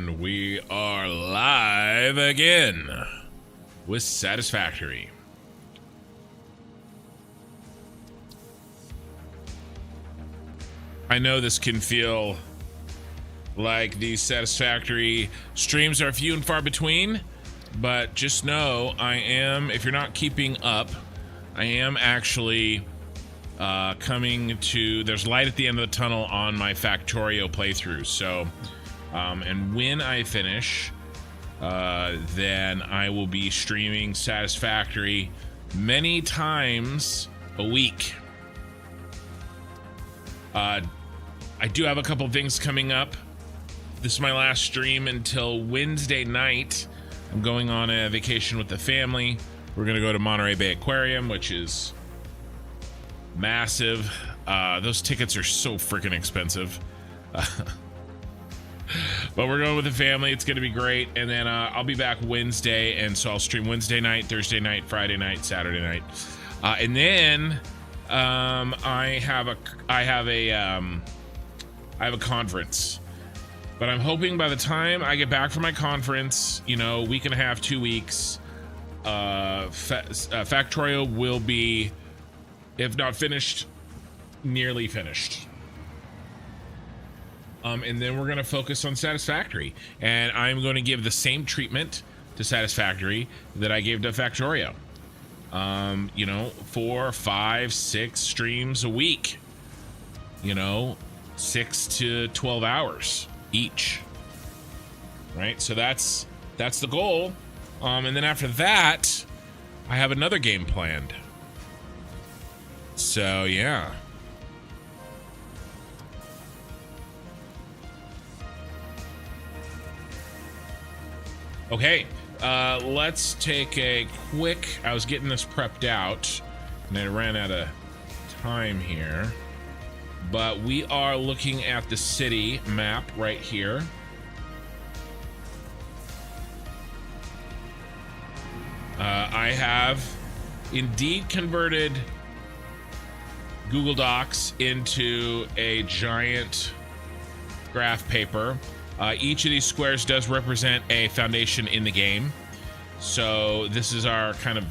And we are live again with Satisfactory. I know this can feel like these Satisfactory streams are few and far between, but just know I am, if you're not keeping up, I am actually coming to, there's light at the end of the tunnel on my Factorio playthrough. So, and when I finish, then I will be streaming Satisfactory many times a week. I do have a couple things coming up. This is my last stream until Wednesday night. I'm going on a vacation with the family. We're gonna go to Monterey Bay Aquarium, which is massive. Those tickets are so freaking expensive. But we're going with the family. It's gonna be great. And then I'll be back Wednesday, and so I'll stream Wednesday night, Thursday night, Friday night, Saturday night. And then I have a conference. But I'm hoping by the time I get back from my conference, you know, week and a half, 2 weeks, Factorio will be, if not finished, nearly finished. And then we're going to focus on Satisfactory. And I'm going to give the same treatment to Satisfactory that I gave to Factorio. You know, 4, 5, 6 streams a week. You know, 6 to 12 hours each. Right? So that's the goal. And then after that, I have another game planned. So, yeah. Okay, let's take a quick, I was getting this prepped out and I ran out of time here, but we are looking at the city map right here. I have indeed converted Google Docs into a giant graph paper. Each of these squares does represent a foundation in the game. So this is our kind of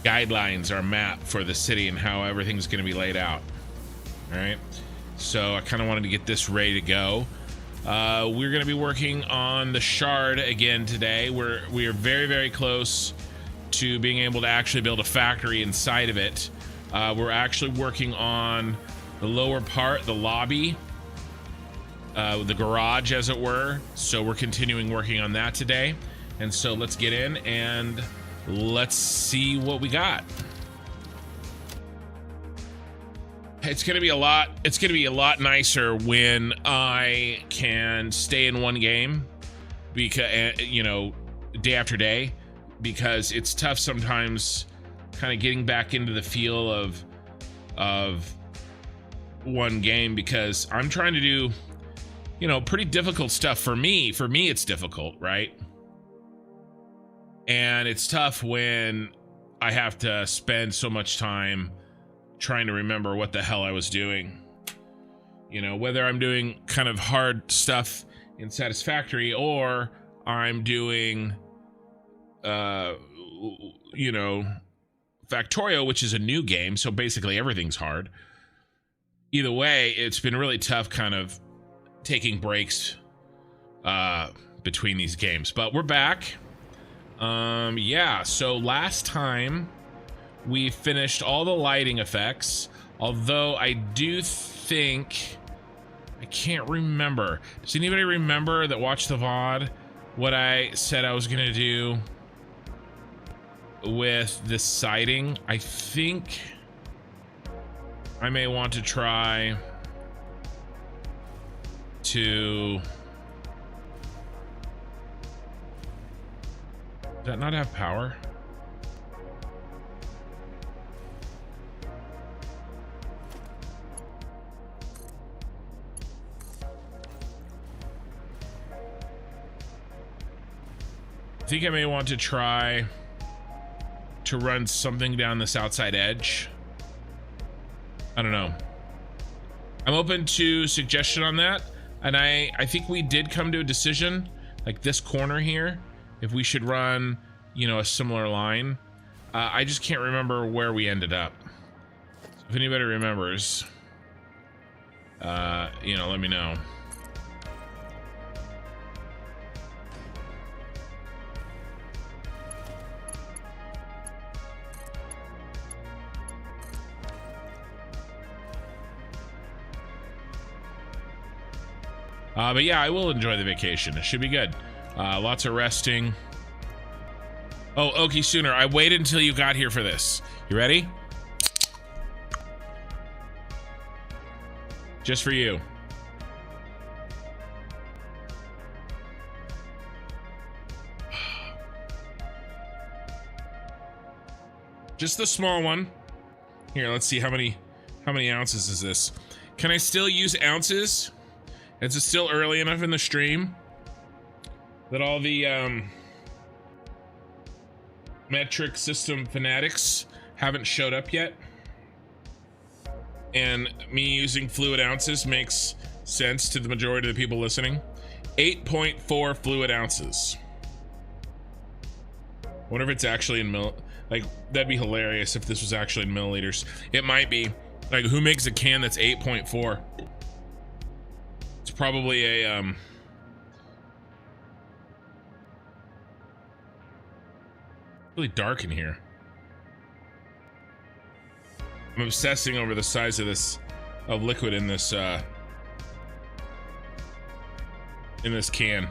guidelines, our map for the city and how everything's going to be laid out. All right. So I kind of wanted to get this ready to go. We're going to be working on the shard again today. We are very, very close to being able to actually build a factory inside of it. We're actually working on the lower part, the lobby. The garage, as it were. So we're continuing working on that today. And so let's get in and let's see what we got. It's going to be a lot nicer when I can stay in one game, because, you know, day after day, because it's tough sometimes kind of getting back into the feel of one game, because I'm trying to do, you know, pretty difficult stuff for me. For me, it's difficult, right? And it's tough when I have to spend so much time trying to remember what the hell I was doing. You know, whether I'm doing kind of hard stuff in Satisfactory or I'm doing, you know, Factorio, which is a new game. So basically everything's hard. Either way, it's been really tough kind of taking breaks between these games, but we're back. Yeah, so last time we finished all the lighting effects, although I do think, I can't remember. Does anybody remember that watched the VOD what I said I was gonna do with the siding? I think I may want to try to, does that not have power? I think I may want to try to run something down this outside edge. I don't know. I'm open to suggestion on that. And I think we did come to a decision, like this corner here, if we should run, you know, a similar line. I just can't remember where we ended up. So if anybody remembers, you know, let me know. But yeah, I will enjoy the vacation. It should be good. Lots of resting. Oh, Okie Sooner, I waited until you got here for this. You ready? Just for you. Just the small one. Here, let's see how many ounces is this. Can I still use ounces? Is it still early enough in the stream that all the metric system fanatics haven't showed up yet? And me using fluid ounces makes sense to the majority of the people listening. 8.4 fluid ounces. I wonder if it's actually in like, that'd be hilarious if this was actually in milliliters. It might be. Like, who makes a can that's 8.4? It's probably a really dark in here. I'm obsessing over the size of this liquid in this can.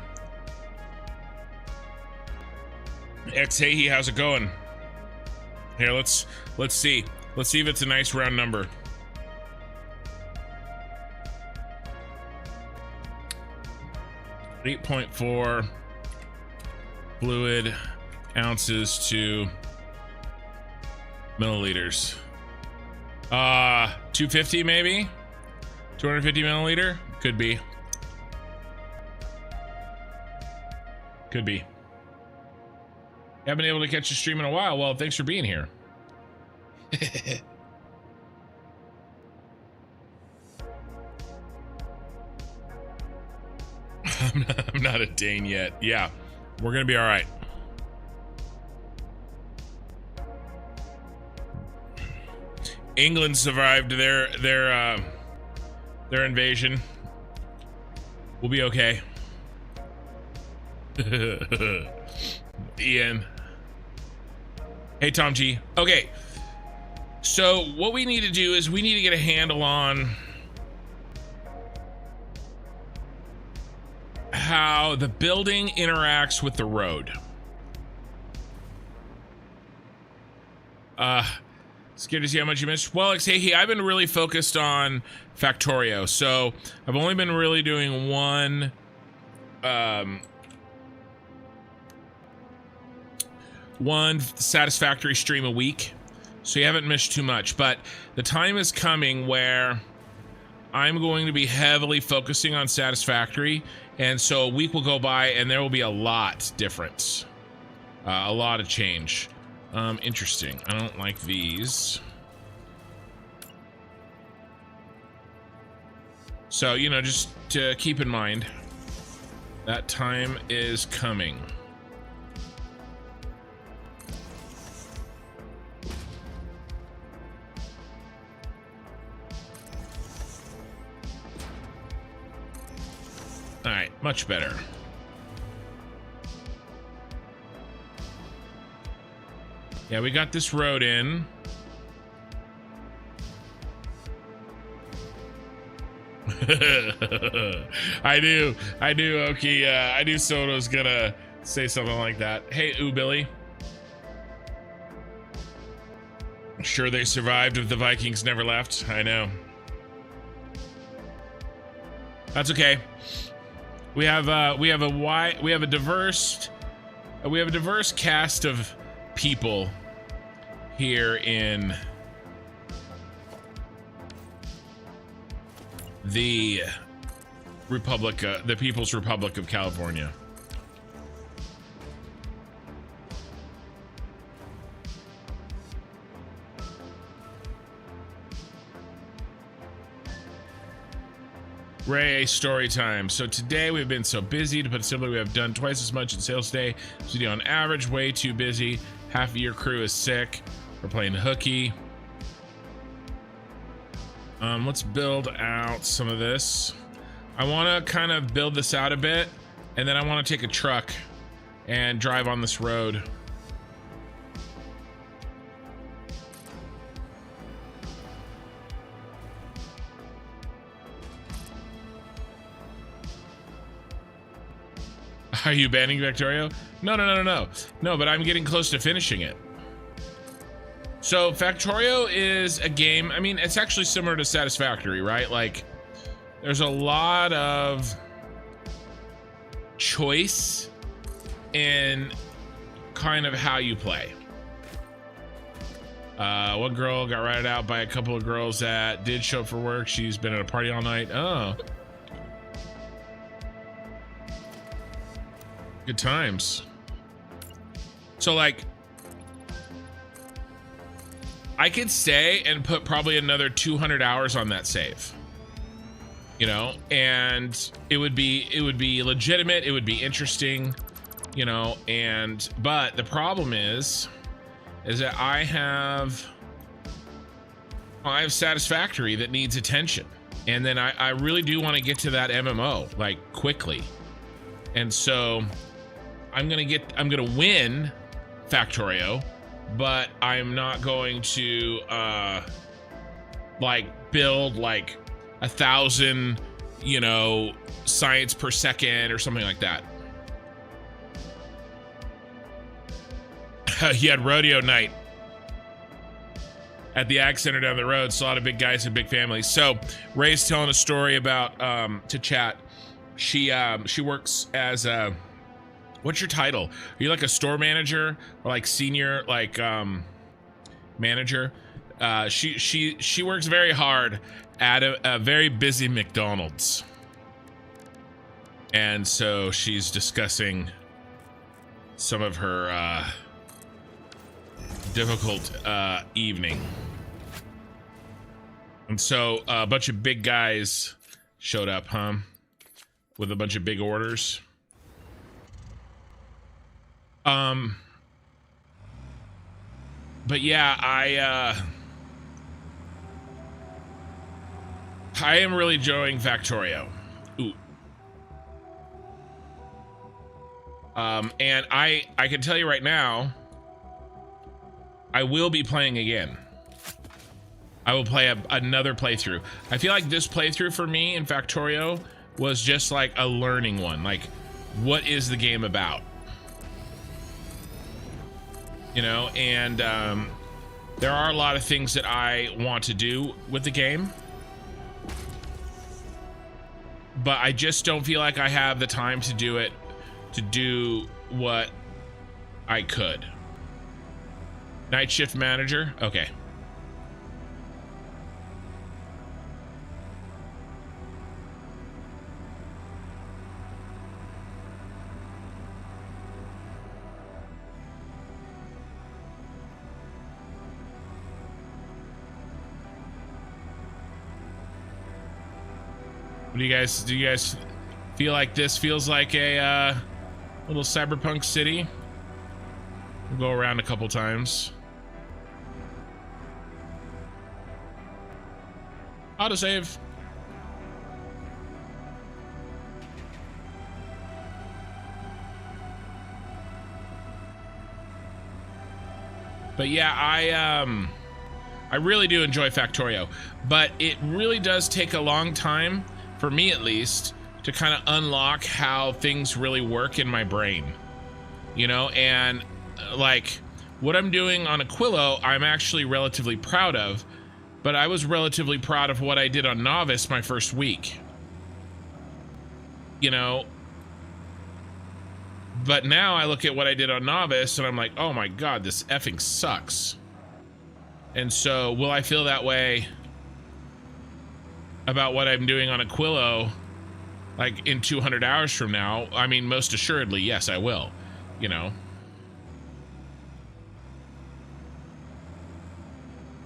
Hey, how's it going? Here, let's see. Let's see if it's a nice round number. .4 fluid ounces to milliliters. 250 maybe? 250 milliliter? Could be. Could be. Haven't been able to catch a stream in a while. Well, thanks for being here. I'm not a Dane yet. Yeah, we're gonna be all right. England survived their invasion. We'll be okay. Ian. Hey, Tom G. Okay. So what we need to do is we need to get a handle on how the building interacts with the road. Scared to see how much you missed? Well, hey, I've been really focused on Factorio, so I've only been really doing one Satisfactory stream a week, so you haven't missed too much. But the time is coming where I'm going to be heavily focusing on Satisfactory, and so a week will go by and there will be a lot different, a lot of change. Interesting. I don't like these. So, you know, just to keep in mind that time is coming. All right, much better. Yeah, we got this road in. I knew, Oki. I knew Soda was gonna say something like that. Hey, Billy. Sure they survived if the Vikings never left. I know. That's okay. We have a diverse cast of people here in the the People's Republic of California. Ray, story time. So today we've been so busy. To put it simply, we have done twice as much in sales day. So on average, way too busy. Half of your crew is sick. We're playing hooky. Let's build out some of this. I want to kind of build this out a bit, and then I want to take a truck and drive on this road. Are you banning Factorio? No, but I'm getting close to finishing it. So Factorio is a game, I mean, it's actually similar to Satisfactory, right? Like, there's a lot of choice in kind of how you play. One girl got ratted out by a couple of girls that did show up for work. She's been at a party all night. Oh. Good times. So, like, I could stay and put probably another 200 hours on that save, you know, and it would be legitimate. It would be interesting, you know, but the problem is that I have Satisfactory that needs attention. And then I really do want to get to that MMO like quickly. And so I'm going to win Factorio, but I'm not going to like build like 1,000, you know, science per second or something like that. He had rodeo night at the Ag Center down the road. Saw a lot of big guys and big families. So Ray's telling a story about to chat. She works as a, what's your title? Are you like a store manager or like senior like manager? She works very hard at a very busy McDonald's, and so she's discussing some of her difficult evening. And so a bunch of big guys showed up, huh? With a bunch of big orders. But yeah, I am really enjoying Factorio. Ooh. And I can tell you right now, I will be playing again. I will play another playthrough. I feel like this playthrough for me in Factorio was just like a learning one. Like, what is the game about? You know, and there are a lot of things that I want to do with the game, but I just don't feel like I have the time to do it, to do what I could. Night shift manager? Okay. What do you guys feel like this feels like a little cyberpunk city? We'll go around a couple times. Autosave. But yeah, I really do enjoy Factorio, but it really does take a long time, for me at least, to kind of unlock how things really work in my brain, you know. And like what I'm doing on Aquilo, I'm actually relatively proud of, but I was relatively proud of what I did on Novice my first week, you know. But now I look at what I did on Novice and I'm like, oh my God, this effing sucks. And so will I feel that way about what I'm doing on Aquilo like in 200 hours from now? I mean, most assuredly, yes, I will, you know.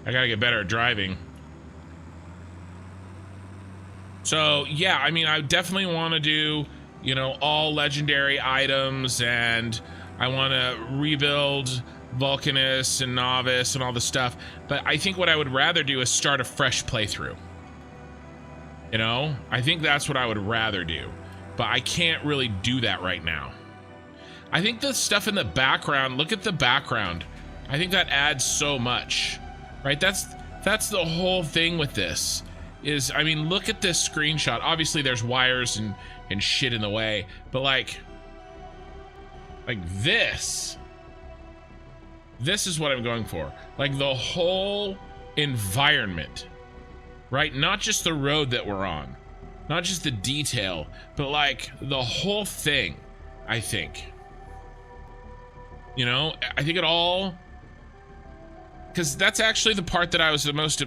I gotta get better at driving. So yeah, I mean, I definitely want to do, you know, all legendary items, and I want to rebuild Vulcanus and Novice and all the stuff. But I think what I would rather do is start a fresh playthrough. You know, I think that's what I would rather do, but I can't really do that right now. I think the stuff in the background, look at the background. I think that adds so much, right? That's the whole thing with this is, I mean, look at this screenshot. Obviously there's wires and shit in the way, but like this is what I'm going for. Like the whole environment, right? Not just the road that we're on, not just the detail, but like the whole thing, I think. You know, I think it all, because that's actually the part that I was the most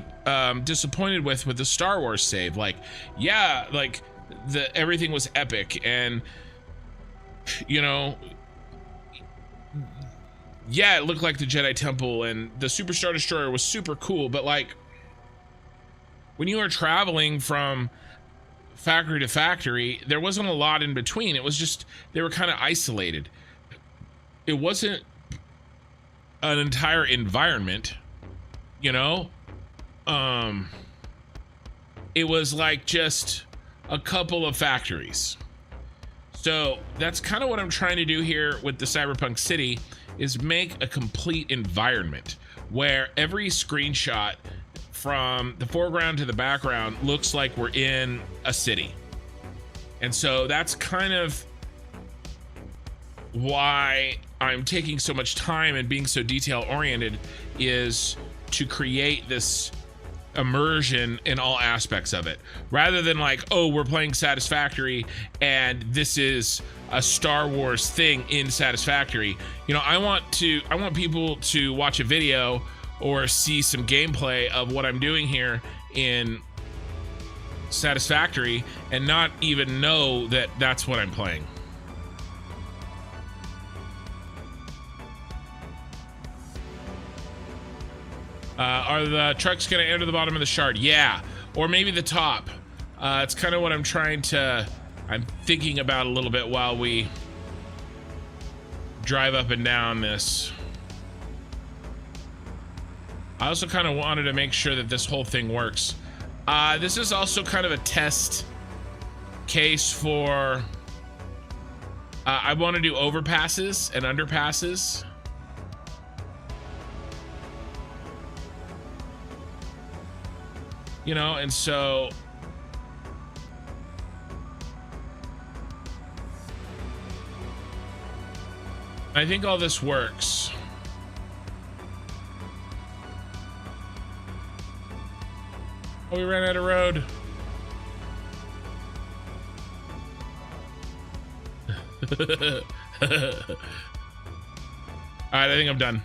disappointed with the Star Wars save. Like, yeah, like everything was epic, and you know, yeah, it looked like the Jedi Temple, and the Super Star Destroyer was super cool, but like when you were traveling from factory to factory, there wasn't a lot in between. It was just, they were kind of isolated. It wasn't an entire environment, you know? It was like just a couple of factories. So that's kind of what I'm trying to do here with the Cyberpunk City, is make a complete environment where every screenshot from the foreground to the background looks like we're in a city. And so that's kind of why I'm taking so much time and being so detail oriented, is to create this immersion in all aspects of it, rather than like, oh, we're playing Satisfactory and this is a Star Wars thing in Satisfactory. You know, I want people to watch a video or see some gameplay of what I'm doing here in Satisfactory and not even know that that's what I'm playing. Are the trucks gonna enter the bottom of the shard? Yeah, or maybe the top. It's kind of what I'm thinking about a little bit while we drive up and down this. I also kind of wanted to make sure that this whole thing works. This is also kind of a test case for, I want to do overpasses and underpasses. You know, and so I think all this works. Oh, we ran out of road. All right, I think I'm done.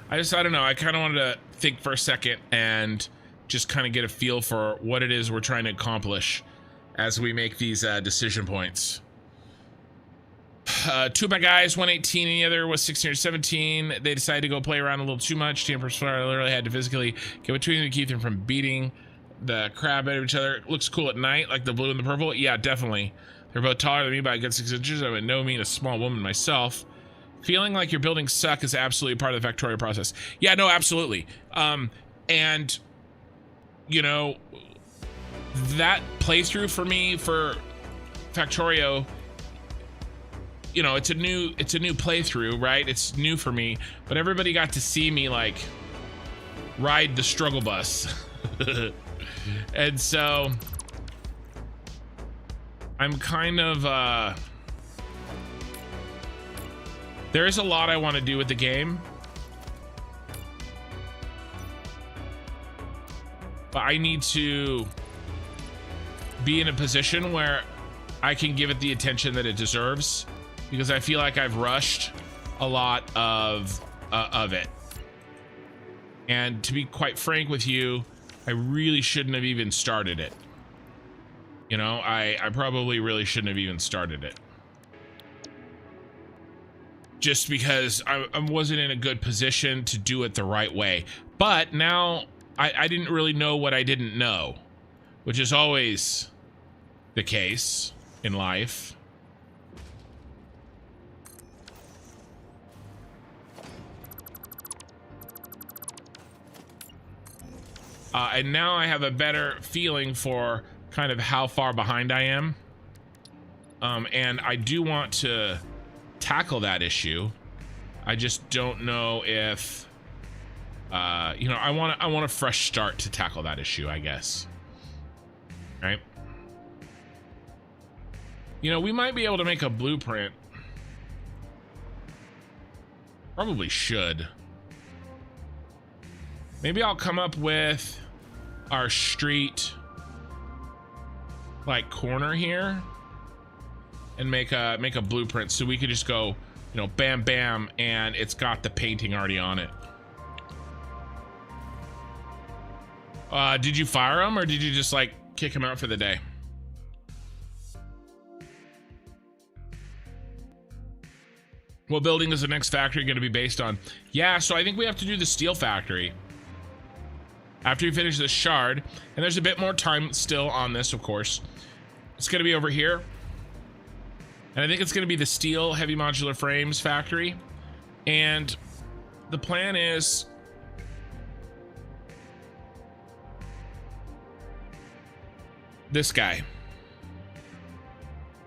I don't know, I kind of wanted to think for a second and just kind of get a feel for what it is we're trying to accomplish as we make these decision points. Two of my guys, 118, and the other was 16 or 17. They decided to go play around a little too much. Team Persona literally had to physically get between them to keep them from beating the crap out of each other. It looks cool at night, like the blue and the purple. Yeah, definitely. They're both taller than me by a good 6 inches. I would know me, a small woman myself. Feeling like your buildings suck is absolutely part of the Factorio process. Yeah, no, absolutely. And you know, that playthrough for me for Factorio, you know, it's a new playthrough, right? It's new for me, but everybody got to see me like ride the struggle bus. And so I'm kind of there is a lot I want to do with the game, but I need to be in a position where I can give it the attention that it deserves, because I feel like I've rushed a lot of it. And to be quite frank with you, I really shouldn't have even started it. You know, I probably really shouldn't have even started it. just because I wasn't in a good position to do it the right way. But now I didn't really know what I didn't know, which is always the case in life. And now I have a better feeling for kind of how far behind I am. And I do want to tackle that issue. I just don't know if, you know, I want a fresh start to tackle that issue, I guess. Right? You know, we might be able to make a blueprint. Probably should. Maybe I'll come up with our street like corner here and make a blueprint so we could just go, you know, bam bam, and it's got the painting already on it. Did you fire him, or did you just like kick him out for the day? What building is the next factory going to be based on? Yeah, so I think we have to do the steel factory after you finish this shard, and there's a bit more time still on this, of course. It's going to be over here, and I think it's going to be the steel heavy modular frames factory. And the plan is this guy,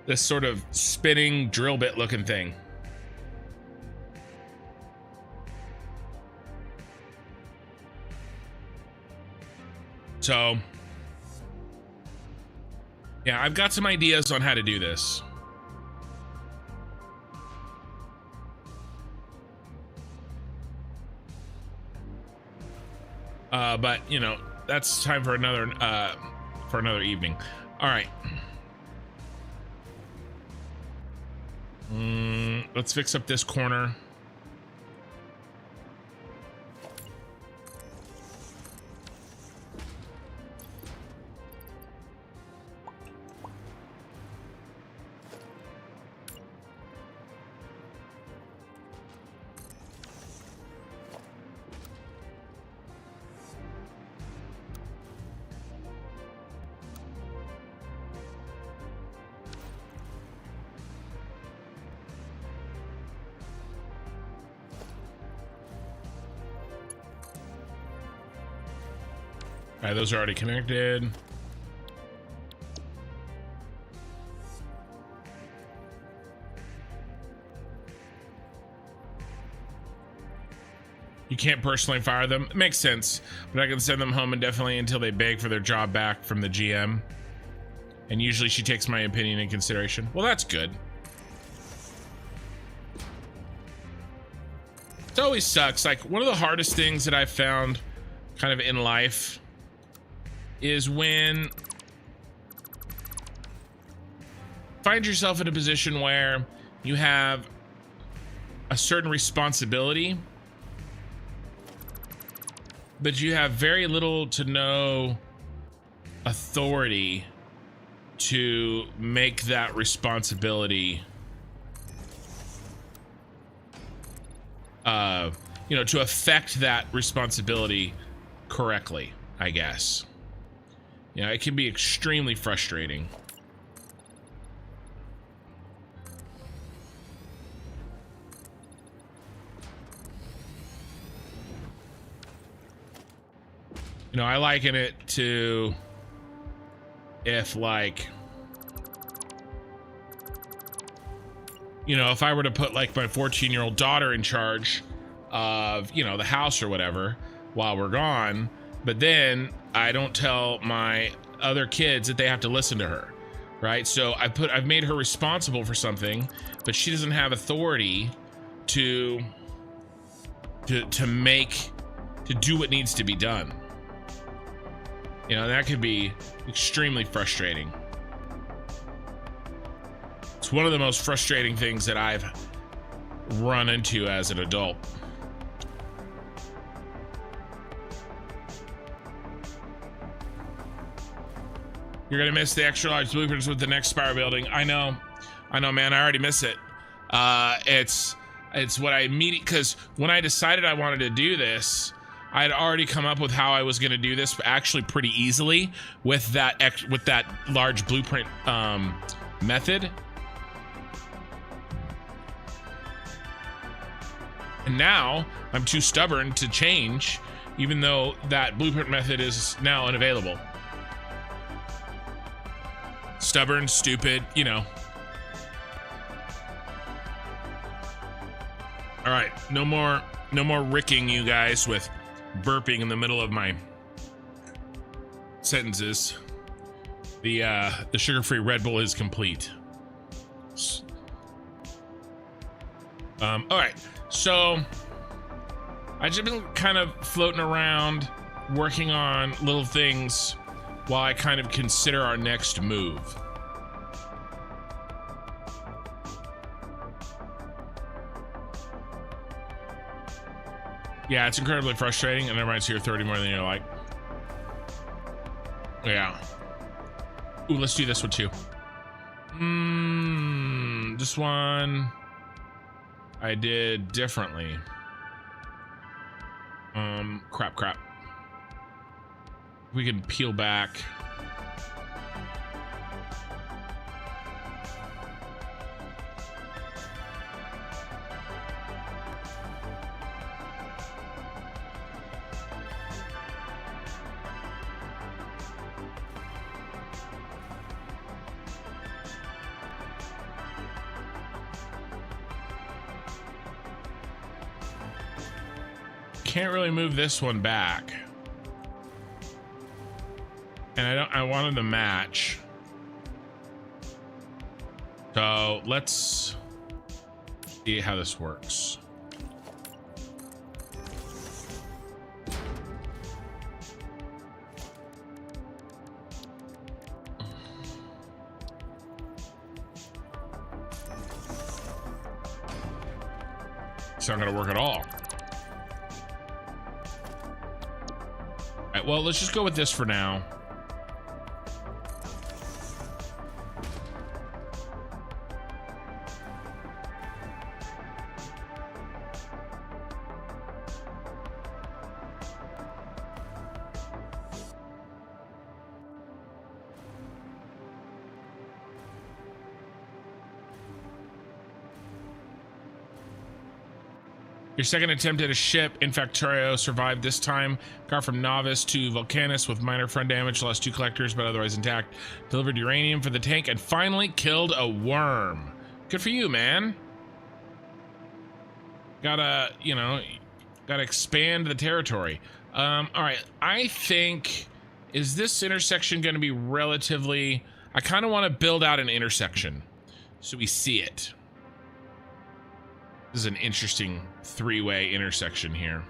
this sort of spinning drill bit looking thing. So, yeah, I've got some ideas on how to do this. But you know, that's time for another evening. All right. Let's fix up this corner. All right, those are already connected. You can't personally fire them. It makes sense, but I can send them home indefinitely until they beg for their job back from the GM. And usually she takes my opinion in consideration. Well, that's good. It always sucks. Like, one of the hardest things that I've found kind of in life is when find yourself in a position where you have a certain responsibility, but you have very little to no authority to make that responsibility, you know, to affect that responsibility correctly, I guess. You know, it can be extremely frustrating. You know, I liken it to if, like, you know, if I were to put like my 14-year-old daughter in charge of, you know, the house or whatever while we're gone, but then I don't tell my other kids that they have to listen to her, right? So I've made her responsible for something, but she doesn't have authority to do what needs to be done. You know, that could be extremely frustrating. It's one of the most frustrating things that I've run into as an adult. You're gonna miss the extra large blueprints with the next Spire building. I know, man. I already miss it. It's It's what I immediately, because when I decided I wanted to do this, I had already come up with how I was going to do this actually pretty easily with that large blueprint method. And now I'm too stubborn to change, even though that blueprint method is now unavailable. Stubborn, stupid, you know. All right, no more ricking you guys with burping in the middle of my sentences. The sugar-free Red Bull is complete. All right, so I've just been kind of floating around, working on little things while I kind of consider our next move. Yeah, it's incredibly frustrating, and everyone's here 30 more than you like. Yeah. Ooh, let's do this one too. This one I did differently. Crap. We can peel back. Can't really move this one back. And I wanted to match. So let's see how this works. It's not gonna work at all. All right, well, let's just go with this for now. Your second attempt at a ship in Factorio survived this time. Got from novice to volcanist with minor front damage, lost 2 collectors but otherwise intact. Delivered uranium for the tank and finally killed a worm. Good for you, man. Gotta, you know, gotta expand the territory. All right, I think, is this intersection gonna be relatively, I kind of want to build out an intersection so we see it. This is an interesting 3-way intersection here.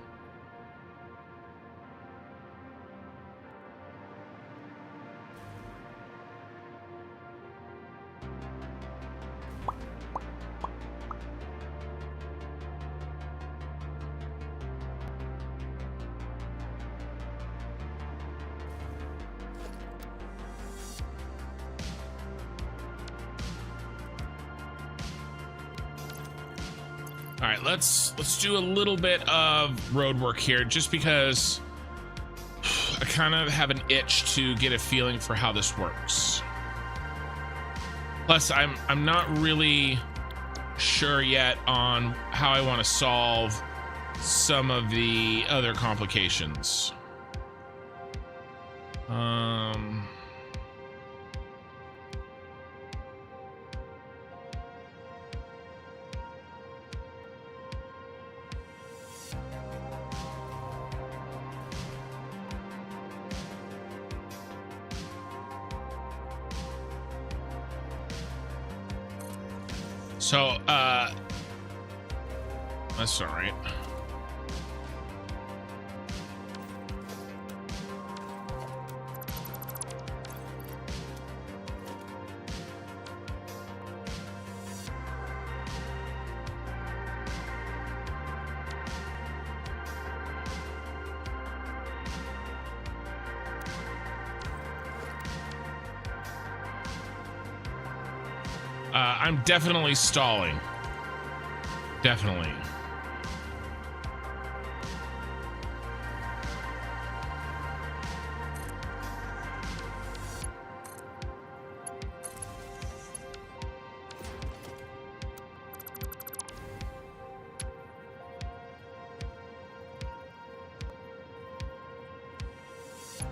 All right, let's do a little bit of road work here, just because I kind of have an itch to get a feeling for how this works. Plus, I'm not really sure yet on how I want to solve some of the other complications. So, that's all right. I'm definitely stalling. Definitely.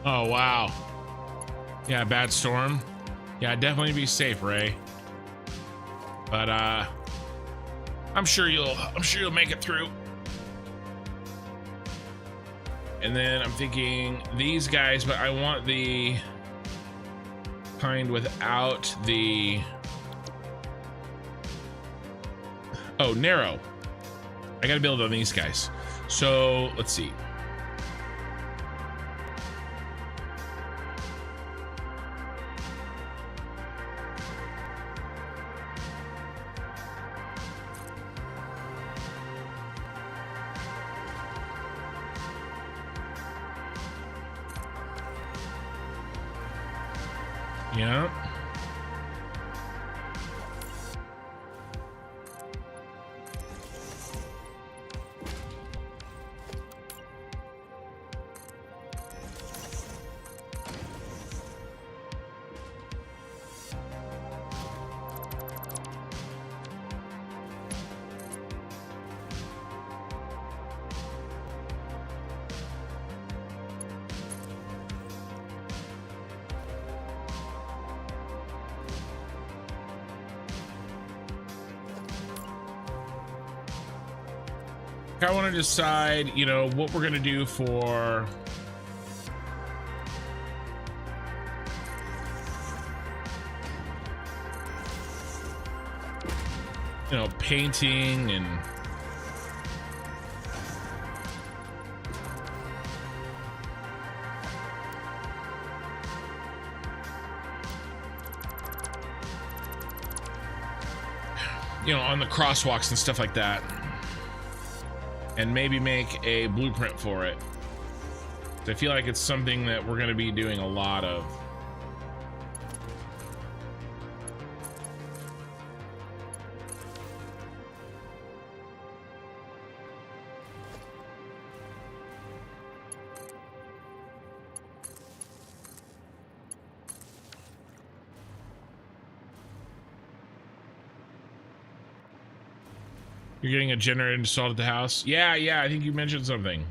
Oh, wow. Yeah, bad storm. Yeah, definitely be safe, Ray. But I'm sure you'll make it through. And then I'm thinking these guys, but I want the kind without the narrow. I gotta build on these guys. So let's see. Yeah. I want to decide, you know, what we're gonna do for painting and on the crosswalks and stuff like that. And maybe make a blueprint for it. I feel like it's something that we're going to be doing a lot of. You're getting a generator installed at the house? Yeah, I think you mentioned something.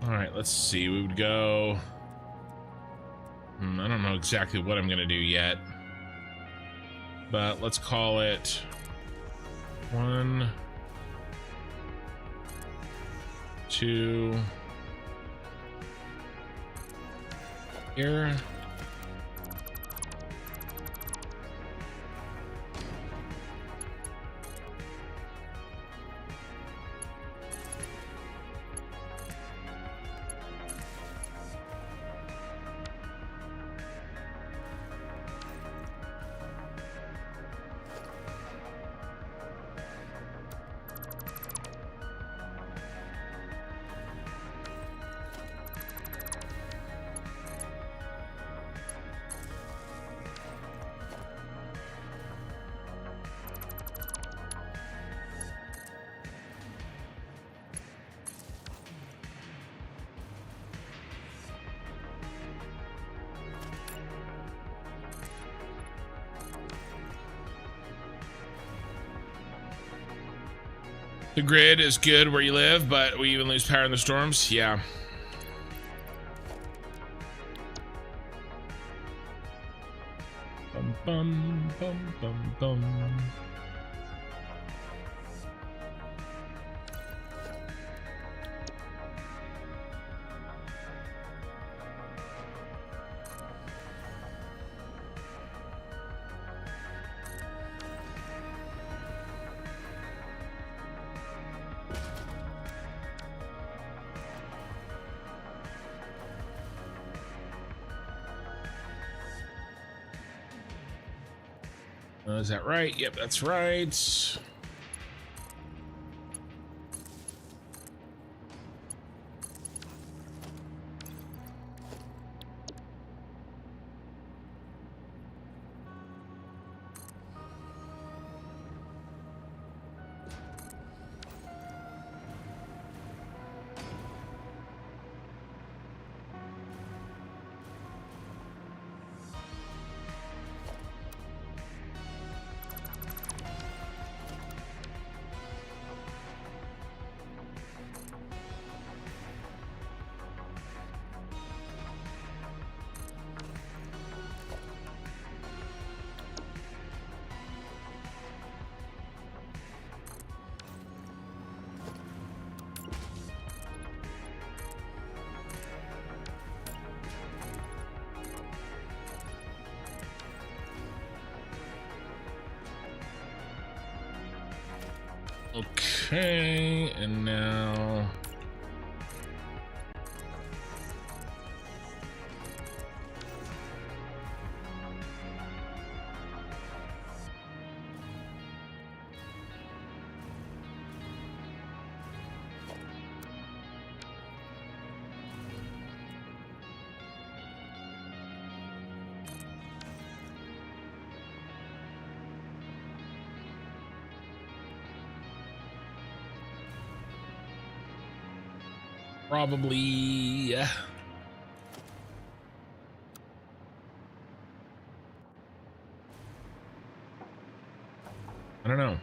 All right, let's see. We would go... I don't know exactly what I'm going to do yet. But let's call it... 1, 2 here. The grid is good where you live, but we even lose power in the storms. Yeah. Bum, bum, bum, bum, bum. Is that right? Yep, that's right. Okay, and now probably I don't know.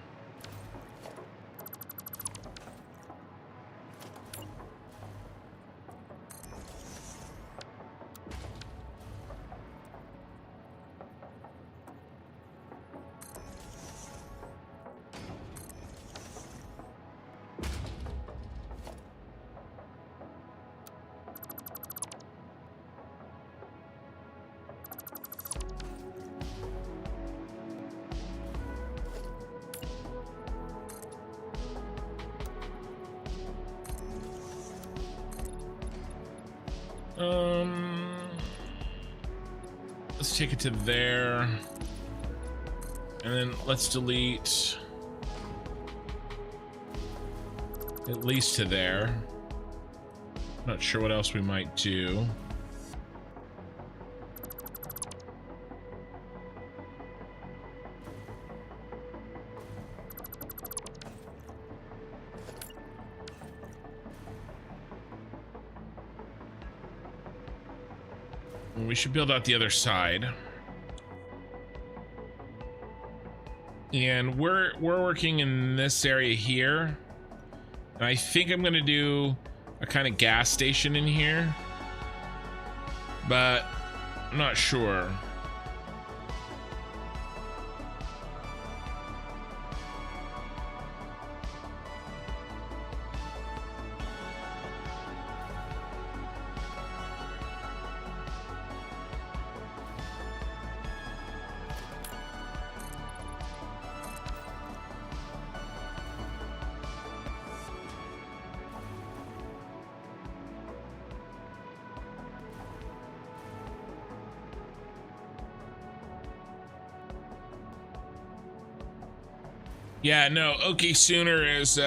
Let's take it to there. And then let's delete at least to there. Not sure what else we might do. We should build out the other side. And we're working in this area here. And I think I'm gonna do a kind of gas station in here, but I'm not sure. Yeah, no, okay, Sooner is,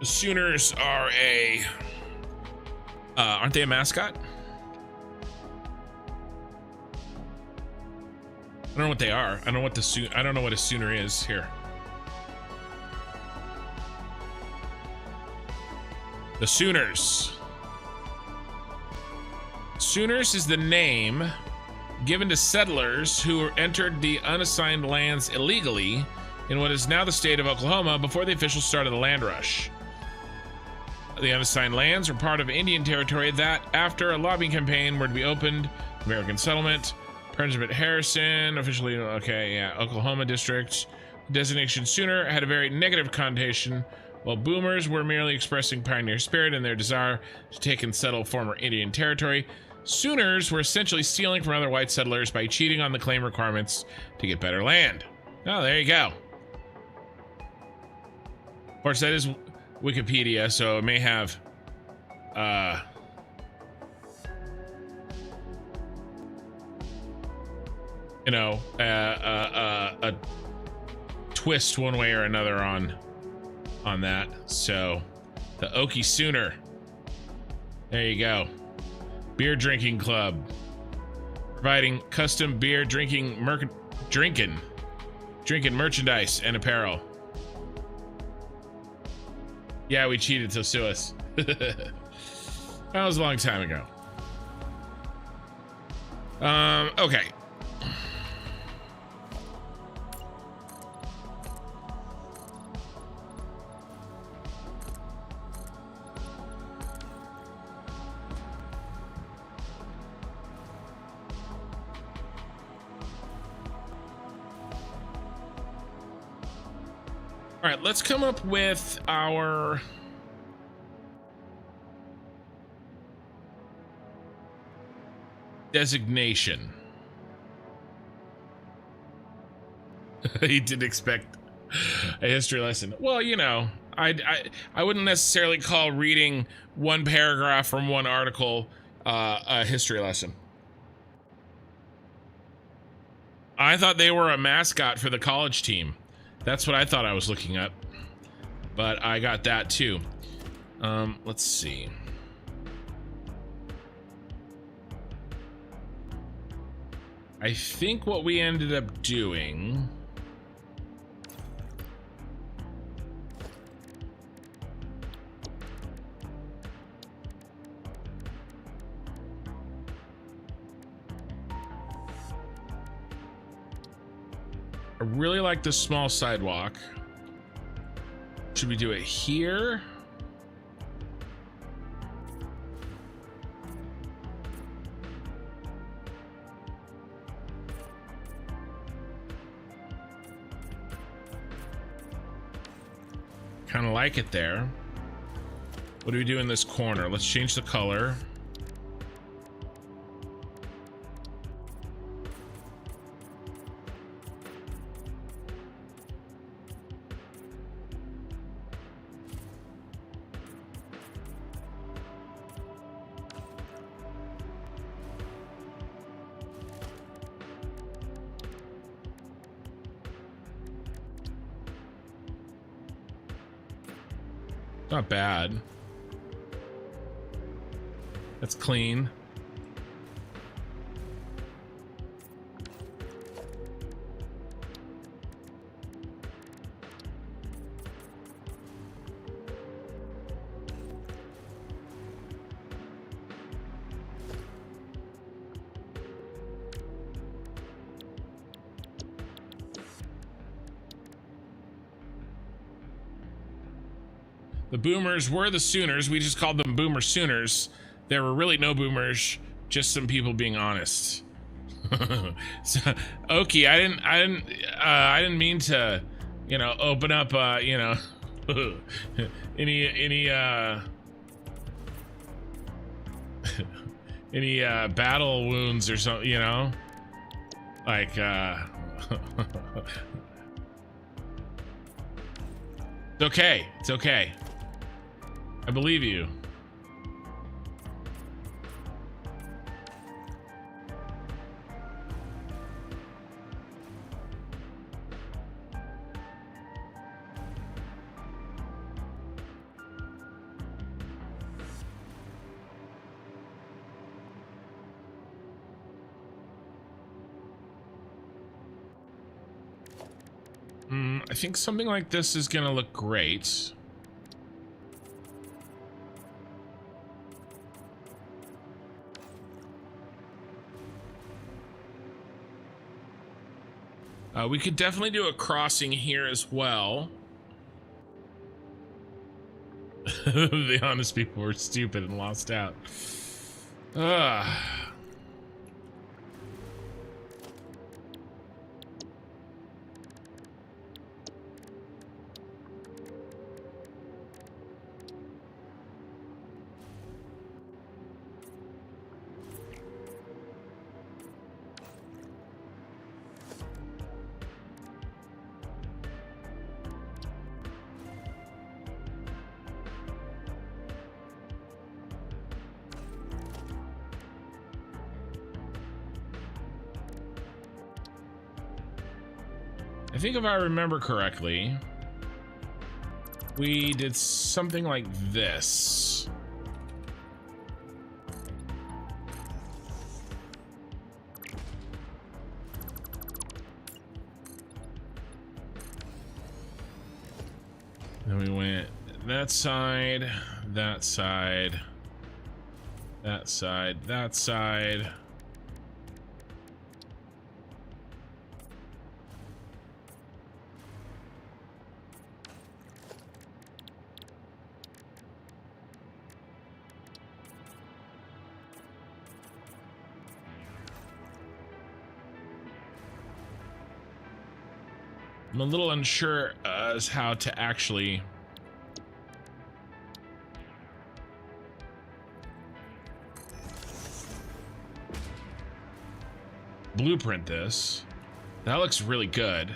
Sooners are aren't they a mascot? I don't know what they are. I don't know what I don't know what a Sooner is here. The Sooners. Sooners is the name given to settlers who entered the unassigned lands illegally in what is now the state of Oklahoma before the official start of the land rush. The unassigned lands were part of Indian territory that, after a lobbying campaign, were to be opened. American settlement. President Harrison, officially, okay, yeah, Oklahoma district. Designation Sooner had a very negative connotation, while boomers were merely expressing pioneer spirit and their desire to take and settle former Indian territory. Sooners were essentially stealing from other white settlers by cheating on the claim requirements to get better land. Oh, there you go. Of course, that is Wikipedia, so it may have you know, a twist one way or another on that. So the Okie Sooner, there you go. Beer drinking club, providing custom beer drinking merchandise and apparel. Yeah, we cheated, so sue us. That was a long time ago. Okay. All right, let's come up with our designation. He didn't expect a history lesson. Well, you know, I wouldn't necessarily call reading one paragraph from one article a history lesson. I thought they were a mascot for the college team. That's what I thought I was looking at. But I got that too. Let's see. I think what we ended up doing... I really like this small sidewalk. Should we do it here? Kind of like it there. What do we do in this corner? Let's change the color. Not bad. That's clean. The boomers were the Sooners. We just called them Boomer Sooners. There were really no boomers, just some people being honest. So, Okie, I didn't mean to, you know, open up, you know, any any battle wounds or something, you know, like it's okay. It's okay. I believe you. I think something like this is gonna look great. We could definitely do a crossing here as well. The honest people were stupid and lost out. I think if I remember correctly, we did something like this. Then we went that side, that side, that side, that side. I'm a little unsure as how to actually blueprint this. That looks really good.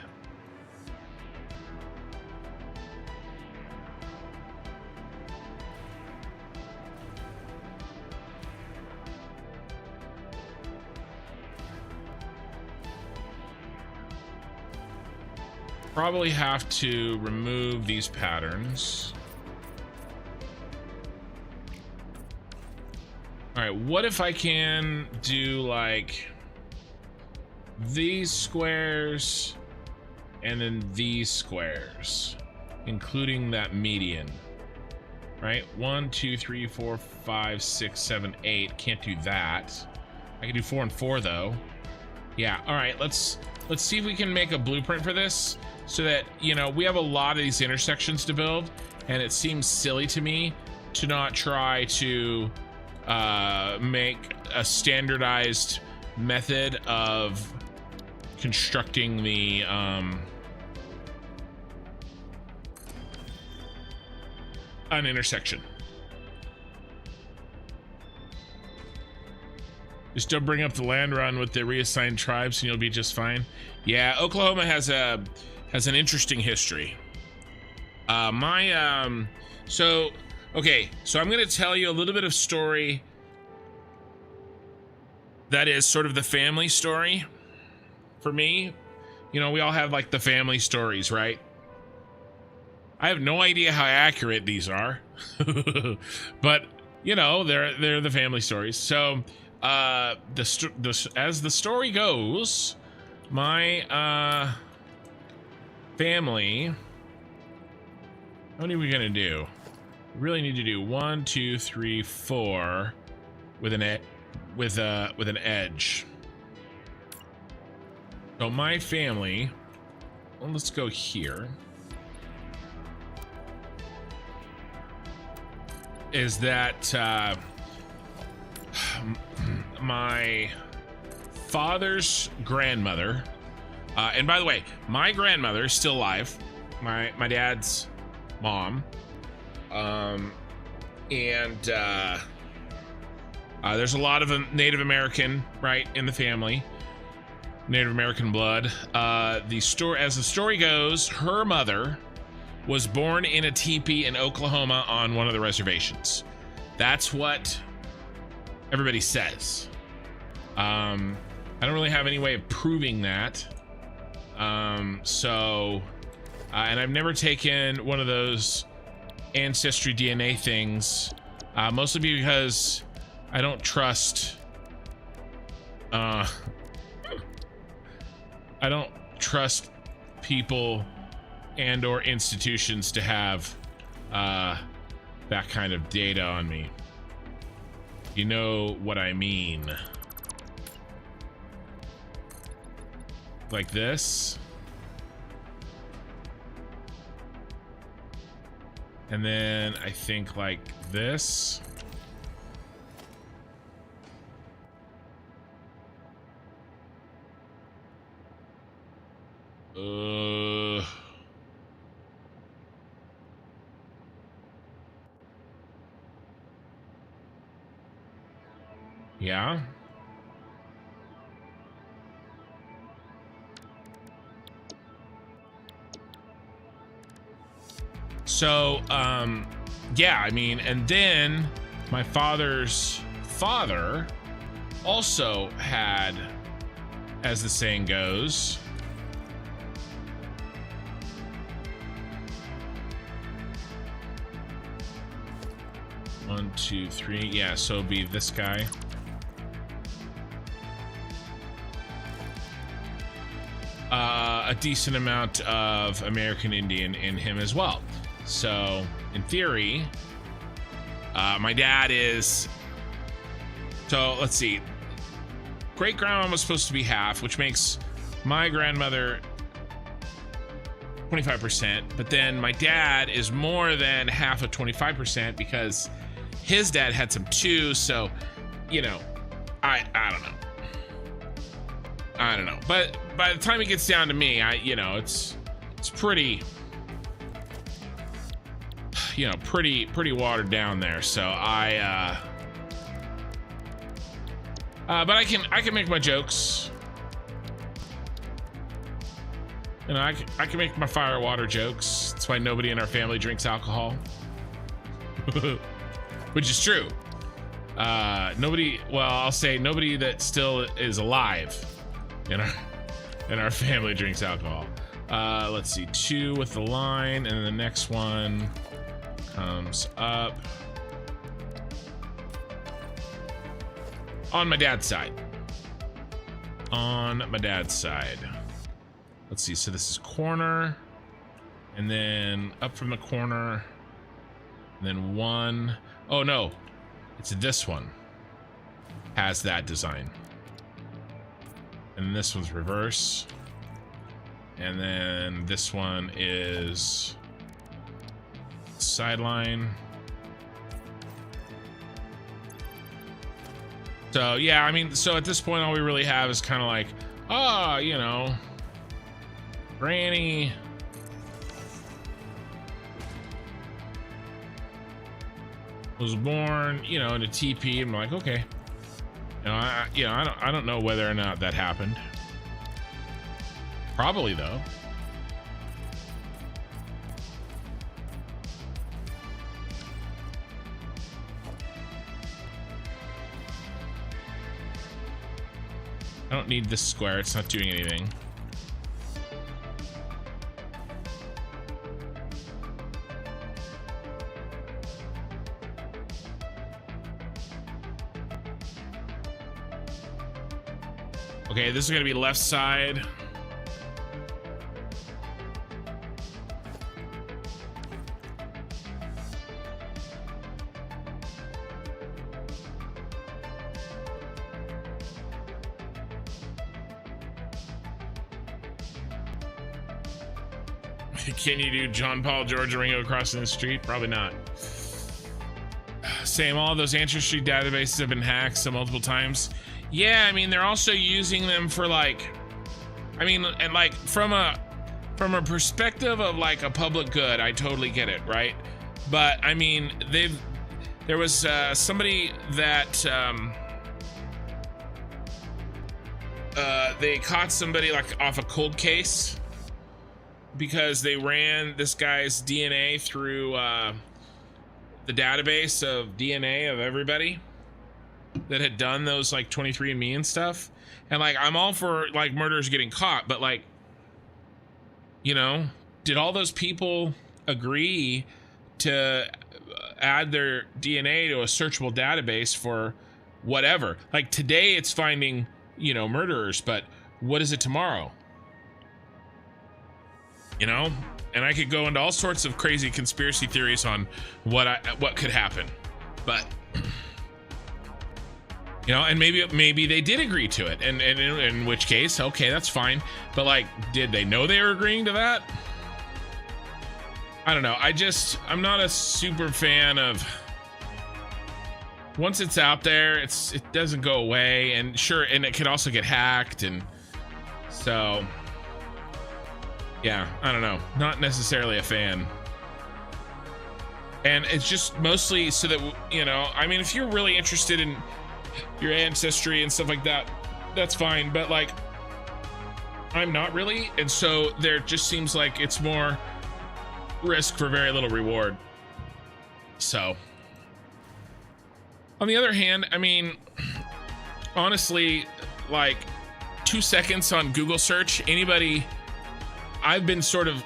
probably have to remove these patterns. All right, what if I can do like these squares and then these squares, including that median, right? 1, 2, 3, 4, 5, 6, 7, 8. Can't do that. I can do 4 and 4 though. Yeah, all right, let's see if we can make a blueprint for this so that, you know, we have a lot of these intersections to build, and it seems silly to me to not try to make a standardized method of constructing the an intersection. Just don't bring up the land run with the reassigned tribes and you'll be just fine. Yeah, Oklahoma has an interesting history. So I'm gonna tell you a little bit of story that is sort of the family story for me. You know, we all have like the family stories, right? I have no idea how accurate these are, but you know, they're the family stories. So as the story goes, my family, how many are we gonna do? We really need to do 1, 2, 3, 4 with an edge. So my family, well, let's go here, is that my father's grandmother, and by the way, my grandmother is still alive, my dad's mom, there's a lot of Native American, right, in the family, Native American blood. As the story goes, her mother was born in a teepee in Oklahoma on one of the reservations. That's what everybody says. I don't really have any way of proving that. And I've never taken one of those ancestry DNA things, mostly because I don't trust people and or institutions to have that kind of data on me. You know what I mean? Like this. And then I think like this. Yeah. So, yeah, I mean, and then my father's father also had, as the saying goes, one, two, three. Yeah, so it'll be this guy. A decent amount of American Indian in him as well. So, in theory, my dad is... So, let's see. Great grandma was supposed to be half, which makes my grandmother 25%. But then my dad is more than half of 25% because his dad had some too. So, you know, I don't know. I don't know. But by the time it gets down to me, it's pretty... You know, pretty watered down there. So but I can make my jokes. You know, I can make my fire water jokes. That's why nobody in our family drinks alcohol. Which is true. I'll say nobody that still is alive in our family drinks alcohol. Let's see, 2 with the line, and then the next one comes up on my dad's side. On my dad's side. Let's see, so this is corner, and then up from the corner, and then 1. Oh no, it's this one. Has that design. And this one's reverse. And then this one is sideline. So yeah, I mean, so at this point all we really have is kind of like, you know, Granny was born, you know, in a TP. I'm like, okay. You know, I don't know whether or not that happened. Probably though. I don't need this square. It's not doing anything. Okay, this is gonna be left side. Can you do John Paul, George Ringo crossing the street? Probably not. Same, all those ancestry databases have been hacked so multiple times. Yeah, I mean, they're also using them for like, I mean, and like from a perspective of like a public good, I totally get it, right? But I mean, there was somebody that they caught somebody like off a cold case because they ran this guy's DNA through the database of DNA of everybody that had done those like 23andMe and stuff. And like, I'm all for like murderers getting caught, but like, you know, did all those people agree to add their DNA to a searchable database for whatever? Like today it's finding, you know, murderers, but what is it tomorrow? You know, and I could go into all sorts of crazy conspiracy theories on what could happen, but you know, and maybe they did agree to it, and in which case, okay, that's fine. But like, did they know they were agreeing to that? I don't know. I'm not a super fan of. Once it's out there, it doesn't go away, and sure, and it could also get hacked, and so. Yeah, I don't know. Not necessarily a fan. And it's just mostly so that, you know, I mean, if you're really interested in your ancestry and stuff like that, that's fine. But like, I'm not really. And so there just seems like it's more risk for very little reward. So, on the other hand, I mean, honestly, like 2 seconds on Google search, anybody... I've been sort of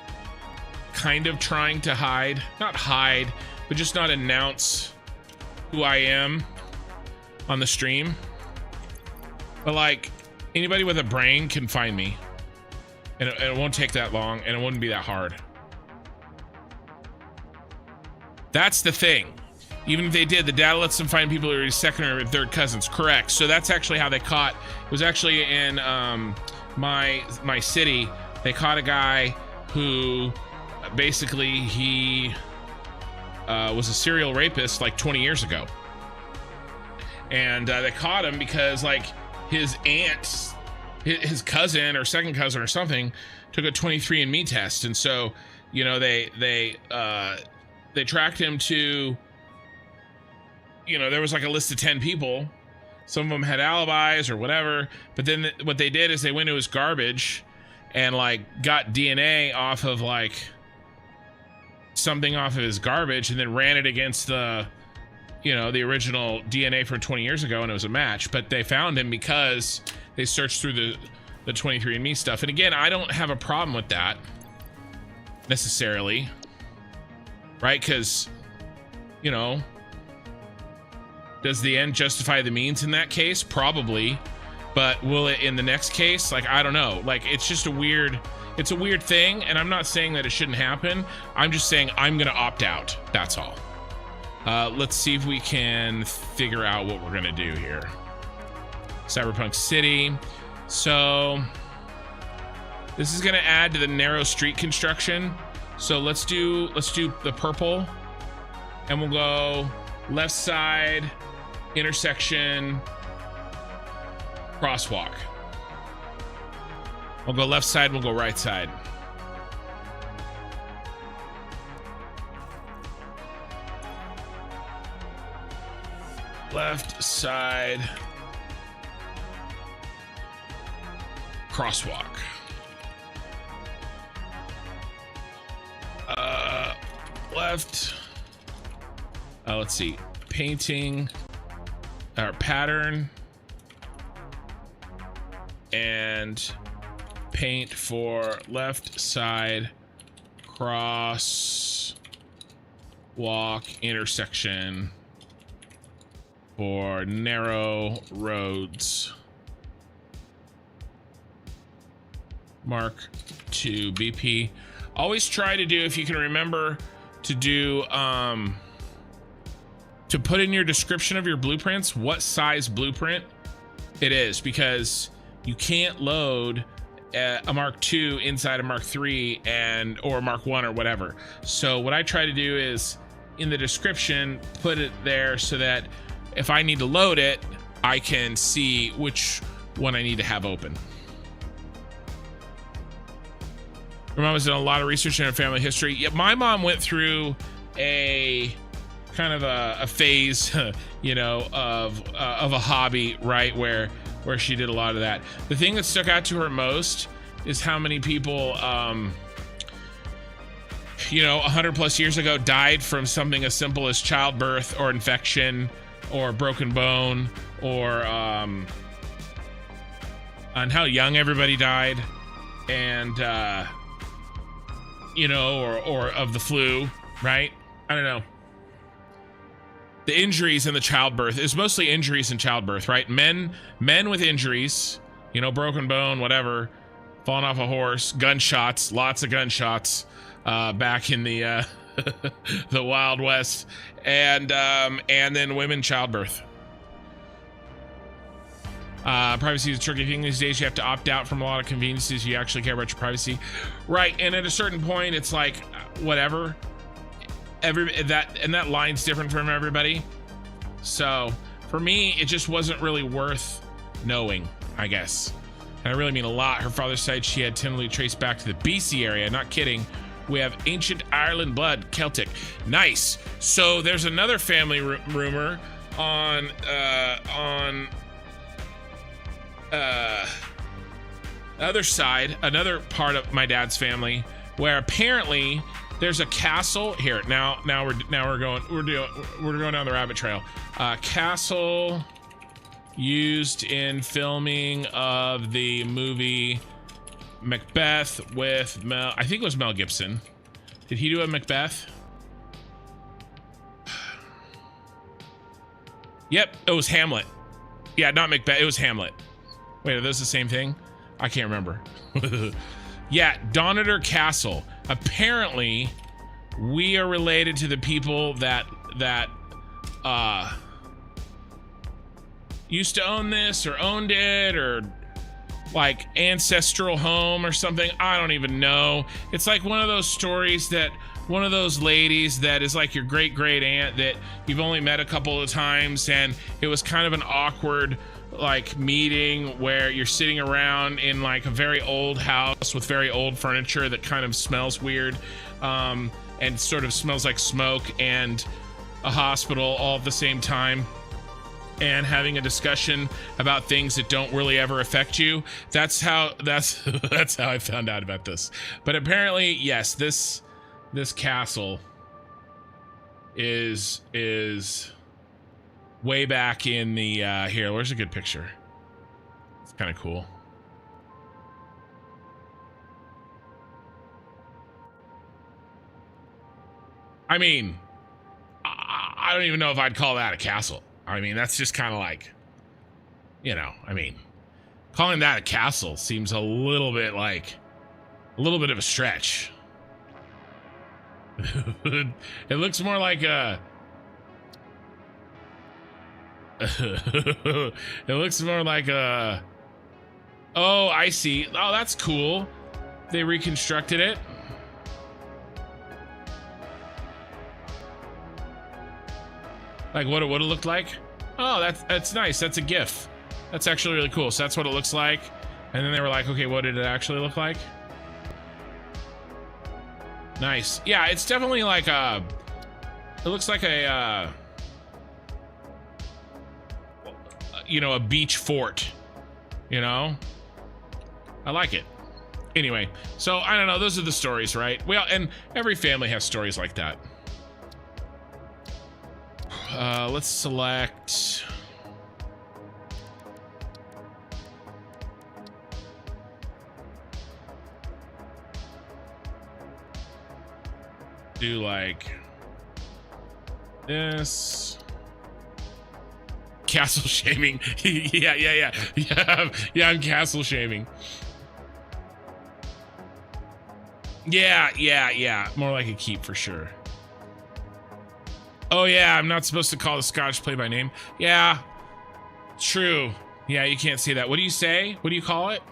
kind of trying to not hide, but just not announce who I am on the stream. But like, anybody with a brain can find me, and it won't take that long, and it wouldn't be that hard. That's the thing. Even if they did, the data lets them find people who are second or third cousins. Correct. So that's actually how they caught. It was actually in my city. They caught a guy who basically he was a serial rapist like 20 years ago. And they caught him because like his aunt, his cousin or second cousin or something took a 23andMe test. And so, you know, they tracked him to, you know, there was like a list of 10 people. Some of them had alibis or whatever. But then what they did is they went to his garbage and like got DNA off of like something off of his garbage and then ran it against the, you know, the original DNA from 20 years ago, and it was a match. But they found him because they searched through the 23andMe stuff. And again, I don't have a problem with that necessarily, right? Because, you know, does the end justify the means in that case? Probably. But will it in the next case? Like, I don't know. Like, it's just a weird thing. And I'm not saying that it shouldn't happen. I'm just saying I'm going to opt out. That's all. Let's see if we can figure out what we're going to do here. Cyberpunk City. So this is going to add to the narrow street construction. So let's do the purple, and we'll go left side, intersection, crosswalk. We'll go left side, we'll go right side. Left side, crosswalk. Left. Let's see. Painting or pattern and paint for left side, cross walk intersection for narrow roads. Mark 2 BP. Always try to do, if you can remember, to do to put in your description of your blueprints what size blueprint it is, because you can't load a Mark II inside a Mark III or Mark I or whatever. So what I try to do is in the description put it there so that if I need to load it, I can see which one I need to have open. My mom has done a lot of research in her family history. Yeah, my mom went through a kind of a phase, you know, of a hobby, right, where she did a lot of that. The thing that stuck out to her most is how many people, you know, 100 plus years ago died from something as simple as childbirth or infection or broken bone, or on how young everybody died, and you know, or of the flu, right? I don't know. The injuries in the childbirth is mostly injuries in childbirth, right? Men with injuries, you know, broken bone, whatever, falling off a horse, gunshots, lots of gunshots, back in the the Wild West, and then women childbirth. Privacy is a tricky thing these days. You have to opt out from a lot of conveniences. You actually care about your privacy, right? And at a certain point, it's like whatever. That line's different from everybody. So for me, it just wasn't really worth knowing, I guess. And I really mean a lot. Her father's side, she had tentatively traced back to the BC area. Not kidding. We have ancient Ireland blood, Celtic. Nice. So there's another family rumor on other side, another part of my dad's family, where apparently there's a castle here. Now we're going down the rabbit trail. Castle used in filming of the movie Macbeth with I think it was Mel Gibson. Did he do a Macbeth? Yep, it was Hamlet. Yeah, not Macbeth, it was Hamlet. Wait, are those the same thing? I can't remember. Yeah, Donator Castle. Apparently, we are related to the people that used to own this or owned it, or like ancestral home or something. I don't even know. It's like one of those stories that one of those ladies that is like your great aunt that you've only met a couple of times, and it was kind of an awkward like meeting where you're sitting around in like a very old house with very old furniture that kind of smells weird, and sort of smells like smoke and a hospital all at the same time, and having a discussion about things that don't really ever affect you. That's how I found out about this. But apparently, yes, this castle is way back in the here, where's a good picture? It's kind of cool. I mean, I don't even know if I'd call that a castle. I mean, that's just kind of like, you know, I mean, calling that a castle seems a little bit of a stretch. It looks more like a it looks more like a, oh, I see. Oh, that's cool. They reconstructed it. Like what it would have looked like. Oh, that's nice. That's a GIF. That's actually really cool. So that's what it looks like. And then they were like, okay, what did it actually look like? Nice. Yeah, it's definitely like a, it looks like a, you know, a beach fort, you know? I like it. Anyway, so I don't know, those are the stories, right? Well, and every family has stories like that. Let's select. Do like this. Castle shaming. Yeah, I'm castle shaming. Yeah. More like a keep for sure. Oh yeah, I'm not supposed to call the Scottish play by name. Yeah, true. Yeah, you can't say that. What do you say? What do you call it?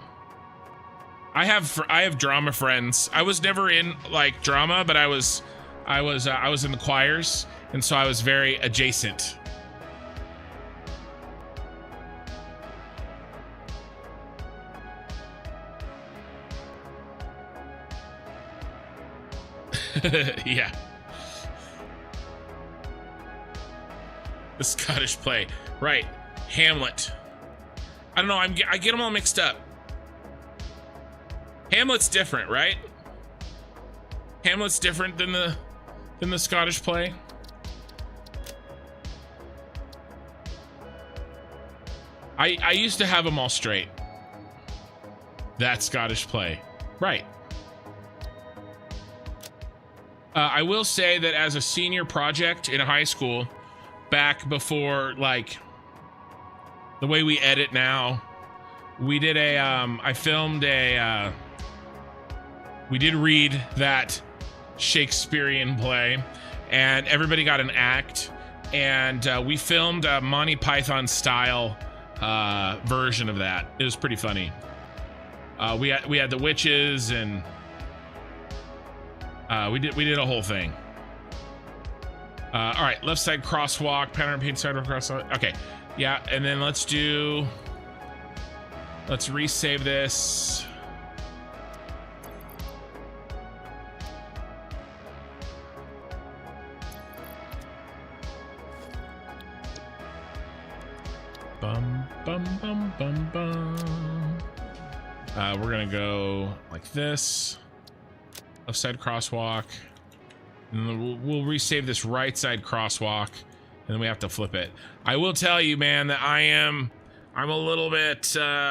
I have drama friends. I was never in like drama, but I was in the choirs, and so I was very adjacent. Yeah. The Scottish play, right? Hamlet. I don't know. I get them all mixed up. Hamlet's different, right? Hamlet's different than the Scottish play. I used to have them all straight. That Scottish play, right? I will say that as a senior project in high school, back before like the way we edit now, we did a I filmed a we did read that Shakespearean play, and everybody got an act, and we filmed a Monty Python style version of that. It was pretty funny. We had the witches, and we did a whole thing. All right, left side crosswalk, pattern paint sidewalk crosswalk. Okay, yeah, and then let's resave this. Bum bum bum bum bum. We're gonna go like this. Left side crosswalk. And then we'll resave this right side crosswalk, and then we have to flip it. I will tell you, man, that I'm a little bit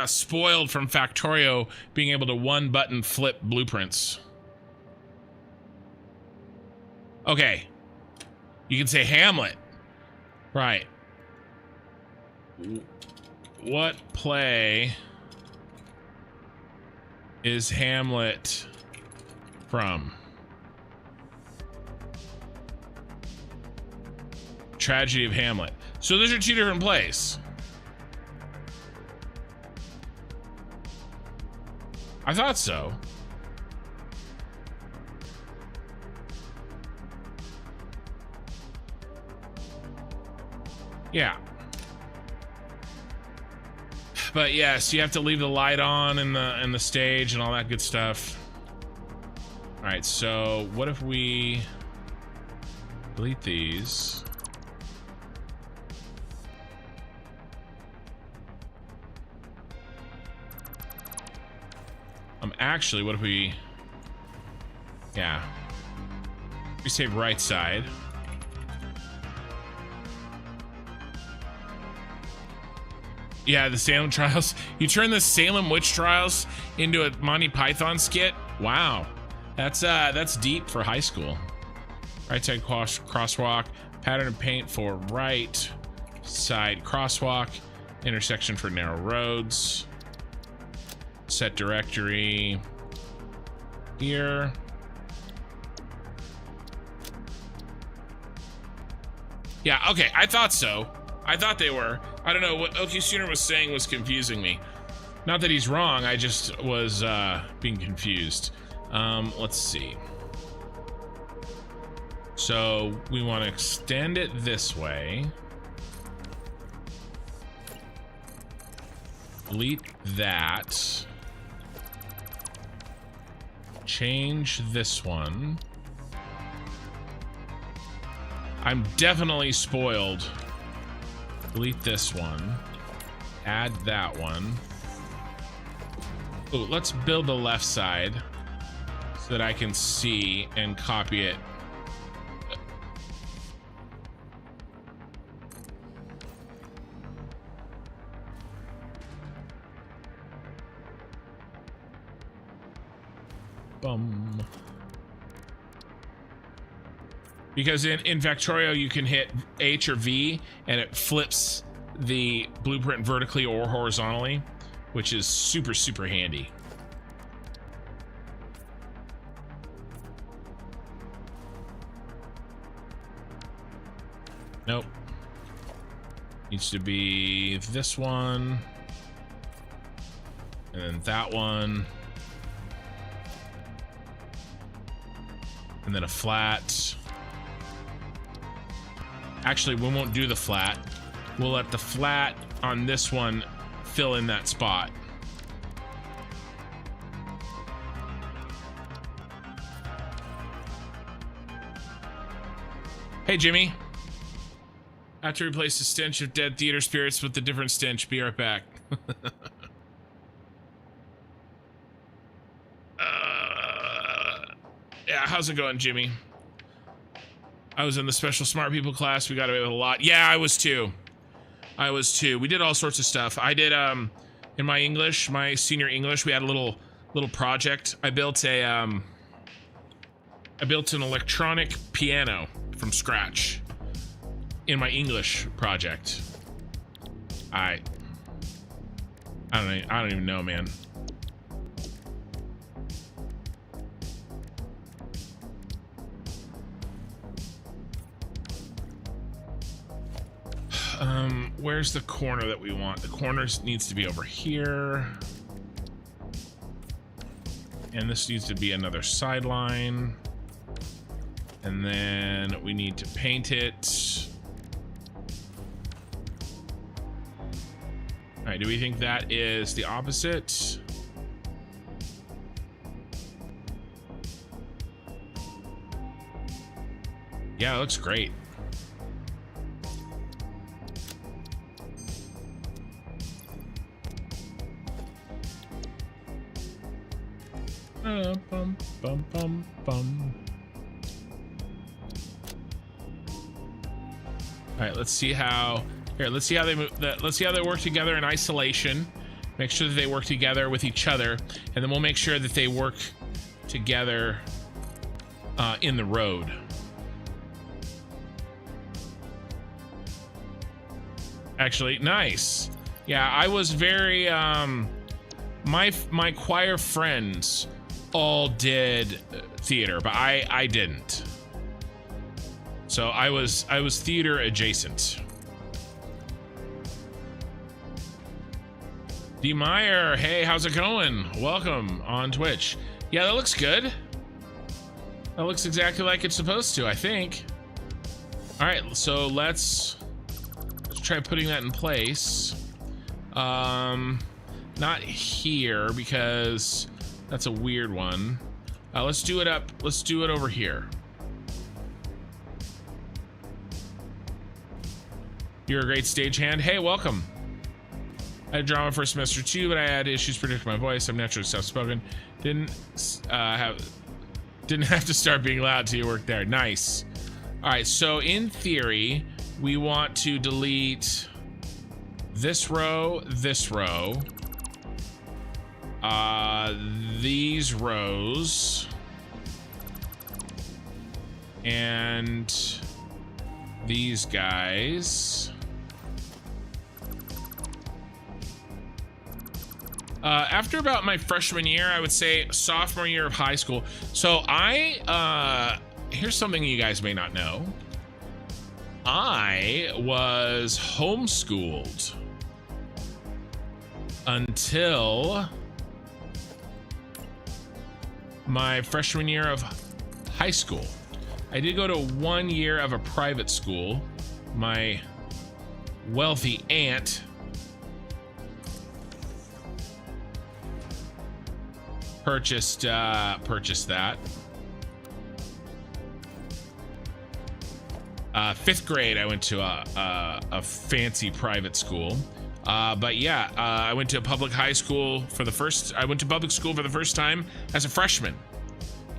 spoiled from Factorio being able to one button flip blueprints. Okay, you can say Hamlet, right? What play is Hamlet from? Tragedy of Hamlet. So those are two different plays. I thought so. Yeah. But yes, you have to leave the light on in the stage and all that good stuff. All right, so what if we delete these? Actually, what if we, yeah, we save right side. Yeah, the Salem Trials. You turn the Salem Witch Trials into a Monty Python skit. Wow, that's deep for high school. All Right side crosswalk. Pattern of paint for right side crosswalk. Intersection for narrow roads. Set directory here. Yeah, okay, I thought so. I thought they were. I don't know, what Oki Sooner was saying was confusing me. Not that he's wrong, I just was being confused. Let's see. So we want to extend it this way. Delete that. Change this one. I'm definitely spoiled. Delete this one. Add that one. Oh, let's build the left side so that I can see and copy it. Bum. Because in Factorio you can hit H or V and it flips the blueprint vertically or horizontally, which is super, super handy. Nope. Needs to be this one. And then that one. And then a flat. Actually, we won't do the flat. We'll let the flat on this one fill in that spot. Hey, Jimmy. I have to replace the stench of dead theater spirits with a different stench. Be right back. Yeah, how's it going, Jimmy? I was in the special smart people class. We got away with a lot. Yeah, I was too. We did all sorts of stuff. I did in my English, my senior English, we had a little project. I built an electronic piano from scratch in my English project. I don't even know, man. Where's the corner that we want? The corner needs to be over here. And this needs to be another sideline. And then we need to paint it. All right, do we think that is the opposite? Yeah, it looks great. Bum, bum, bum, bum. All right, let's see how. Here, let's see how they move. Let's see how they work together in isolation. Make sure that they work together with each other, and then we'll make sure that they work together in the road. Actually, nice. Yeah, I was very. My choir friends all did theater, but I didn't. So I was theater adjacent. D Meyer, hey, how's it going? Welcome on Twitch. Yeah, that looks good. That looks exactly like it's supposed to, I think. All right, so let's try putting that in place. Not here because that's a weird one. Let's do it up. Let's do it over here. You're a great stagehand. Hey, welcome. I had drama for semester 2, but I had issues predicting my voice. I'm naturally soft-spoken. Didn't have to start being loud till you work there. Nice. All right, so in theory, we want to delete this row, these rows, And these guys. After about my freshman year, I would say sophomore year of high school. So here's something you guys may not know. I was homeschooled until my freshman year of high school. I did go to 1 year of a private school. My wealthy aunt purchased that. 5th grade, I went to a fancy private school. But yeah, I went to public school for the first time as a freshman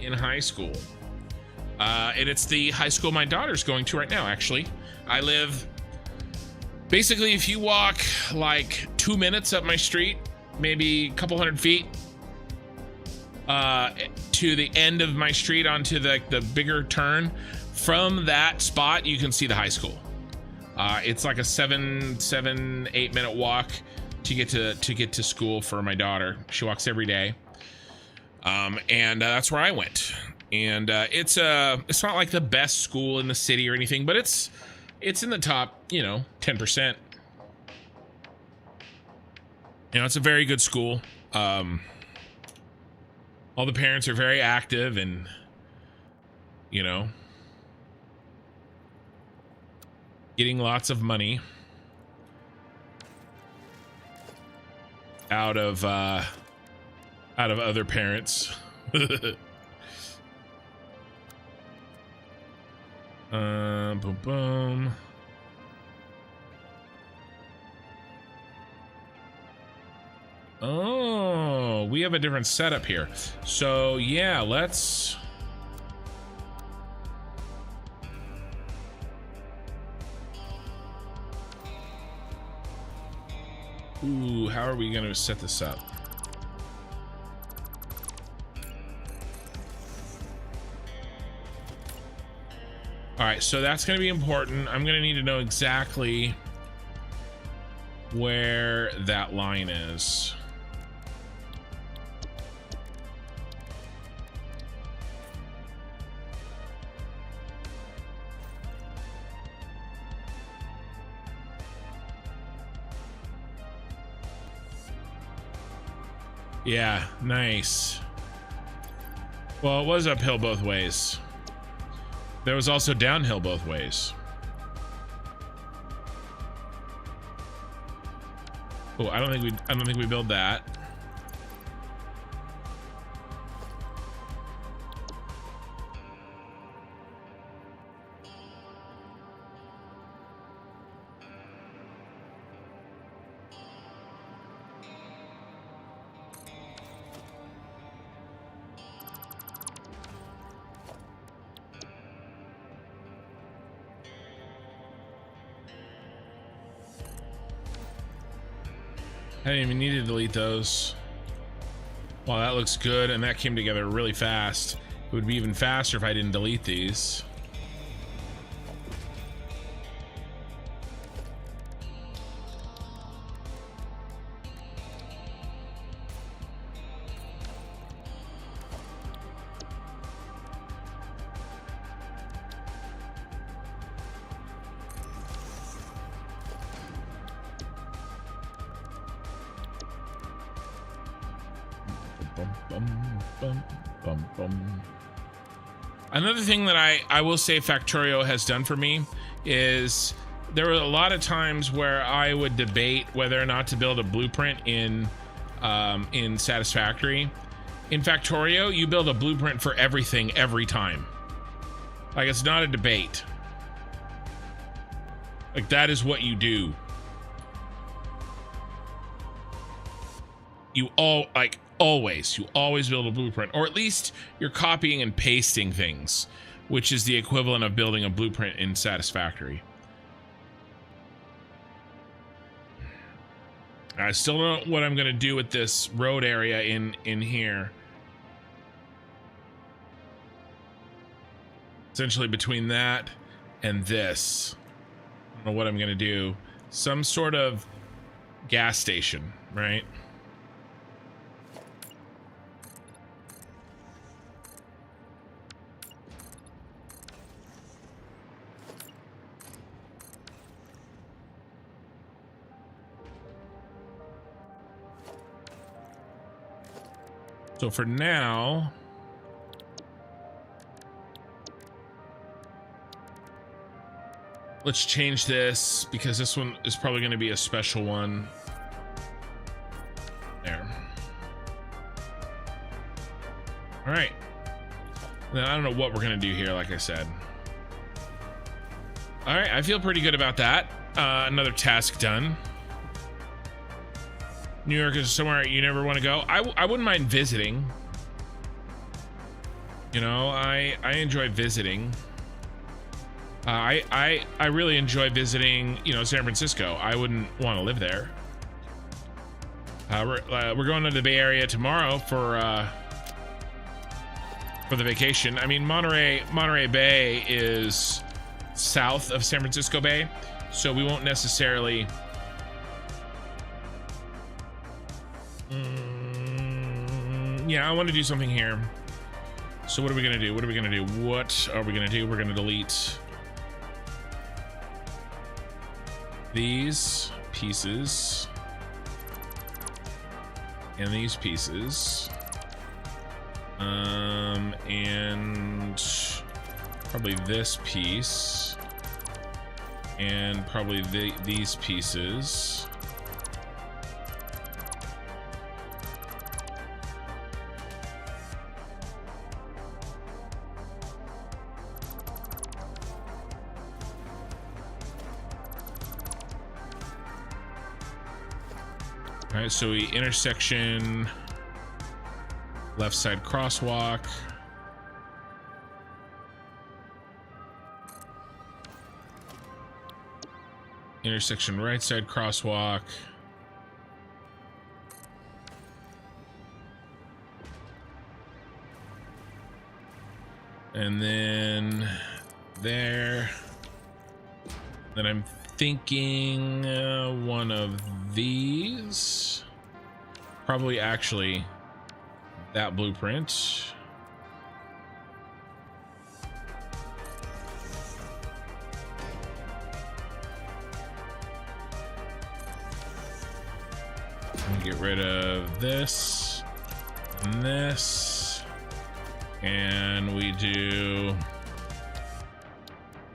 in high school. And it's the high school my daughter's going to right now, actually. I live, basically, if you walk like 2 minutes up my street, maybe a couple hundred feet, to the end of my street onto the bigger turn, from that spot, you can see the high school. It's like a 8 minute walk to get to school for my daughter. She walks every day. And that's where I went. And it's not like the best school in the city or anything, but it's in the top, 10%. It's a very good school. All the parents are very active and, getting lots of money out of other parents. Boom, boom. Oh, we have a different setup here. So yeah, let's. Ooh, how are we going to set this up? All right, so that's going to be important. I'm going to need to know exactly where that line is. Yeah, nice. Well, it was uphill both ways. There was also downhill both ways. Oh, I don't think we build that. I didn't even need to delete those. Wow, that looks good, and that came together really fast. It would be even faster if I didn't delete these. Another thing that I will say Factorio has done for me is there were a lot of times where I would debate whether or not to build a blueprint in Satisfactory. In Factorio, you build a blueprint for everything every time. Like, it's not a debate. Like, that is what you do. You always build a blueprint, or at least you're copying and pasting things, which is the equivalent of building a blueprint in Satisfactory. I still don't know what I'm going to do with this road area in here. essentially between that and this. I don't know what I'm gonna do. Some sort of gas station, right? So for now, let's change this because this one is probably going to be a special one. There. All right. Then I don't know what we're going to do here, like I said. All right, I feel pretty good about that. Another task done. New York is somewhere you never want to go. I wouldn't mind visiting. You know, I enjoy visiting. I really enjoy visiting, you know, San Francisco. I wouldn't want to live there. We're going to the Bay Area tomorrow for the vacation. I mean, Monterey Bay is south of San Francisco Bay, so we won't necessarily. Yeah, I want to do something here. So what are we gonna do? What are we gonna do? What are we gonna do? We're gonna delete these pieces and these pieces, and probably this piece, and probably these pieces. All right, so we intersection, left side crosswalk. Intersection, right side crosswalk. And then there. Then I'm thinking one of these, probably actually that blueprint. Get rid of this and this, and we do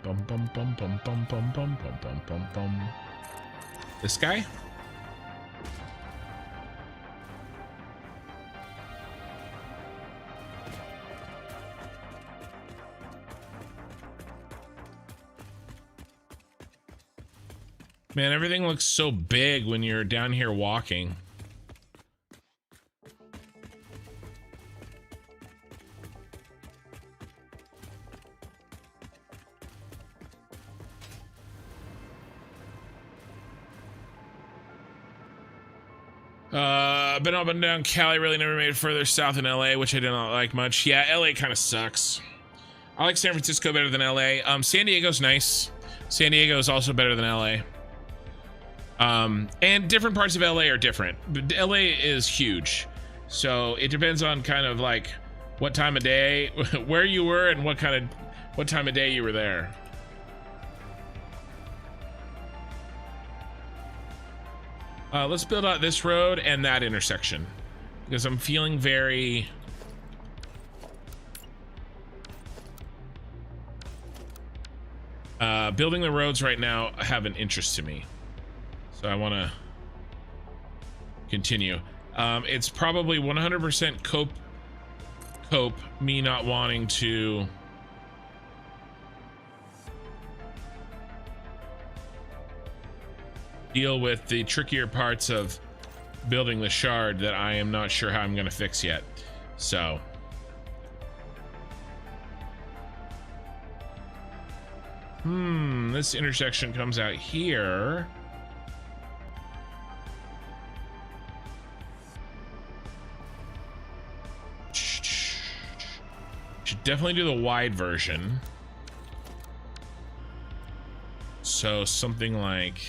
bum bum bum bum bum bum bum bum bum bum bum. This guy. Man, everything looks so big when you're down here walking. Been up and down Cali, really never made it further south in LA, which I did not like much. Yeah, LA kind of sucks. I like San Francisco better than LA. San Diego's nice. San Diego is also better than LA. And different parts of LA are different. But LA is huge. So it depends on kind of like what time of day, where you were, and what time of day you were there. Let's build out this road and that intersection because I'm feeling very building the roads right now have an interest to me, so I want to continue. It's probably 100% cope me not wanting to deal with the trickier parts of building the shard that I am not sure how I'm going to fix yet. So this intersection comes out here. Should definitely do the wide version. So something like,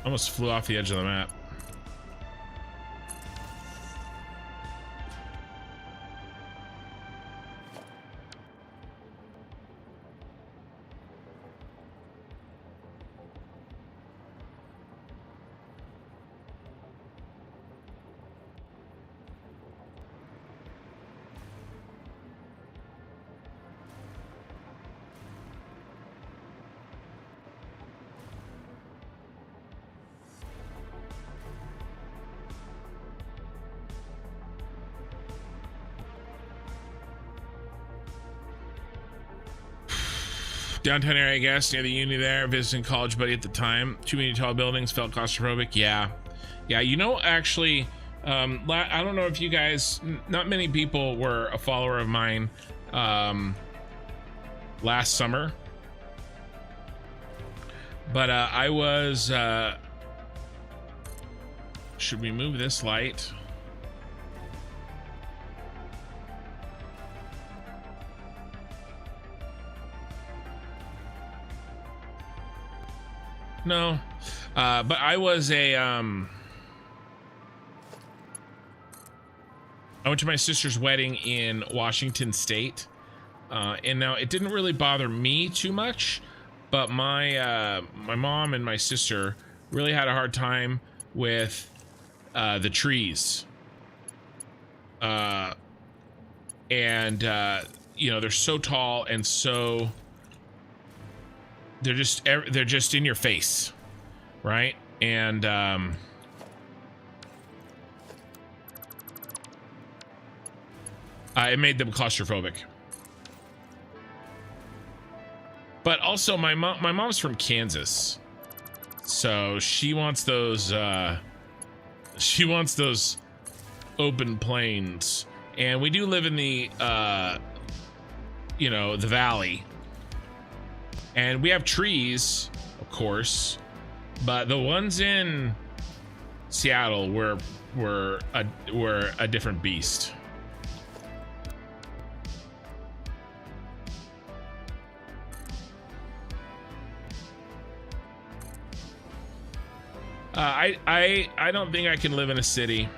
almost flew off the edge of the map. Downtown area, I guess, near the uni there, visiting college buddy at the time. Too many tall buildings, felt claustrophobic. Yeah. You know, actually, I don't know if you guys, not many people were a follower of mine last summer, but I was, should we move this light? No, but I was I went to my sister's wedding in Washington State, and now it didn't really bother me too much, but my mom and my sister really had a hard time with the trees, and you know, they're so tall and so. They're just in your face, right? And it made them claustrophobic. But also, my mom's from Kansas, so she wants those open plains, and we do live in the you know, the valley. And we have trees, of course, but the ones in Seattle were a different beast. I don't think I can live in a city.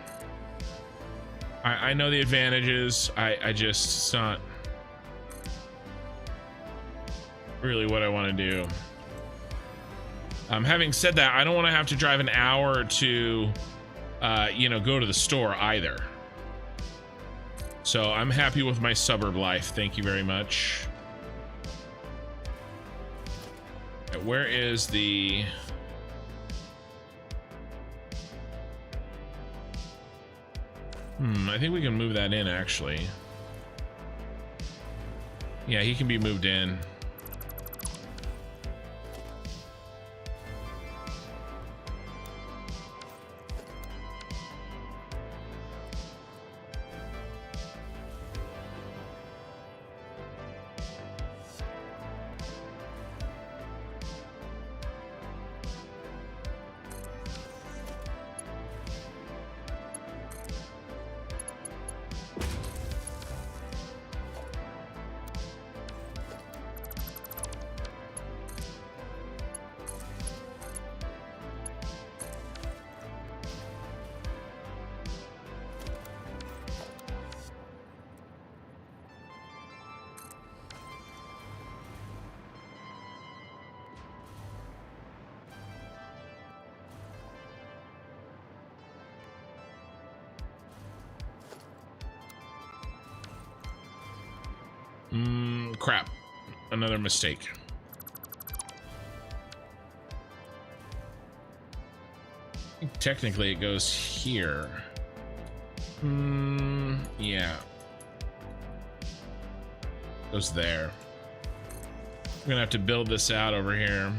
I know the advantages. I just, it's not really what I want to do. Having said that, I don't want to have to drive an hour to you know, go to the store either. So I'm happy with my suburb life. Thank you very much. Where is the I think we can move that in, actually. Yeah, he can be moved in. Crap. Another mistake. I think technically it goes here. Yeah. Goes there. We're gonna have to build this out over here.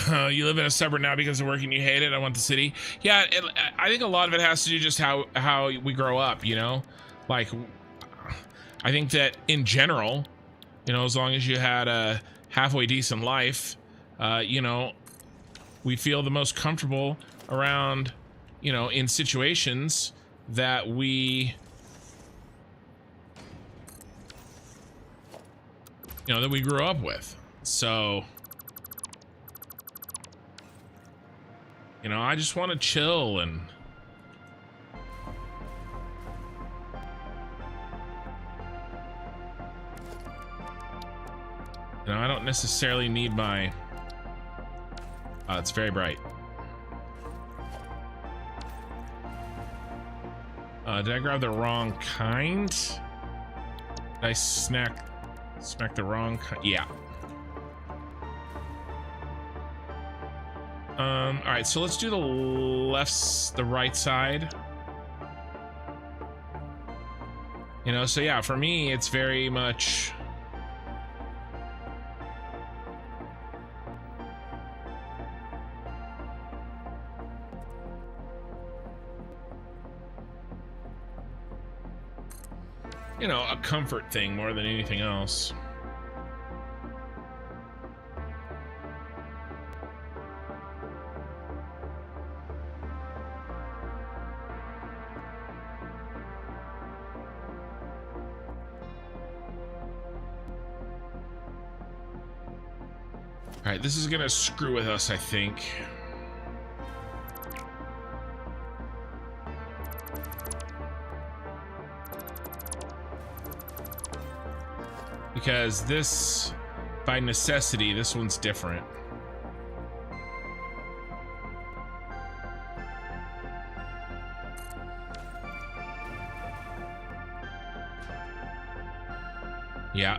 You live in a suburb now because of work and you hate it. I want the city. Yeah, I think a lot of it has to do just how we grow up, you know? Like, I think that in general, you know, as long as you had a halfway decent life, you know, we feel the most comfortable around, you know, in situations that we, you know, that we grew up with. So, you know, I just want to chill and you know, I don't necessarily need my it's very bright. Did I grab the wrong kind? Did I smack the wrong kind? Yeah. All right, so let's do the right side. You know, so yeah, for me, it's very much, you know, a comfort thing more than anything else. All right, this is gonna screw with us, I think. Because this, by necessity, this one's different. Yeah.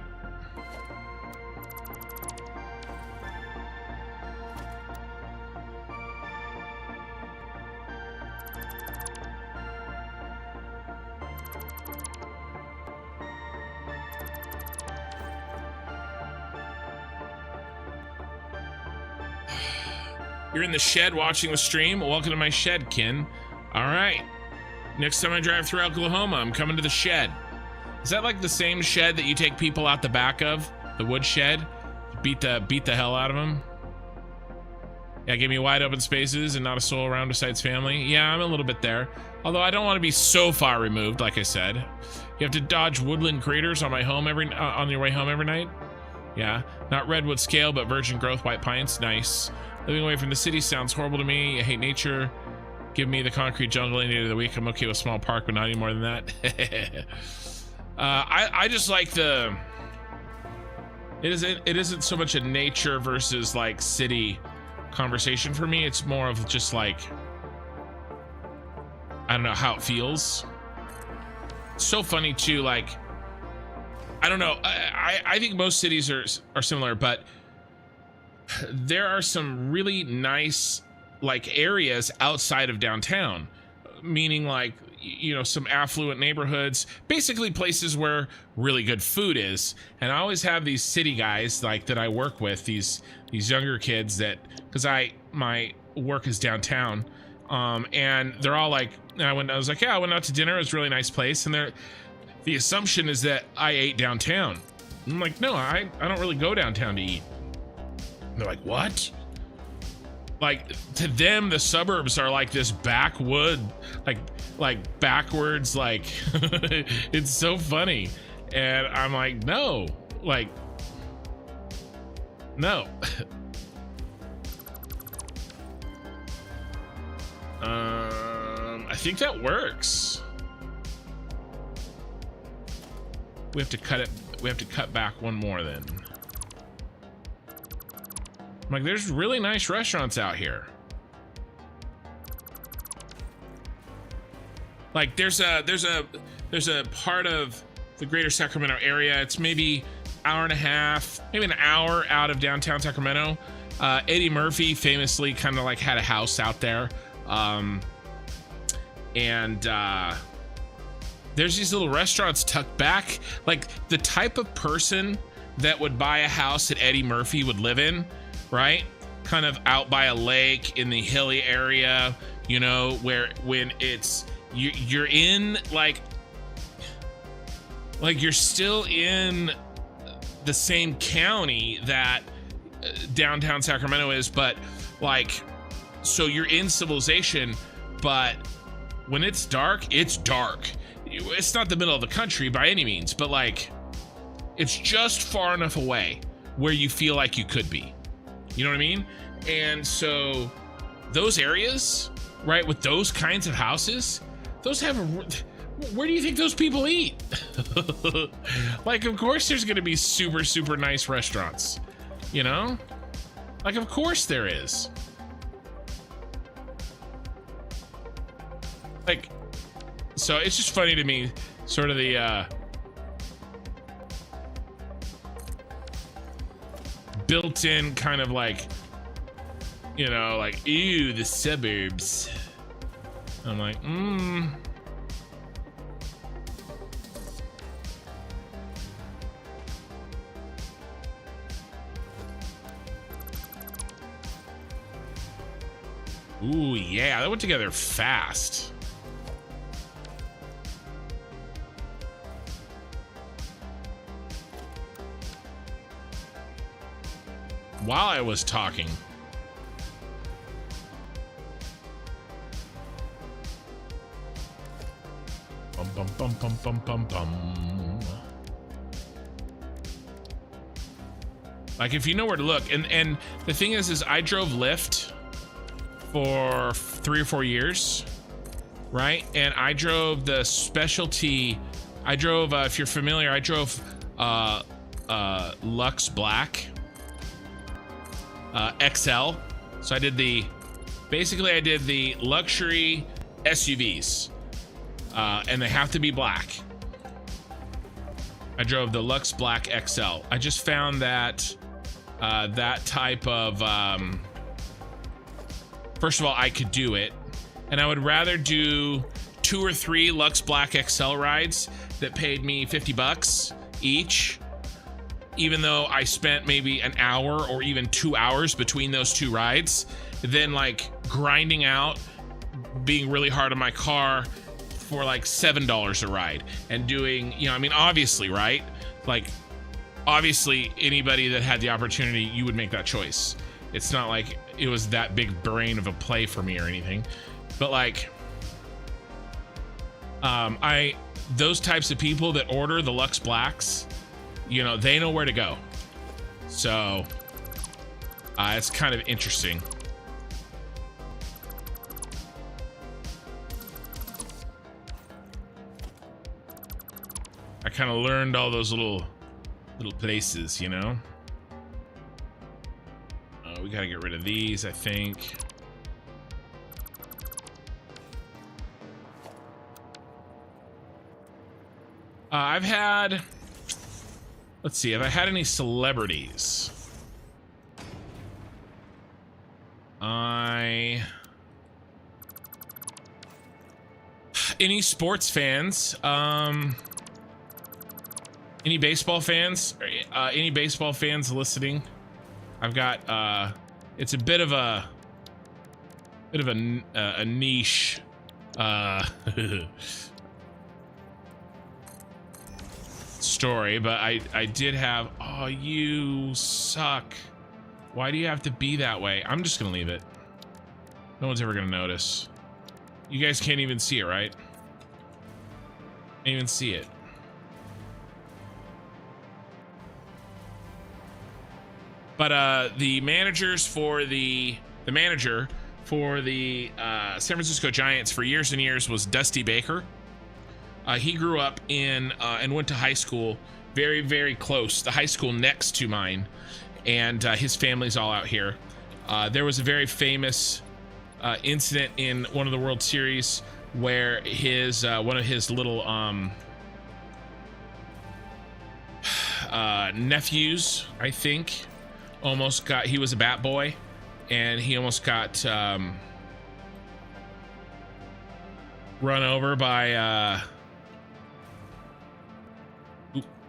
You're in the shed watching the stream. Welcome to my shed, Kin. All right. Next time I drive through Oklahoma, I'm coming to the shed. Is that like the same shed that you take people out the back of? The wood shed? Beat the hell out of them? Yeah, give me wide open spaces and not a soul around besides family. Yeah, I'm a little bit there. Although I don't want to be so far removed, like I said. You have to dodge woodland craters on my home on your way home every night? Yeah. Not redwood scale, but virgin growth white pines. Nice. Living away from the city sounds horrible to me. I hate nature. Give me the concrete jungle any day of the week. I'm okay with small park, but not any more than that. I just like the... It isn't so much a nature versus like city conversation for me. It's more of just like, I don't know how it feels. It's so funny too. Like, I don't know. I think most cities are similar, but there are some really nice like areas outside of downtown, meaning like, you know, some affluent neighborhoods, basically places where really good food is. And I always have these city guys like that I work with, these younger kids that, because my work is downtown, and they're all like, I was like, yeah, I went out to dinner, it was a really nice place, and the assumption is that I ate downtown. I'm like, no, I don't really go downtown to eat. And they're like, what? Like, to them, the suburbs are like this backwood, like backwards, like it's so funny. And I'm like, no, like, no. I think that works. We have to cut it. We have to cut back one more then. I'm like, there's really nice restaurants out here. Like there's a part of the greater Sacramento area. It's maybe hour and a half, maybe an hour out of downtown Sacramento. Eddie Murphy famously kind of like had a house out there. There's these little restaurants tucked back. Like the type of person that would buy a house that Eddie Murphy would live in, right? kind of out by a lake in the hilly area, you know, where when it's you're in like you're still in the same county that downtown Sacramento is, but like, so you're in civilization, but when it's dark, it's dark. It's not the middle of the country by any means, but like, it's just far enough away where you feel like you could be. You know what I mean? And so those areas, right, with those kinds of houses, those have where do you think those people eat? Like, of course there's gonna be super, super nice restaurants, you know? Like, of course there is. Like, so it's just funny to me, sort of the built-in kind of like, you know, like, ew, the suburbs. I'm like, ooh, yeah, that went together fast. While I was talking. Bum, bum, bum, bum, bum, bum, bum. Like, if you know where to look, and the thing is I drove Lyft for 3 or 4 years, right? And I drove the specialty. I drove, if you're familiar, I drove Lux Black XL. So I did basically I did the luxury SUVs, and they have to be black. I drove the Lux Black XL. I just found that that type of first of all, I could do it, and I would rather do 2 or 3 Lux Black XL rides that paid me $50 each, even though I spent maybe an hour or even 2 hours between those 2 rides, than like grinding out, being really hard on my car for like $7 a ride and doing, you know, I mean, obviously, right? Like, obviously anybody that had the opportunity, you would make that choice. It's not like it was that big brain of a play for me or anything, but like, those types of people that order the Lux Blacks, you know, they know where to go. So it's kind of interesting. I kind of learned all those little places, you know. We gotta get rid of these, I think. I've had, let's see, have I had any celebrities? Any sports fans? Any baseball fans? Any baseball fans listening? I've got it's a bit of a niche story, but I did have, oh, you suck. Why do you have to be that way? I'm just gonna leave it. No one's ever gonna notice. You guys can't even see it, right? Can't even see it. But the manager for the San Francisco Giants for years and years was Dusty Baker. He grew up in and went to high school very, very close, the high school next to mine, and his family's all out here. There was a very famous incident in one of the World Series where his one of his little nephews, I think, almost got, he was a bat boy, and he almost got run over by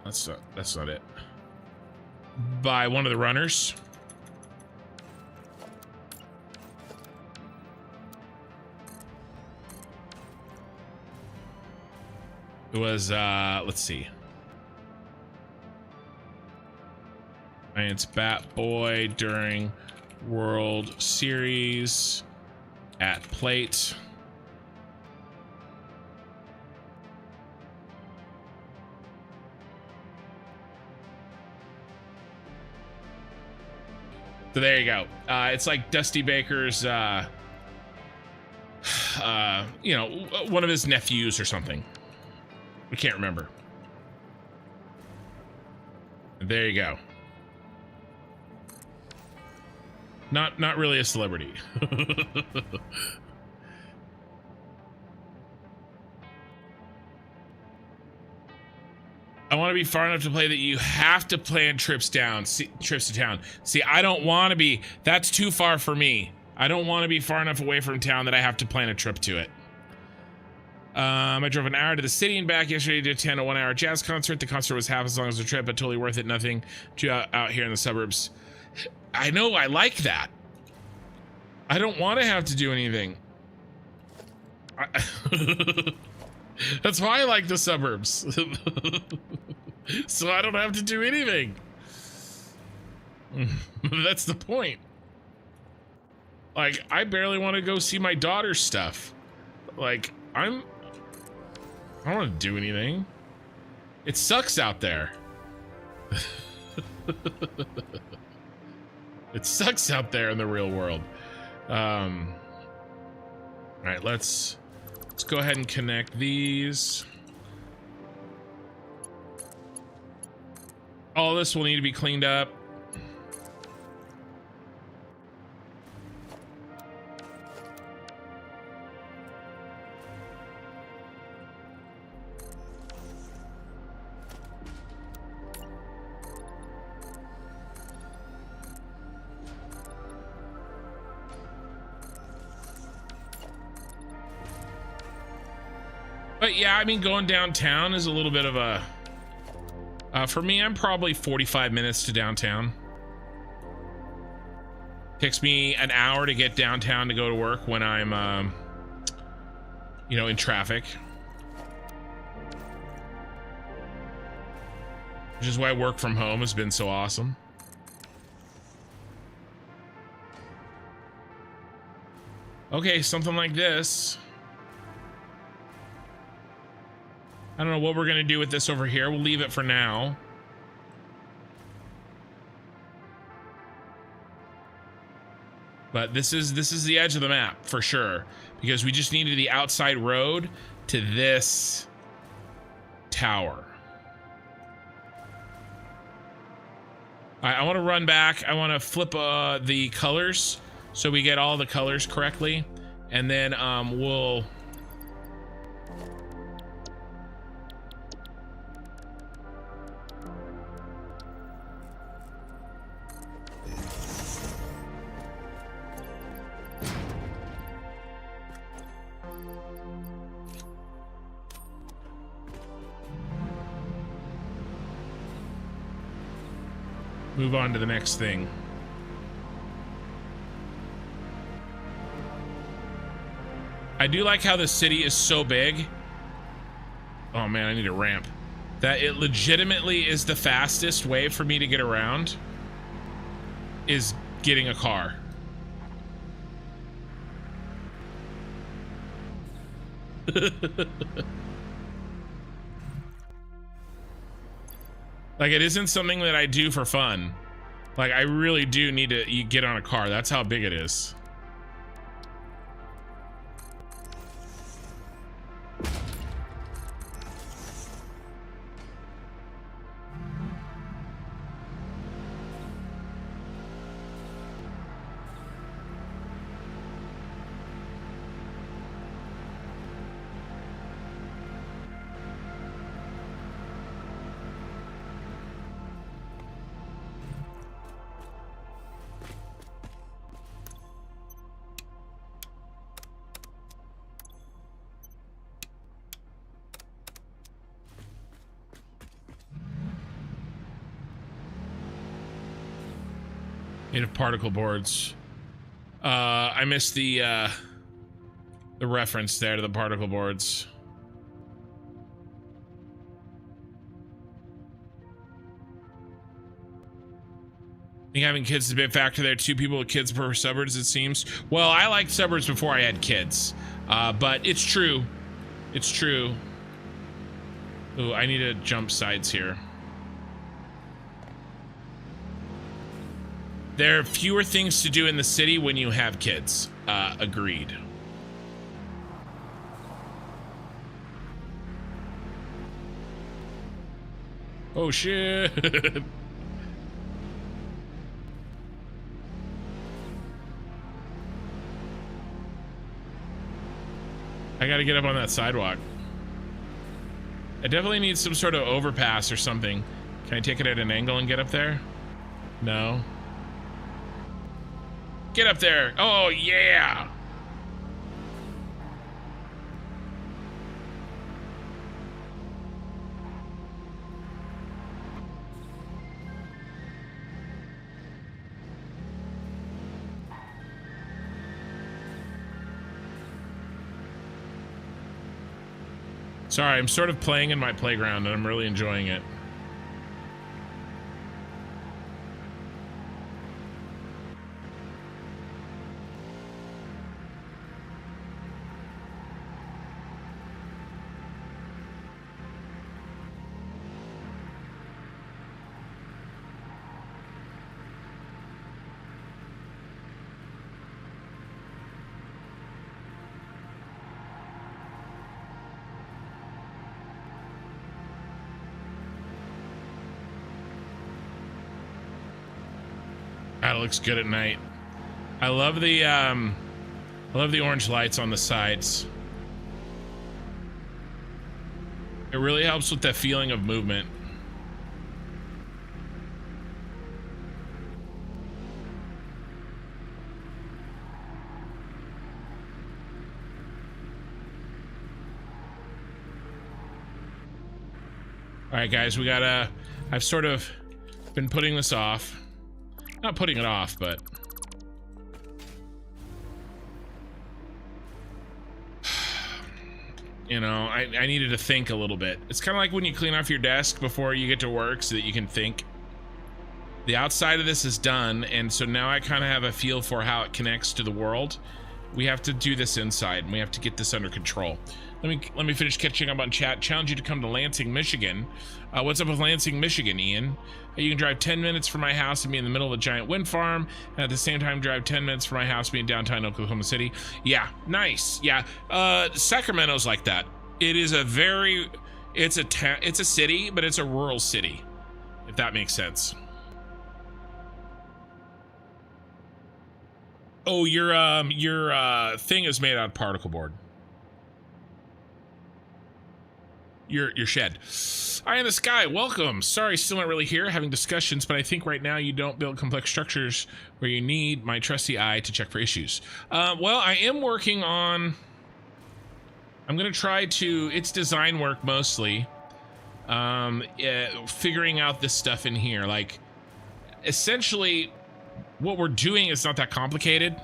that's not it, by one of the runners. It was, let's see. Giants Bat Boy during World Series at plate. So there you go. It's like Dusty Baker's, you know, one of his nephews or something. I can't remember. There you go. Not really a celebrity. I want to be far enough to play that you have to plan trips to town. See, I don't want to be. That's too far for me. I don't want to be far enough away from town that I have to plan a trip to it. I drove an hour to the city and back yesterday to attend a 1-hour jazz concert. The concert was half as long as the trip, but totally worth it. Nothing out here in the suburbs. I know, I like that. I don't want to have to do anything. That's why I like the suburbs. So I don't have to do anything. That's the point. Like, I barely want to go see my daughter's stuff. Like, I don't want to do anything. It sucks out there. It sucks out there in the real world. All right, let's go ahead and connect these. All this will need to be cleaned up. But yeah, I mean, going downtown is a little bit of a... for me, I'm probably 45 minutes to downtown. Takes me an hour to get downtown to go to work when I'm, you know, in traffic. Which is why work from home has been so awesome. Okay, something like this. I don't know what we're gonna do with this over here. We'll leave it for now. But this is the edge of the map for sure, because we just needed the outside road to this tower. I want to run back. I want to flip the colors so we get all the colors correctly, and then we'll... move on to the next thing. I do like how the city is so big. Oh man, I need a ramp. That it legitimately is the fastest way for me to get around is getting a car. Like, it isn't something that I do for fun. Like, I really do need to get on a car. That's how big it is. Native particle boards. I missed the reference there to the particle boards. I think having kids is a big factor there. 2 people with kids per suburbs, it seems. Well, I liked suburbs before I had kids, but it's true. It's true. Ooh, I need to jump sides here. There are fewer things to do in the city when you have kids. Agreed. Oh, shit. I gotta get up on that sidewalk. I definitely need some sort of overpass or something. Can I take it at an angle and get up there? No. Get up there. Oh, yeah. Sorry, I'm sort of playing in my playground and I'm really enjoying it. That looks good at night. I love the orange lights on the sides. It really helps with that feeling of movement. All right, guys, we gotta, I've sort of been putting this off. Not putting it off, but you know, I needed to think a little bit. It's kind of like when you clean off your desk before you get to work so that you can think. The outside of this is done, and so now I kind of have a feel for how it connects to the world. We have to do this inside, and we have to get this under control. Let me finish catching up on chat. Challenge you to come to Lansing, Michigan. What's up with Lansing, Michigan, Ian? You can drive 10 minutes from my house and be in the middle of a giant wind farm, and at the same time drive 10 minutes from my house and be in downtown Oklahoma City. Yeah, nice. Yeah, Sacramento's like that. It is a very, it's a city, but it's a rural city, if that makes sense. Oh, your thing is made out of particle board. Your shed. I am the sky. Welcome. Sorry, still not really here having discussions, but I think right now you don't build complex structures where you need my trusty eye to check for issues. Well, I am working on. I'm gonna try to. It's design work mostly. Figuring out this stuff in here. Like, essentially, what we're doing is not that complicated,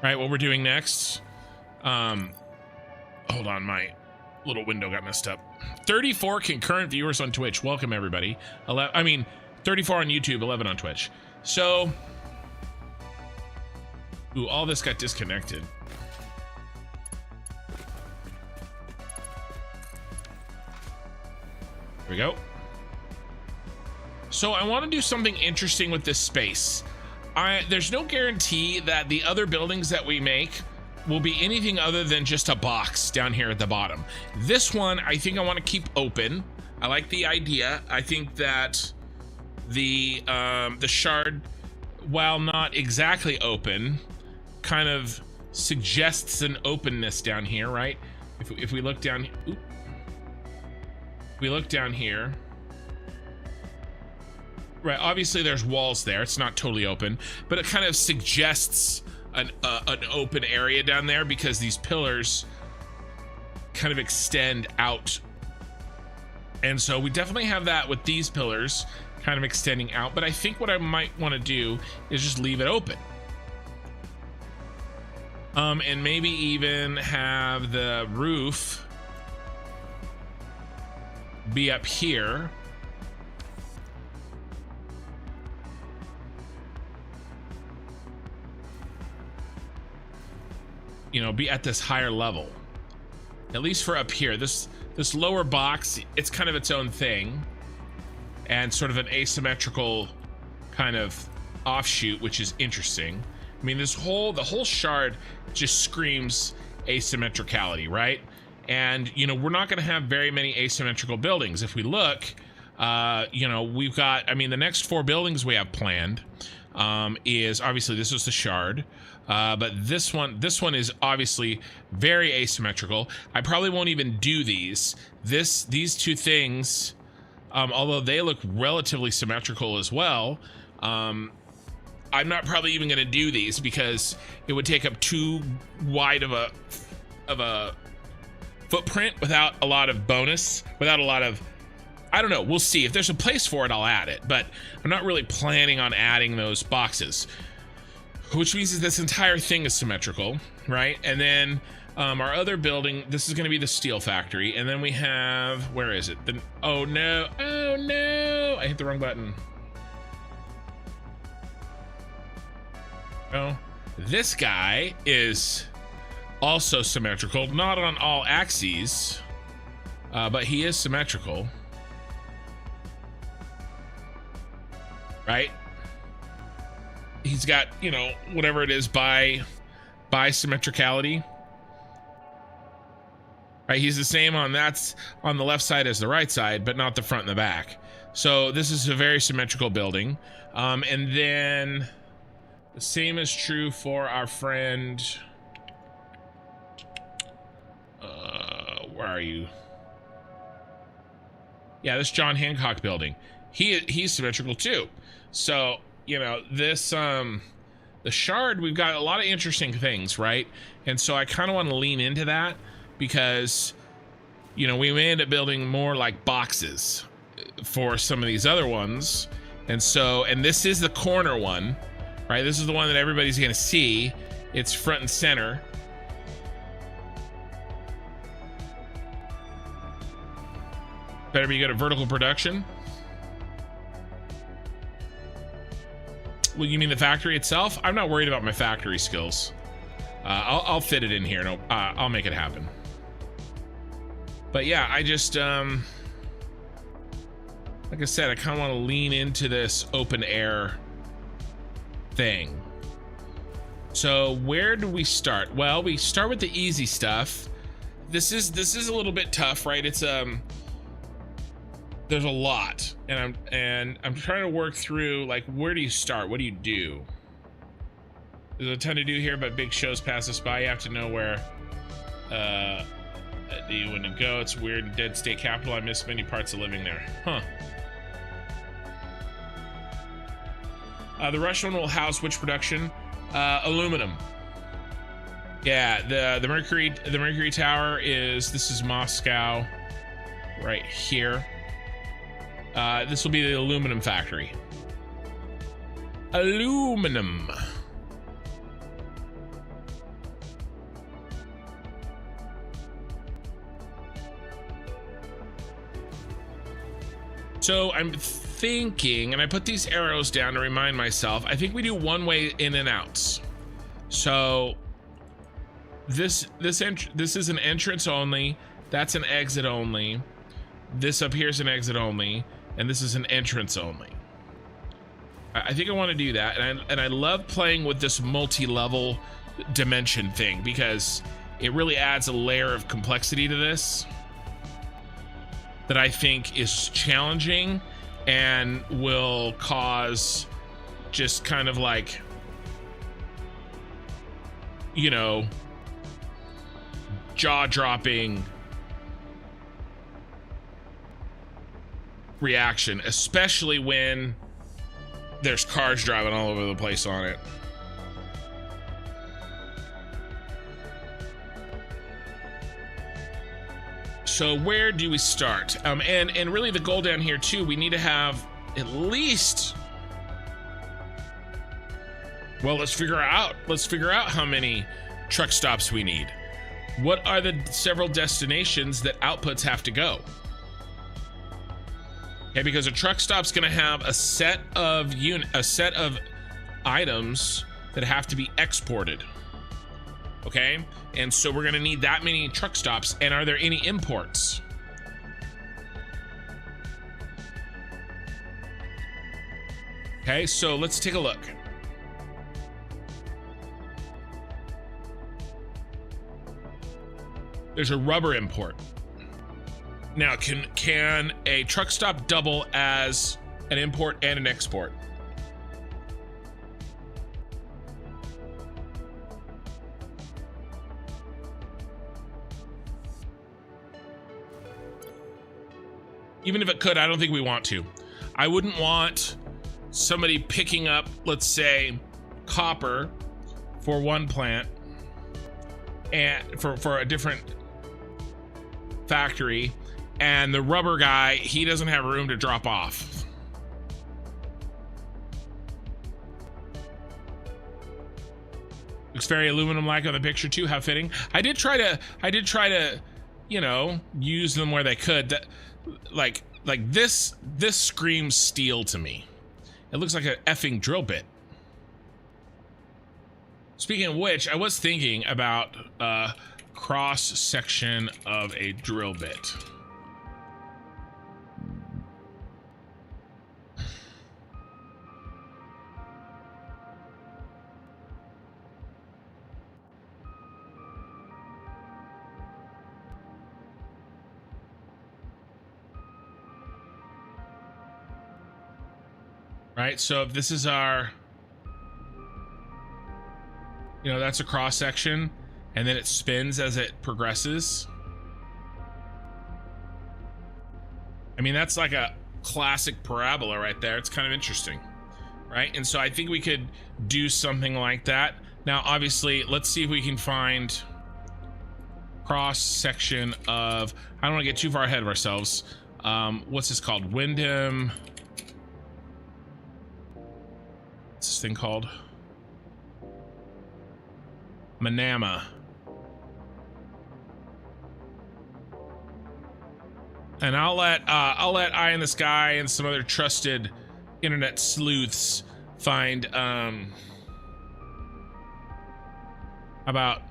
right? What we're doing next. Hold on, my little window got messed up. 34 concurrent viewers on Twitch. Welcome everybody. 34 on YouTube, 11 on Twitch. So, ooh, all this got disconnected. Here we go. So I want to do something interesting with this space. There's no guarantee that the other buildings that we make will be anything other than just a box down here at the bottom. This one, I think I want to keep open. I like the idea. I think that the shard, while not exactly open, kind of suggests an openness down here, right? If we look down, we look down here. Right, obviously there's walls there. It's not totally open, but it kind of suggests an open area down there because these pillars kind of extend out. And so we definitely have that with these pillars kind of extending out, but I think what I might want to do is just leave it open. And maybe even have the roof be up here. you know, be at this higher level, at least for up here. This lower box, it's kind of its own thing, and sort of an asymmetrical kind of offshoot, which is interesting. I mean, the whole shard just screams asymmetricality, right? And, you know, we're not going to have very many asymmetrical buildings. If we look, you know, we've got, I mean, the next 4 buildings we have planned is obviously, this is the shard, but this one is obviously very asymmetrical. I probably won't even do these. These 2 things, although they look relatively symmetrical as well, I'm not probably even going to do these because it would take up too wide of a footprint without a lot of bonus, without a lot of, I don't know. We'll see. If there's a place for it, I'll add it, but I'm not really planning on adding those boxes, which means that this entire thing is symmetrical, right? And then our other building, this is going to be the steel factory. And then we have, where is it? Oh no, I hit the wrong button. Oh, this guy is also symmetrical, not on all axes, but he is symmetrical, right? He's got, you know, whatever it is by symmetricality, right? He's the same on that's on the left side as the right side, but not the front and the back. So this is a very symmetrical building. And then the same is true for our friend. Where are you? Yeah, this John Hancock building. He's symmetrical too. So, you know, this the shard, we've got a lot of interesting things, right? And so I kind of want to lean into that because, you know, we may end up building more like boxes for some of these other ones. And so, and this is the corner one, right? This is the one that everybody's going to see. It's front and center. Better be good at vertical production. Well, you mean the factory itself? I'm not worried about my factory skills. I'll fit it in here. No, I'll make it happen. But yeah, I just, like I said, I kind of want to lean into this open air thing. So where do we start? Well, we start with the easy stuff. This is a little bit tough, right? It's there's a lot, and I'm trying to work through, like, where do you start? What do you do? There's a ton to do here, but big shows pass us by. You have to know where do you want to go. It's weird. Dead state capital. I miss many parts of living there. Huh. The Russian one will house which production? Aluminum. Yeah, the Mercury Tower this is Moscow right here. This will be the aluminum factory. Aluminum. So I'm thinking, and I put these arrows down to remind myself, I think we do one way in and outs. So this is an entrance only, that's an exit only, this up here is an exit only, and this is an entrance only. I think I want to do that, and I love playing with this multi-level dimension thing because it really adds a layer of complexity to this that I think is challenging and will cause just kind of like, you know, jaw-dropping reaction, especially when there's cars driving all over the place on it. So where do we start? And really the goal down here too, we need to have at least, well, let's figure out how many truck stops we need. What are the several destinations that outputs have to go? Okay, because a truck stop's going to have a set of items that have to be exported. Okay, and so we're gonna need that many truck stops. And are there any imports? Okay, so let's take a look. There's a rubber import. Now, can a truck stop double as an import and an export? Even if it could, I don't think we want to. I wouldn't want somebody picking up, let's say, copper for one plant and for a different factory, and the rubber guy, he doesn't have room to drop off. Looks very aluminum-like on the picture too. How fitting. I did try to, you know, use them where they could. That, like this screams steel to me. It looks like an effing drill bit. Speaking of which, I was thinking about cross section of a drill bit. Right, so if this is our, you know, that's a cross section, and then it spins as it progresses. I mean, that's like a classic parabola right there. It's kind of interesting, right? And so I think we could do something like that. Now, obviously, let's see if we can find cross section of, I don't want to get too far ahead of ourselves. What's this called? Windham. What's this thing called? Manama. And I'll let Eye in the Sky and some other trusted internet sleuths find about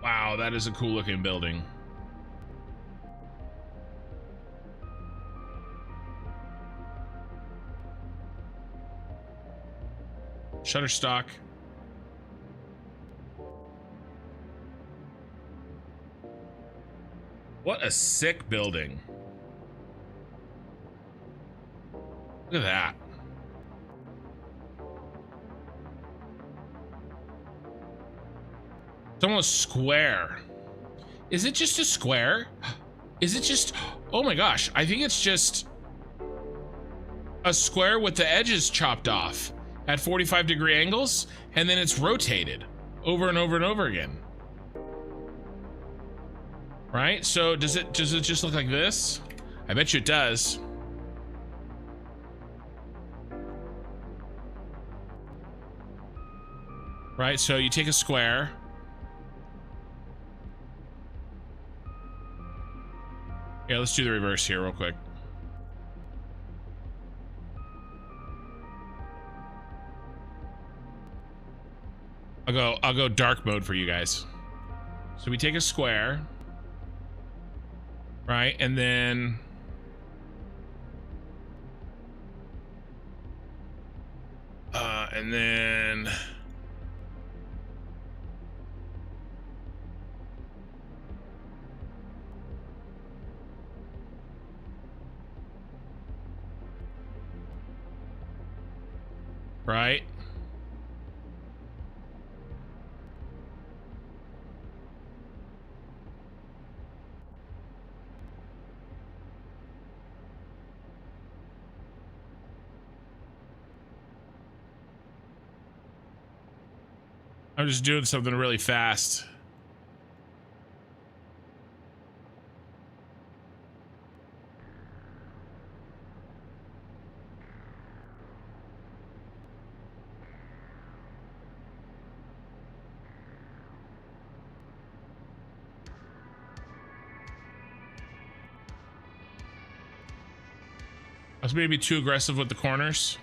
wow, that is a cool looking building. Shutterstock. What a sick building. Look at that. It's almost square. Is it just a square? Is it just, oh my gosh, I think it's just a square with the edges chopped off at 45-degree angles, and then it's rotated over and over and over again. Right? So does it just look like this? I bet you it does. Right? So you take a square. Yeah, let's do the reverse here real quick. I'll go dark mode for you guys. So we take a square, right? And then right? I'm just doing something really fast. I was maybe too aggressive with the corners.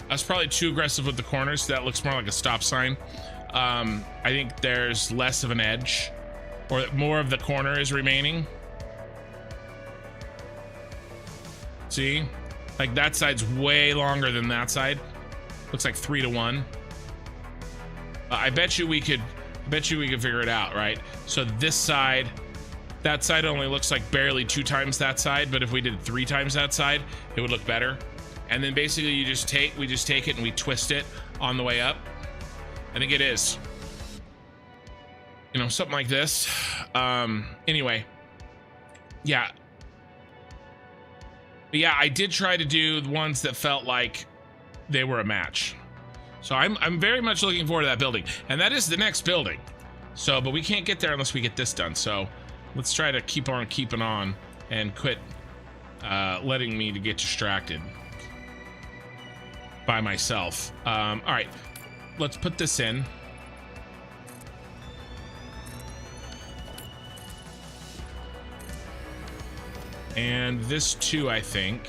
I was probably too aggressive with the corners. That looks more like a stop sign. I think there's less of an edge, or more of the corner is remaining. See, like that side's way longer than that side. Looks like 3 to 1. I bet you we could figure it out, right? So this side, that side only looks like barely 2 times that side, but if we did 3 times that side, it would look better. And then basically we just take it and we twist it on the way up. I think it is, you know, something like this. Anyway, yeah. But yeah, I did try to do the ones that felt like they were a match. So I'm very much looking forward to that building, and that is the next building. So, but we can't get there unless we get this done. So let's try to keep on keeping on and quit letting me to get distracted by myself. All right, let's put this in. And this too, I think.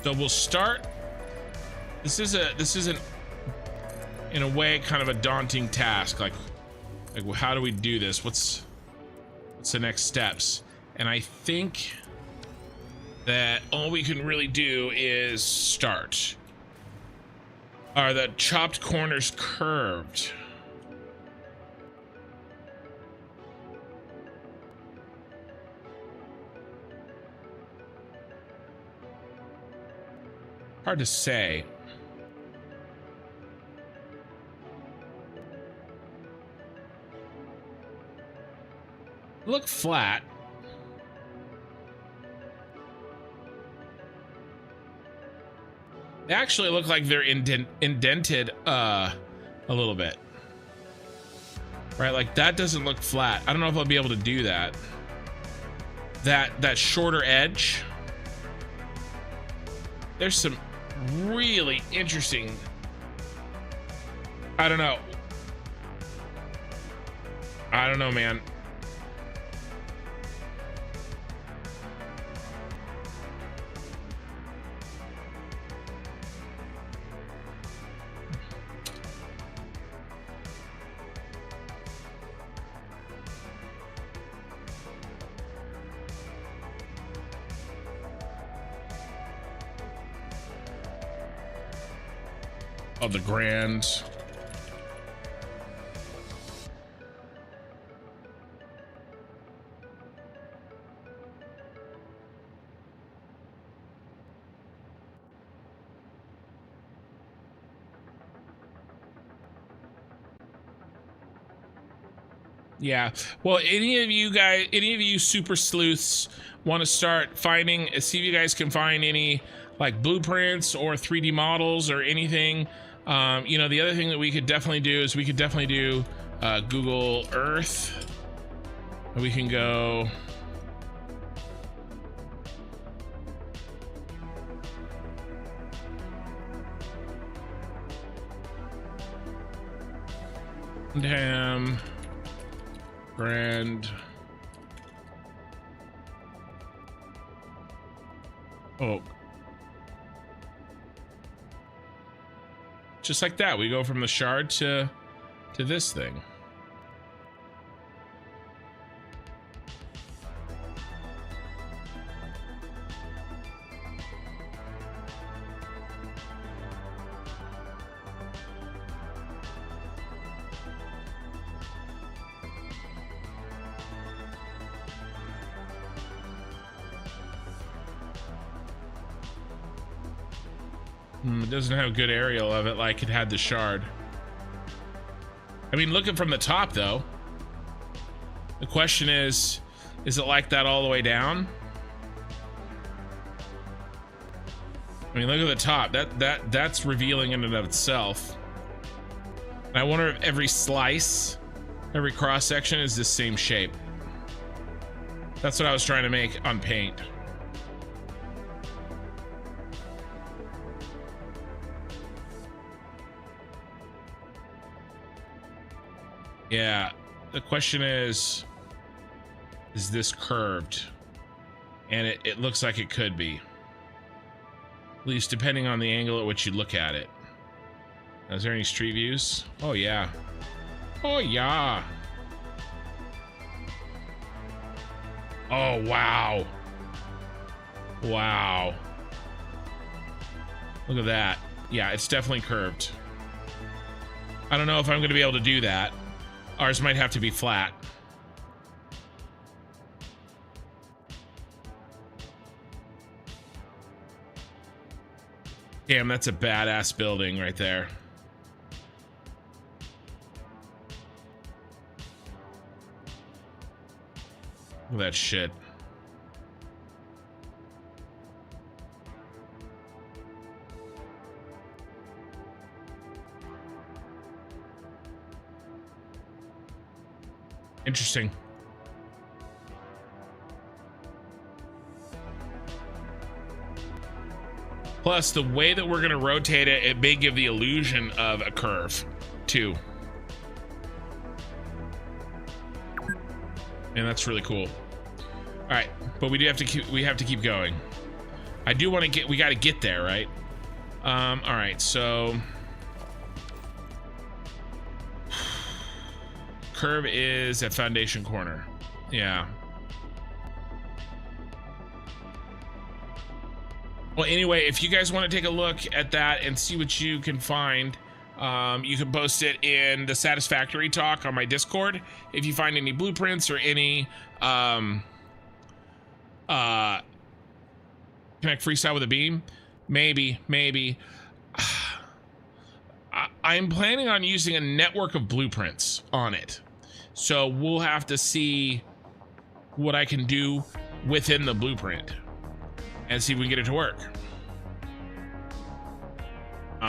So we'll start. This isn't in a way kind of a daunting task. Like how do we do this? What's the next steps? And I think that all we can really do is start. Are the chopped corners curved? Hard to say. Look flat. They actually look like they're indented a little bit. Right, like that doesn't look flat. I don't know if I'll be able to do that. That shorter edge. There's some really interesting, I don't know, man. Of the grand. Yeah. Well, any of you super sleuths want to start finding, see if you guys can find any like blueprints or 3D models or anything. You know, the other thing that we could definitely do is we could definitely do Google Earth. We can go. Damn. Grand. Oh. Just like that, we go from the shard to this thing. It doesn't have a good aerial of it like it had the shard. I mean, looking from the top though, the question is it like that all the way down? I mean, look at the top. That's revealing in and of itself. And I wonder if every slice, every cross section is the same shape. That's what I was trying to make on paint. Yeah, the question is this curved? And it looks like it could be. At least depending on the angle at which you look at it. Is there any street views? Oh yeah. Oh yeah. Oh wow. Wow. Look at that. Yeah, it's definitely curved. I don't know if I'm going to be able to do that. Ours might have to be flat. Damn, that's a badass building right there. Look at that shit. Interesting. Plus, the way that we're going to rotate it, it may give the illusion of a curve, too. And that's really cool. All right, but we have to keep going. I do want to get, we got to get there, right? All right, so curve is at foundation corner. Yeah. Well, anyway, if you guys want to take a look at that and see what you can find, you can post it in the Satisfactory talk on my Discord. If you find any blueprints or any connect freestyle with a beam, maybe. I'm planning on using a network of blueprints on it. So we'll have to see what I can do within the blueprint and see if we can get it to work.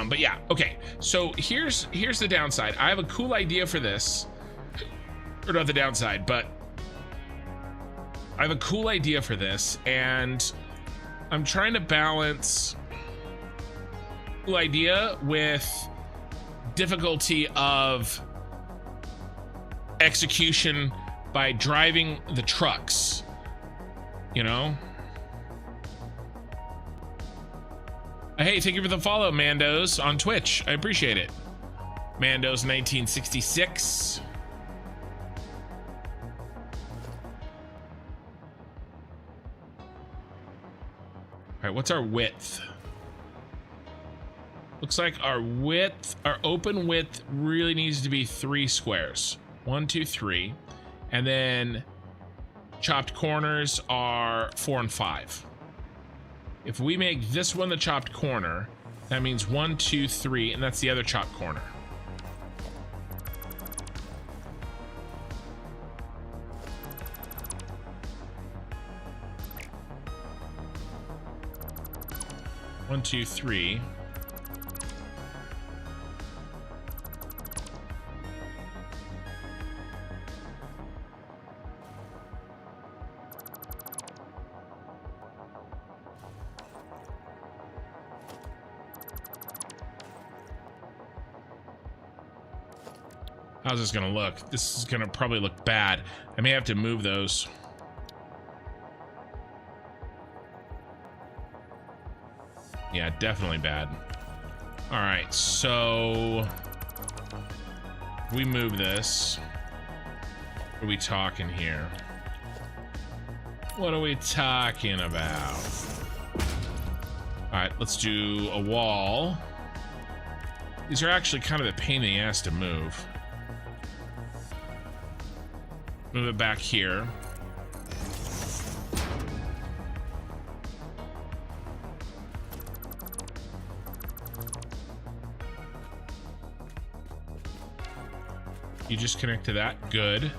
But yeah, okay. So here's the downside. I have a cool idea for this. Or not the downside, but I have a cool idea for this, and I'm trying to balance cool idea with difficulty of execution by driving the trucks, you know? Hey, thank you for the follow, Mandos, on Twitch. I appreciate it. Mandos 1966. All right, what's our width? Looks like our open width really needs to be 3 squares. 1, 2, 3. And then chopped corners are 4 and 5. If we make this one the chopped corner, that means 1, 2, 3, and that's the other chopped corner. One, two, three. How's this gonna look? This is gonna probably look bad. I may have to move those. Yeah, definitely bad. All right, so we move this. What are we talking here? What are we talking about? All right, let's do a wall. These are actually kind of a pain in the ass to move. Move it back here. You just connect to that. Good.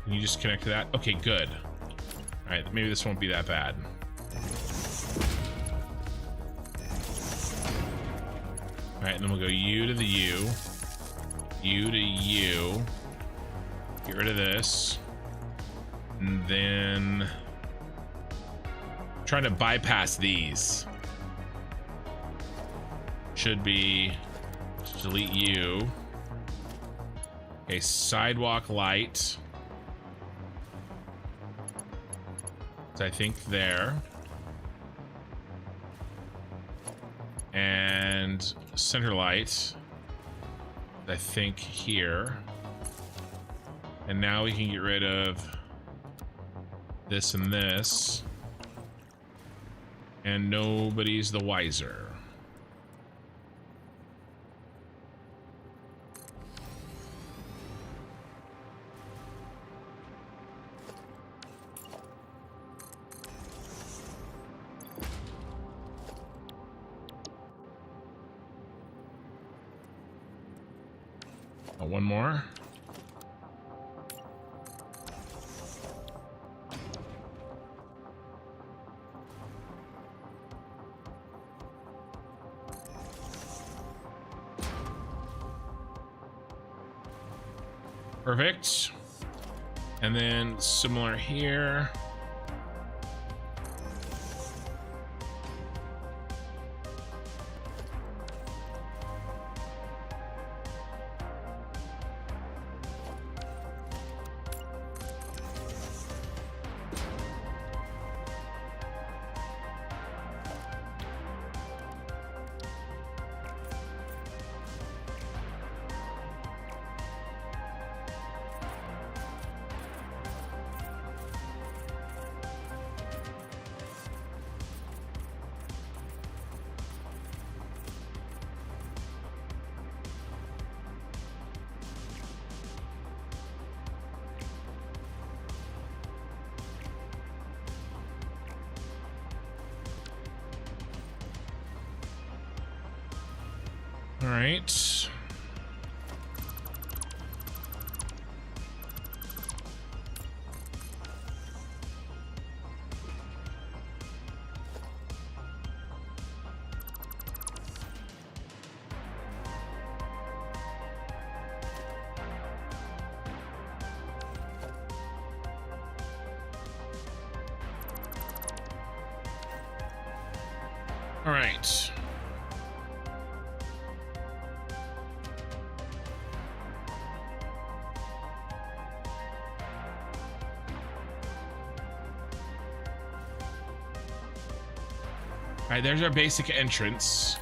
And you just connect to that. Okay, good. All right, maybe this won't be that bad. All right, and then we'll go U to the U. You to you. Get rid of this. And then trying to bypass these. Should be delete you. Okay, sidewalk light. I think there. And center light. I think here. And now we can get rid of this and this. And nobody's the wiser. One more. Perfect. And then similar here. All right. All right. All right, there's our basic entrance.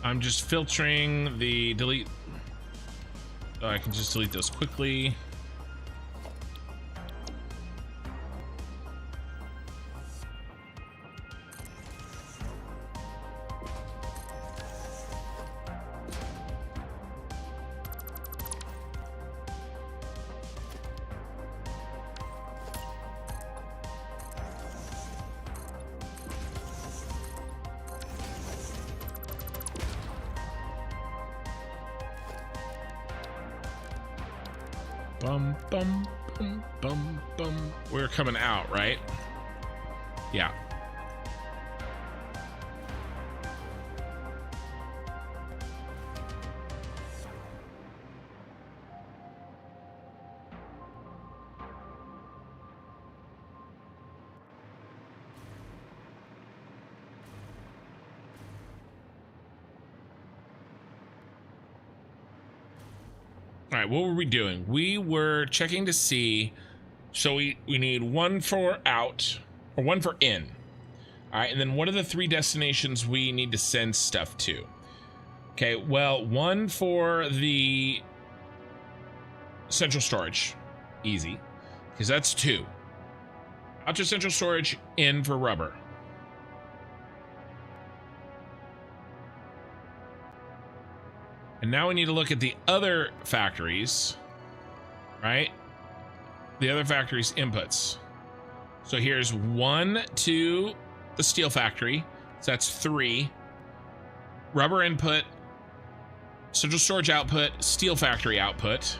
I'm just filtering the delete. So I can just delete those quickly. Bum, bum, bum, bum, bum. We're coming out, right? Yeah. All right, what were we doing? We were checking to see, so we need one for out, or one for in. All right, and then what are the 3 destinations we need to send stuff to? Okay, well, one for the central storage, easy, because that's 2. Out to central storage, in for rubber. And now we need to look at the other factories. right? The other factory's inputs. So here's 1 to the steel factory. So that's 3. Rubber input, central storage output, steel factory output.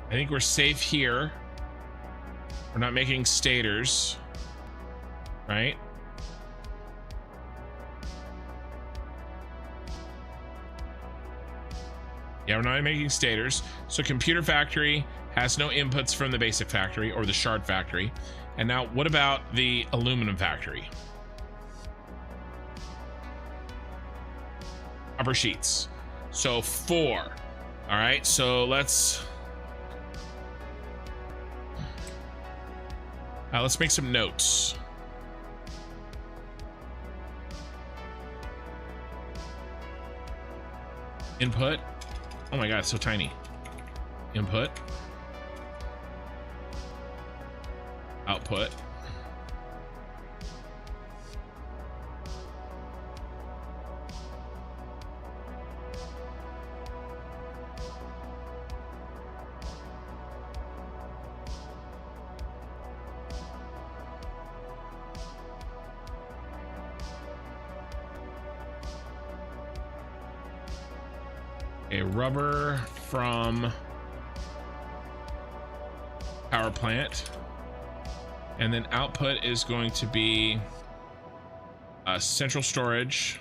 I think we're safe here. We're not making stators, right? Yeah, we're not making stators. So computer factory has no inputs from the basic factory or the shard factory. And now what about the aluminum factory? Upper sheets. So 4. All right, so let's make some notes. Input. Oh my god, it's so tiny. Input. Output. A rubber from power plant, and then output is going to be central storage,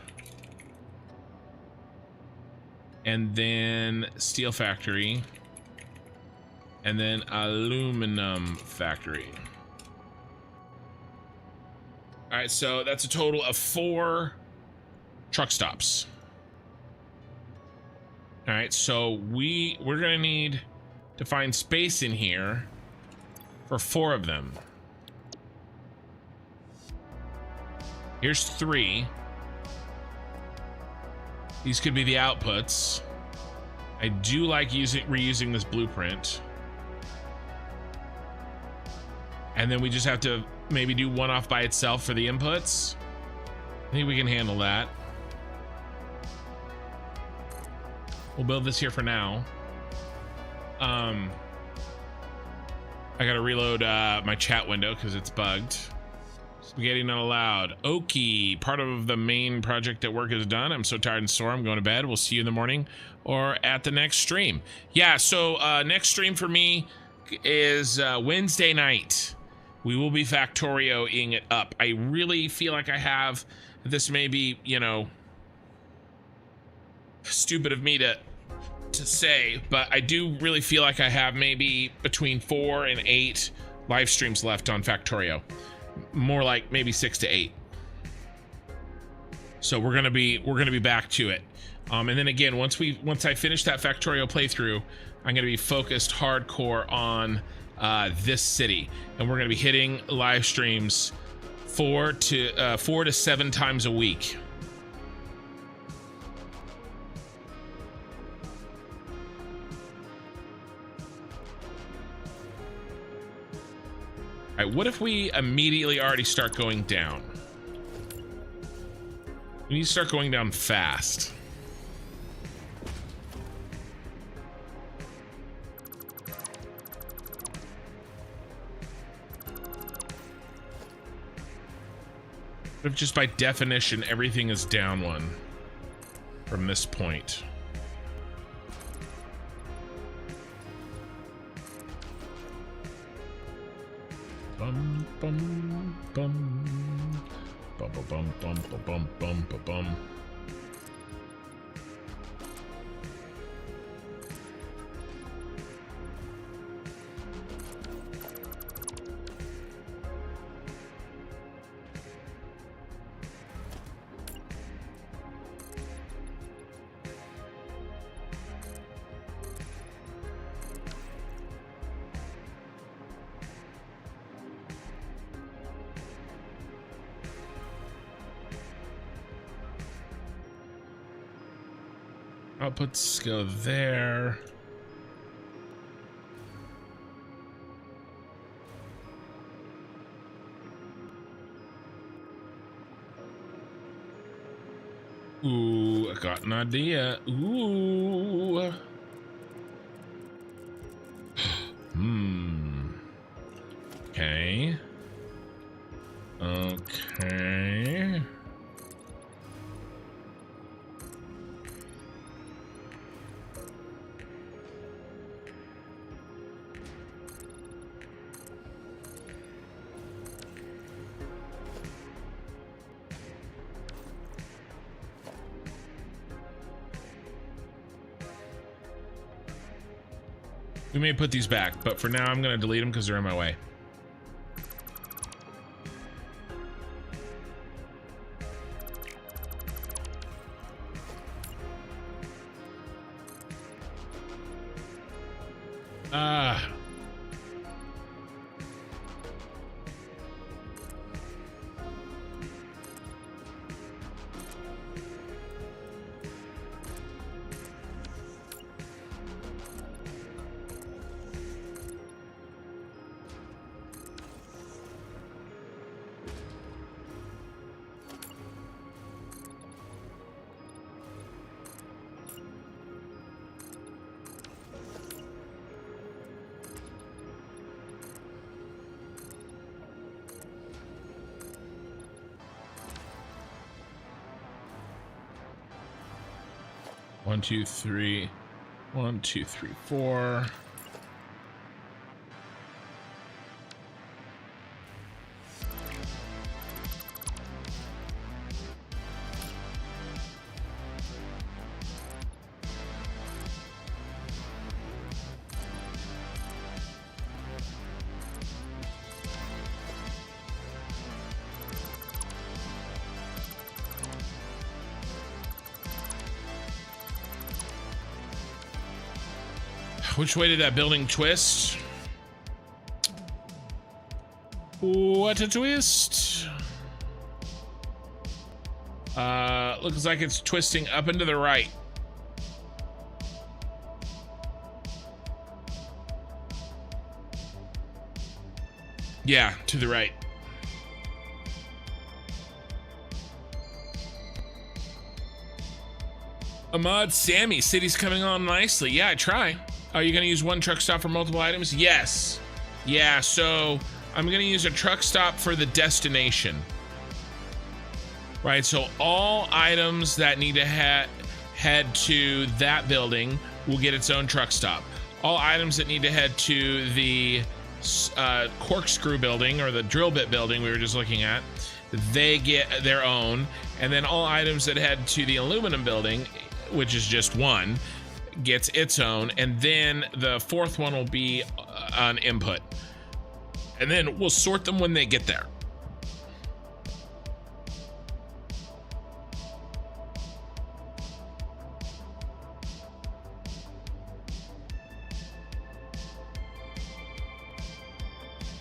and then steel factory, and then aluminum factory. All right, so that's a total of 4 truck stops. All right, so we're gonna need to find space in here for 4 of them. Here's 3. These could be the outputs. I do like reusing this blueprint. And then we just have to maybe do one off by itself for the inputs. I think we can handle that. We'll build this here for now. I gotta reload my chat window because it's bugged. Spaghetti not allowed. Okie, part of the main project at work is done. I'm so tired and sore, I'm going to bed. We'll see you in the morning or at the next stream. Yeah, so next stream for me is Wednesday night. We will be Factorio-ing it up. I really feel like I have, this may be, you know, stupid of me to say, but I do really feel like I have maybe between 4 and 8 live streams left on Factorio. More like maybe 6 to 8. So we're gonna be back to it. And then again, once I finish that Factorio playthrough, I'm gonna be focused hardcore on this city, and we're gonna be hitting live streams 4 to 7 times a week. All right, what if we immediately already start going down? We need to start going down fast. What if just by definition everything is down 1 from this point? Bum bum bum bum bum bum bum bum bum bum bum. Outputs go there. Ooh, Ooh, I got an idea. Ooh. Okay. Okay. We may put these back, but for now I'm going to delete them because they're in my way. Ah. One, two, three. 1, 2, 3, 4. Which way did that building twist? What a twist. Looks like it's twisting up and to the right. Yeah, to the right. Ahmad, Sammy, city's coming on nicely. Yeah, I try. Are you going to use one truck stop for multiple items? Yes. Yeah, so I'm going to use a truck stop for the destination. Right, so all items that need to head to that building will get its own truck stop. All items that need to head to the corkscrew building or the drill bit building we were just looking at, they get their own. And then all items that head to the aluminum building, which is just one, gets its own. And then the fourth one will be an input. And then we'll sort them when they get there.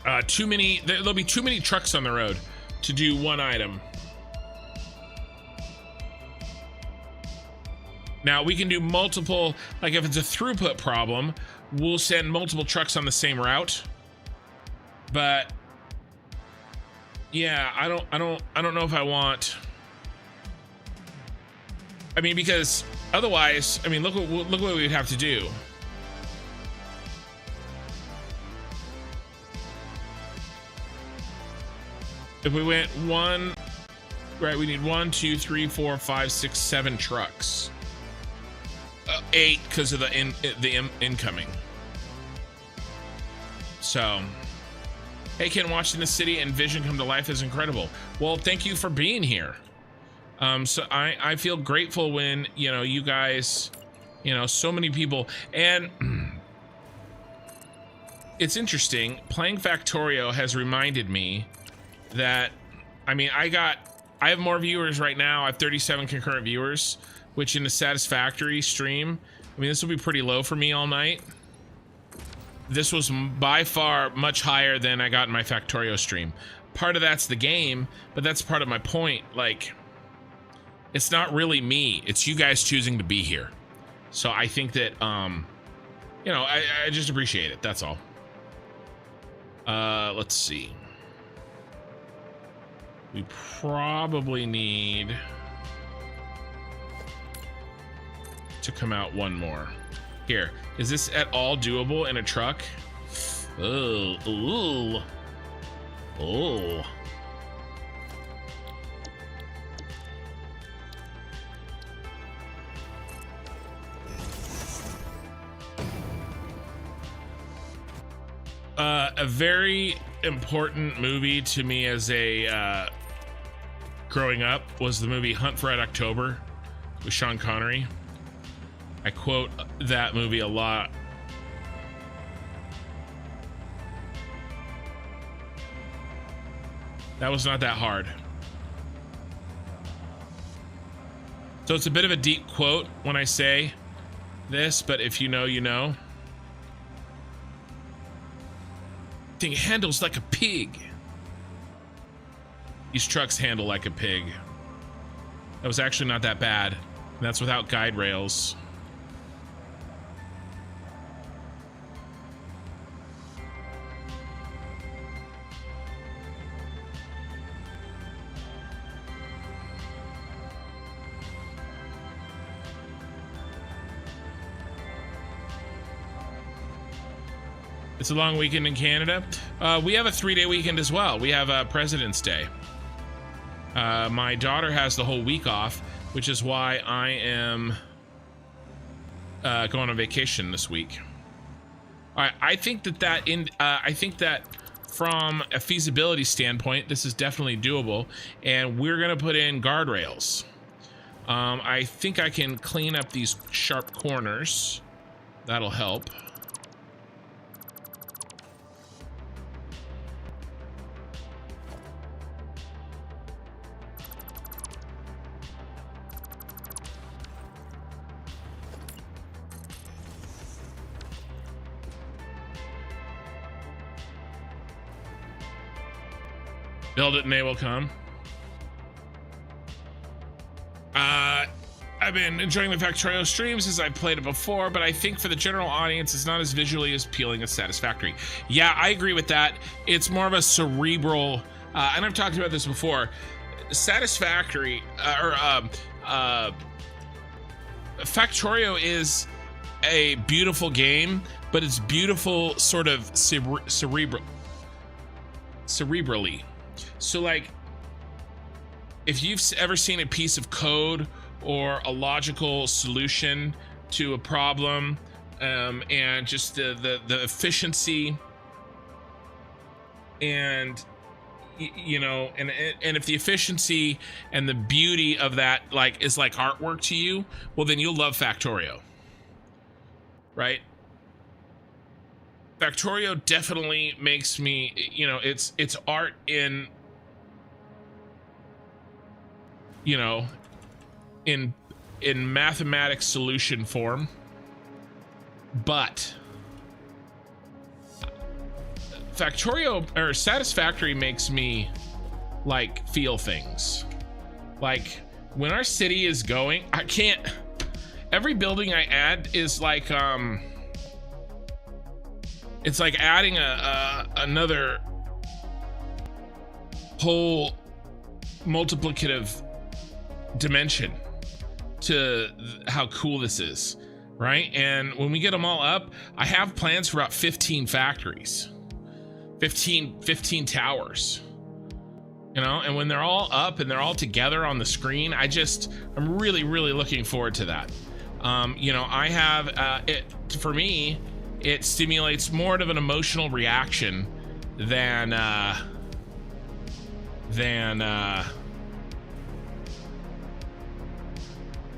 There'll be too many trucks on the road to do one item. Now we can do multiple, like if it's a throughput problem, we'll send multiple trucks on the same route. But yeah, I don't know if I want. I mean, because otherwise, I mean, look what we would have to do. If we went one, right, we need 1, 2, 3, 4, 5, 6, 7 trucks. 8 because of the incoming. So, hey, Ken, watching the city and vision come to life is incredible. Well, thank you for being here. So I feel grateful when, you know, you guys, you know, so many people, and it's interesting, playing Factorio has reminded me that, I mean, I have more viewers right now. I have 37 concurrent viewers, which in the Satisfactory stream, I mean, this will be pretty low for me all night. This was by far much higher than I got in my Factorio stream. Part of that's the game, but that's part of my point. Like, it's not really me, it's you guys choosing to be here. So I think that, you know, I just appreciate it, that's all. Let's see. We probably need come out one more. Here, is this at all doable in a truck? Oh, ooh. Oh. A very important movie to me as a growing up was the movie Hunt for Red October with Sean Connery. I quote that movie a lot. That was not that hard. So it's a bit of a deep quote when I say this, but if you know, you know. Thing handles like a pig. These trucks handle like a pig. That was actually not that bad. And that's without guide rails. It's a long weekend in Canada. We have a 3-day weekend as well. We have President's Day. My daughter has the whole week off, which is why I am going on vacation this week. All right, I think that from a feasibility standpoint, this is definitely doable, and we're gonna put in guardrails. I think I can clean up these sharp corners. That'll help. Build it and they will come. I've been enjoying the Factorio streams as I've played it before, but I think for the general audience, it's not as visually as appealing as Satisfactory. Yeah, I agree with that. It's more of a cerebral, and I've talked about this before. Satisfactory, Factorio is a beautiful game, but it's beautiful sort of cerebrally. So like, if you've ever seen a piece of code or a logical solution to a problem, and just the efficiency, and you know, and if the efficiency and the beauty of that like is like artwork to you, well then you'll love Factorio, right? Factorio definitely makes me, you know, it's art in, you know, in mathematics solution form, but Factorio or Satisfactory makes me like feel things. Like when our city is going, I can't, every building I add is like it's like adding another whole multiplicative dimension to how cool this is, right? And when we get them all up, I have plans for about 15 factories, 15 towers, you know, and when they're all up and they're all together on the screen, I'm really looking forward to that. You know, I have for me, it stimulates more of an emotional reaction than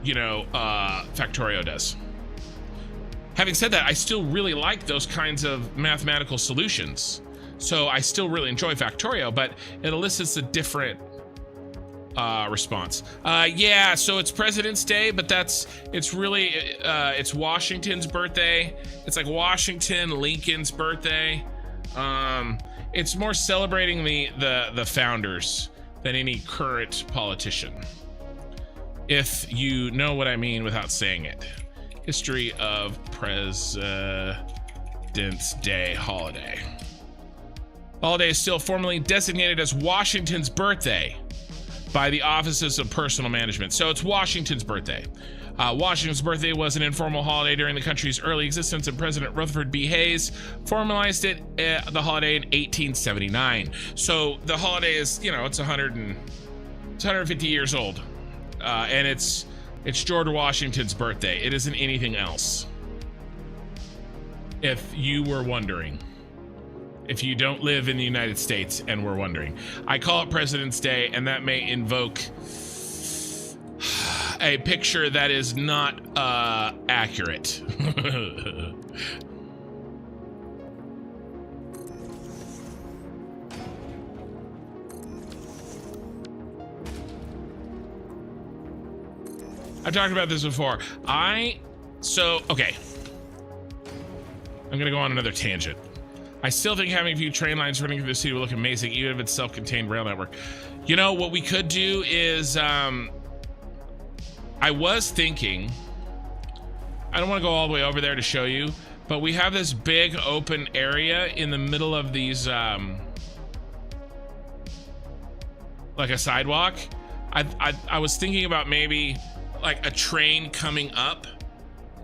you know, Factorio does. Having said that, I still really like those kinds of mathematical solutions, so I still really enjoy Factorio, but it elicits a different response. Yeah, so it's President's Day, but it's really it's Washington's birthday. It's like Washington, Lincoln's birthday. It's more celebrating the founders than any current politician, if you know what I mean without saying it. History of President's Day holiday. Holiday is still formally designated as Washington's birthday by the Offices of Personal Management. So it's Washington's birthday. Washington's birthday was an informal holiday during the country's early existence, and President Rutherford B. Hayes formalized the holiday in 1879. So the holiday is, you know, it's 150 years old, and it's George Washington's birthday. It isn't anything else. If you were wondering, if you don't live in the United States and were wondering, I call it President's Day, and that may invoke a picture that is not accurate. I've talked about this before. Okay. I'm gonna go on another tangent. I still think having a few train lines running through the city will look amazing, even if it's self-contained rail network. You know, what we could do is, I was thinking, I don't want to go all the way over there to show you, but we have this big open area in the middle of these, like a sidewalk. I was thinking about maybe like a train coming up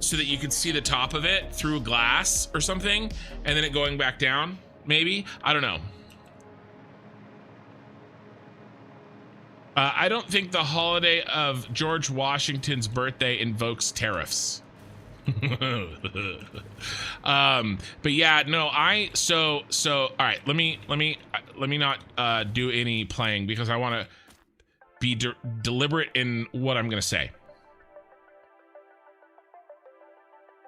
so that you could see the top of it through glass or something, and then it going back down, maybe. I don't know. I don't think the holiday of George Washington's birthday invokes tariffs. But yeah, no, so all right, let me not do any playing, because I want to be deliberate in what I'm going to say.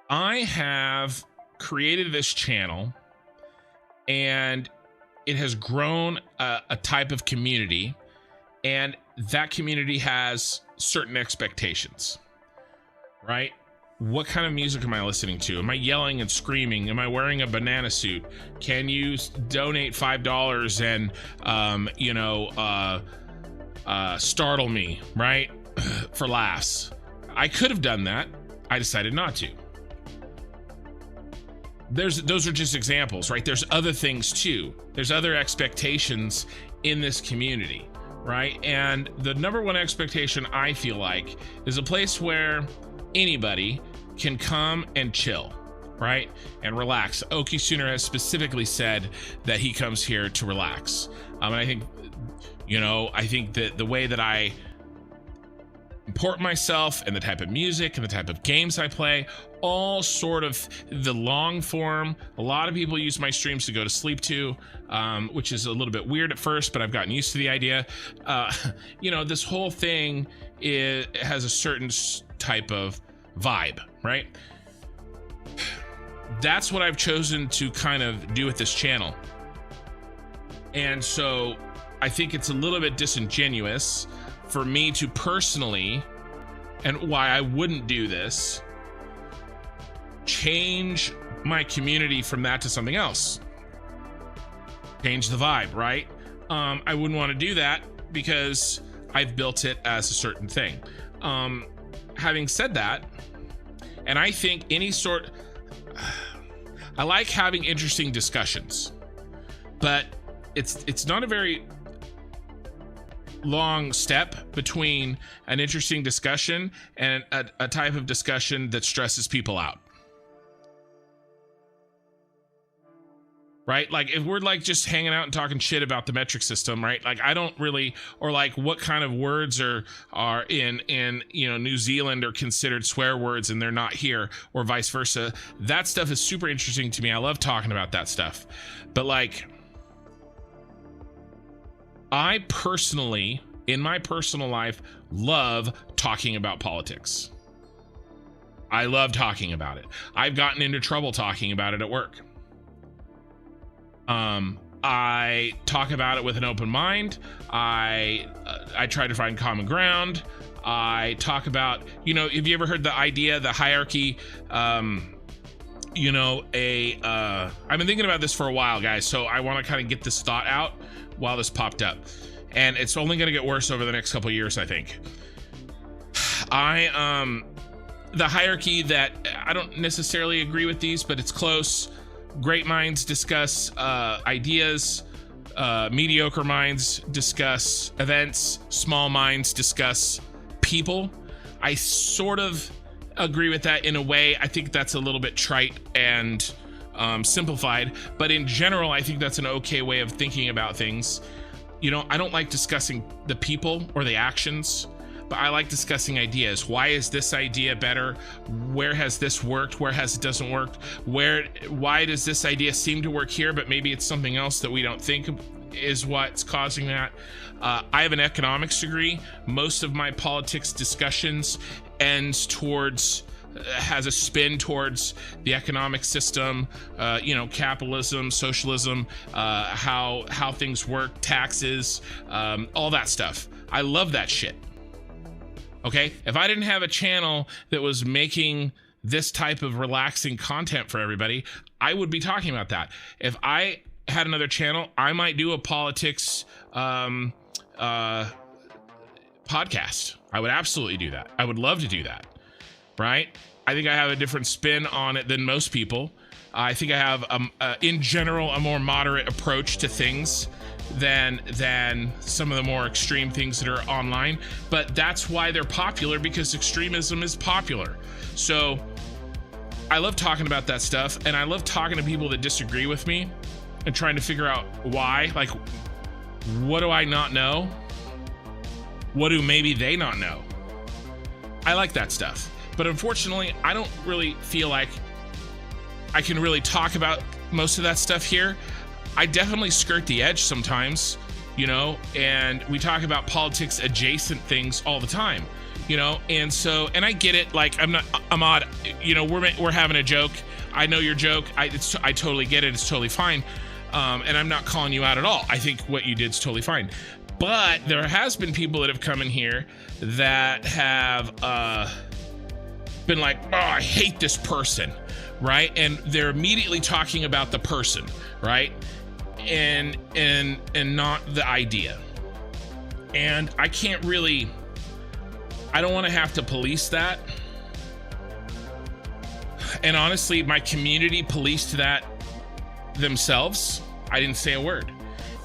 I have created this channel, and it has grown a type of community, and that community has certain expectations, right? What kind of music am I listening to? Am I yelling and screaming? Am I wearing a banana suit? Can you donate $5 and startle me, right? For laughs. I could have done that. I decided not to. Those are just examples, right? There's other things too. There's other expectations in this community, right? And the number one expectation, I feel like, is a place where anybody can come and chill, right? And relax. Oki Sooner has specifically said that he comes here to relax. And I think, I think that the way that I import myself and the type of music and the type of games I play, all sort of the long form. A lot of people use my streams to go to sleep to, which is a little bit weird at first, but I've gotten used to the idea. This whole thing has a certain type of vibe, right? That's what I've chosen to kind of do with this channel. And so I think it's a little bit disingenuous for me to personally, and why I wouldn't do this, change my community from that to something else. Change the vibe, right? I wouldn't want to do that because I've built it as a certain thing. Having said that, and I think I like having interesting discussions, but it's not a very long step between an interesting discussion and a type of discussion that stresses people out, right? Like if we're like just hanging out and talking shit about the metric system, right? Like I don't really, or like what kind of words are in New Zealand are considered swear words and they're not here, or vice versa. That stuff is super interesting to me. I love talking about that stuff. But like, I personally, in my personal life, love talking about politics. I love talking about it. I've gotten into trouble talking about it at work. I talk about it with an open mind. I try to find common ground. I talk about, have you ever heard the idea, the hierarchy? I've been thinking about this for a while, guys. So I want to kind of get this thought out while this popped up, and it's only going to get worse over the next couple of years, I think. The hierarchy that I don't necessarily agree with these, but it's close. Great minds discuss ideas, mediocre minds discuss events, small minds discuss people. I sort of agree with that in a way. I think that's a little bit trite and simplified, but in general, I think that's an okay way of thinking about things. You know, I don't like discussing the people or the actions, but I like discussing ideas. Why is this idea better? Where has this worked? Where has it doesn't work? Why does this idea seem to work here, but maybe it's something else that we don't think is what's causing that? I have an economics degree. Most of my politics discussions has a spin towards the economic system, you know, capitalism, socialism, how things work, taxes, all that stuff. I love that shit. Okay, if I didn't have a channel that was making this type of relaxing content for everybody, I would be talking about that. If I had another channel, I might do a politics podcast. I would absolutely do that. I would love to do that, right? I think I have a different spin on it than most people. I think I have, in general, a more moderate approach to things than some of the more extreme things that are online. But that's why they're popular, because extremism is popular. So I love talking about that stuff, and I love talking to people that disagree with me and trying to figure out why. Like, what do I not know? What do maybe they not know? I like that stuff. But unfortunately, I don't really feel like I can really talk about most of that stuff here. I definitely skirt the edge sometimes, you know, and we talk about politics adjacent things all the time, you know, and I get it. Like, I'm odd, you know, we're having a joke. I know your joke. I totally get it. It's totally fine. And I'm not calling you out at all. I think what you did is totally fine. But there has been people that have come in here that have been like, oh, I hate this person, right? And they're immediately talking about the person, right? And not the idea. And I can't really, I don't want to have to police that. And honestly, my community policed that themselves. I didn't say a word.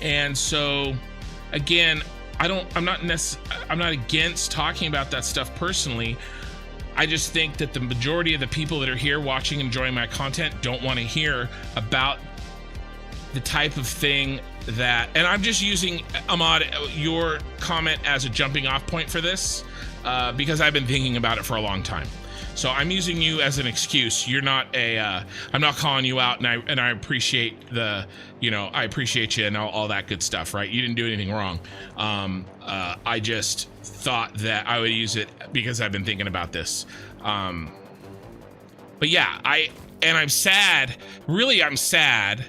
And so again, I'm not against talking about that stuff personally. I just think that the majority of the people that are here watching and enjoying my content don't want to hear about the type of thing that, and I'm just using, Ahmad, your comment as a jumping off point for this, because I've been thinking about it for a long time. So I'm using you as an excuse. You're not I'm not calling you out, and I appreciate I appreciate you and all that good stuff, right? You didn't do anything wrong. I just thought that I would use it because I've been thinking about this. But yeah, I'm sad. Really, I'm sad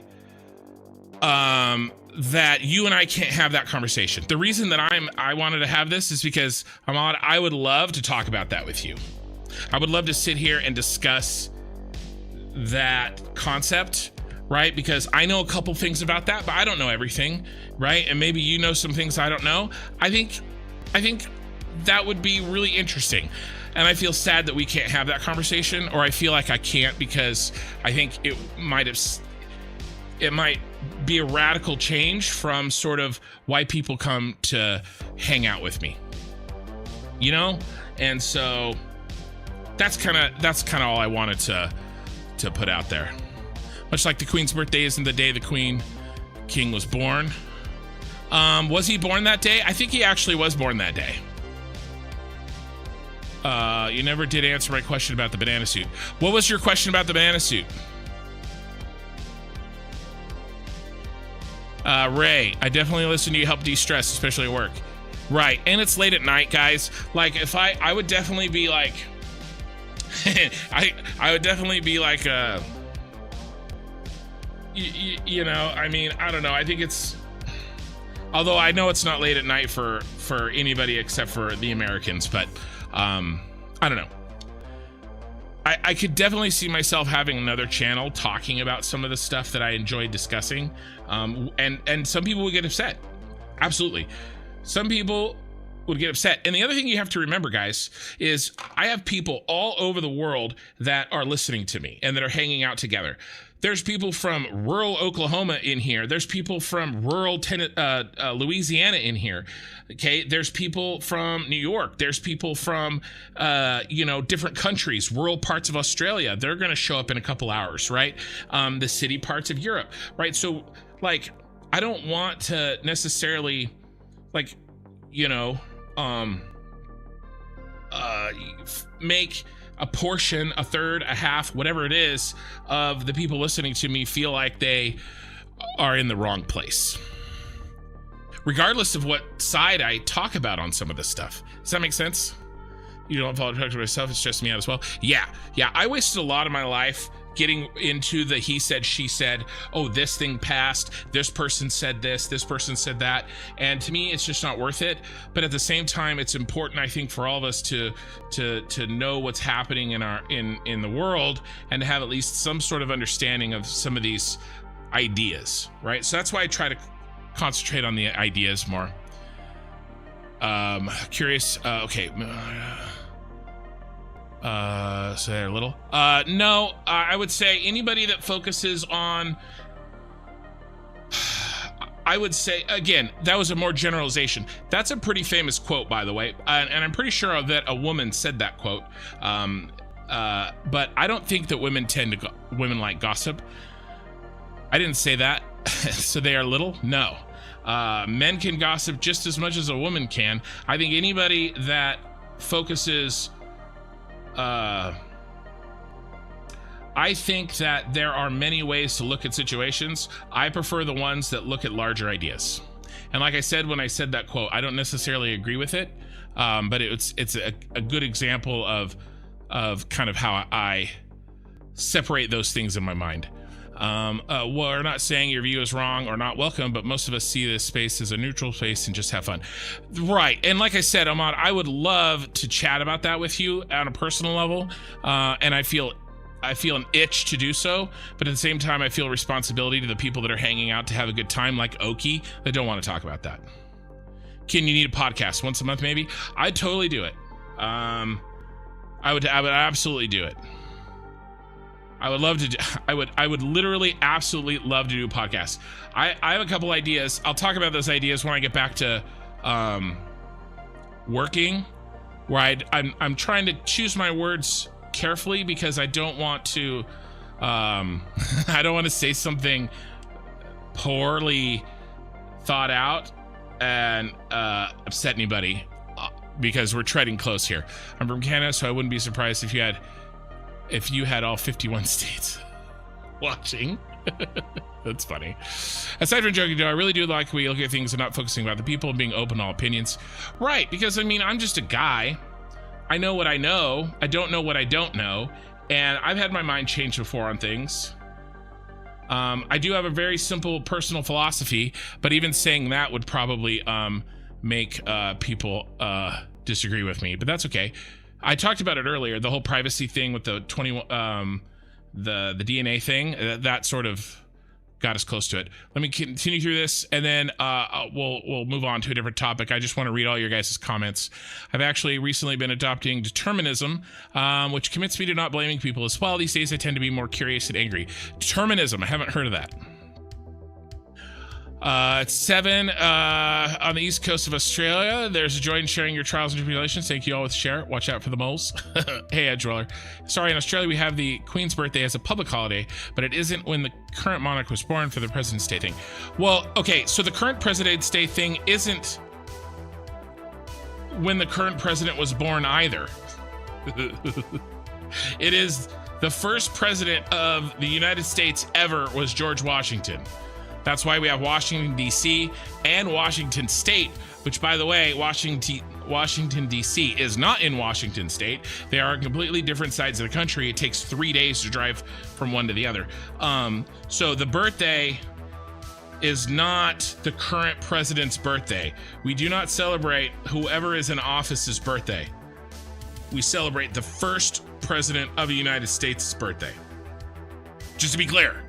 that you and I can't have that conversation. The reason that I wanted to have this is because, Ahmad, I would love to talk about that with you. I would love to sit here and discuss that concept, right? Because I know a couple things about that, but I don't know everything, right? And maybe you know some things I don't know. I think that would be really interesting. And I feel sad that we can't have that conversation, or I feel like I can't, because I think it might be a radical change from sort of why people come to hang out with me, you know? And so that's kind of all I wanted to put out there. Much like the Queen's birthday isn't the day the King was born. Was he born that day? I think he actually was born that day. You never did answer my question about the banana suit. What was your question about the banana suit? Ray, I definitely listen to you, help de-stress, especially at work. Right, and it's late at night, guys. Like, if I would definitely be like, I would definitely be like, you know, I mean, I don't know. I think it's, although I know it's not late at night for anybody except for the Americans, but I don't know. I could definitely see myself having another channel talking about some of the stuff that I enjoyed discussing. And some people would get upset. Absolutely. Some people would get upset. And the other thing you have to remember, guys, is I have people all over the world that are listening to me and that are hanging out together. There's people from rural Oklahoma in here. There's people from rural Louisiana in here. Okay, there's people from New York. There's people from, different countries, rural parts of Australia. They're going to show up in a couple hours, right? The city parts of Europe, right? So, like, I don't want to necessarily, like, make a portion, a third, a half, whatever it is, of the people listening to me feel like they are in the wrong place, regardless of what side I talk about on some of this stuff. Does that make sense? You don't follow to myself, it's just me out as well. Yeah, I wasted a lot of my life getting into the he said, she said, oh, this thing passed, this person said this person said that, and to me it's just not worth it. But at the same time, it's important, I think, for all of us to know what's happening in the world, and to have at least some sort of understanding of some of these ideas, right? So that's why I try to concentrate on the ideas more. Curious, okay. So they're little. No, I would say anybody that focuses on, I would say, again, that was a more generalization. That's a pretty famous quote, by the way. And I'm pretty sure that a woman said that quote. But I don't think that women women like gossip. I didn't say that. So they are little? No. Men can gossip just as much as a woman can. I think anybody that focuses, I think that there are many ways to look at situations. I prefer the ones that look at larger ideas. And like I said, when I said that quote, I don't necessarily agree with it, but it's a good example of kind of how I separate those things in my mind. We're not saying your view is wrong or not welcome, but most of us see this space as a neutral space and just have fun. Right. And like I said, Ahmad, I would love to chat about that with you on a personal level. And I feel an itch to do so, but at the same time, I feel responsibility to the people that are hanging out to have a good time, like Oki, that don't want to talk about that. Can you need a podcast once a month? Maybe. I'd totally do it. I would absolutely do it. I would love to do, I would literally absolutely love to do a podcast. I have a couple ideas. I'll talk about those ideas when I get back to working, where I'm trying to choose my words carefully, because I don't want to I don't want to say something poorly thought out and upset anybody, because we're treading close here. I'm from Canada, so I wouldn't be surprised if you had all 51 states watching. That's funny. Aside from joking, though, I really do like we look at things and not focusing about the people and being open to all opinions. Right, because I mean, I'm just a guy. I know what I know. I don't know what I don't know. And I've had my mind changed before on things. I do have a very simple personal philosophy, but even saying that would probably make people disagree with me, but that's okay. I talked about it earlier, the whole privacy thing with the the DNA thing, that sort of got us close to it. Let me continue through this, and then we'll move on to a different topic. I just want to read all your guys' comments. I've actually recently been adopting determinism, which commits me to not blaming people as well. These days I tend to be more curious and angry. Determinism, I haven't heard of that. It's 7 on the east coast of Australia. There's a joy in sharing your trials and tribulations. Thank you all with share. Watch out for the moles. Hey, Edge Roller. Sorry, in Australia we have the Queen's birthday as a public holiday, but it isn't when the current monarch was born for the President's Day thing. Well, okay, so the current President's Day thing isn't when the current president was born either. It is the first president of the United States ever was George Washington. That's why we have Washington, D.C. and Washington State, which, by the way, Washington, D.C. is not in Washington State. They are on completely different sides of the country. It takes 3 days to drive from one to the other. So the birthday is not the current president's birthday. We do not celebrate whoever is in office's birthday. We celebrate the first president of the United States' birthday. Just to be clear.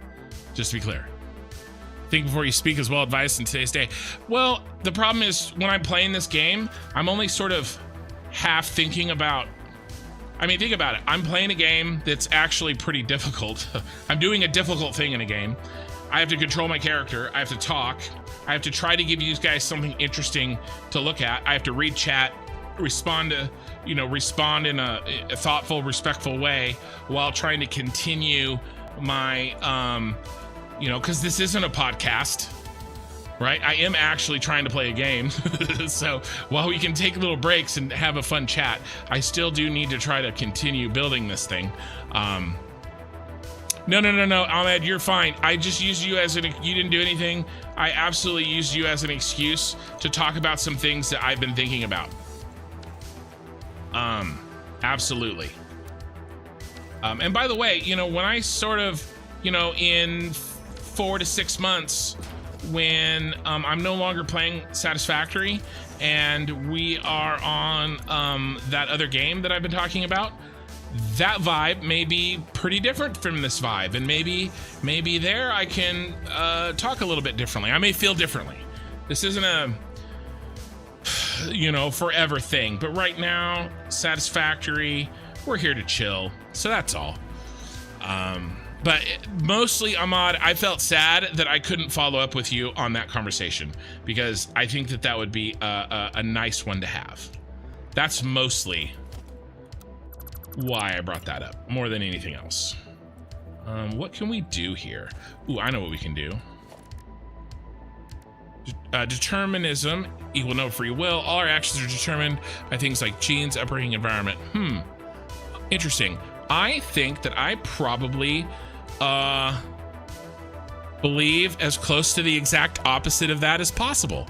Think before you speak is well advised in today's day. Well, the problem is when I'm playing this game, I'm only sort of half thinking about, I mean, think about it. I'm playing a game that's actually pretty difficult. I'm doing a difficult thing in a game. I have to control my character. I have to talk. I have to try to give you guys something interesting to look at. I have to read chat, respond in a thoughtful, respectful way while trying to continue my, because this isn't a podcast, right? I am actually trying to play a game. So while we can take little breaks and have a fun chat, I still do need to try to continue building this thing. No, Ahmed, you're fine. I just used you you didn't do anything. I absolutely used you as an excuse to talk about some things that I've been thinking about. Absolutely. And by the way, when I sort of, in 4 to 6 months, when I'm no longer playing Satisfactory and we are on that other game that I've been talking about, that vibe may be pretty different from this vibe, and maybe there I can talk a little bit differently. I may feel differently. This isn't a forever thing, but right now, Satisfactory, we're here to chill, so that's all. But mostly, Ahmad, I felt sad that I couldn't follow up with you on that conversation, because I think that would be a nice one to have. That's mostly why I brought that up, more than anything else. What can we do here? Ooh, I know what we can do. Determinism equal no free will. All our actions are determined by things like genes, upbringing, environment. Interesting. I think that I probably believe as close to the exact opposite of that as possible.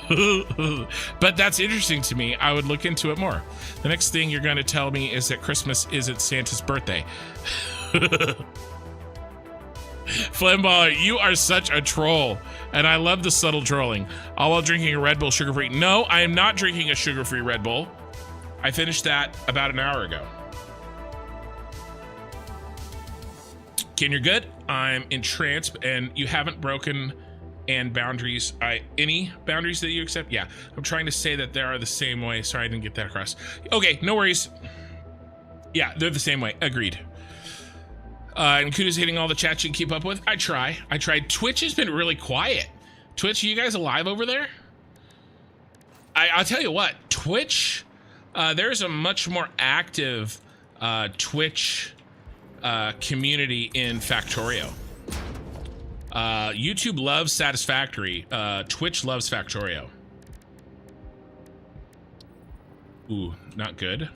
But that's interesting to me. I would look into it more. The next thing you're going to tell me is that Christmas isn't Santa's birthday. Flamballer, you are such a troll, and I love the subtle trolling. All while drinking a Red Bull sugar-free. No, I am not drinking a sugar-free Red Bull. I finished that about an hour ago. Ken, you're good. I'm entranced, and you haven't broken and boundaries. Any boundaries that you accept? Yeah, I'm trying to say that they are the same way. Sorry, I didn't get that across. Okay, no worries. Yeah, they're the same way. Agreed. And kudos hitting all the chats you can keep up with. I tried. Twitch has been really quiet. Twitch, are you guys alive over there? I'll tell you what, Twitch, there's a much more active Twitch community in Factorio. YouTube loves Satisfactory. Twitch loves Factorio. Ooh, not good.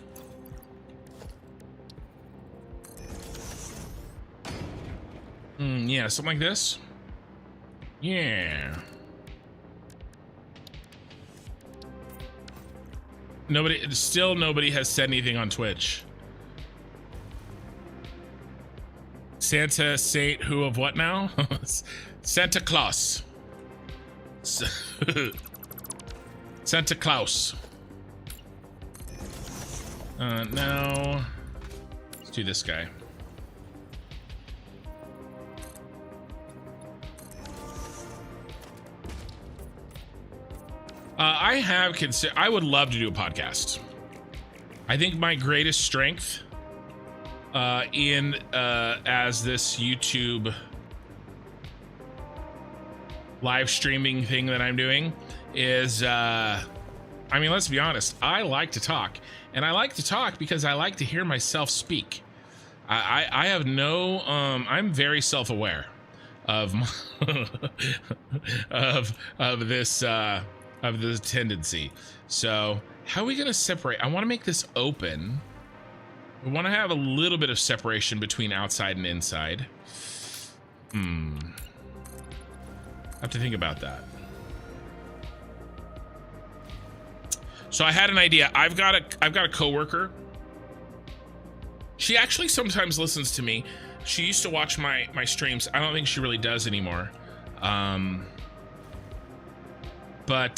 Yeah, something like this. Yeah. Nobody has said anything on Twitch. Santa, Saint, who of what now? Santa Claus. Santa Claus. No. Let's do this guy. I would love to do a podcast. I think my greatest strength as this YouTube live streaming thing that I'm doing is, let's be honest, I like to talk, and I like to talk because I like to hear myself speak. I have no, I'm very self-aware of of this tendency. So how are we going to separate? I want to make this open. We want to have a little bit of separation between outside and inside. I have to think about that. So I had an idea. I've got a coworker. She actually sometimes listens to me. She used to watch my streams. I don't think she really does anymore. But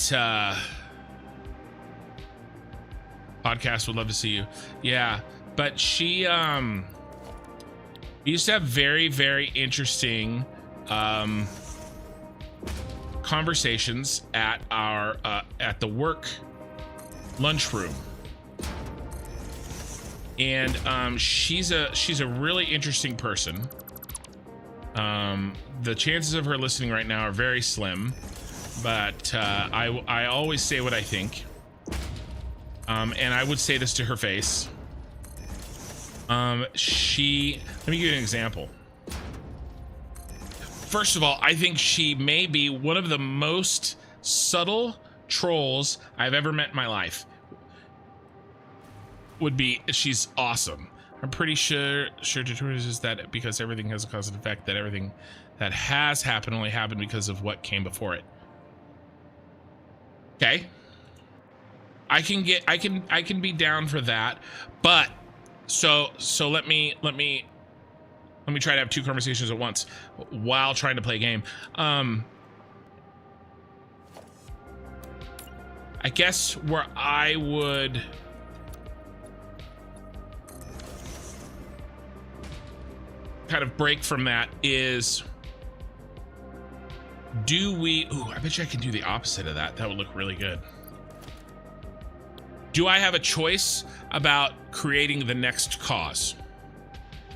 podcast would love to see you. Yeah, but she used to have very, very interesting conversations at our at the work lunchroom. and she's a really interesting person. The chances of her listening right now are very slim, but I always say what I think, and I would say this to her face. Let me give you an example. First of all, I think she may be one of the most subtle trolls I've ever met in my life. She's awesome. I'm pretty sure tutorials is that because everything has a cause and effect, that everything that has happened only happened because of what came before it. Okay. I can be down for that, but so let me try to have two conversations at once while trying to play a game. I guess where I would kind of break from that is, I bet you I can do the opposite of that. That would look really good. Do I have a choice about creating the next cause?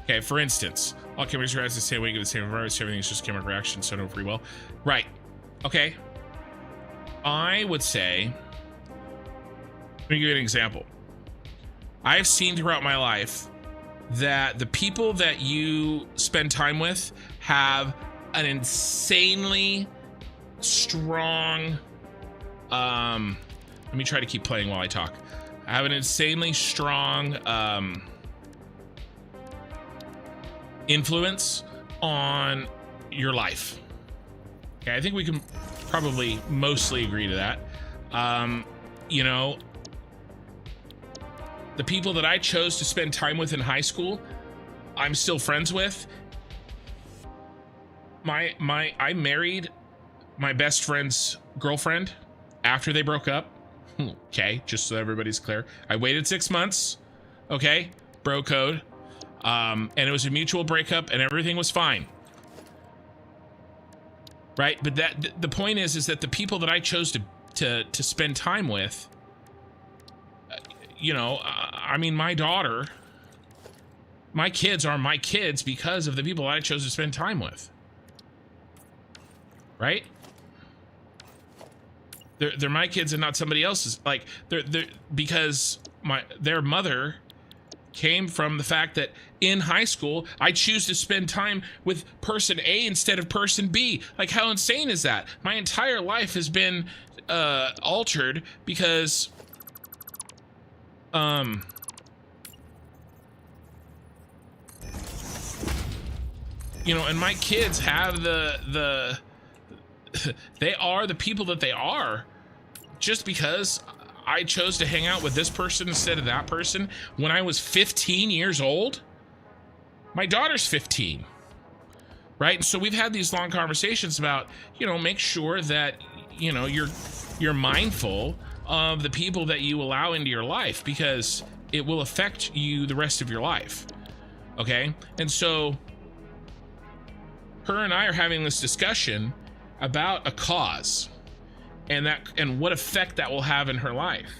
Okay, for instance, all cameras react the same way, get the same environment, so everything's just camera reaction, so no free will. Right. Okay. I would say, let me give you an example. I've seen throughout my life that the people that you spend time with have an insanely strong, let me try to keep playing while I talk. I have an insanely strong influence on your life. Okay, I think we can probably mostly agree to that. You know, the people that I chose to spend time with in high school, I'm still friends with. I married my best friend's girlfriend after they broke up. Okay, just so everybody's clear. I waited 6 months. Okay, bro code. And it was a mutual breakup and everything was fine. Right? But the point is that the people that I chose to spend time with, you know, I mean, my daughter, my kids are my kids because of the people I chose to spend time with. Right? They're my kids and not somebody else's. Like, they're because their mother came from the fact that in high school I choose to spend time with person A instead of person B. Like, how insane is that? My entire life has been altered because you know, and my kids have the they are the people that they are just because I chose to hang out with this person instead of that person when I was 15 years old. My daughter's 15, right? And so we've had these long conversations about, you know, make sure that, you know, you're mindful of the people that you allow into your life because it will affect you the rest of your life. Okay? And so her and I are having this discussion about a cause and what effect that will have in her life.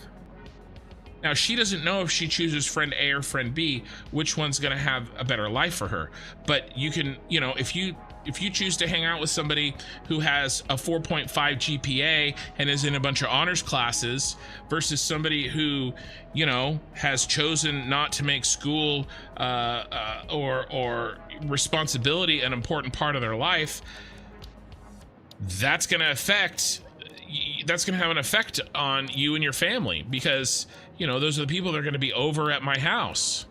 Now, she doesn't know if she chooses friend A or friend B, which one's going to have a better life for her. But you can, you know, if you choose to hang out with somebody who has a 4.5 GPA and is in a bunch of honors classes versus somebody who, you know, has chosen not to make school or responsibility an important part of their life, that's going to have an effect on you and your family because, you know, those are the people that are going to be over at my house,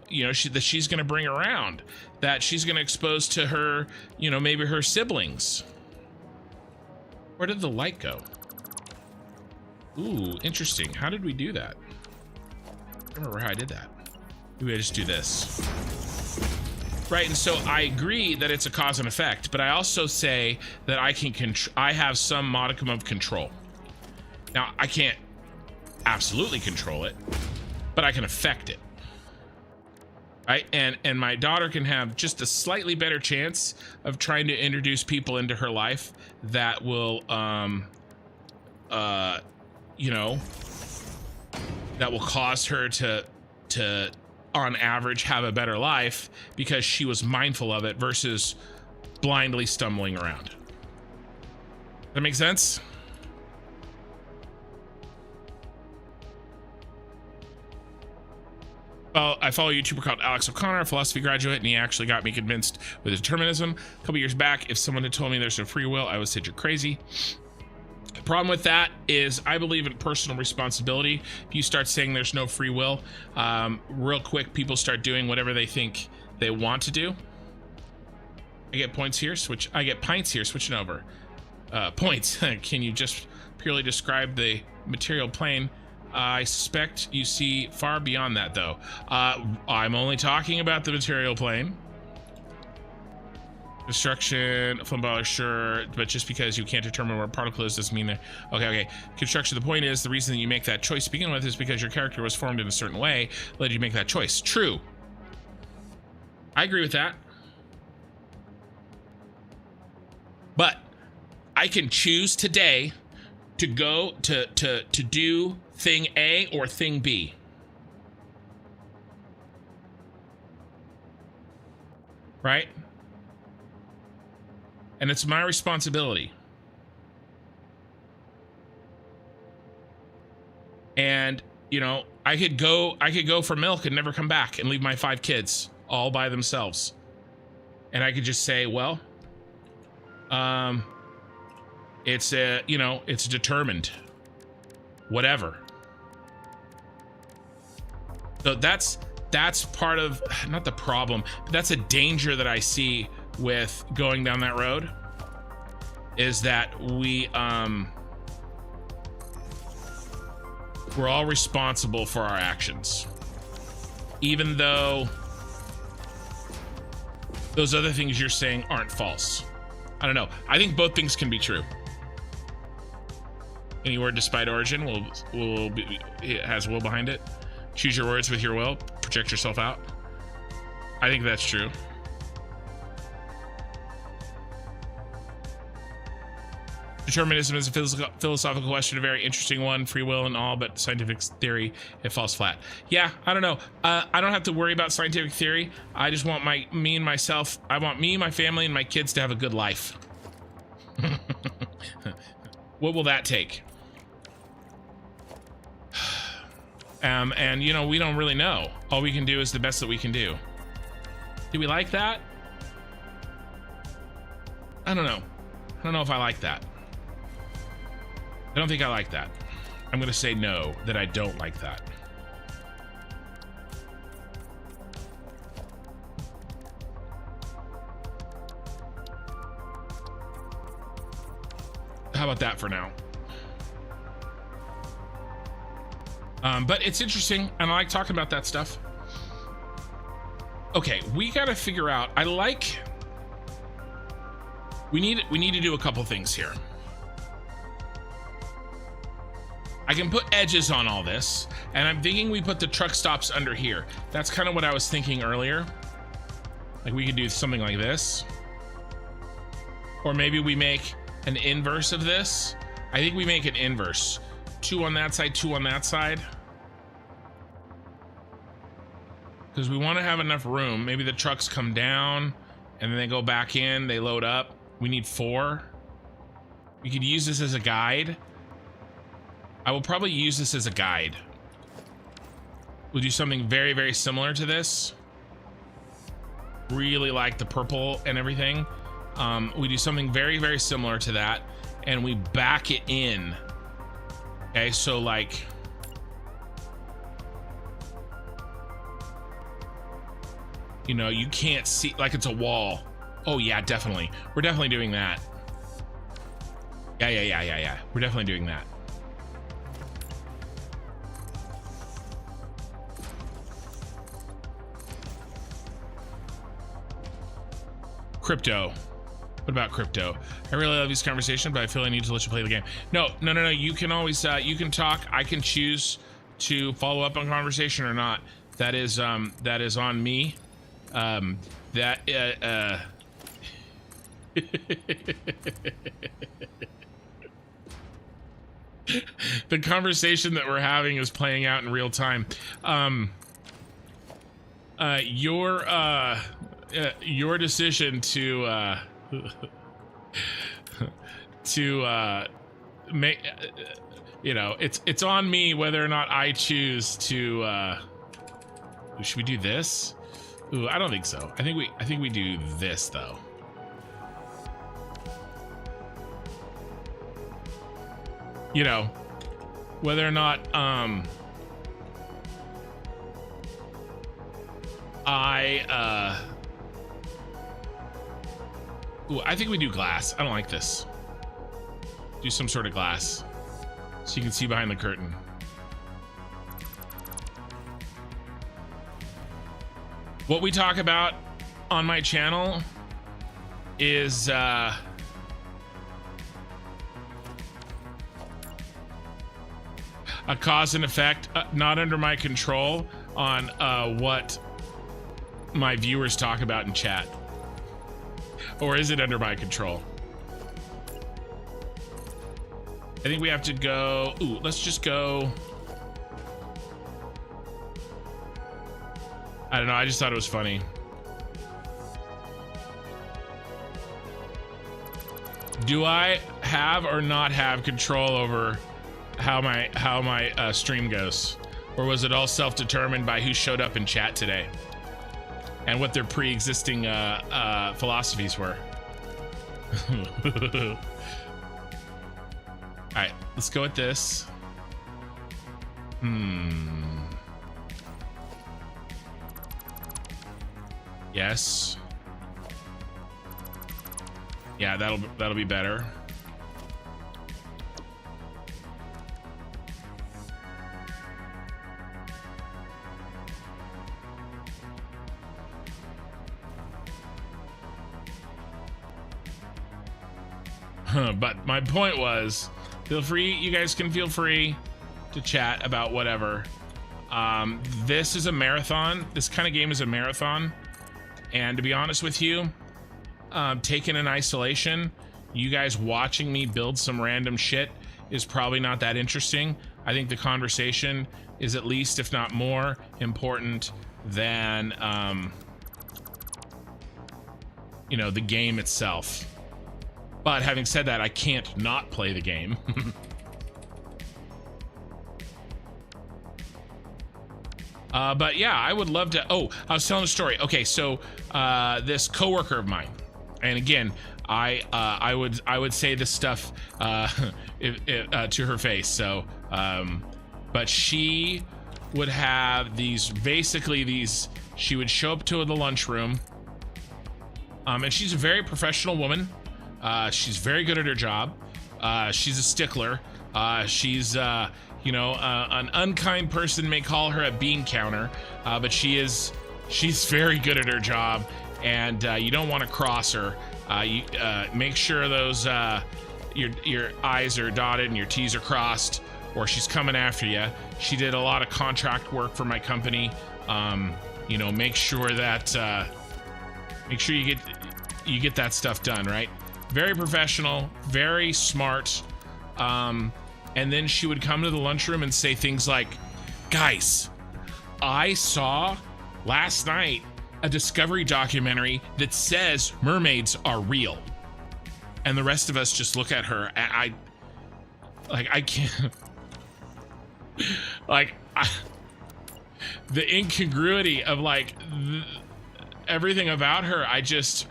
you know, that she's going to bring around, that she's going to expose to her, you know, maybe her siblings. Where did the light go? Ooh, interesting. How did we do that? I don't remember how I did that. Maybe I just do this. Right, and so I agree that it's a cause and effect, but I also say that I have some modicum of control. Now, I can't absolutely control it, but I can affect it. Right, and my daughter can have just a slightly better chance of trying to introduce people into her life that will, you know, that will cause her to on average have a better life because she was mindful of it versus blindly stumbling around. That make sense? Well, I follow a YouTuber called Alex O'Connor, a philosophy graduate, and he actually got me convinced with determinism. A couple years back, if someone had told me there's no free will, I would say you're crazy. The problem with that is I believe in personal responsibility. If you start saying there's no free will, real quick, people start doing whatever they think they want to do. I get points here, I get pints here, switching over. Points. Can you just purely describe the material plane? I suspect you see far beyond that, though. I'm only talking about the material plane. Destruction, flame boiler, sure, but just because you can't determine where a particle is doesn't mean that. Okay. Construction, the point is, the reason that you make that choice to begin with is because your character was formed in a certain way, led you to make that choice. True. I agree with that. But I can choose today to go to do thing A or thing B. Right? And it's my responsibility. And, you know, I could go for milk and never come back and leave my 5 kids all by themselves. And I could just say, well, it's it's determined. Whatever. So that's part of, not the problem, but that's a danger that I see with going down that road, is that we're all responsible for our actions, even though those other things you're saying aren't false. I don't know. I think both things can be true. Any word despite origin will be, it has will behind it. Choose your words with your will. Project yourself out. I think that's true. Determinism is a philosophical question, a very interesting one. Free will and all, but scientific theory, it falls flat. Yeah, I don't know. I don't have to worry about scientific theory. I just want me and myself. I want me, my family, and my kids to have a good life. What will that take? And you know, we don't really know. All we can do is the best that we can do. Do we like that? I don't know. I don't know if I like that. I don't think I like that. I'm gonna say no, that I don't like that. How about that for now? But it's interesting, and I like talking about that stuff. Okay, we gotta figure out, we need to do a couple things here. I can put edges on all this, and I'm thinking we put the truck stops under here. That's kind of what I was thinking earlier. Like we could do something like this. Or maybe we make an inverse of this. I think we make an inverse. 2 on that side, 2 on that side. Because we want to have enough room. Maybe the trucks come down and then they go back in, they load up. We need 4. We could use this as a guide. I will probably use this as a guide. We'll do something very, very similar to this. Really like the purple and everything. We do something very, very similar to that, and we back it in. Okay, so like, you know, you can't see, like it's a wall. Oh yeah, definitely. We're definitely doing that. Yeah. We're definitely doing that. Crypto. What about crypto? I really love this conversation, but I feel I need to let you play the game. No. You can always, you can talk. I can choose to follow up on conversation or not. That is on me. The conversation that we're having is playing out in real time. your decision to to make you know, it's on me whether or not I choose to should we do this? Ooh, I don't think so. I think we do this though. You know, whether or not ooh, I think we do glass. I don't like this. Do some sort of glass so you can see behind the curtain. What we talk about on my channel is a cause and effect, not under my control, on what my viewers talk about in chat. Or is it under my control? I think we have to go, ooh, let's just go. I don't know, I just thought it was funny. Do I have or not have control over how my stream goes? Or was it all self-determined by who showed up in chat today? And what their pre-existing philosophies were. All right, let's go with this. Yes. Yeah, that'll be better. But my point was, you guys can feel free to chat about whatever. This is a marathon. This kind of game is a marathon. And to be honest with you, taken in isolation, you guys watching me build some random shit is probably not that interesting. I think the conversation is at least, if not more, important than, you know, the game itself. But having said that, I can't not play the game. But yeah, I would love to. Oh, I was telling a story. Okay, so this coworker of mine, and again, I would say this stuff to her face. So, but she would have these, basically these. She would show up to the lunchroom, and she's a very professional woman. She's very good at her job. She's a stickler. She's you know, an unkind person may call her a bean counter, but she's very good at her job, and you don't want to cross her. You make sure those your I's are dotted and your T's are crossed, or she's coming after you. She did a lot of contract work for my company. You know, make sure you get that stuff done, right? Very professional, very smart. And then she would come to the lunchroom and say things like, guys, I saw last night a Discovery documentary that says mermaids are real. And the rest of us just look at her, and I can't, the incongruity of everything about her, I just,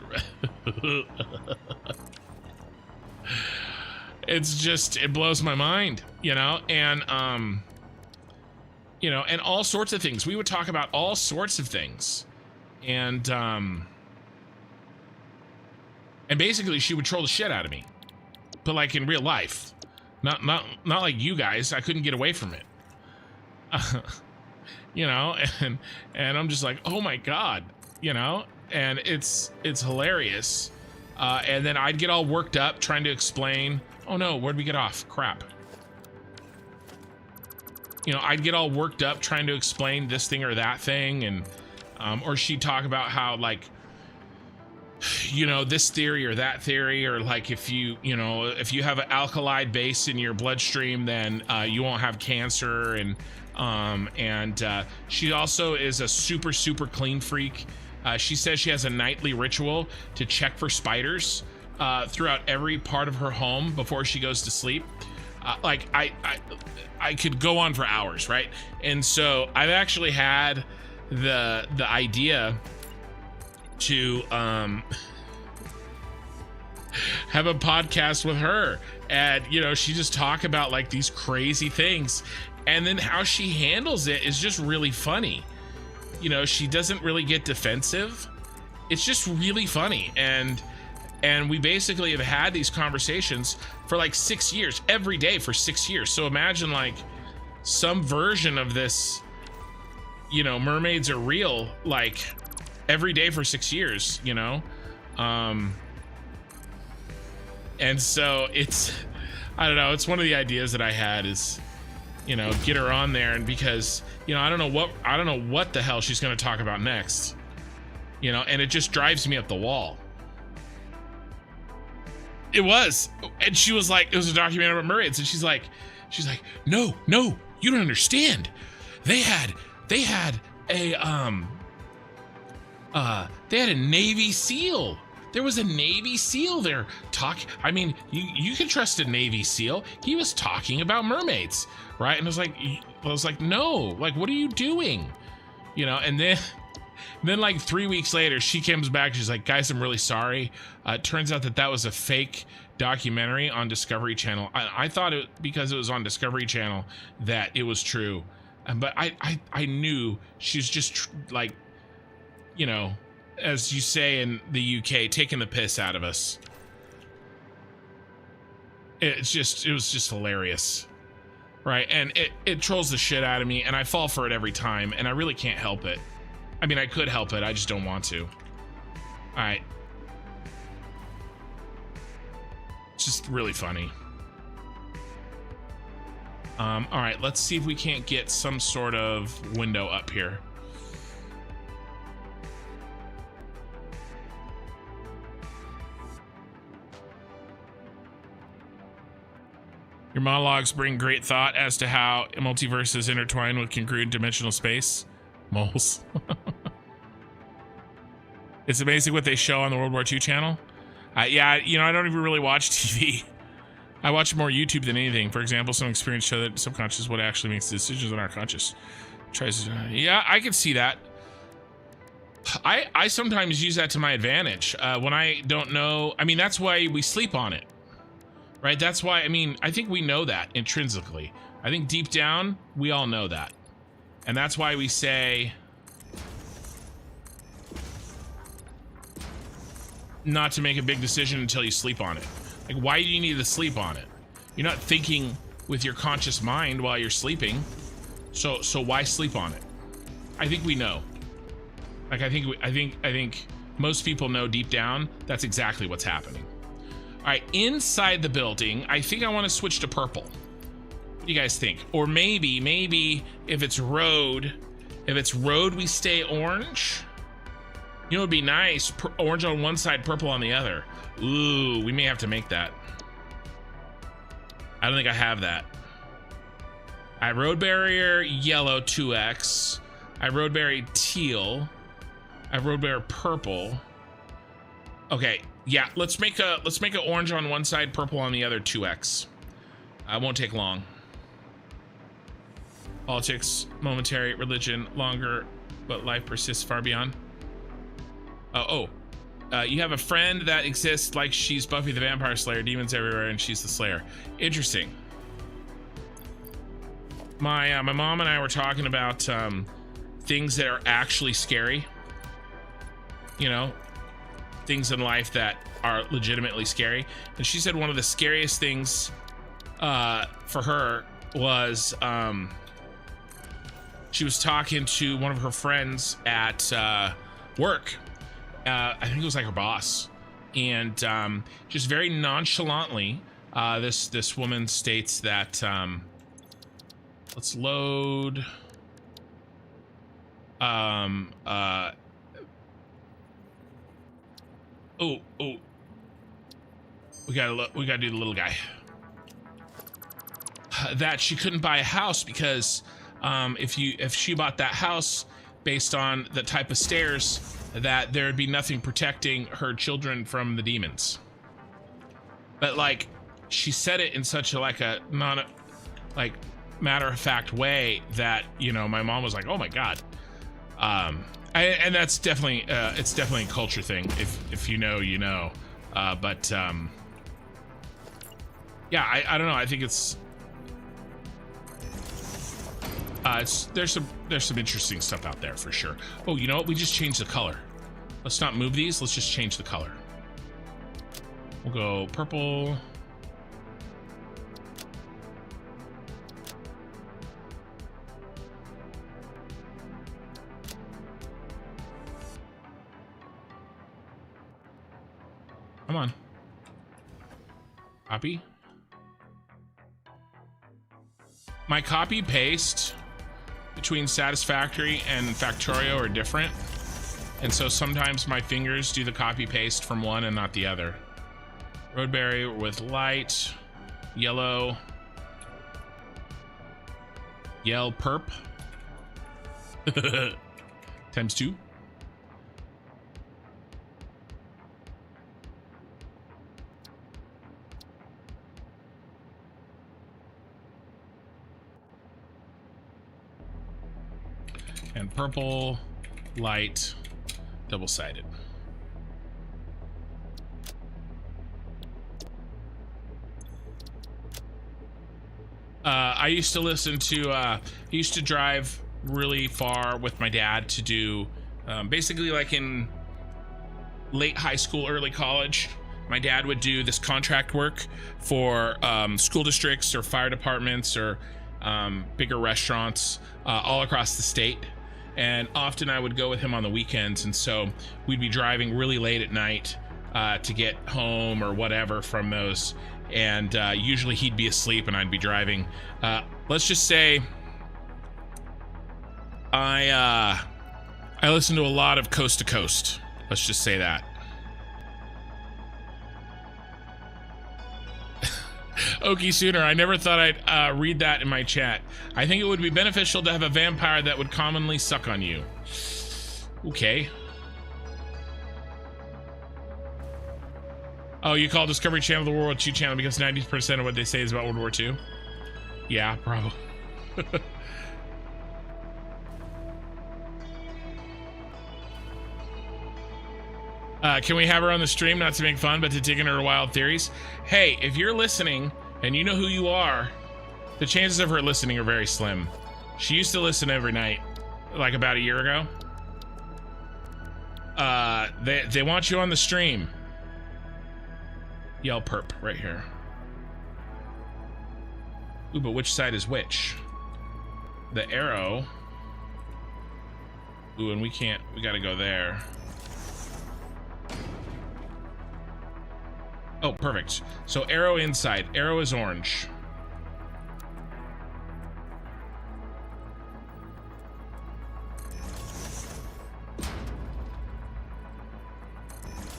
it blows my mind, you know, and you know, and all sorts of things. We would talk about all sorts of things, and basically she would troll the shit out of me, but like in real life, not like you guys. I couldn't get away from it, you know, and I'm just like, oh my god, you know, and it's hilarious. And then I'd get all worked up trying to explain. Oh no, where'd we get off? Crap. You know, I'd get all worked up trying to explain this thing or that thing, and or she'd talk about how, like, you know, this theory or that theory, or like if you know, if you have an alkali base in your bloodstream, then you won't have cancer. And she also is a super clean freak. She says she has a nightly ritual to check for spiders throughout every part of her home before she goes to sleep. Like I could go on for hours, right? And so I've actually had the idea to have a podcast with her, and you know, she just talk about like these crazy things, and then how she handles it is just really funny. You know, she doesn't really get defensive. It's just really funny. And we basically have had these conversations for like 6 years, every day for 6 years. So imagine like some version of this, you know, mermaids are real, like every day for 6 years, you know? And so it's, I don't know, it's one of the ideas that I had is, you know, get her on there. And because, you know, I don't know what the hell she's going to talk about next, you know, and it just drives me up the wall. It was. And she was like, it was a documentary about mermaids. And she's like, no, you don't understand. They had a Navy SEAL. There was a Navy SEAL there talking. I mean, you can trust a Navy SEAL. He was talking about mermaids, right? And I was like, no, like, what are you doing? You know, and then like 3 weeks later, she comes back. She's like, guys, I'm really sorry. It turns out that was a fake documentary on Discovery Channel. I thought it, because it was on Discovery Channel, that it was true. But I knew she's just like, you know, as you say in the UK, taking the piss out of us. It was just hilarious, right? And it trolls the shit out of me, and I fall for it every time, and I really can't help it. I mean, I could help it, I just don't want to. All right. It's just really funny. All right, let's see if we can't get some sort of window up here. Your monologues bring great thought as to how multiverses intertwine with congruent dimensional space. Moles. It's amazing what they show on the World War II channel. Yeah, you know, I don't even really watch TV. I watch more YouTube than anything. For example, some experience show that subconscious is what actually makes decisions on our conscious. Yeah, I can see that. I sometimes use that to my advantage when I don't know. I mean, that's why we sleep on it. Right? That's why, I mean, I think we know that intrinsically. I think deep down, we all know that. And that's why we say not to make a big decision until you sleep on it. Like, why do you need to sleep on it? You're not thinking with your conscious mind while you're sleeping. So why sleep on it? I think we know. Like, I think most people know deep down that's exactly what's happening. All right, inside the building, I think I want to switch to purple. What do you guys think? Or maybe if it's road, we stay orange. You know, it'd be nice, orange on one side, purple on the other. Ooh, we may have to make that. I don't think I have that. I road barrier yellow 2x. I road barrier teal. I road barrier purple. Okay. Yeah, let's make a orange on one side, purple on the other, 2x. Won't take long. Politics, momentary, religion, longer, but life persists far beyond. You have a friend that exists like she's Buffy the Vampire Slayer, demons everywhere, and she's the Slayer. Interesting. My mom and I were talking about things that are actually scary. You know, things in life that are legitimately scary. And she said one of the scariest things for her was she was talking to one of her friends at work. I think it was like her boss. And just very nonchalantly, this woman states that, let's load. Oh, we gotta do the little guy. That she couldn't buy a house because if she bought that house based on the type of stairs, that there'd be nothing protecting her children from the demons. But like, she said it in such a matter of fact way that, you know, my mom was like, oh my god. And that's definitely it's definitely a culture thing. If you know, you know. Yeah, I don't know. I think it's there's some interesting stuff out there for sure. Oh, you know what? We just changed the color. Let's not move these. Let's just change the color. We'll go purple. Come on. Copy. My copy paste between Satisfactory and Factorio are different. And so sometimes my fingers do the copy paste from one and not the other. Roadberry with light, yellow, yell perp. Times 2. And purple, light, double-sided. I used to listen to, I used to drive really far with my dad to do, basically like in late high school, early college, my dad would do this contract work for school districts or fire departments or bigger restaurants all across the state. And often I would go with him on the weekends, and so we'd be driving really late at night to get home or whatever from those, and usually he'd be asleep and I'd be driving. Let's just say I listen to a lot of Coast to Coast. Let's just say that. Okie Sooner, I never thought I'd read that in my chat. I think it would be beneficial to have a vampire that would commonly suck on you. Okay. Oh, you call Discovery Channel the World War II channel because 90% of what they say is about World War II? Yeah, probably. Can we have her on the stream, not to make fun, but to dig into her wild theories? Hey, if you're listening and you know who you are, the chances of her listening are very slim. She used to listen every night, like about a year ago. They want you on the stream. Yell perp right here. Ooh, but which side is which? The arrow. Ooh, and we gotta go there. Oh, perfect. So arrow inside. Arrow is orange.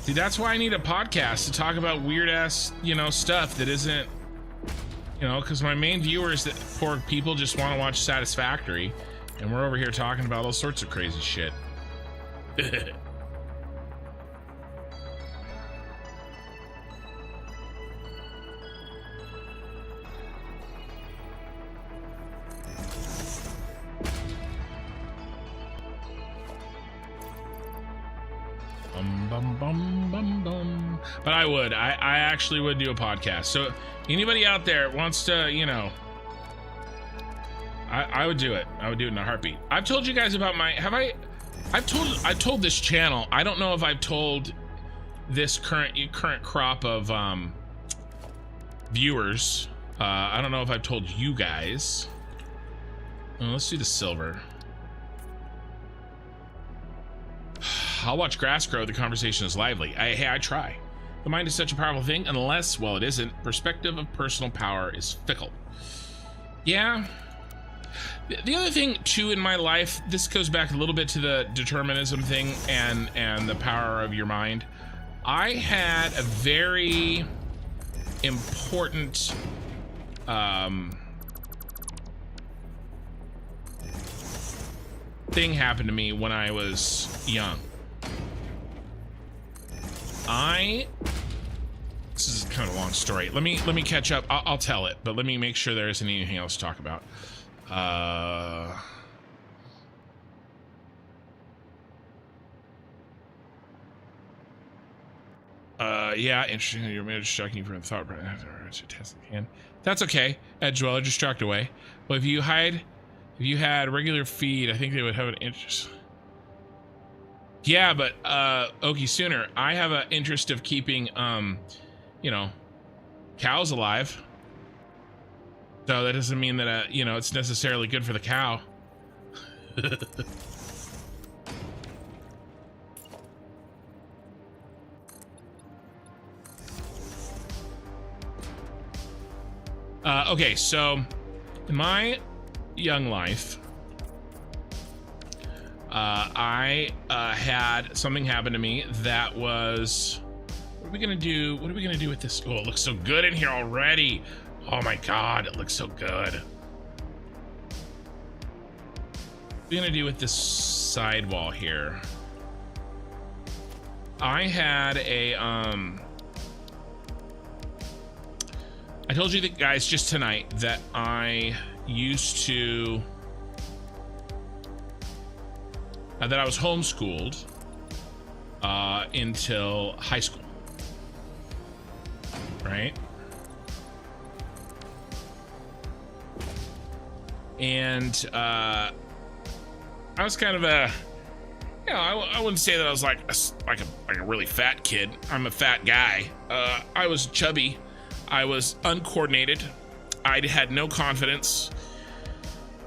See, that's why I need a podcast to talk about weird ass, you know, stuff that isn't, you know, because my main viewers that poor people just want to watch Satisfactory, and we're over here talking about all sorts of crazy shit. But I actually would do a podcast. So anybody out there wants to, you know, I would do it. I would do it in a heartbeat. I've told you guys about I've told this channel. I don't know if I've told this current crop of viewers. I don't know if I've told you guys. Let's do the silver. I'll watch grass grow. The conversation is lively. Hey, I try. The mind is such a powerful thing, unless, well, it isn't. Perspective of personal power is fickle. Yeah. The other thing, too, in my life, this goes back a little bit to the determinism thing and the power of your mind. I had a very important thing happen to me when I was young. This is kind of a long story. Let me catch up. I'll tell it, but let me make sure there isn't anything else to talk about. Yeah, interesting. Your marriage shocking from the thought. That's okay. Edge dweller, distract away. Well, if you had regular feed, I think they would have an interest. Yeah, but Okie Sooner, I have an interest of keeping you know, cows alive. So that doesn't mean that you know, it's necessarily good for the cow. Okay, so in my young life, I had something happen to me that was, what are we gonna do? What are we gonna do with this? Oh, it looks so good in here already. Oh my God, it looks so good. What are we gonna do with this sidewall here? I had a, I told you that, guys, just tonight that I used to, that I was homeschooled until high school, right? And I was kind of a, you know, I wouldn't say that I was like a really fat kid. I'm a fat guy. I was chubby. I was uncoordinated. I had no confidence.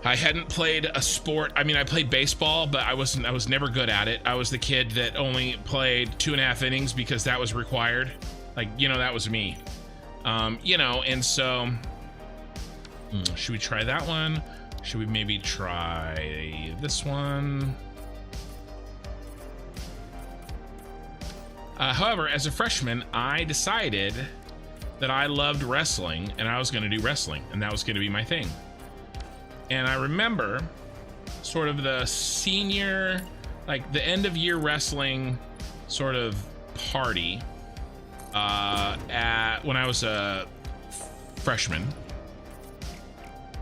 I hadn't played a sport. I mean, I played baseball, but I was never good at it. I was the kid that only played 2.5 innings because that was required. Like, you know, that was me. You know, and so should we try that one? Should we maybe try this one? However, as a freshman, I decided that I loved wrestling and I was going to do wrestling, and that was going to be my thing. And I remember sort of the senior, like the end of year wrestling sort of party when I was a freshman.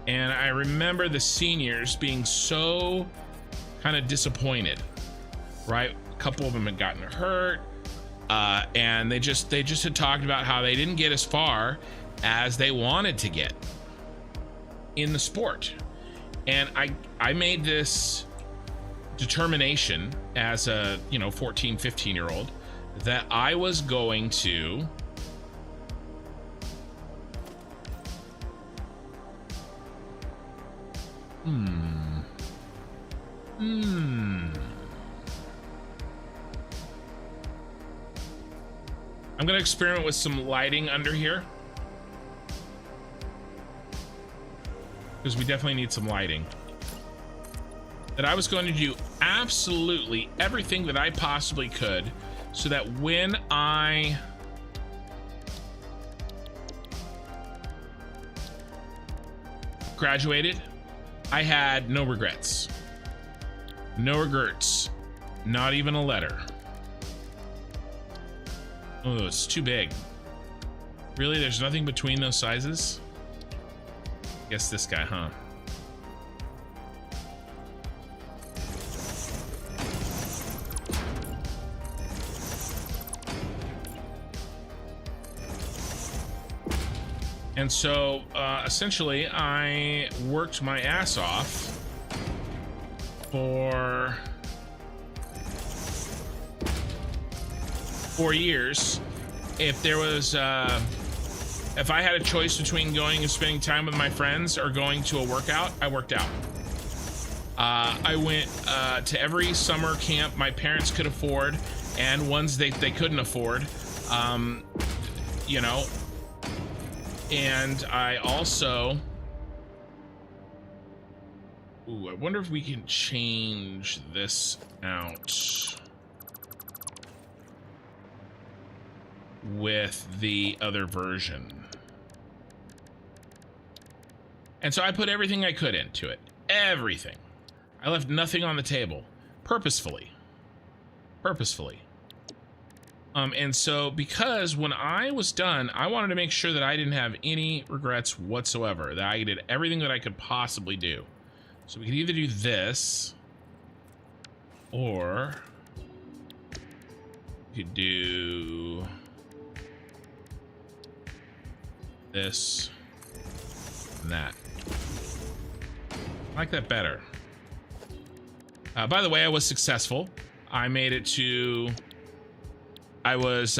And I remember the seniors being so kind of disappointed, right? A couple of them had gotten hurt. And they just had talked about how they didn't get as far as they wanted to get in the sport. And I made this determination as a, you know, 14, 15-year-old that I was going to I'm gonna experiment with some lighting under here, because we definitely need some lighting. That I was going to do absolutely everything that I possibly could so that when I graduated, I had no regrets. No regrets. Not even a letter. Oh, it's too big. Really? There's nothing between those sizes? Guess this guy, huh? And so, essentially, I worked my ass off for 4 years. If there was, if I had a choice between going and spending time with my friends or going to a workout, I worked out. I went to every summer camp my parents could afford and ones they couldn't afford, you know. And I also, ooh, I wonder if we can change this out. with the other version. And so I put everything I could into it. Everything. I left nothing on the table. Purposefully. And so because when I was done, I wanted to make sure that I didn't have any regrets whatsoever, that I did everything that I could possibly do. So we could either do this, or we could do this and that. I like that better. By the way, I was successful. I made it to... I was...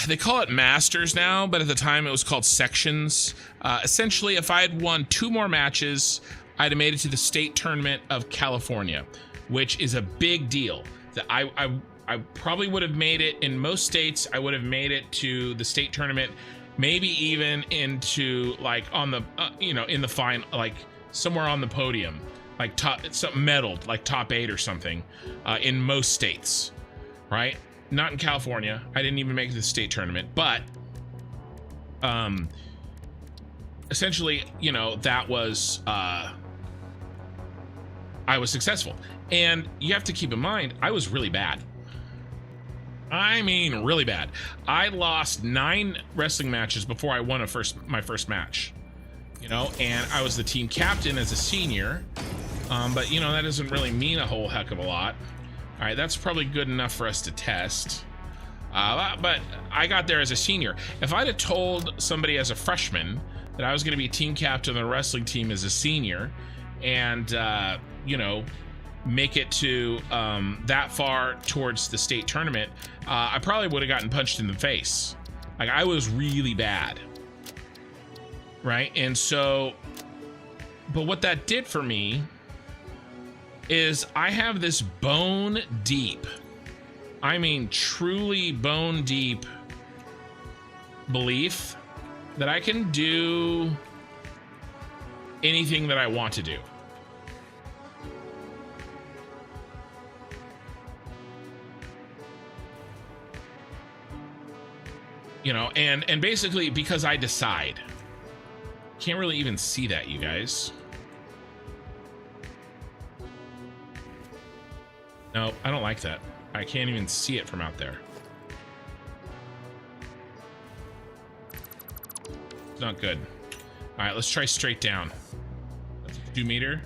they call it masters now, but at the time it was called sections. Essentially, if I had won 2 more matches, I'd have made it to the state tournament of California, which is a big deal. That I probably would have made it in most states. I would have made it to the state tournament, maybe even into like on the you know, in the final, like somewhere on the podium, like top, something medaled, like top 8 or something, in most states, right? Not in California. I didn't even make it to the state tournament, but essentially, you know, that was I was successful. And you have to keep in mind, I was really bad. I mean, really bad. I lost 9 wrestling matches before I won my first match, you know, and I was the team captain as a senior. But you know, that doesn't really mean a whole heck of a lot. All right, that's probably good enough for us to test. But I got there as a senior. If I'd have told somebody as a freshman that I was going to be team captain of the wrestling team as a senior, and you know, make it to that far towards the state tournament, I probably would have gotten punched in the face. Like, I was really bad, right? And so, but what that did for me is I have this bone deep, I mean truly bone deep belief that I can do anything that I want to do. You know, and basically because I decide. Can't really even see that, you guys. No, I don't like that. I can't even see it from out there. It's not good. All right, let's try straight down. That's 2 meter.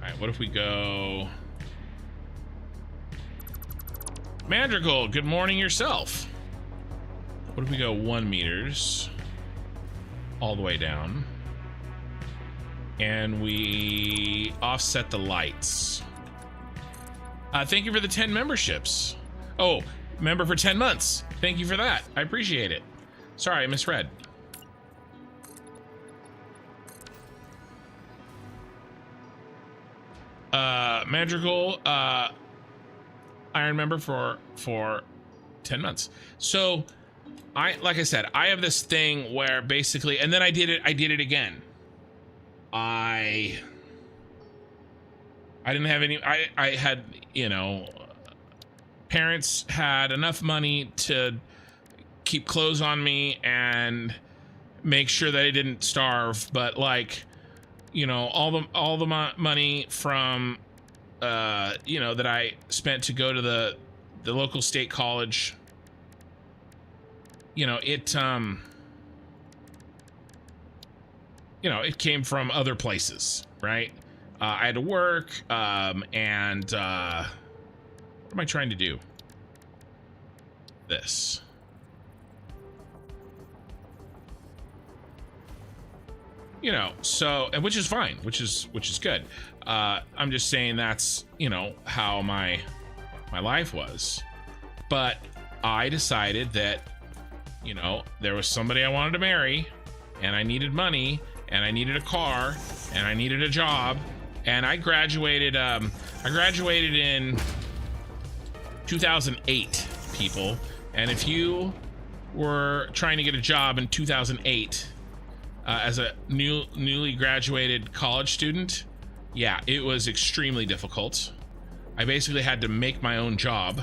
All right, what if we go... Madrigal, good morning yourself. What if we go 1 meters all the way down, and we offset the lights? Thank you for the 10 memberships. Oh, member for 10 months. Thank you for that. I appreciate it. Sorry, I misread. Madrigal, Iron member for 10 months. So, like I said, I have this thing where basically, and then I did it again. I didn't have any, I had, you know, parents had enough money to keep clothes on me and make sure that I didn't starve, but like, you know, all the money from, you know, that I spent to go to the local state college, you know, it, you know, it came from other places, right? I had to work, and what am I trying to do? This. You know, so, and which is fine, which is good. I'm just saying that's, you know, how my life was. But I decided that, you know, there was somebody I wanted to marry, and I needed money, and I needed a car, and I needed a job, and I graduated in 2008, people. And if you were trying to get a job in 2008 as a newly graduated college student, yeah, it was extremely difficult. I basically had to make my own job.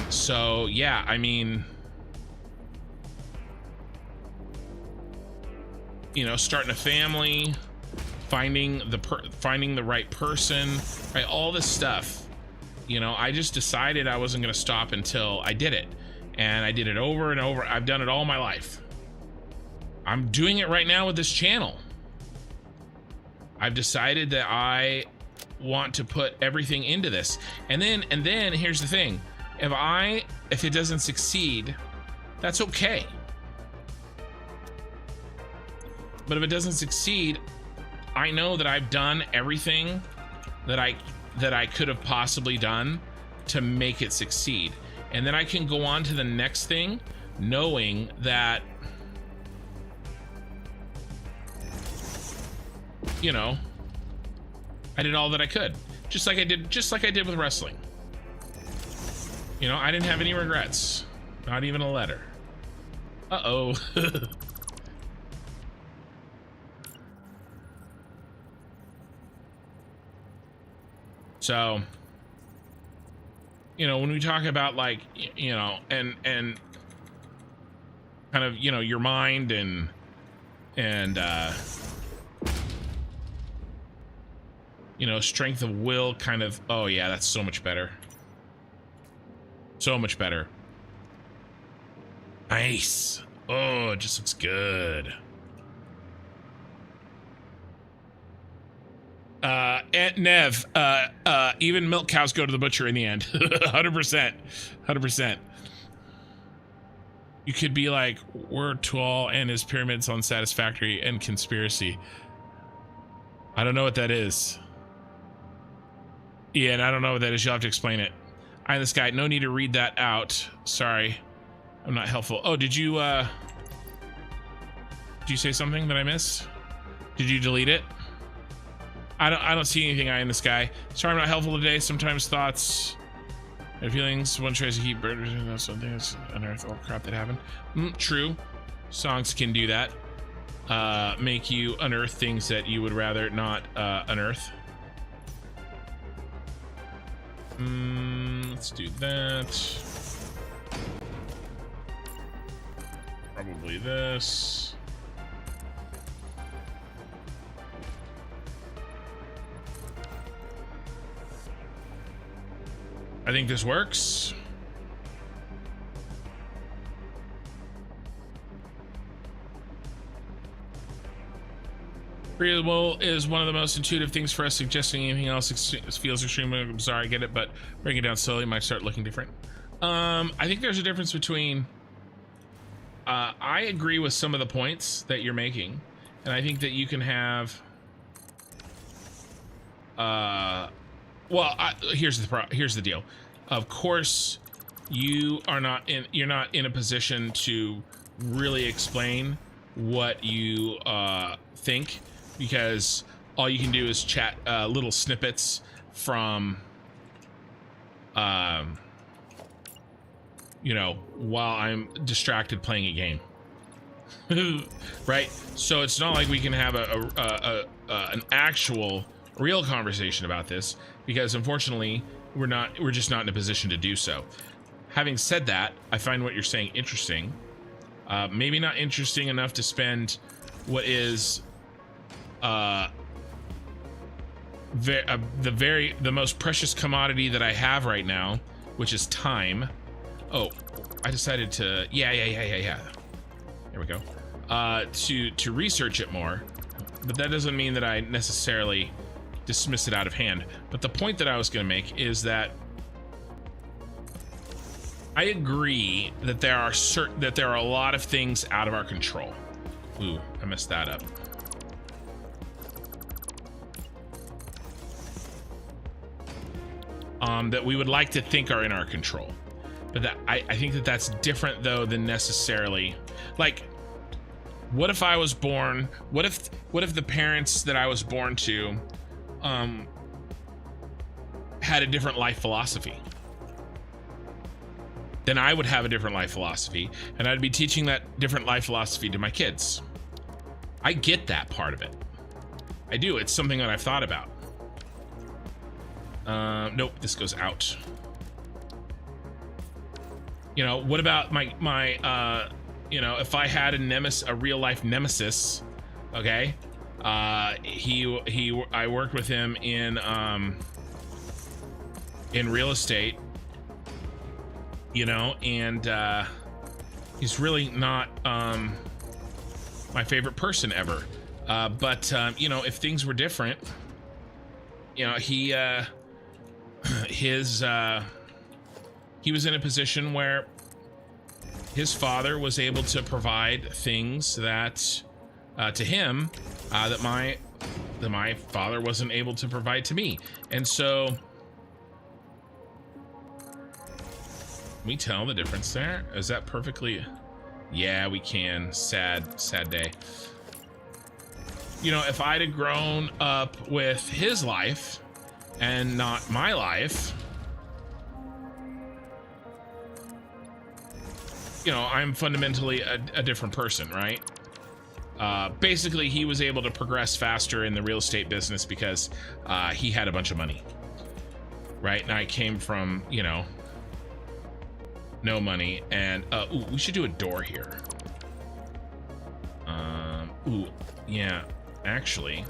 So yeah, I mean, you know, starting a family, finding the right person, right? All this stuff. You know, I just decided I wasn't going to stop until I did it. And I did it over and over. I've done it all my life. I'm doing it right now with this channel. I've decided that I want to put everything into this. And then here's the thing. If it doesn't succeed, that's okay. But if it doesn't succeed, I know that I've done everything that I could have possibly done to make it succeed. And then I can go on to the next thing, knowing that, you know, I did all that I could, just like I did with wrestling. You know, I didn't have any regrets, not even a letter. Uh-oh. So, you know, when we talk about, like, you know, and kind of, you know, your mind and you know, strength of will, kind of, oh yeah, that's so much better. So much better. Nice. Oh, it just looks good. Aunt Nev, even milk cows go to the butcher in the end. 100%. 100%. You could be like, word to all and his pyramids on Satisfactory and conspiracy. I don't know what that is. Ian, I don't know what that is. You'll have to explain it. I'm this guy. No need to read that out. Sorry. I'm not helpful. Oh, did you say something that I missed? Did you delete it? I don't see anything in the sky. Sorry, I'm not helpful today. Sometimes thoughts and feelings. One tries to keep birds. Something that's unearth all crap that happened. True. Songs can do that. Make you unearth things that you would rather not unearth. Let's do that. Probably this. I think this works. Agreeable is one of the most intuitive things for us. Suggesting anything else feels extremely bizarre. I get it, but breaking it down slowly might start looking different. I think there's a difference between. I agree with some of the points that you're making, and I think that you can have. Well, here's the deal. Of course, you're not in a position to really explain what you think, because all you can do is chat little snippets from you know, while I'm distracted playing a game. Right? So it's not like we can have an actual real conversation about this, because unfortunately we're just not in a position to do so. Having said that, I find what you're saying interesting. Maybe not interesting enough to spend what is the most precious commodity that I have right now, which is time. Oh, I decided to yeah. There we go. To research it more, but that doesn't mean that I necessarily dismiss it out of hand. But the point that I was going to make is that I agree that there are a lot of things out of our control. Ooh, I messed that up. That we would like to think are in our control, but that I think that that's different though than necessarily, like, what if I was born? What if the parents that I was born to had a different life philosophy? Then I would have a different life philosophy, and I'd be teaching that different life philosophy to my kids. I get that part of it. I do. It's something that I've thought about. Nope, this goes out. You know, what about my you know, if I had a real life nemesis, okay? I worked with him in real estate, you know, and he's really not my favorite person ever. But you know, if things were different, you know, he was in a position where his father was able to provide things that to him that my father wasn't able to provide to me. And so can we tell the difference there? Is that perfectly? Yeah, we can. Sad day. You know, if I'd have grown up with his life and not my life, you know, I'm fundamentally a different person, right? Basically, he was able to progress faster in the real estate business because he had a bunch of money, right? And I came from, you know, no money. And ooh, we should do a door here. Ooh, yeah. Actually,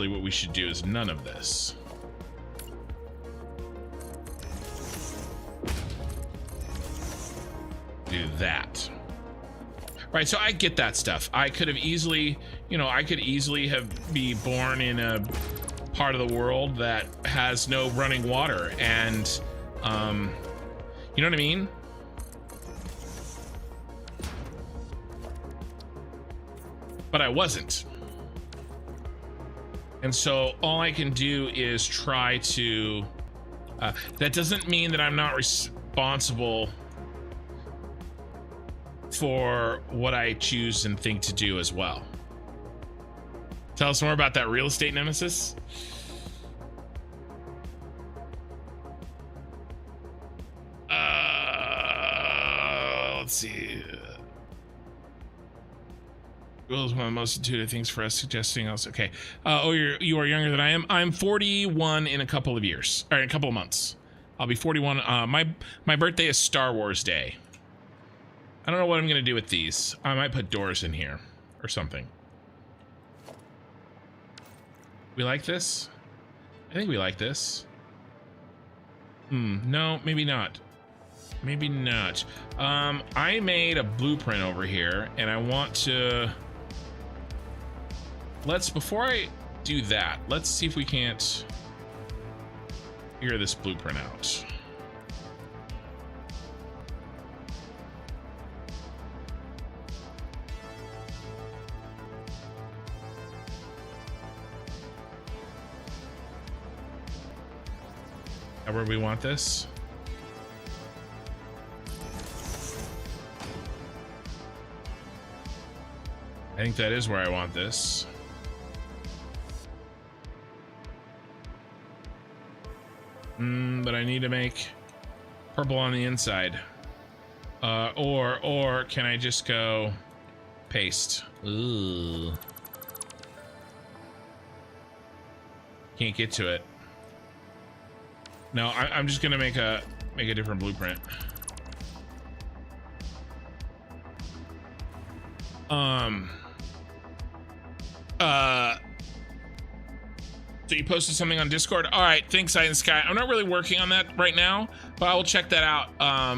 what we should do is none of this. Do that. Right, so I get that stuff. I could have easily, you know, be born in a part of the world that has no running water, and you know what I mean? But I wasn't. And so all I can do is try to that doesn't mean that I'm not responsible for what I choose and think to do as well. Tell us more about that real estate nemesis. Let's see. Google is one of the most intuitive things for us, suggesting else. Okay. Oh, you are younger than I am. I'm 41 in a couple of years, or in a couple of months. I'll be 41. My birthday is Star Wars Day. I don't know what I'm gonna do with these. I might put doors in here or something. We like this? I think we like this. No, maybe not. Maybe not. I made a blueprint over here, and I want to. Before I do that, let's see if we can't figure this blueprint out. Where we want this. I think that is where I want this. But I need to make purple on the inside. Or can I just go paste? Ooh. Can't get to it. No, I'm just gonna make a different blueprint. So you posted something on Discord. All right, thanks, Iron Sky. I'm not really working on that right now, but I will check that out.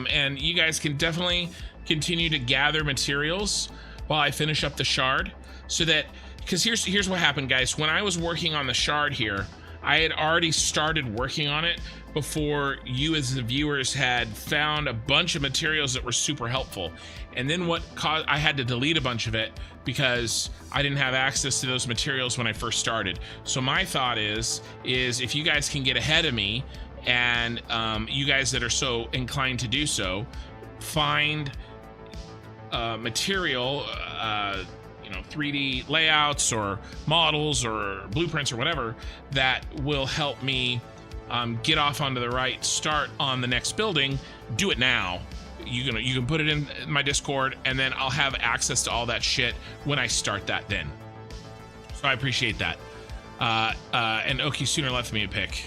And you guys can definitely continue to gather materials while I finish up the shard, so that, because here's what happened, guys. When I was working on the shard here, I had already started working on it before you as the viewers had found a bunch of materials that were super helpful. And then what caused, I had to delete a bunch of it because I didn't have access to those materials when I first started. So my thought is if you guys can get ahead of me, and you guys that are so inclined to do so, find material, you know, 3D layouts or models or blueprints or whatever that will help me get off onto the right start on the next building. Do it now. You can put it in my Discord, and then I'll have access to all that shit when I start that then. So I appreciate that. And Oki sooner left me a pick.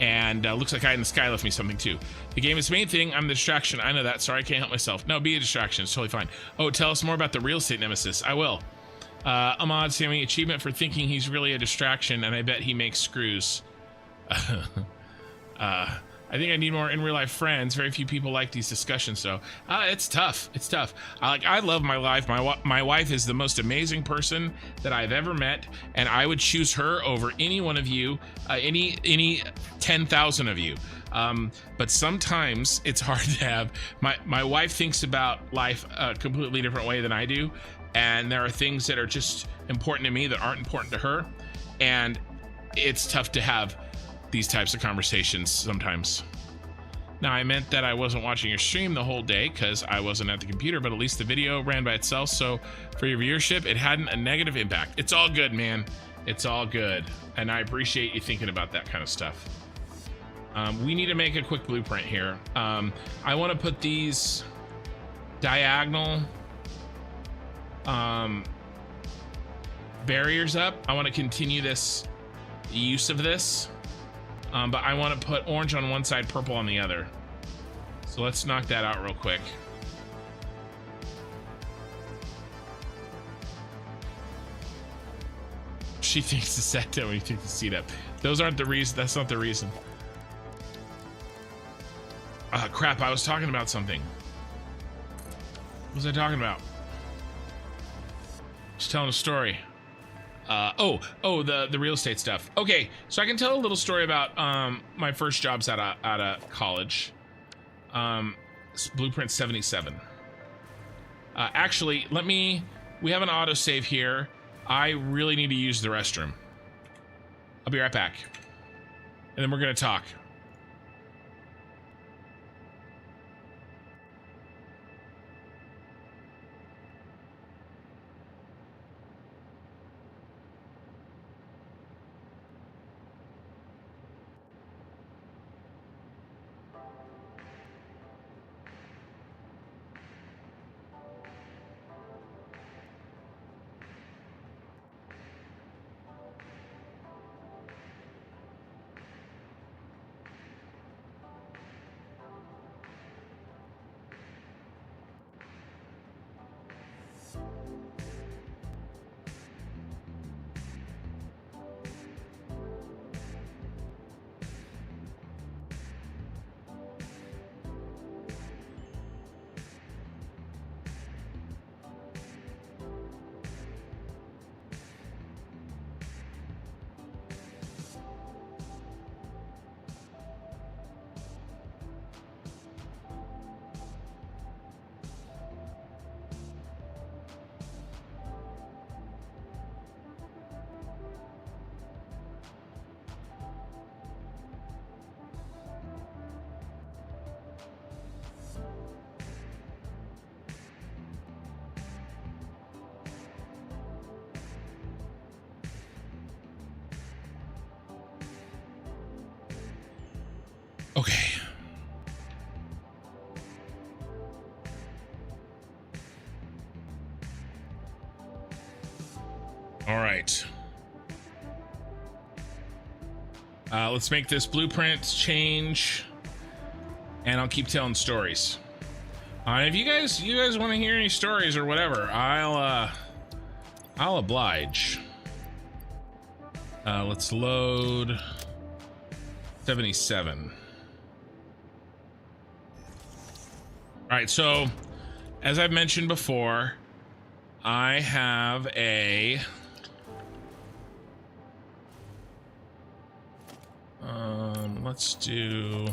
And looks like Eye in the Sky left me something too. The game is the main thing. I'm the distraction. I know that. Sorry, I can't help myself. No, be a distraction. It's totally fine. Oh, tell us more about the real estate nemesis. I will. Ahmad Sammy, achievement for thinking he's really a distraction, and I bet he makes screws. I think I need more in real life friends. Very few people like these discussions, so it's tough. It's tough. I love my life. My wife is the most amazing person that I've ever met, and I would choose her over any one of you, any 10,000 of you. But sometimes it's hard to have. My wife thinks about life a completely different way than I do, and there are things that are just important to me that aren't important to her, and it's tough to have these types of conversations sometimes. Now, I meant that I wasn't watching your stream the whole day because I wasn't at the computer, but at least the video ran by itself, so for your viewership, it hadn't a negative impact. It's all good, man. It's all good, and I appreciate you thinking about that kind of stuff. We need to make a quick blueprint here. I want to put these diagonal barriers up. I want to continue this use of this. But I want to put orange on one side, purple on the other. So let's knock that out real quick. She thinks the set down when you take the seat up. Those aren't the reason. That's not the reason. Crap, I was talking about something. What was I talking about? Just telling a story. The real estate stuff. Okay, so I can tell a little story about my first jobs out of college. Blueprint 77. Actually, we have an autosave here. I really need to use the restroom. I'll be right back. And then we're gonna talk. Okay. All right. Let's make this blueprint change, and I'll keep telling stories. If you guys want to hear any stories or whatever, I'll oblige. Let's load 77. All right, so as I've mentioned before, I have a let's do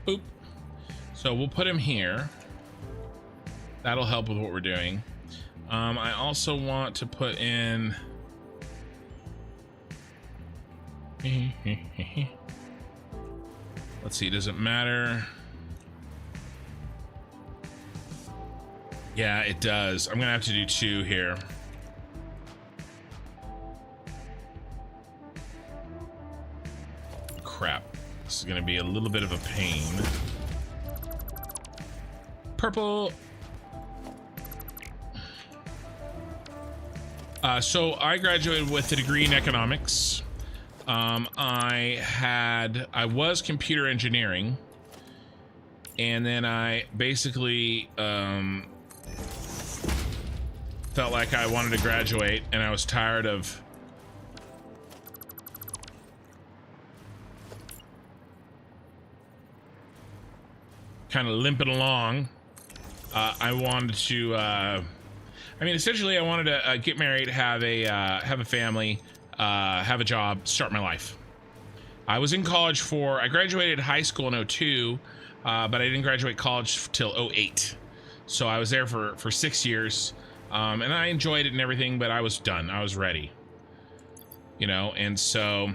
boop. So we'll put him here. That'll help with what we're doing. I also want to put in let's see, does it matter? Yeah, it does. I'm gonna have to do 2 here. Crap. This is gonna be a little bit of a pain. Purple. So I graduated with a degree in economics. I was computer engineering, and then I basically felt like I wanted to graduate, and I was tired of kind of limping along. I wanted to essentially I wanted to get married, have a family, have a job, start my life. I was in college I graduated high school in 02, but I didn't graduate college till 08. So I was there for 6 years, and I enjoyed it and everything, but I was done. I was ready, and so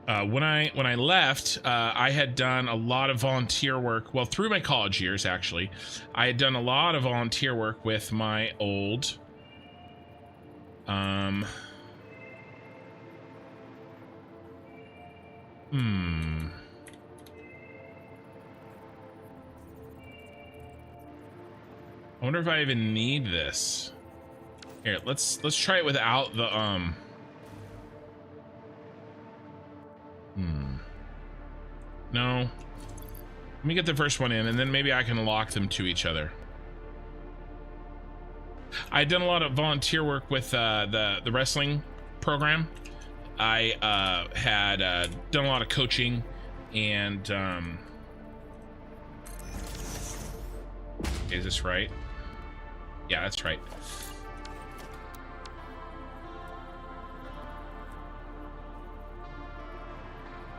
when I left, I had done a lot of volunteer work. Well, through my college years, actually, I had done a lot of volunteer work with my old I wonder if I even need this. Here, let's try it without the No. Let me get the first one in, and then maybe I can lock them to each other. I'd done a lot of volunteer work with the wrestling program. I had done a lot of coaching, and is this right? Yeah, that's right.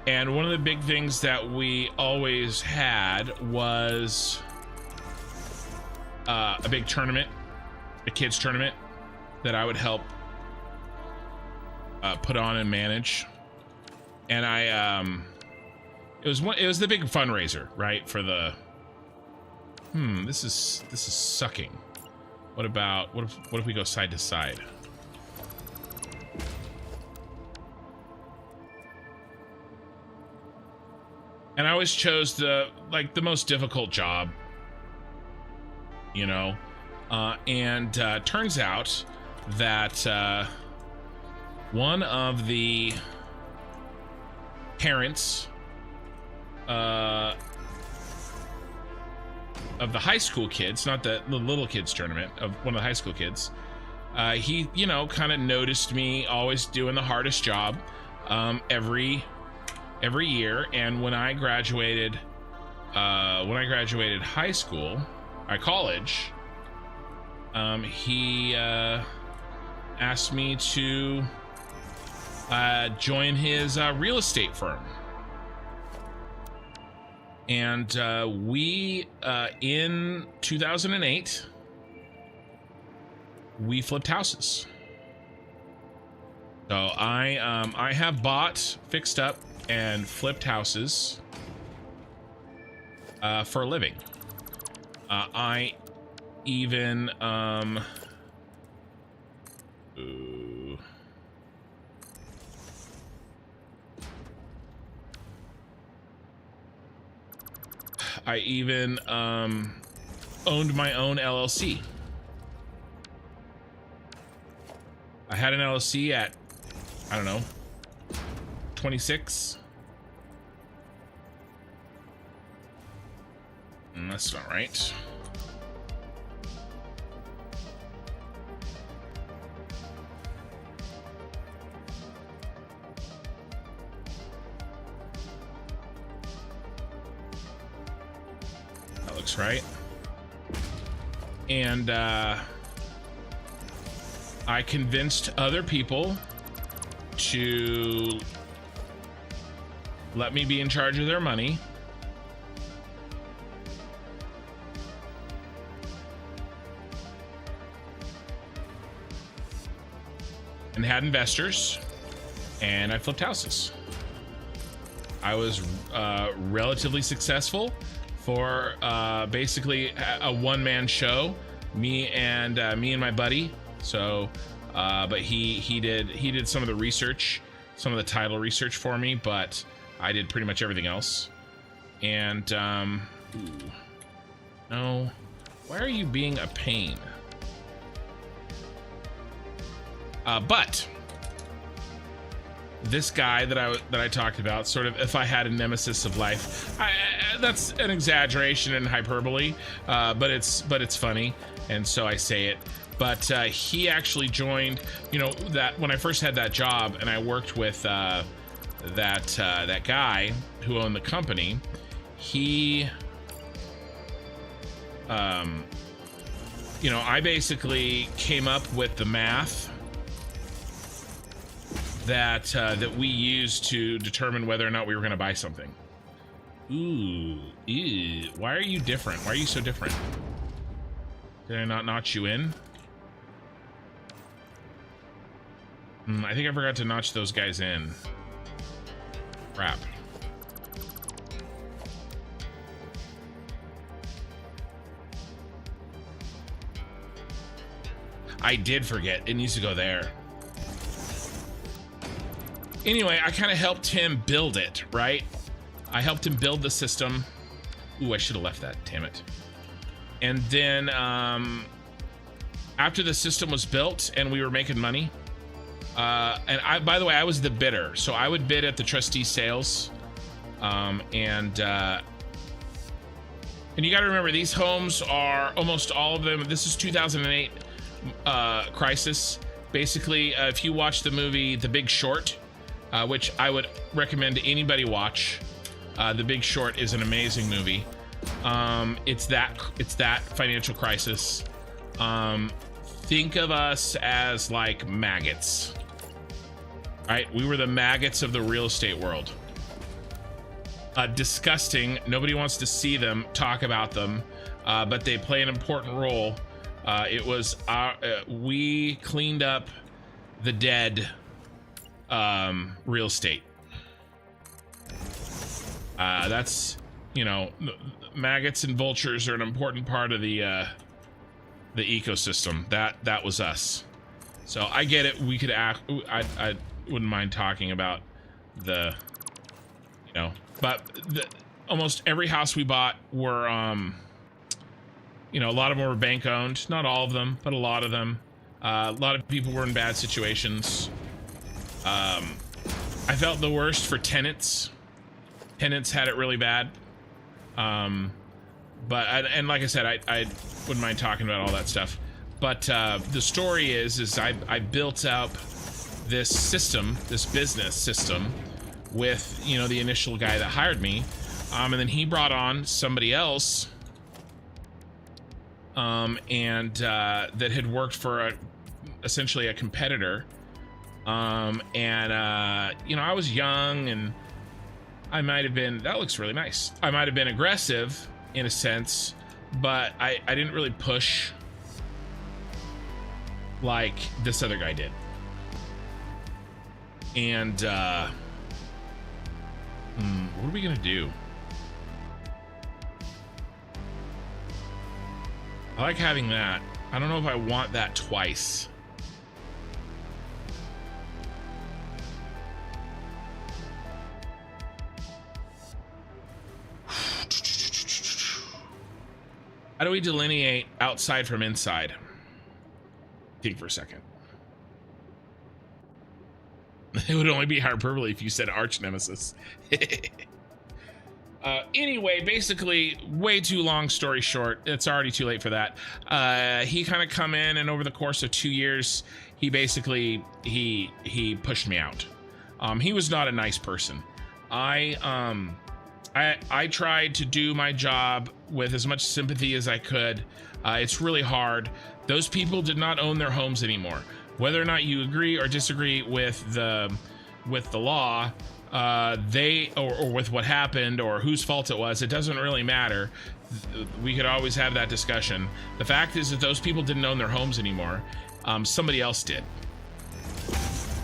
And one of the big things that we always had was a big tournament, a kids tournament that I would help put on and manage. And it was the big fundraiser, right? For the this is sucking. What if we go side to side? And I always chose the most difficult job, and turns out that one of the parents of the high school kids, not the little kids tournament, of one of the high school kids, he kind of noticed me always doing the hardest job every year. And when I graduated college, he asked me to join his real estate firm. And we in 2008 we flipped houses. So I have bought, fixed up, and flipped houses for a living. I even owned my own LLC. I had an LLC at, I don't know, 26. That's not right. That looks right. And I convinced other people to let me be in charge of their money. And had investors, and I flipped houses. I was relatively successful for basically a one-man show, me and my buddy. So, but he did some of the research, some of the title research for me, but I did pretty much everything else. And no, why are you being a pain? But this guy that I talked about, sort of, if I had a nemesis of life, that's an exaggeration and hyperbole, but it's funny, and so I say it. But he actually joined, you know, that when I first had that job, and I worked with that guy who owned the company. He, you know, I basically came up with the math that we used to determine whether or not we were going to buy something. Ooh, ew. Why are you different? Why are you so different? Did I not notch you in? I think I forgot to notch those guys in. Crap. I did forget. It needs to go there. Anyway, I kind of helped him build it, right? I helped him build the system. Ooh, I should have left that, damn it. And then after the system was built and we were making money, and by the way, I was the bidder, so I would bid at the trustee sales, and you got to remember, these homes are almost all of them. This is 2008 crisis. Basically, if you watch the movie The Big Short, which I would recommend to anybody watch, The Big Short is an amazing movie. It's that financial crisis. Think of us as like maggots. Right? We were the maggots of the real estate world. Disgusting. Nobody wants to see them, talk about them, but they play an important role. It was we cleaned up the dead real estate. That's, you know, maggots and vultures are an important part of the ecosystem. That was us. So I get it. We could act. I wouldn't mind talking about the, you know, but almost every house we bought were, you know, a lot of them were bank owned. Not all of them, but a lot of them. A lot of people were in bad situations. I felt the worst for tenants. Tenants had it really bad. But and like I said, I wouldn't mind talking about all that stuff. But the story is I built up this system, this business system, with, you know, the initial guy that hired me, and then he brought on somebody else, and that had worked for essentially a competitor, and you know, I was young, and I might have been, that looks really nice, I might have been aggressive in a sense, but I didn't really push like this other guy did. And what are we gonna do? I like having that. I don't know if I want that twice. How do we delineate outside from inside? Think for a second. It would only be hyperbole if you said arch nemesis. Anyway, basically, way too long story short, it's already too late for that. He kind of come in, and over the course of 2 years, he basically he pushed me out. He was not a nice person. I tried to do my job with as much sympathy as I could. It's really hard. Those people did not own their homes anymore. Whether or not you agree or disagree with the law, they or with what happened or whose fault it was, it doesn't really matter. We could always have that discussion. The fact is that those people didn't own their homes anymore. Somebody else did.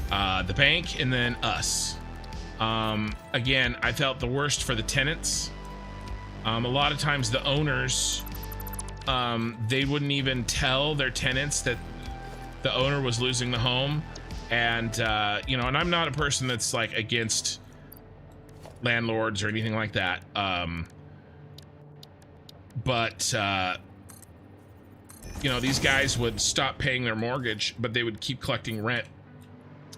The bank, and then us. Again, I felt the worst for the tenants. A lot of times the owners, they wouldn't even tell their tenants that the owner was losing the home. And you know, and I'm not a person that's like against landlords or anything like that, but you know, these guys would stop paying their mortgage, but they would keep collecting rent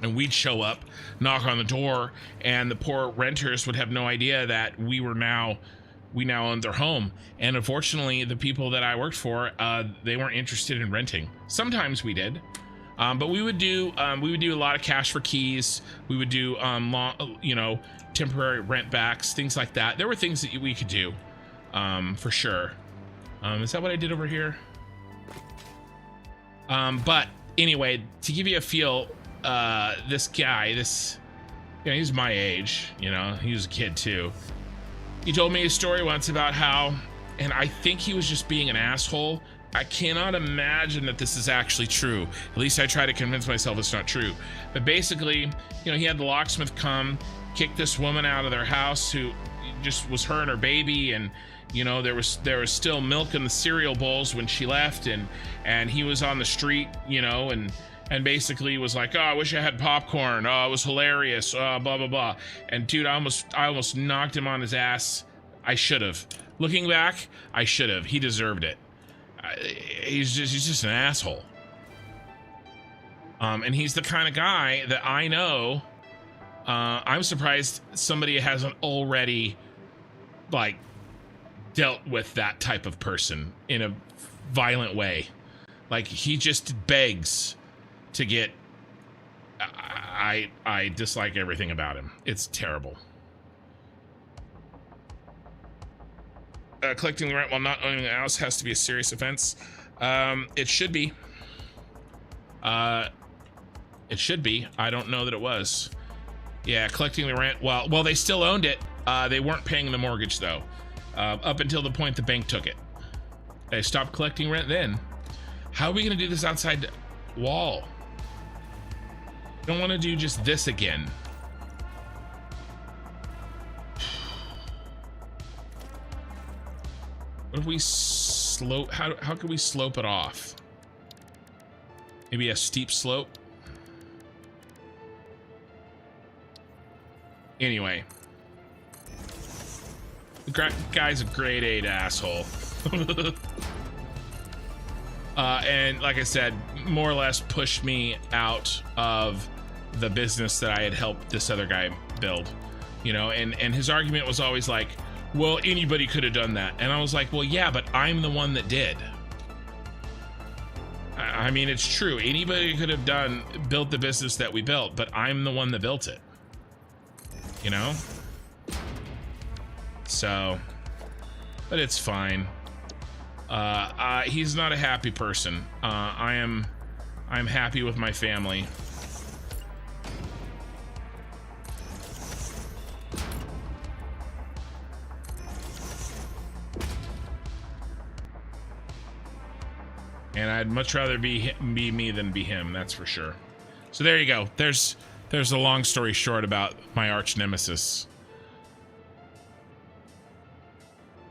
And we'd show up, knock on the door, and the poor renters would have no idea that we now owned their home. And unfortunately, the people that I worked for, they weren't interested in renting. Sometimes we did, but we would do a lot of cash for keys. We would do temporary rent backs, things like that. There were things that we could do, for sure. Is that what I did over here? But anyway, to give you a feel, this guy, he's my age, he was a kid too. He told me a story once about how, and I think he was just being an asshole. I cannot imagine that this is actually true. At least I try to convince myself it's not true. But basically, he had the locksmith come, kick this woman out of their house who just was her and her baby, and there was still milk in the cereal bowls when she left, and he was on the street, and basically was like, oh, I wish I had popcorn. Oh, it was hilarious. Blah, blah, blah. And dude, I almost knocked him on his ass. I should have. Looking back, I should have. He deserved it. He's just an asshole. And he's the kind of guy that I know. I'm surprised somebody hasn't already, dealt with that type of person in a violent way. He just begs to get. I dislike everything about him. It's terrible. Collecting the rent while not owning the house has to be a serious offense. It should be. It should be. I don't know that it was. Yeah, collecting the rent. Well, they still owned it. They weren't paying the mortgage though, up until the point the bank took it. They stopped collecting rent then. How are we gonna do this outside wall? I don't want to do just this again. What if we slope? How can we slope it off? Maybe a steep slope. Anyway, the guy's a grade 8 asshole. And like I said, more or less pushed me out of the business that I had helped this other guy build, and his argument was always like, well, anybody could have done that. And I was like, well, yeah, but I'm the one that did. I mean, it's true. Anybody could have built the business that we built, but I'm the one that built it, So, but it's fine. He's not a happy person. I'm happy with my family. And I'd much rather be me than be him, that's for sure. So there you go. There's a long story short about my arch nemesis.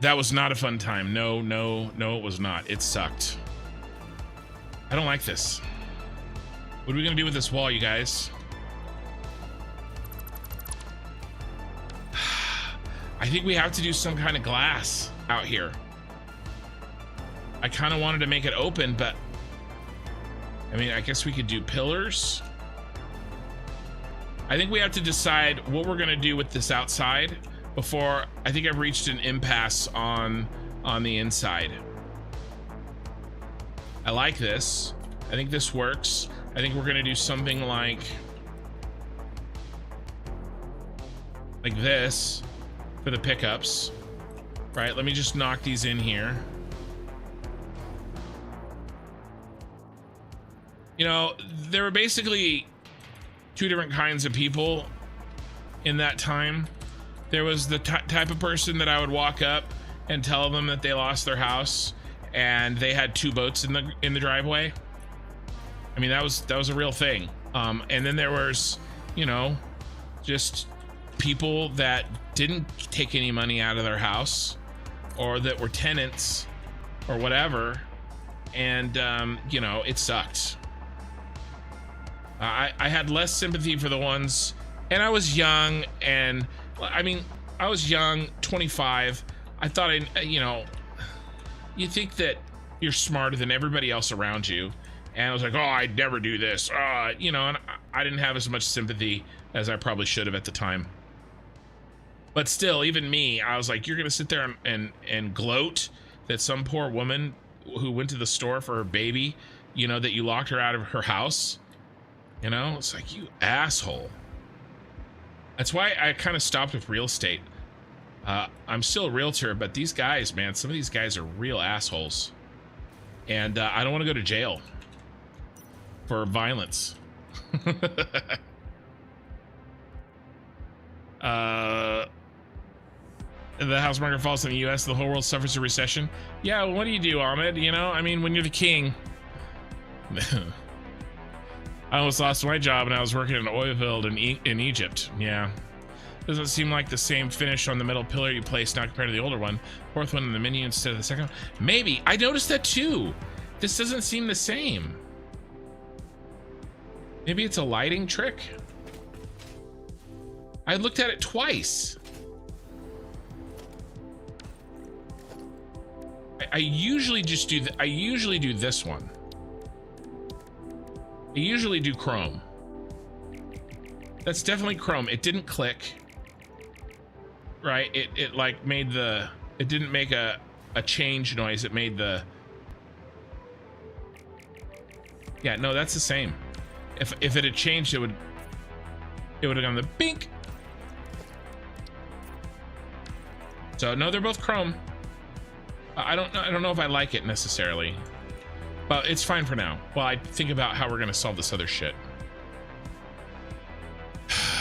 That was not a fun time. No, it was not. It sucked. I don't like this. What are we gonna do with this wall, you guys? I think we have to do some kind of glass out here. I kind of wanted to make it open, but I mean, I guess we could do pillars. I think we have to decide what we're gonna do with this outside before. I think I've reached an impasse on the inside. I like this. I think this works. I think we're gonna do something like this for the pickups. Right, let me just knock these in here. There were basically two different kinds of people in that time. There was the type of person that I would walk up and tell them that they lost their house and they had 2 boats in the driveway. I mean, that was a real thing. And then there was, just people that didn't take any money out of their house, or that were tenants or whatever. And, it sucked. I had less sympathy for the ones, and I was young, and I was young, 25. I thought you think that you're smarter than everybody else around you. And I was like, oh, I'd never do this. And I didn't have as much sympathy as I probably should have at the time. But still, even me, I was like, you're gonna sit there and gloat that some poor woman who went to the store for her baby, you know, that you locked her out of her house. You know, it's like, you asshole. That's why I kind of stopped with real estate. I'm still a realtor, but these guys, man, some of these guys are real assholes. And I don't want to go to jail for violence. The house market falls in the US, the whole world suffers a recession. Yeah, well, what do you do, Ahmed? You know, I mean, when you're the king. I almost lost my job and I was working in an oil field in Egypt. Yeah. Doesn't seem like the same finish on the metal pillar you placed now compared to the older one. Fourth one in the menu instead of the second one. Maybe. I noticed that too. This doesn't seem the same. Maybe it's a lighting trick. I looked at it twice. I usually just do I usually do this one. I usually do chrome. That's definitely chrome. It didn't click. Right? It like made the, it didn't make a change noise. It made the, yeah, no, that's the same. If it had changed, it would have gone the bink. So no, they're both chrome. I don't know if I like it necessarily, but it's fine for now while I think about how we're gonna solve this other shit.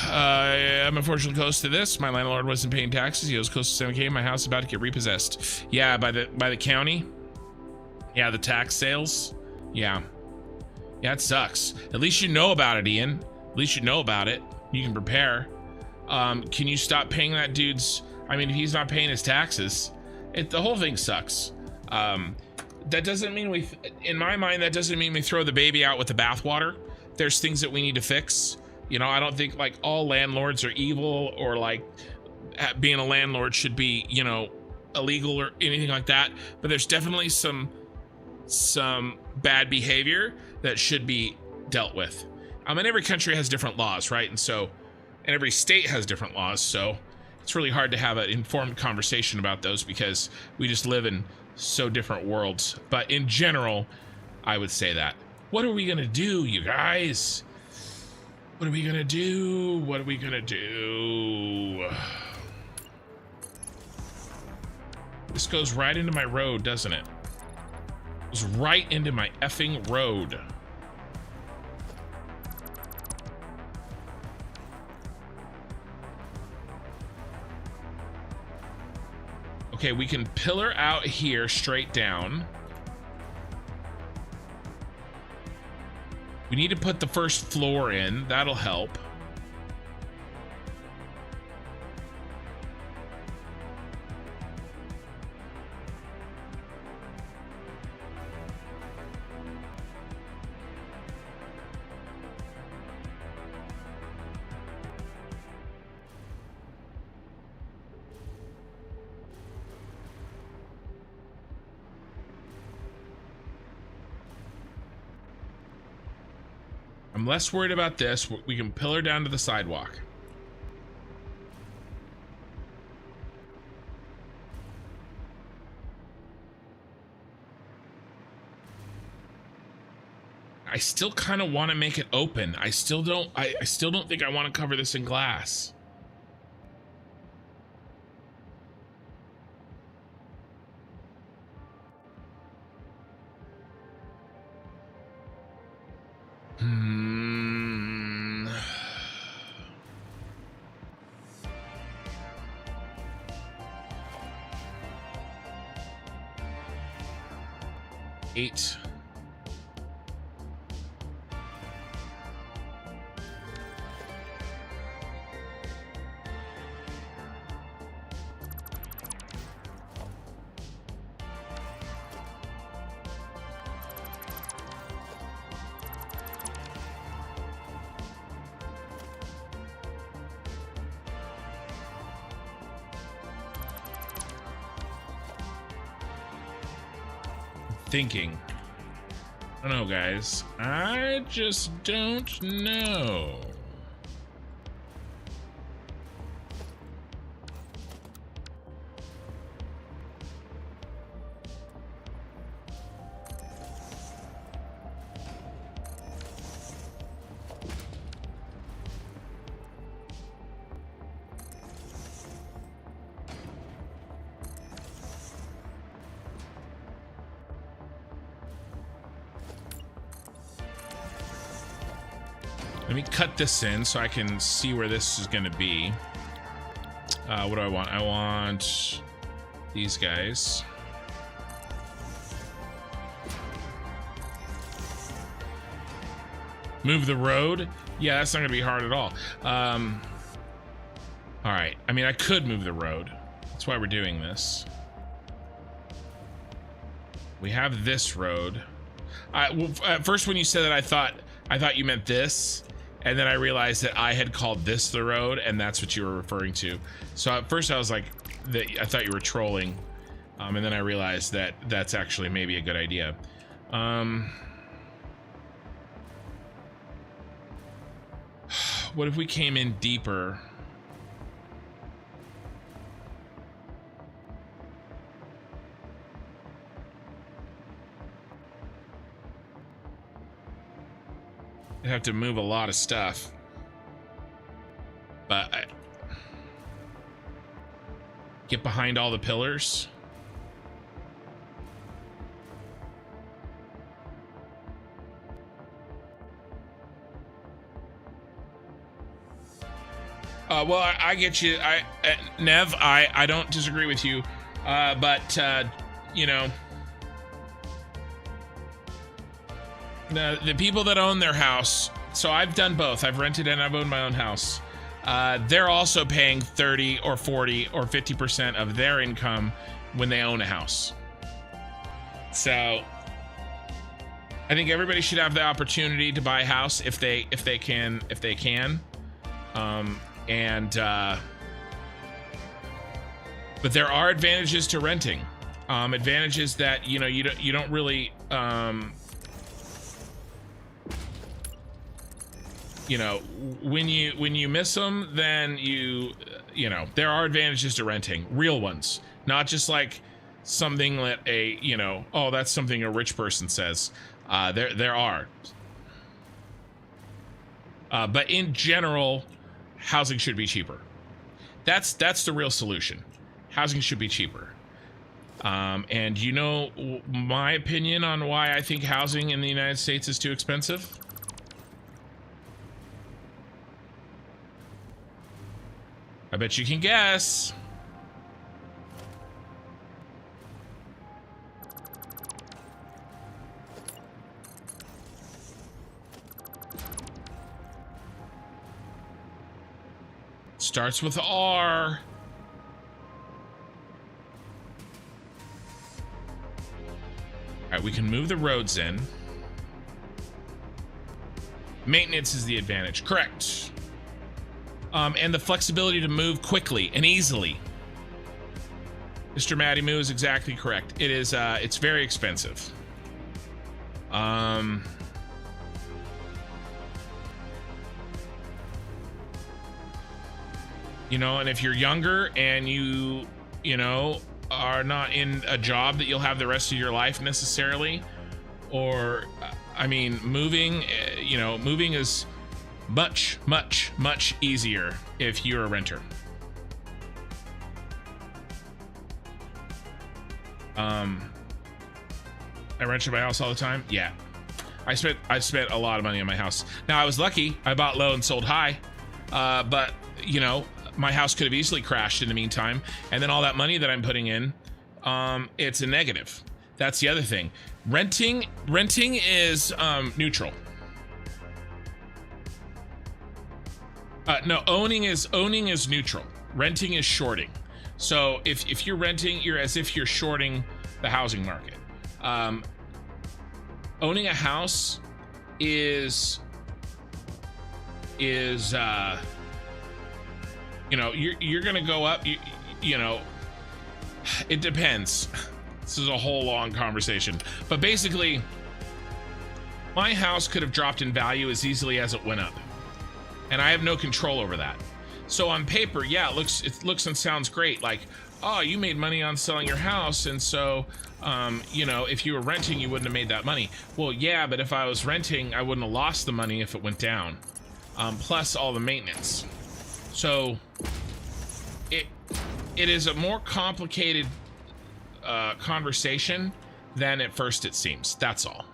I'm unfortunately close to this. My landlord wasn't paying taxes. He was close to 7K. My house is about to get repossessed. Yeah, by the county. Yeah, the tax sales. Yeah, it sucks. At least you know about it, Ian. At least you know about it. You can prepare. Can you stop paying that dude's? I mean, if he's not paying his taxes, the whole thing sucks. That doesn't mean in my mind, that doesn't mean we throw the baby out with the bathwater. There's things that we need to fix. You know, I don't think like all landlords are evil or like being a landlord should be, you know, illegal or anything like that. But there's definitely some bad behavior that should be dealt with. And every country has different laws, right? And every state has different laws. So it's really hard to have an informed conversation about those because we just live in so different worlds. But in general, I would say that. What are we gonna do, you guys? What are we gonna do? What are we gonna do? This goes right into my road, doesn't it? It goes right into my effing road. Okay, we can pillar out here straight down. We need to put the first floor in. That'll help. I'm less worried about this. We can pillar down to the sidewalk. I still kind of want to make it open. I still don't think I want to cover this in glass. Eight. Thinking. I don't know, guys. I just don't know. Let me cut this in so I can see where this is going to be. What do I want? I want these guys. Move the road? Yeah, that's not going to be hard at all. All right. I mean, I could move the road. That's why we're doing this. We have this road. Well, at first, when you said that, I thought you meant this. And then I realized that I had called this the road, and that's what you were referring to. So at first I was like, I thought you were trolling. And then I realized that that's actually maybe a good idea. What if we came in deeper? I have to move a lot of stuff, but get behind all the pillars. Well, I get you. Nev, I don't disagree with you, but you know, the people that own their house, so I've done both. I've rented and I've owned my own house. They're also paying 30 or 40 or 50% of their income when they own a house. So I think everybody should have the opportunity to buy a house if they can. But there are advantages to renting. Advantages that you don't really when you miss them, then there are advantages to renting, real ones, not just like something that oh, that's something a rich person says. There are, but in general, housing should be cheaper. That's the real solution. Housing should be cheaper. And my opinion on why I think housing in the United States is too expensive? I bet you can guess. Starts with R. All right, we can move the roads in. Maintenance is the advantage, correct. And the flexibility to move quickly and easily. Mr. Matty Moo is exactly correct. It is, it's very expensive. And if you're younger and you are not in a job that you'll have the rest of your life necessarily, or, I mean, moving is much, much, much easier if you're a renter. I rent my house all the time. Yeah, I spent a lot of money on my house. Now I was lucky. I bought low and sold high, but my house could have easily crashed in the meantime, and then all that money that I'm putting in, it's a negative. That's the other thing. Renting is neutral. No, owning is neutral. Renting is shorting. So if you're renting, you're as if you're shorting the housing market. Owning a house is you're gonna go up. It depends. This is a whole long conversation, but basically, My house could have dropped in value as easily as it went up, and I have no control over that. So on paper, yeah, it looks and sounds great. Like, oh, you made money on selling your house, and so, you know, if you were renting, you wouldn't have made that money. Well, yeah, but if I was renting, I wouldn't have lost the money if it went down, plus all the maintenance. So it is a more complicated conversation than at first it seems. That's all.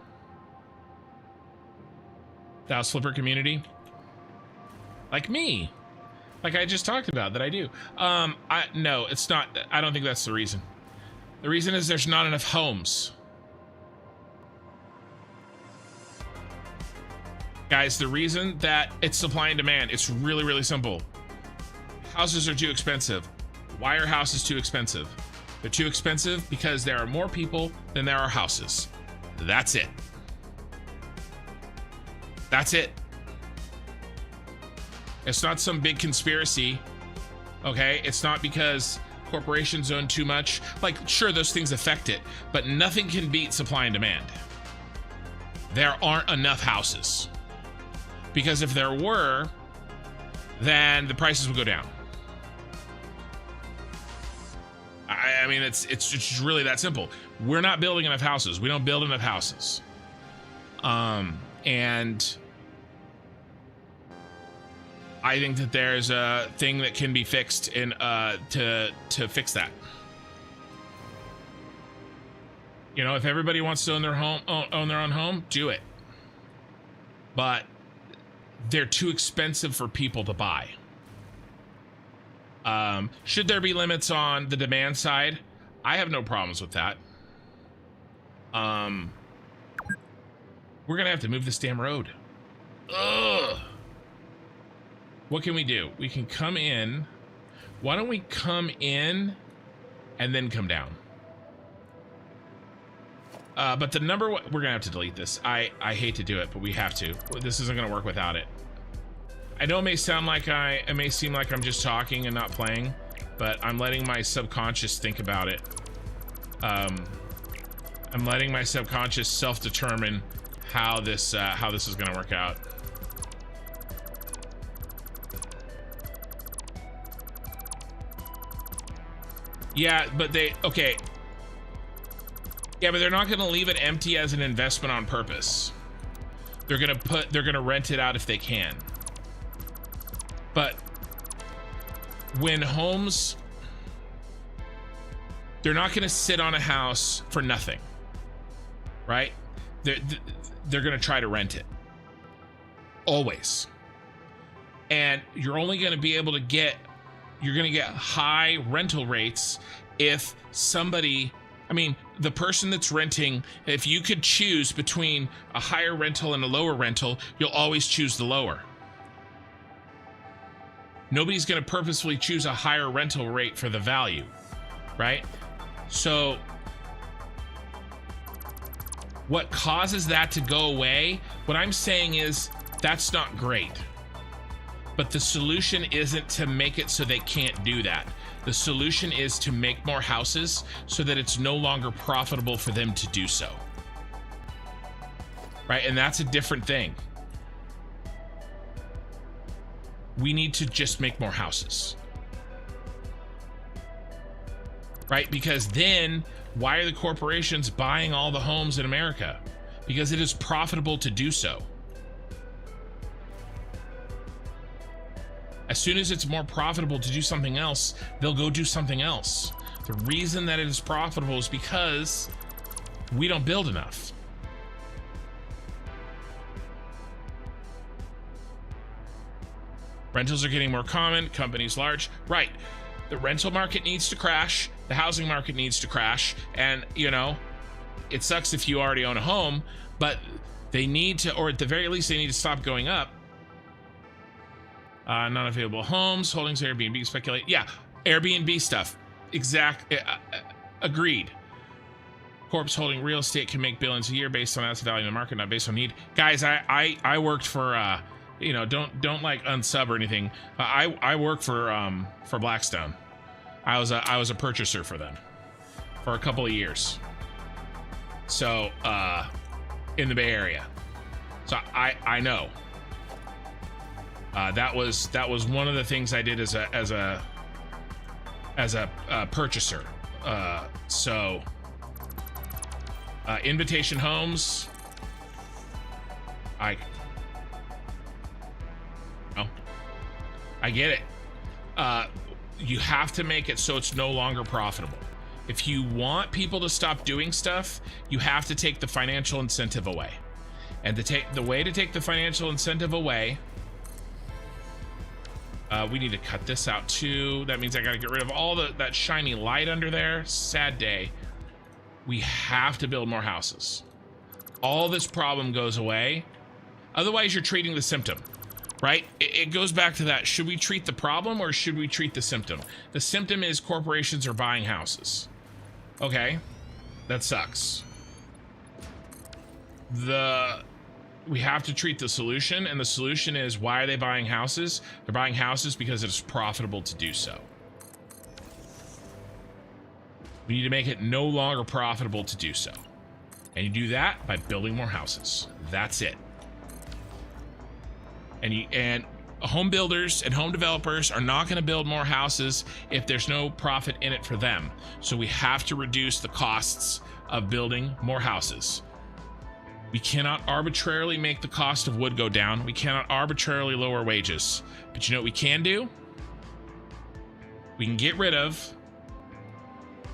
The house flipper community, like me, like I just talked about that I do. No, it's not. I don't think that's the reason. The reason is there's not enough homes. Guys, the reason that it's supply and demand, it's really, really simple. Houses are too expensive. Why are houses too expensive? They're too expensive because there are more people than there are houses. That's it. That's it. It's not some big conspiracy, okay? It's not because corporations own too much. Like, sure, those things affect it, but nothing can beat supply and demand. There aren't enough houses. Because if there were, then the prices would go down. I mean, it's just really that simple. We're not building enough houses. We don't build enough houses. And I think that there's a thing that can be fixed in to fix that. You know, if everybody wants to own their own home, do it. But they're too expensive for people to buy. Should there be limits on the demand side? I have no problems with that. We're gonna have to move this damn road. Ugh. What can we do? We can come in. Why don't we come in and then come down? But the number one, we're gonna have to delete this. I hate to do it, but we have to. This isn't gonna work without it. I know it may seem like I'm just talking and not playing, but I'm letting my subconscious think about it. I'm letting my subconscious self-determine how this is gonna work out. Yeah, but okay. Yeah, but they're not gonna leave it empty as an investment on purpose. They're gonna rent it out if they can. But when homes, they're not gonna sit on a house for nothing, right? They're gonna try to rent it. Always. And you're only gonna be able to get, you're gonna get high rental rates if somebody, I mean, the person that's renting, if you could choose between a higher rental and a lower rental, you'll always choose the lower. Nobody's going to purposefully choose a higher rental rate for the value, right? So what causes that to go away? What I'm saying is that's not great. But the solution isn't to make it so they can't do that. The solution is to make more houses so that it's no longer profitable for them to do so. Right? And that's a different thing. We need to just make more houses. Right? Because then why are the corporations buying all the homes in America? Because it is profitable to do so. As soon as it's more profitable to do something else, they'll go do something else. The reason that it is profitable is because we don't build enough. Rentals are getting more common, companies large. Right. The rental market needs to crash. The housing market needs to crash. And, you know, it sucks if you already own a home, but they need to, or at the very least, they need to stop going up. Non-available homes, holdings, Airbnb, speculate. Yeah, Airbnb stuff. Agreed. Corp's holding real estate can make billions a year based on asset value in the market, not based on need. Guys, I worked for, you know, don't like unsub or anything. I worked for Blackstone. I was a purchaser for them for a couple of years. So, in the Bay Area. So I know. That was one of the things I did as a purchaser. So Invitation Homes. I get it. You have to make it so it's no longer profitable. If you want people to stop doing stuff, you have to take the financial incentive away. And the way to take the financial incentive away, we need to cut this out too. That means I got to get rid of all that shiny light under there. Sad day. We have to build more houses. All this problem goes away. Otherwise, you're treating the symptom, right? It goes back to that. Should we treat the problem or should we treat the symptom? The symptom is corporations are buying houses. Okay, that sucks. We have to treat the solution, and the solution is, why are they buying houses? They're buying houses because it's profitable to do so. We need to make it no longer profitable to do so. And you do that by building more houses. That's it. And home builders and home developers are not going to build more houses if there's no profit in it for them. So we have to reduce the costs of building more houses. We cannot arbitrarily make the cost of wood go down. We cannot arbitrarily lower wages. But you know what we can do? We can get rid of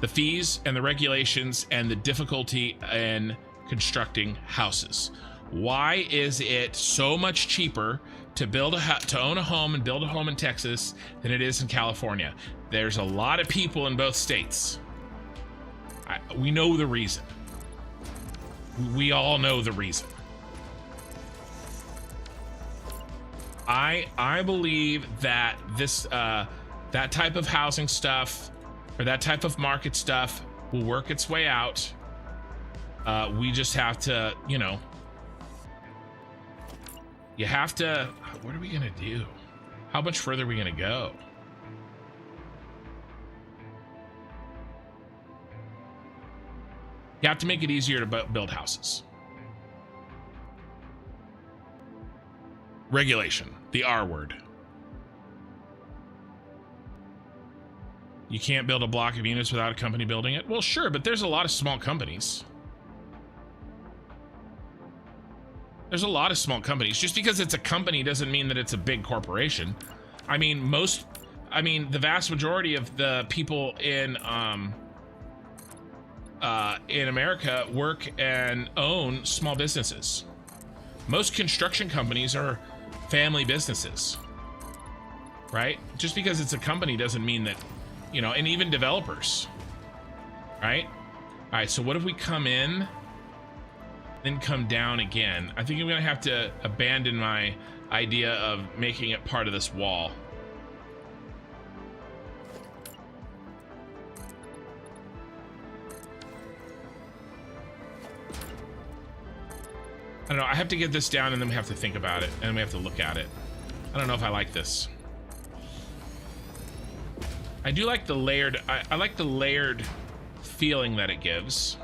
the fees and the regulations and the difficulty in constructing houses. Why is it so much cheaper to to own a home and build a home in Texas than it is in California? There's a lot of people in both states. We know the reason. We all know the reason. I believe that this that type of housing stuff, or that type of market stuff, will work its way out. We just have to, you know, you have to. What are we gonna do? How much further are we gonna go? You have to make it easier to build houses. Regulation, the R word. You can't build a block of units without a company building it? Well, sure, but there's a lot of small companies. There's a lot of small companies. Just because it's a company doesn't mean that it's a big corporation. I mean, the vast majority of the people in America work and own small businesses. Most construction companies are family businesses, right? Just because it's a company doesn't mean that, you know, and even developers, right? All right, so what if we come in, then come down again? I think I'm gonna have to abandon my idea of making it part of this wall. I don't know, I have to get this down and then we have to think about it and we have to look at it. I don't know if I like this. I do like the layered, I like the layered feeling that it gives.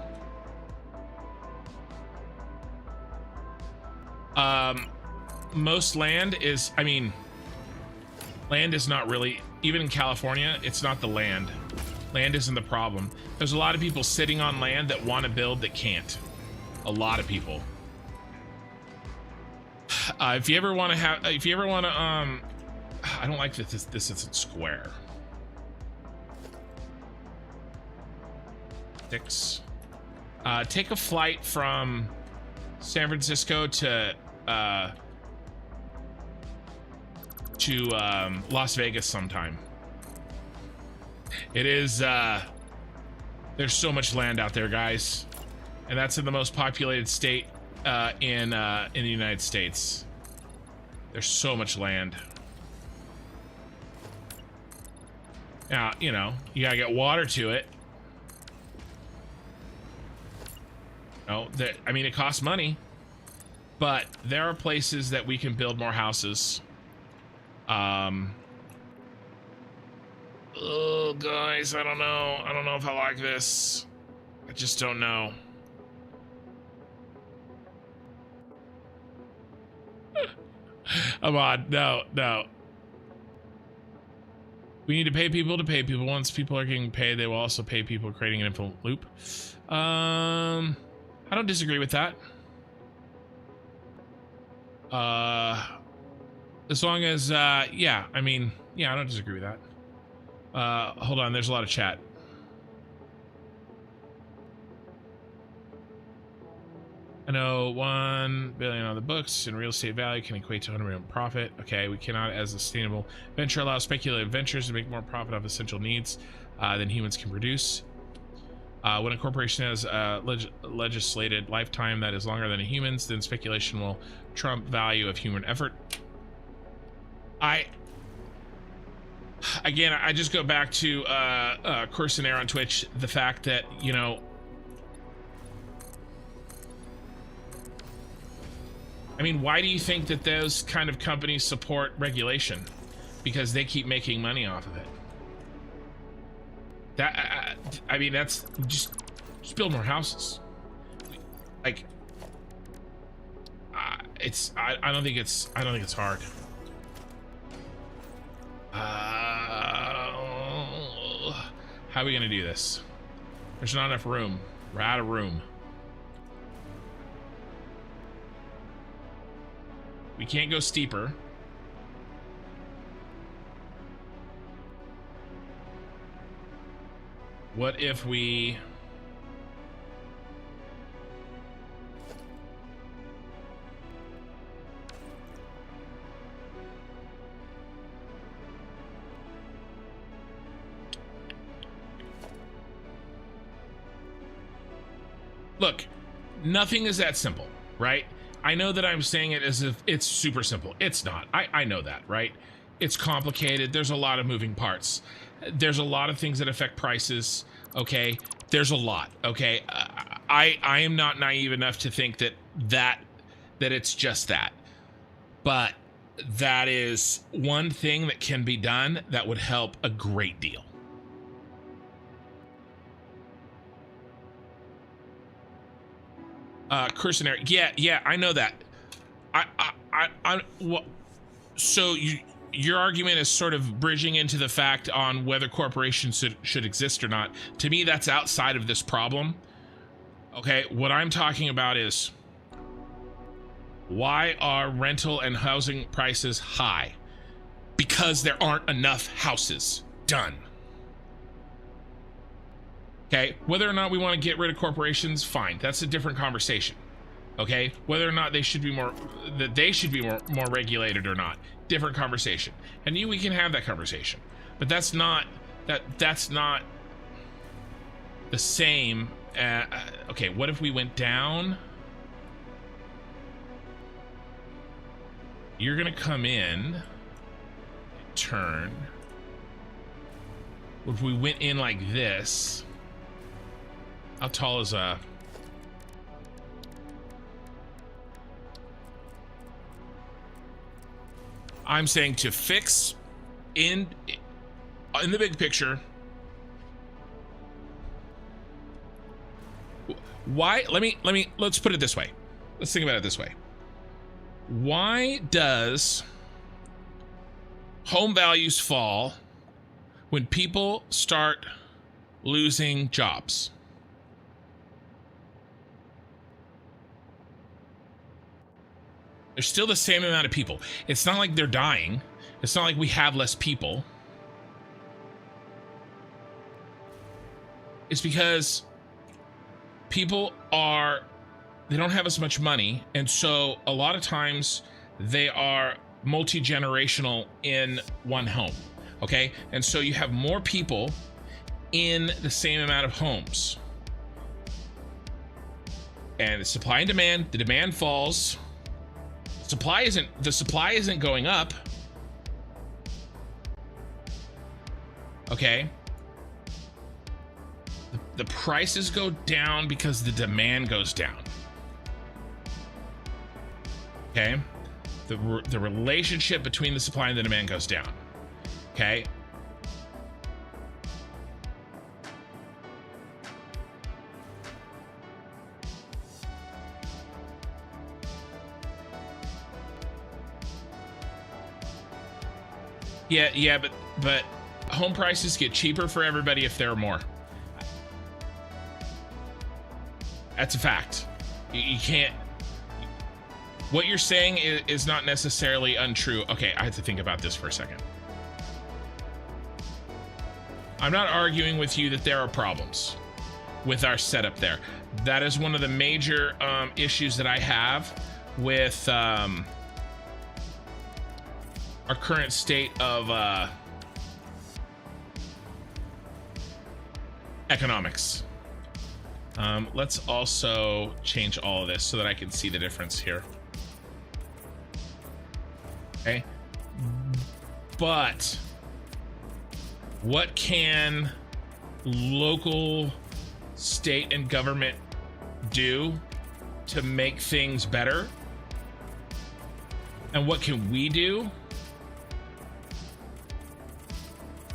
Most land is, I mean, land is not really, even in California, it's not the land. Land isn't the problem. There's a lot of people sitting on land that want to build that can't. A lot of people. If you ever want to I don't like that this isn't square. 6. Take a flight from San Francisco to Las Vegas sometime. It is there's so much land out there, guys, and that's in the most populated state in the United States. There's so much land. Now, you know, you gotta get water to it. No, I mean, it costs money, but there are places that we can build more houses. Oh, guys, I don't know. I don't know if I like this. I just don't know. Come on, no, no. We need to pay people to pay people. Once people are getting paid, they will also pay people, creating an infinite loop. I don't disagree with that. As long as, yeah, I mean, yeah, I don't disagree with that. Hold on, there's a lot of chat. I know 1 billion on the books in real estate value can equate to 100 million profit. Okay, we cannot, as a sustainable venture, allow speculative ventures to make more profit off essential needs than humans can produce. When a corporation has a legislated lifetime that is longer than a human's, then speculation will trump value of human effort. Again, I just go back to Corsair on Twitch, the fact that, you know, I mean, why do you think that those kind of companies support regulation? Because they keep making money off of it. That I mean, that's just build more houses. Like, it's I don't think it's hard. How are we gonna do this? There's not enough room. We're out of room. We can't go steeper. What if we... Look, nothing is that simple, right? I know that I'm saying it as if it's super simple. It's not. I know that, right? It's complicated. There's a lot of moving parts. There's a lot of things that affect prices, okay? There's a lot, okay? I am not naive enough to think that it's just that. But that is one thing that can be done that would help a great deal. Corsair, yeah, I know that. Well, so your argument is sort of bridging into the fact on whether corporations should exist or not. To me, that's outside of this problem. Okay, what I'm talking about is, why are rental and housing prices high? Because there aren't enough houses. Done. Okay, whether or not we want to get rid of corporations, fine. That's a different conversation. Okay, whether or not they should be more regulated or not, different conversation. And we can have that conversation, but that's not the same. Okay, what if we went down? You're gonna come in, turn. What if we went in like this? How tall is a... I'm saying to fix in the big picture. Why? Let's put it this way. Let's think about it this way. Why does home values fall when people start losing jobs? There's still the same amount of people. It's not like they're dying. It's not like we have less people. It's because people they don't have as much money, and so a lot of times they are multi-generational in one home, okay? And so you have more people in the same amount of homes. And the supply and demand, the demand falls. The supply isn't going up. Okay. The prices go down because the demand goes down. Okay. The relationship between the supply and the demand goes down. Okay. Yeah, but home prices get cheaper for everybody if there are more. That's a fact. You can't. What you're saying is not necessarily untrue. Okay, I have to think about this for a second. I'm not arguing with you that there are problems with our setup there. That is one of the major issues that I have with our current state of economics. Let's also change all of this so that I can see the difference here. Okay. But what can local, state, and government do to make things better? And what can we do?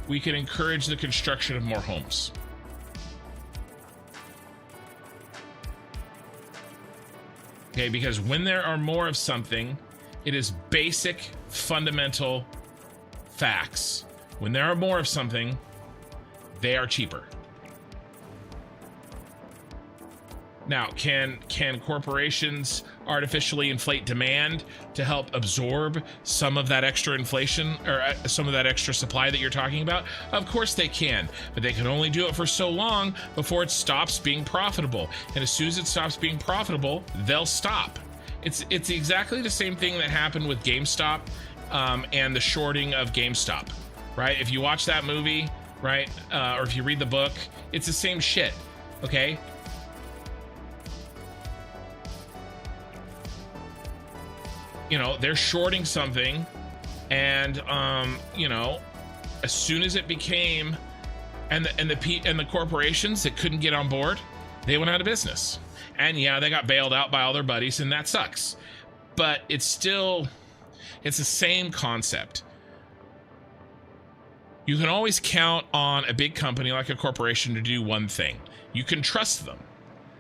We can encourage the construction of more homes. Okay, because when there are more of something, it is basic, fundamental facts. When there are more of something, they are cheaper. Now, can corporations artificially inflate demand to help absorb some of that extra inflation or some of that extra supply that you're talking about? Of course they can, but they can only do it for so long before it stops being profitable. And as soon as it stops being profitable, they'll stop. It's exactly the same thing that happened with GameStop and the shorting of GameStop, right? If you watch that movie, right, or if you read the book, it's the same shit, okay? You know, they're shorting something, and you know, as soon as it became, and the corporations that couldn't get on board, they went out of business. And yeah, they got bailed out by all their buddies, and that sucks. But it's the same concept. You can always count on a big company like a corporation to do one thing. You can trust them.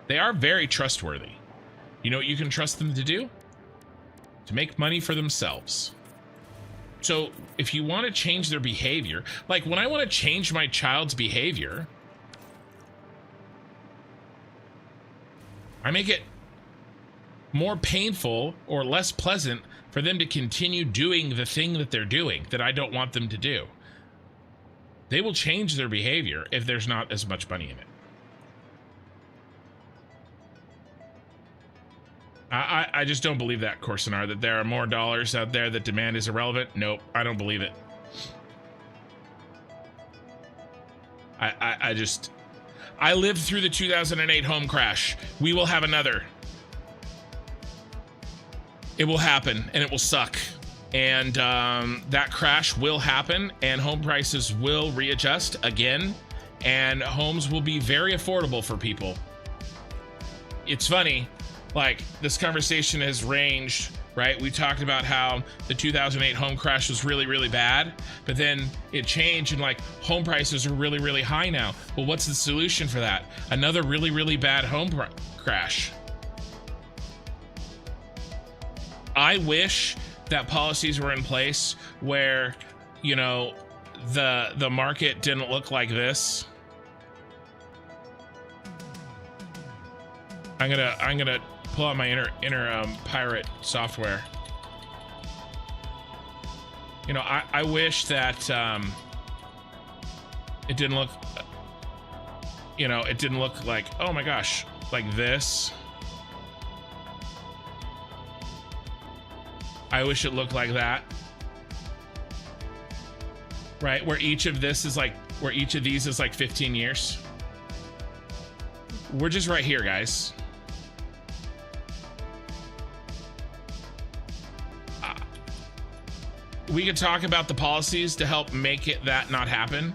They are very trustworthy. You know what you can trust them to do? To make money for themselves. So if you want to change their behavior, like when I want to change my child's behavior, I make it more painful or less pleasant for them to continue doing the thing that they're doing that I don't want them to do. They will change their behavior if there's not as much money in it. I just don't believe that, Corsinar, that there are more dollars out there, that demand is irrelevant. Nope, I don't believe it. I lived through the 2008 home crash. We will have another. It will happen, and it will suck. And that crash will happen, and home prices will readjust again, and homes will be very affordable for people. It's funny, like, this conversation has ranged, right? We talked about how the 2008 home crash was really, really bad, but then it changed and like home prices are really, really high now. Well, what's the solution for that? Another really, really bad home crash. I wish that policies were in place where, you know, the market didn't look like this. I'm gonna pull out my inner pirate software. You know, I wish that it didn't look, you know, it didn't look like, oh my gosh, like this. I wish it looked like that. Right, where each of these is like 15 years. We're just right here, guys. We could talk about the policies to help make it that not happen.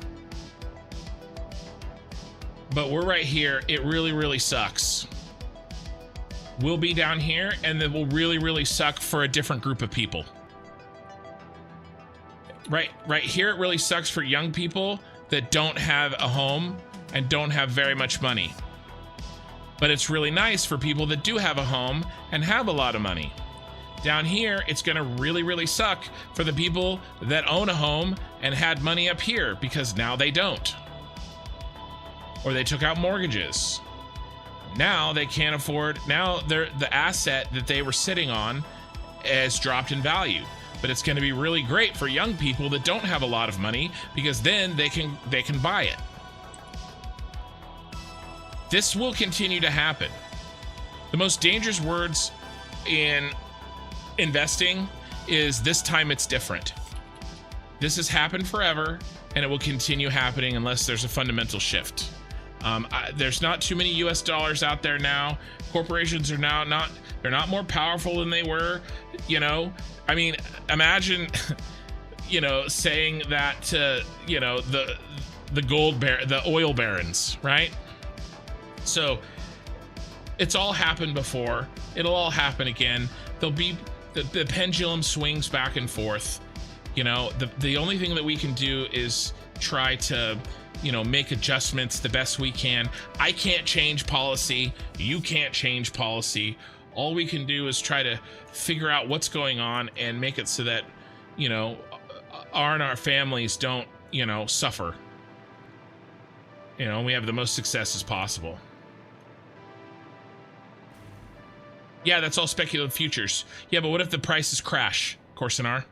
But we're right here. It really, really sucks. We'll be down here, and it will really, really suck for a different group of people. Right here, it really sucks for young people that don't have a home and don't have very much money. But it's really nice for people that do have a home and have a lot of money. Down here, it's gonna really, really suck for the people that own a home and had money up here because now they don't. Or they took out mortgages. Now they can't afford, now the asset that they were sitting on has dropped in value. But it's going to be really great for young people that don't have a lot of money, because then they can buy it. This will continue to happen. The most dangerous words in investing is this time it's different. This has happened forever, and it will continue happening unless there's a fundamental shift. There's not too many US dollars out there now. Corporations are now they're not more powerful than they were, you know. I mean, imagine, you know, saying that to, you know, the oil barons, right? So it's all happened before. It'll all happen again. There'll be the pendulum swings back and forth. You know, the only thing that we can do is try to, you know, make adjustments the best we can. I can't change policy. You can't change policy. All we can do is try to figure out what's going on and make it so that, you know, our families don't, you know, suffer. You know, we have the most success as possible. Yeah, that's all speculative futures. Yeah, but what if the prices crash, Corsinar?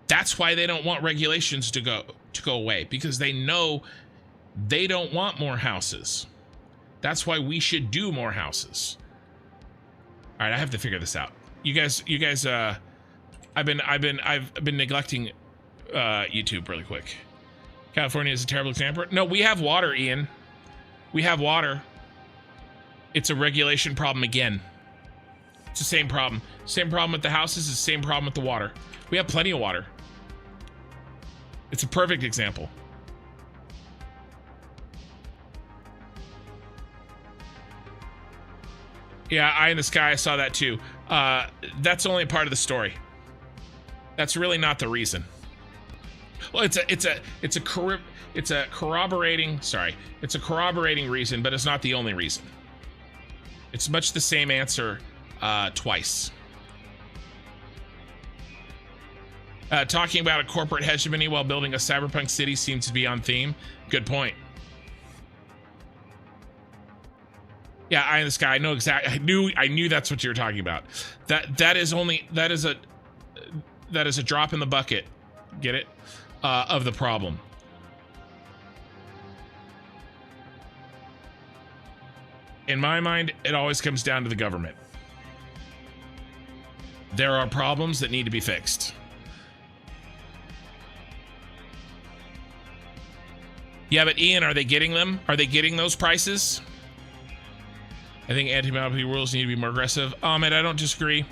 That's why they don't want regulations to go away, because they know they don't want more houses. That's why we should do more houses. All right, I have to figure this out. You guys, I've been neglecting YouTube really quick. California is a terrible example. No, we have water, Ian. We have water. It's a regulation problem again. It's the same problem. Same problem with the houses, it's the same problem with the water. We have plenty of water. It's a perfect example. Yeah, Eye in the Sky, I saw that too. That's only a part of the story. That's really not the reason. Well, it's a corroborating reason, but it's not the only reason. It's much the same answer twice. Talking about a corporate hegemony while building a cyberpunk city seems to be on theme. Good point. Yeah, Eye in the Sky. I know exactly. I knew that's what you were talking about. That is a drop in the bucket. Get it? Of the problem. In my mind, it always comes down to the government. There are problems that need to be fixed. Yeah, but Ian, are they getting them? Are they getting those prices? I think anti-monopoly rules need to be more aggressive. Ahmed, I don't disagree.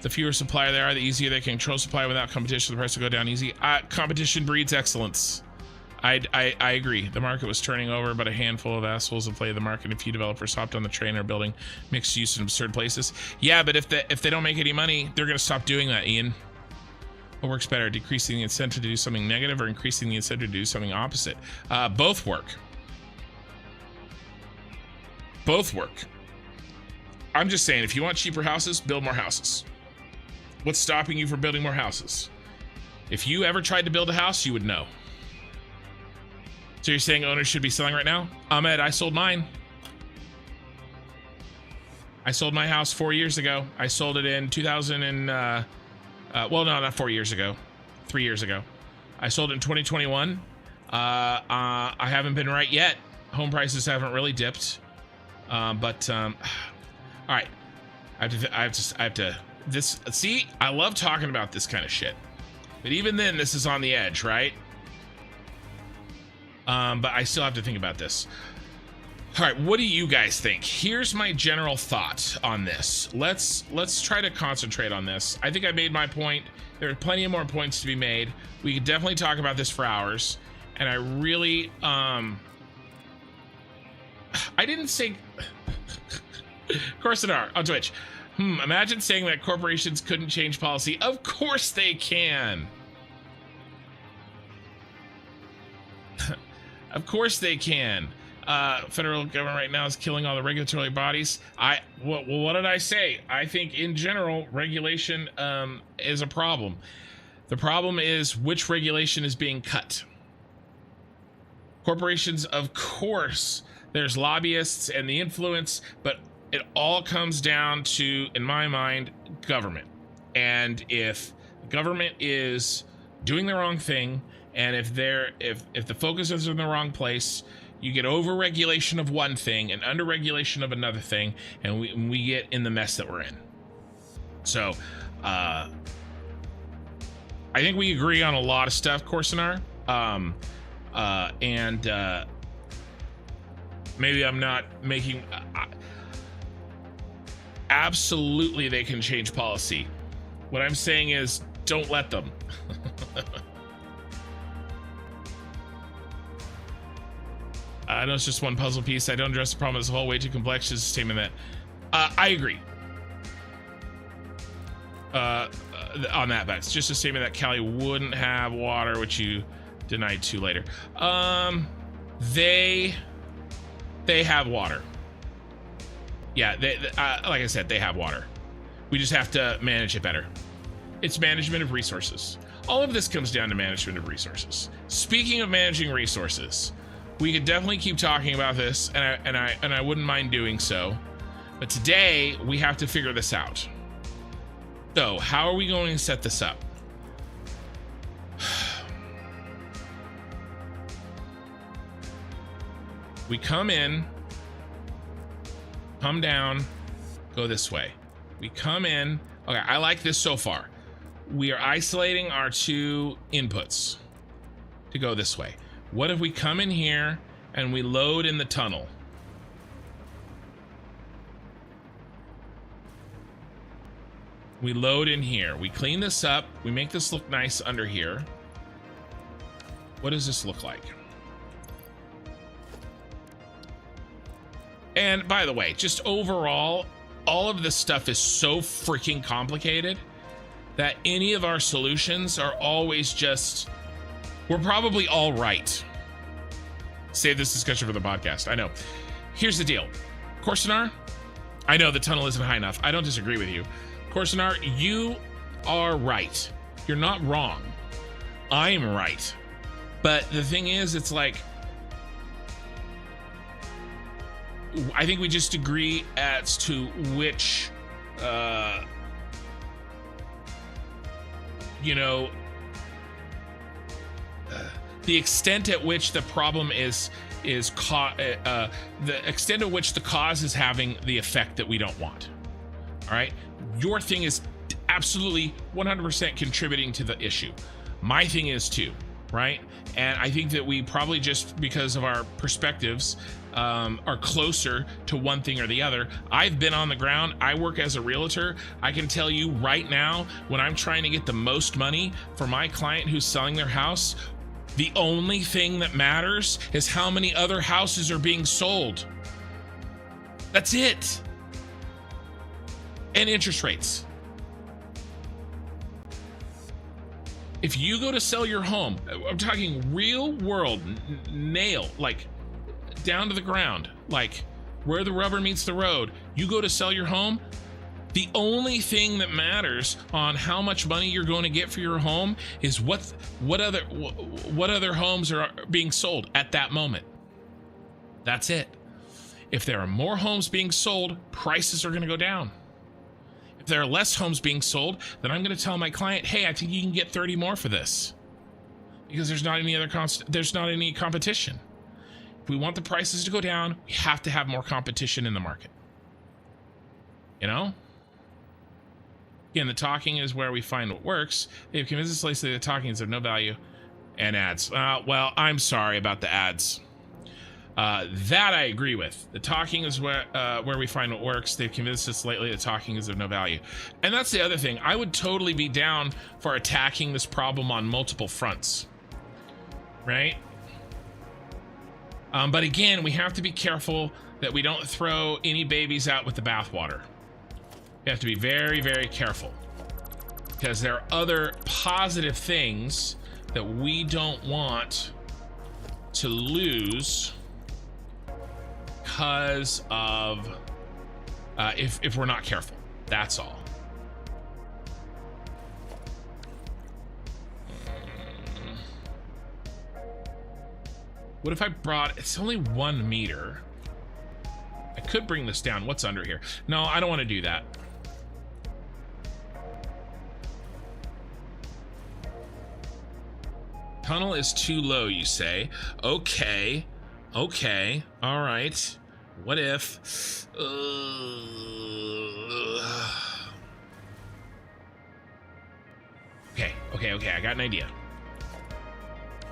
The fewer supplier there are, the easier they can control supply without competition. The price will go down easy. Competition breeds excellence. I agree. The market was turning over, but a handful of assholes have played the market. A few developers hopped on the train or building mixed use in absurd places. Yeah, but if they don't make any money, they're going to stop doing that, Ian. What works better, decreasing the incentive to do something negative or increasing the incentive to do something opposite? Both work. Both work. I'm just saying, if you want cheaper houses, build more houses. What's stopping you from building more houses? If you ever tried to build a house, you would know. So you're saying owners should be selling right now? Ahmed, I sold mine. I sold my house 4 years ago. I sold it in 2000 and, well, no, not 4 years ago. 3 years ago. I sold it in 2021. I haven't been right yet. Home prices haven't really dipped. All right. I have to, this, see, I love talking about this kind of shit. But even then, this is on the edge, right? But I still have to think about this. All right, what do you guys think? Here's my general thought on this. Let's try to concentrate on this. I think I made my point. There are plenty of more points to be made. We could definitely talk about this for hours. And I really, I didn't say, Corsinar on Twitch. Imagine saying that corporations couldn't change policy. Of course they can. Of course they can. Federal government right now is killing all the regulatory bodies. What did I say? I think in general, regulation is a problem. The problem is which regulation is being cut. Corporations, of course, there's lobbyists and the influence, but it all comes down to, in my mind, government. And if government is doing the wrong thing, and if the focus is in the wrong place, you get over regulation of one thing and under regulation of another thing, and we get in the mess that we're in. So I think we agree on a lot of stuff, Corsinar. Maybe I'm not making absolutely they can change policy. What I'm saying is don't let them. I know it's just one puzzle piece. I don't address the problem as a whole. Way too complex. Just a statement that I agree on that. But it's just a statement that Cali wouldn't have water, which you denied to later. They have water. Yeah, like I said, they have water. We just have to manage it better. It's management of resources. All of this comes down to management of resources. Speaking of managing resources, we could definitely keep talking about this, and I wouldn't mind doing so. But today we have to figure this out. So, how are we going to set this up? We come in, come down, go this way. We come in. Okay, I like this so far. We are isolating our two inputs to go this way. What if we come in here and we load in the tunnel? We load in here. We clean this up. We make this look nice under here. What does this look like? And by the way, just overall, all of this stuff is so freaking complicated that any of our solutions are always just, we're probably all right. Save this discussion for the podcast. I know. Here's the deal. Corsinar, I know the tunnel isn't high enough. I don't disagree with you. Corsinar, you are right. You're not wrong. I'm right. But the thing is, it's like, I think we just agree as to which, the extent at which the problem is the extent at which the cause is having the effect that we don't want. All right. Your thing is absolutely 100% contributing to the issue. My thing is too, right? And I think that we probably, just because of our perspectives, are closer to one thing or the other. I've been on the ground. I work as a realtor. I can tell you right now, when I'm trying to get the most money for my client who's selling their house, the only thing that matters is how many other houses are being sold. That's it. And interest rates. If you go to sell your home, I'm talking real world, nail, like down to the ground, like where the rubber meets the road, you go to sell your home, the only thing that matters on how much money you're going to get for your home is what other homes are being sold at that moment. That's it. If there are more homes being sold, prices are going to go down. If there are less homes being sold, then I'm going to tell my client, hey, I think you can get 30 more for this, because there's not any competition. If we want the prices to go down, we have to have more competition in the market. You know? Again, the talking is where we find what works. They've convinced us lately that the talking is of no value, and ads. Well, I'm sorry about the ads. That I agree with. The talking is where we find what works. They've convinced us lately that talking is of no value. And that's the other thing. I would totally be down for attacking this problem on multiple fronts. Right? But again, we have to be careful that we don't throw any babies out with the bathwater. You have to be very, very careful, because there are other positive things that we don't want to lose because of if we're not careful. That's all. What if I brought, it's only 1 meter. I could bring this down. What's under here? No, I don't want to do that. Tunnel is too low, you say? Okay. Okay. All right. What if... Okay. I got an idea.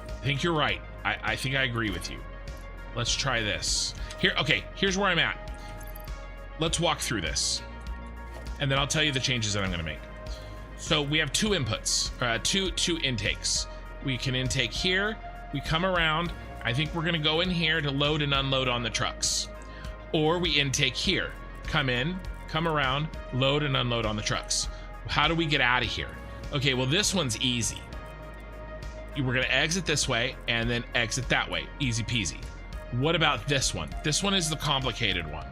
I think you're right. I think I agree with you. Let's try this. Here's where I'm at. Let's walk through this. And then I'll tell you the changes that I'm going to make. So we have 2 inputs, two intakes. We can intake here. We come around. I think we're going to go in here to load and unload on the trucks. Or we intake here. Come in, come around, load and unload on the trucks. How do we get out of here? Okay, well, this one's easy. We're going to exit this way and then exit that way. Easy peasy. What about this one? This one is the complicated one.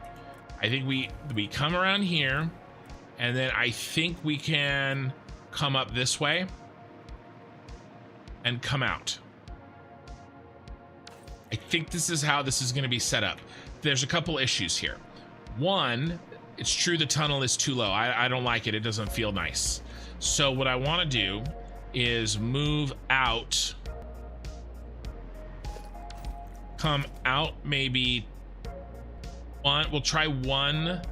I think we come around here, and then I think we can come up this way and come out. I think this is how this is going to be set up. There's a couple issues here. One, it's true the tunnel is too low. I don't like it. It doesn't feel nice. So what I want to do is move out. Come out maybe one. We'll try 1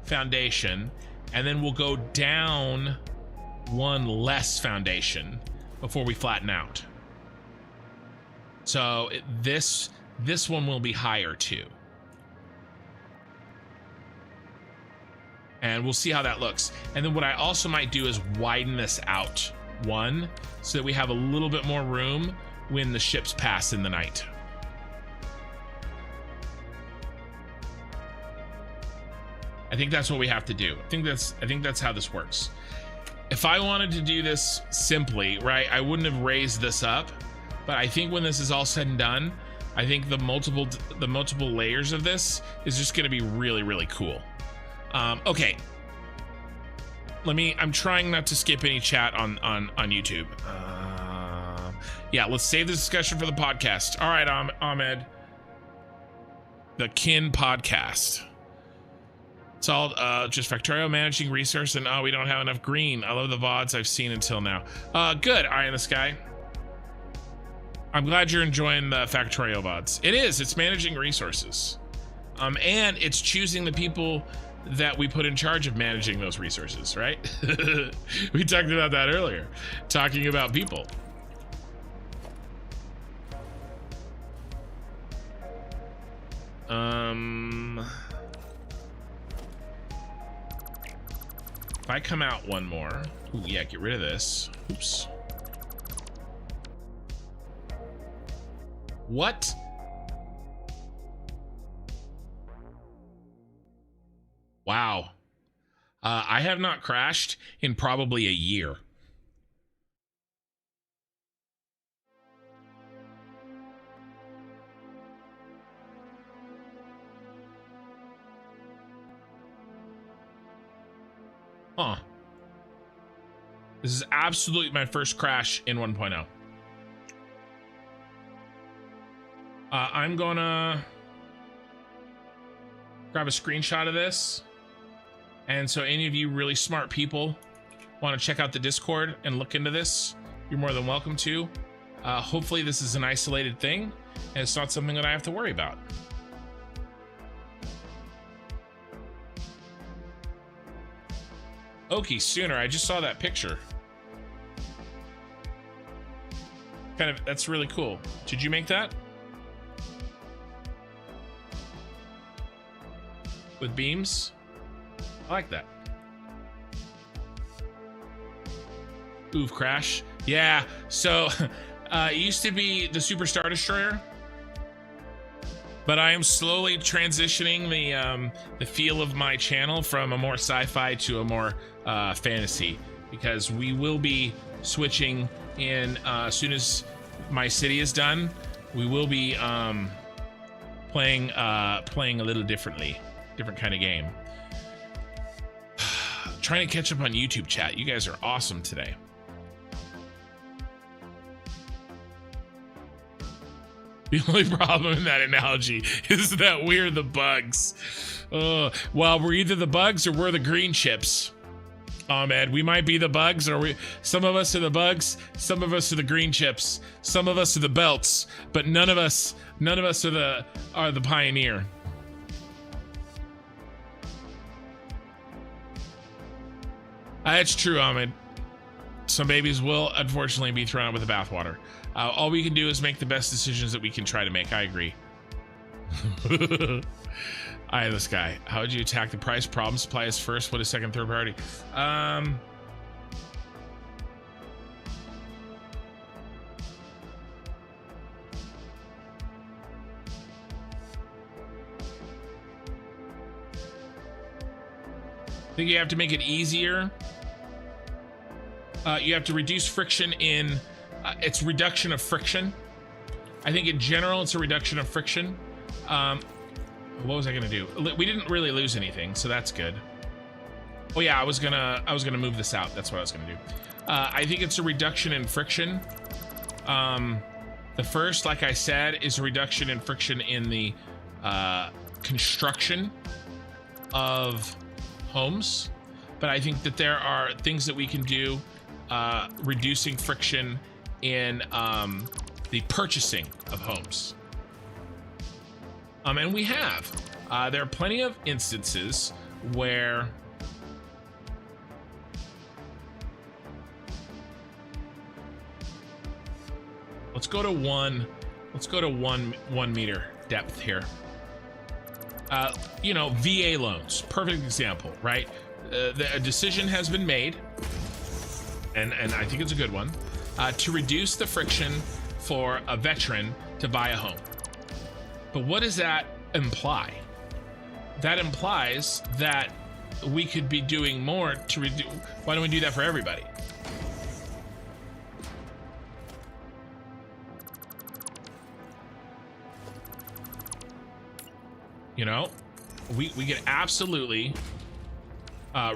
foundation, and then we'll go down 1 less foundation before we flatten out. So this one will be higher too. And we'll see how that looks. And then what I also might do is widen this out 1 so that we have a little bit more room when the ships pass in the night. I think that's what we have to do. I think that's how this works. If I wanted to do this simply, right, I wouldn't have raised this up, but I think when this is all said and done, I think the multiple layers of this is just going to be really, really cool. Okay. I'm trying not to skip any chat on YouTube. Yeah, let's save the discussion for the podcast. All right, Ahmed. The Kin podcast. It's all just Factorio managing resource, and we don't have enough green. I love the VODs I've seen until now. Good, Eye in the Sky. I'm glad you're enjoying the Factorio VODs. It is. It's managing resources. And it's choosing the people that we put in charge of managing those resources, right? We talked about that earlier, talking about people. If I come out 1 more, ooh, yeah, get rid of this. Oops. What? Wow. I have not crashed in probably a year. Huh. This is absolutely my first crash in 1.0. I'm gonna grab a screenshot of this. And so any of you really smart people want to check out the Discord and look into this, you're more than welcome to. Hopefully this is an isolated thing and it's not something that I have to worry about. Okay, Sooner, I just saw that picture. That's really cool. Did you make that? With beams? I like that. Oof, crash. Yeah, so it used to be the Super Star Destroyer, but I am slowly transitioning the feel of my channel from a more sci-fi to a more fantasy, because we will be switching in as soon as my city is done. We will be playing a little different kind of game. Trying to catch up on YouTube chat. You guys are awesome today. The only problem in that analogy is that we're the bugs. Well, we're either the bugs or we're the green chips. Ahmed, we might be the bugs, or some of us are the bugs, some of us are the green chips, some of us are the belts, but none of us are the pioneer. That's true, Ahmed. Some babies will unfortunately be thrown out with the bathwater. All we can do is make the best decisions that we can try to make. I agree. Eye of the sky. How would you attack the price? Problem supply is first. What is second, third priority? I think you have to make it easier. You have to reduce friction in. It's reduction of friction. I think in general, it's a reduction of friction. What was I gonna do? We didn't really lose anything, so that's good. Oh yeah, I was gonna move this out. That's what I was gonna do. I think it's a reduction in friction. The first, like I said, is a reduction in friction in the construction of homes. But I think that there are things that we can do reducing friction in the purchasing of homes. And we have. There are plenty of instances where let's go to one meter depth here. You know, VA loans, perfect example, right? A decision has been made, and I think it's a good one, to reduce the friction for a veteran to buy a home. But what does that imply? That implies that we could be doing more to reduce. Why don't we do that for everybody? You know, we could absolutely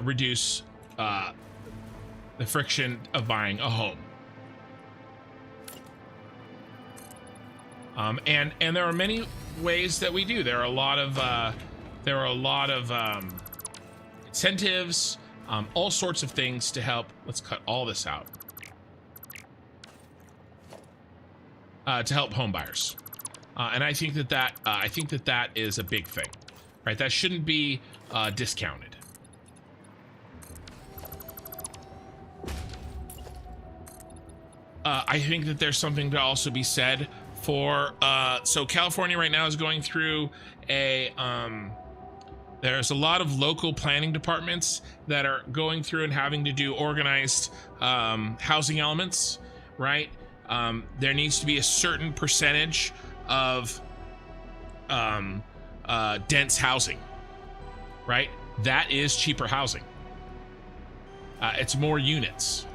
reduce the friction of buying a home. And there are many ways that we do. There are a lot of incentives, all sorts of things to help. Let's cut all this out. To help home buyers. And I think that is a big thing, right? That shouldn't be discounted. I think that there's something to also be said for, so California right now is going through there's a lot of local planning departments that are going through and having to do organized housing elements, right? There needs to be a certain percentage of dense housing, right? That is cheaper housing. It's more units,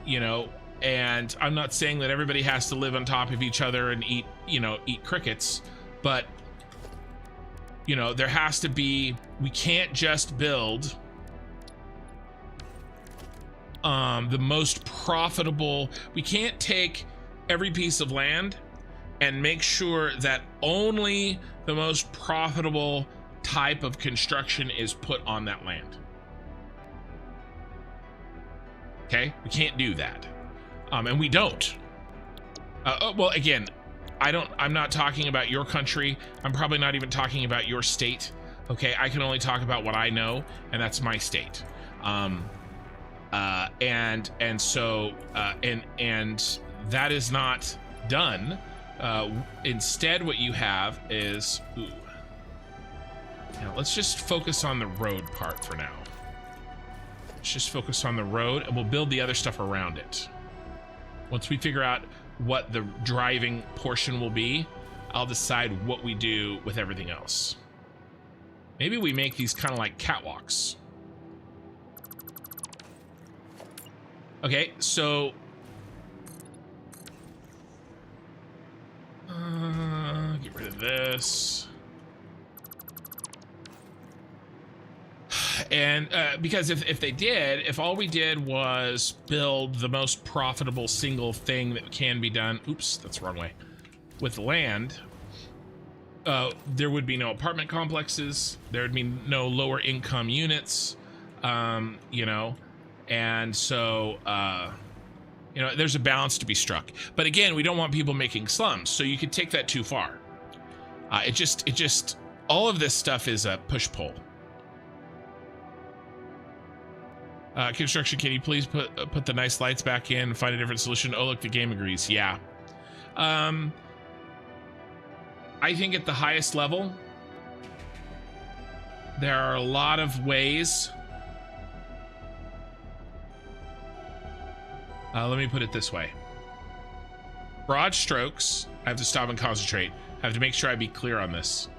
you know, and I'm not saying that everybody has to live on top of each other and eat crickets, but you know, there has to be, we can't just build the most profitable. We can't take every piece of land and make sure that only the most profitable type of construction is put on that land. Okay, we can't do that. And we don't. Well, again, I'm not talking about your country. I'm probably not even talking about your state. Okay, I can only talk about what I know, and that's my state. And so that is not done. Instead, what you have is, now let's just focus on the road part for now. Let's just focus on the road, and we'll build the other stuff around it. Once we figure out what the driving portion will be, I'll decide what we do with everything else. Maybe we make these kind of like catwalks. Okay, so get rid of this. And because if all we did was build the most profitable single thing that can be done, oops, that's the wrong way. with land, there would be no apartment complexes. There would be no lower income units, you know, and so, you know, there's a balance to be struck. But again, we don't want people making slums, so you could take that too far. It just, all of this stuff is a push-pull. Construction, can you please put the nice lights back in and find a different solution? Oh, look, the game agrees. Yeah. I think at the highest level, there are a lot of ways. Let me put it this way. Broad strokes, I have to stop and concentrate. I have to make sure I be clear on this.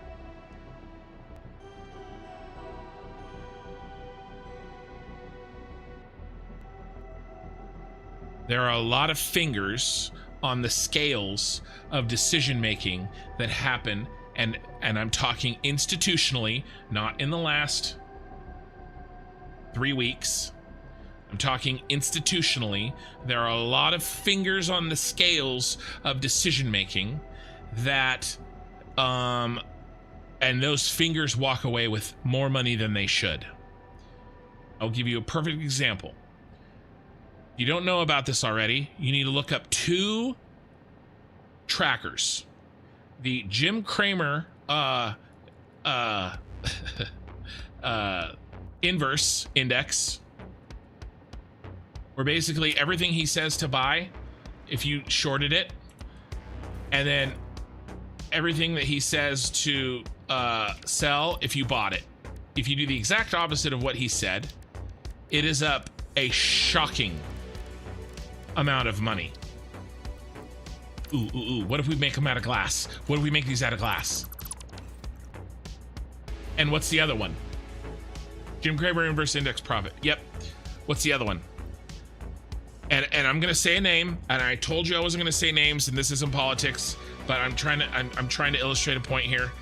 There are a lot of fingers on the scales of decision making that happen, and I'm talking institutionally, not in the last 3 weeks. I'm talking institutionally. There are a lot of fingers on the scales of decision making that and those fingers walk away with more money than they should. I'll give you a perfect example. You don't know about this already, you need to look up 2 trackers. The Jim Cramer inverse index, where basically everything he says to buy, if you shorted it, and then everything that he says to sell if you bought it. If you do the exact opposite of what he said, it is up a shocking amount of money. Ooh, what if we make them out of glass? What if we make these out of glass? And what's the other one? Jim Cramer inverse index profit. Yep. What's the other one? And I'm gonna say a name, and I told you I wasn't gonna say names, and this isn't politics, but I'm trying to illustrate a point here.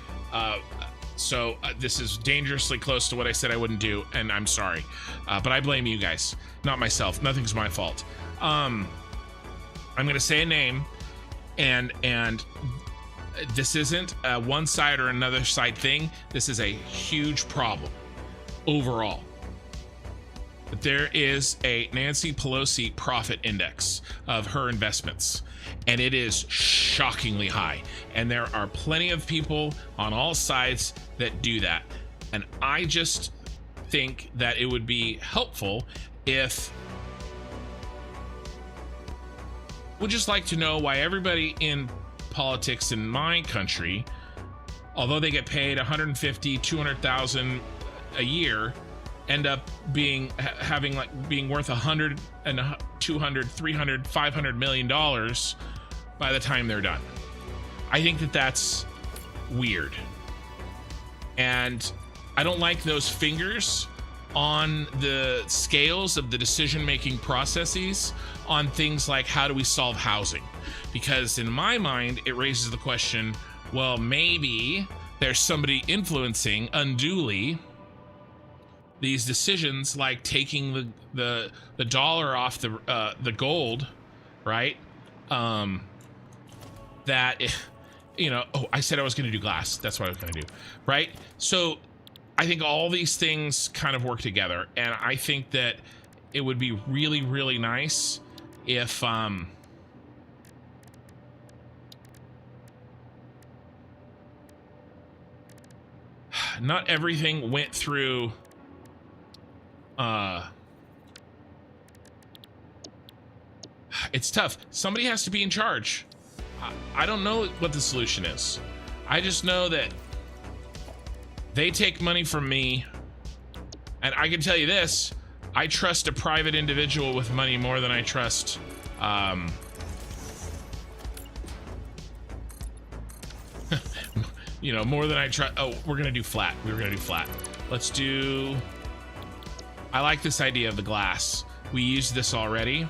So this is dangerously close to what I said I wouldn't do, and I'm sorry, but I blame you guys, not myself. Nothing's my fault. I'm gonna say a name, and this isn't a one side or another side thing. This is a huge problem overall. But there is a Nancy Pelosi profit index of her investments, and it is shockingly high. And there are plenty of people on all sides that do that. And I just think that it would be helpful if would just like to know why everybody in politics in my country, although they get paid 150, 200,000 a year, end up being worth 100 and 200, 300, 500 million dollars by the time they're done. I think that that's weird, and I don't like those fingers on the scales of the decision-making processes on things like how do we solve housing, because in my mind it raises the question, well, maybe there's somebody influencing unduly these decisions, like taking the dollar off the gold, right? That, you know, oh, I said I was going to do glass. That's what I was going to do, right? So I think all these things kind of work together, and I think that it would be really, really nice if not everything went through it's tough. Somebody has to be in charge. I don't know what the solution is. I just know that they take money from me, and I can tell you this, I trust a private individual with money more than I trust you know, more than I trust. Oh, we're gonna do flat. Let's do, I like this idea of the glass. We used this already.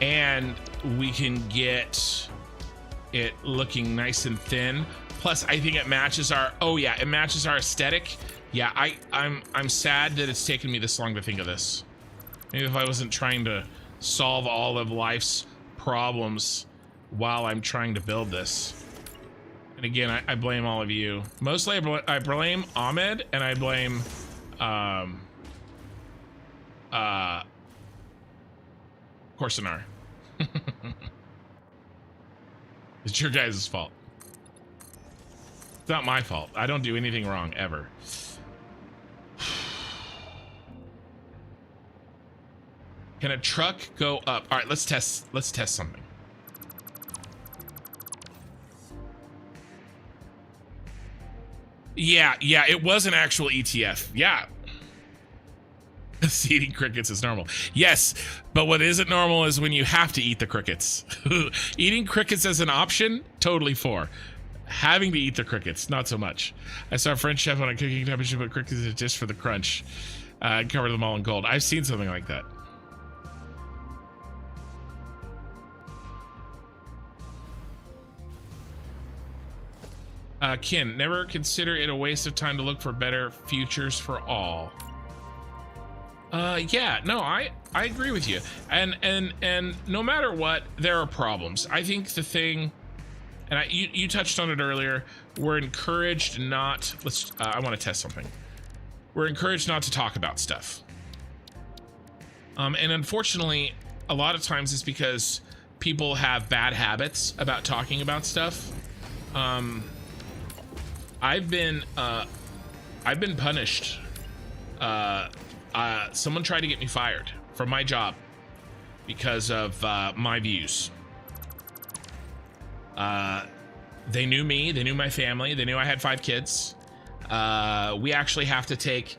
And we can get it looking nice and thin. Plus, I think it matches our, oh yeah, it matches our aesthetic. Yeah, I'm sad that it's taken me this long to think of this. Maybe if I wasn't trying to solve all of life's problems while I'm trying to build this. And again, I blame all of you. Mostly I blame Ahmed, and I blame Corsinar. It's your guys' fault. It's not my fault. I don't do anything wrong ever. Can a truck go up? All right, let's test something. Yeah, it was an actual ETF. Yeah. Eating crickets is normal. Yes, but what isn't normal is when you have to eat the crickets. Eating crickets as an option, totally for. Having to eat the crickets, not so much. I saw a French chef on a cooking temperature put crickets in a dish for the crunch. Cover them all in gold. I've seen something like that. Kin, never consider it a waste of time to look for better futures for all. Yeah, no, I agree with you. And no matter what, there are problems. I think the thing, and you touched on it earlier, we're encouraged not, I want to test something. We're encouraged not to talk about stuff. And unfortunately, a lot of times it's because people have bad habits about talking about stuff. I've been punished. Someone tried to get me fired from my job because of my views. They knew me, they knew my family, they knew I had 5 kids. We actually have to take,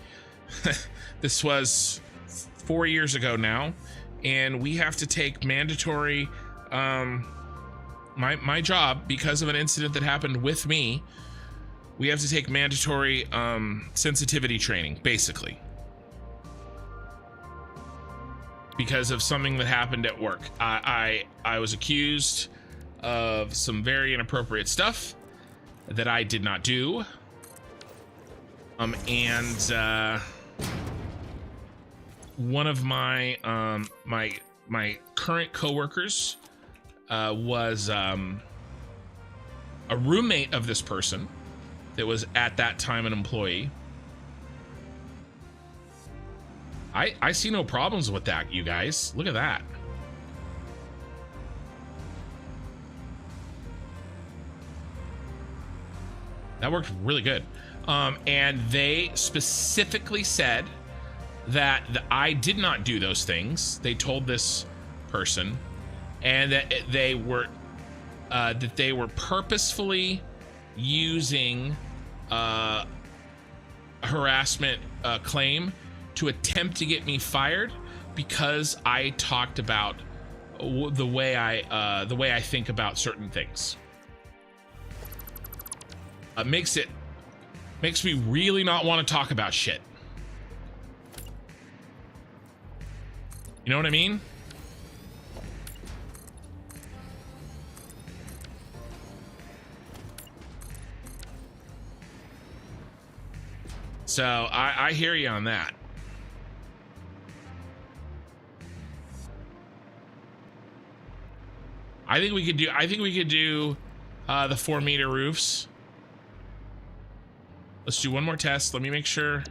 this was 4 years ago now, and we have to take mandatory, my job, because of an incident that happened with me, we have to take mandatory sensitivity training, basically. Because of something that happened at work. I was accused of some very inappropriate stuff that I did not do. And one of my my current coworkers was a roommate of this person that was at that time an employee. I see no problems with that, you guys. Look at that. That worked really good. And they specifically said that I did not do those things. They told this person, and that they were purposefully using harassment claim to attempt to get me fired because I talked about the way I think about certain things. Makes me really not want to talk about shit. You know what I mean? So I hear you on that. I think we could do the 4-meter roofs. Let's do one more test. Let me make sure.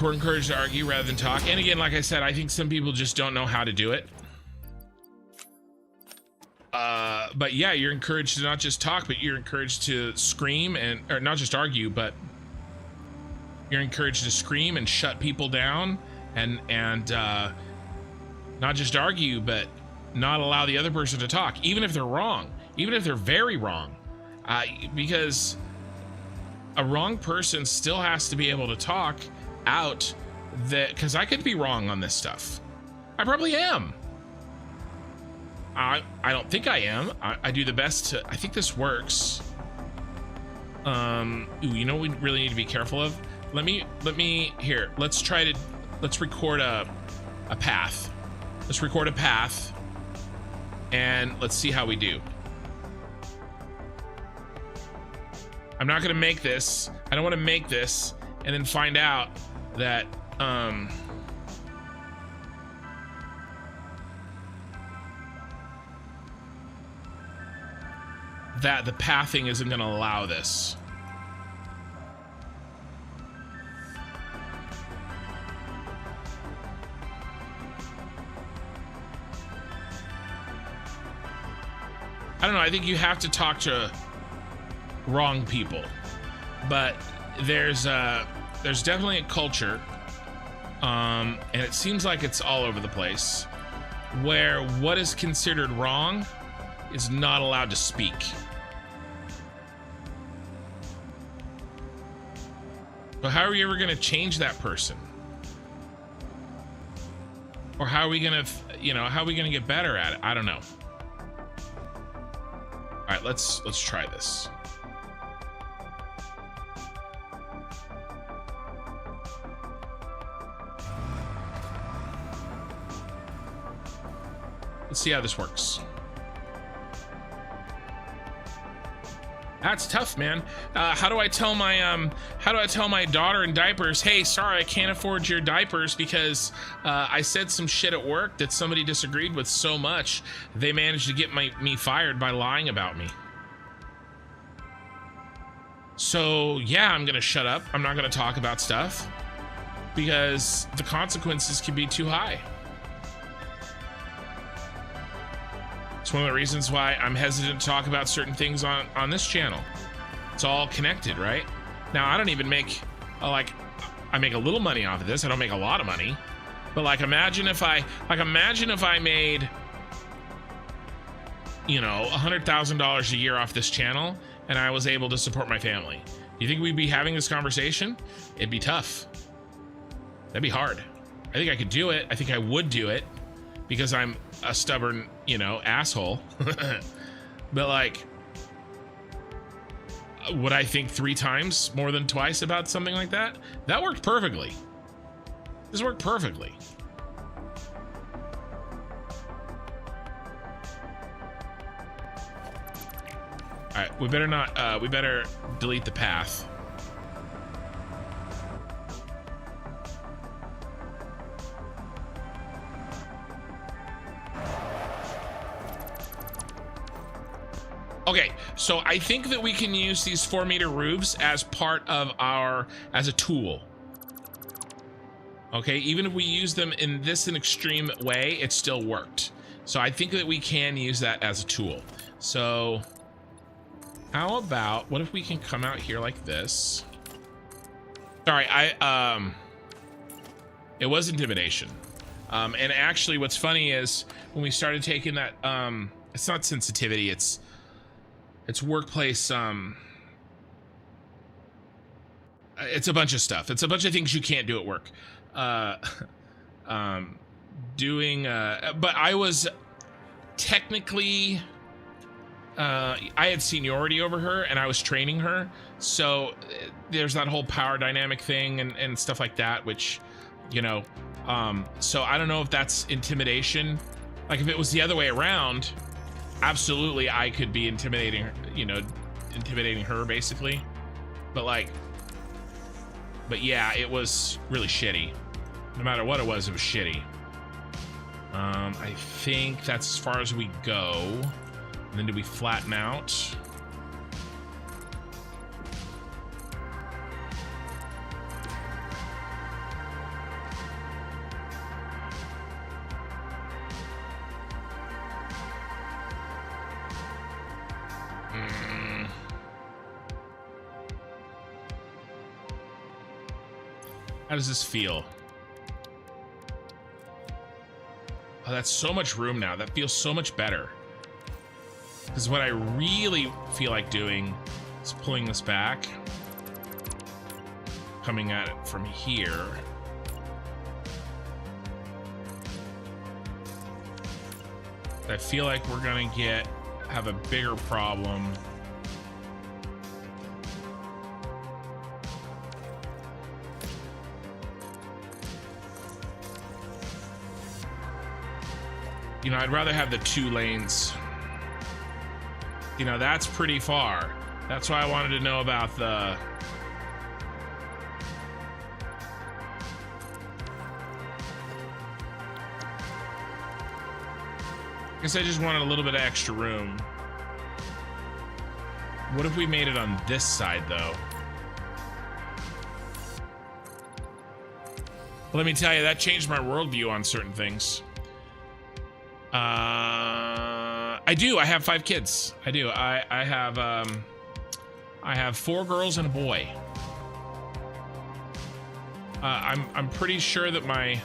We're encouraged to argue rather than talk. And again, like I said, I think some people just don't know how to do it. But yeah, you're encouraged to not just talk, but you're encouraged to scream or not just argue, but you're encouraged to scream and shut people down and not just argue, but not allow the other person to talk, even if they're wrong, even if they're very wrong, because a wrong person still has to be able to talk out that, because I could be wrong on this stuff. I probably am. I don't think I am. I do the best to, I think this works. Ooh, you know what we really need to be careful of? Let me here, let's record a path. Let's record a path and let's see how we do. I'm not gonna make this. I don't want to make this and then find out that that the pathing isn't going to allow this. I don't know. I think you have to talk to wrong people, but there's definitely a culture, and it seems like it's all over the place, where what is considered wrong is not allowed to speak. But how are we ever going to change that person? Or how are we going to, how are we going to get better at it? I don't know. All right, let's try this. Let's see how this works. That's tough, man. How do I tell my daughter in diapers, hey, sorry, I can't afford your diapers because I said some shit at work that somebody disagreed with so much they managed to get me fired by lying about me. So yeah, I'm gonna shut up. I'm not gonna talk about stuff because the consequences can be too high. It's one of the reasons why I'm hesitant to talk about certain things on this channel. It's all connected, right? Now, I don't even make, I make a little money off of this. I don't make a lot of money. But imagine if I made, $100,000 a year off this channel and I was able to support my family. Do you think we'd be having this conversation? It'd be tough. That'd be hard. I think I could do it. I think I would do it because I'm a stubborn, asshole. But would I think 3 times more than twice about something like that? That worked perfectly. This worked perfectly. All right, we better delete the path. Okay, so I think that we can use these 4-meter roofs as part of as a tool. Okay, even if we use them in an extreme way, it still worked. So I think that we can use that as a tool. So how about, what if we can come out here like this? Sorry, it was intimidation. And actually what's funny is when we started taking that, it's not sensitivity, it's workplace, it's a bunch of stuff. It's a bunch of things you can't do at work. But I was technically, I had seniority over her and I was training her. So there's that whole power dynamic thing and stuff like that, which, so I don't know if that's intimidation. If it was the other way around, absolutely I could be intimidating her, intimidating her basically. But yeah, it was really shitty. No matter what it was shitty. I think that's as far as we go. And then do we flatten out? How does this feel? Oh, that's so much room now. That feels so much better. Because what I really feel like doing is pulling this back, coming at it from here. I feel like we're gonna have a bigger problem. I'd rather have the 2 lanes. That's pretty far. That's why I wanted to know about I guess I just wanted a little bit of extra room. What if we made it on this side, though? Well, let me tell you, that changed my worldview on certain things. I do. I have 5 kids. I do. I have 4 girls and a boy. I'm pretty sure that my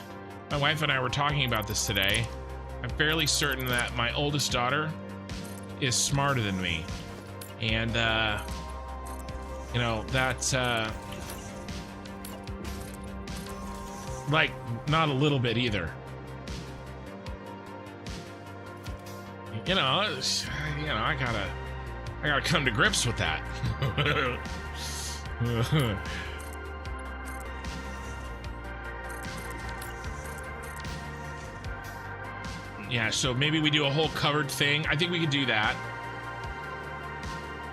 wife and I were talking about this today. I'm fairly certain that my oldest daughter is smarter than me, and you know, that's like not a little bit either. You know, I gotta come to grips with that. Yeah, so maybe we do a whole covered thing. I think we could do that.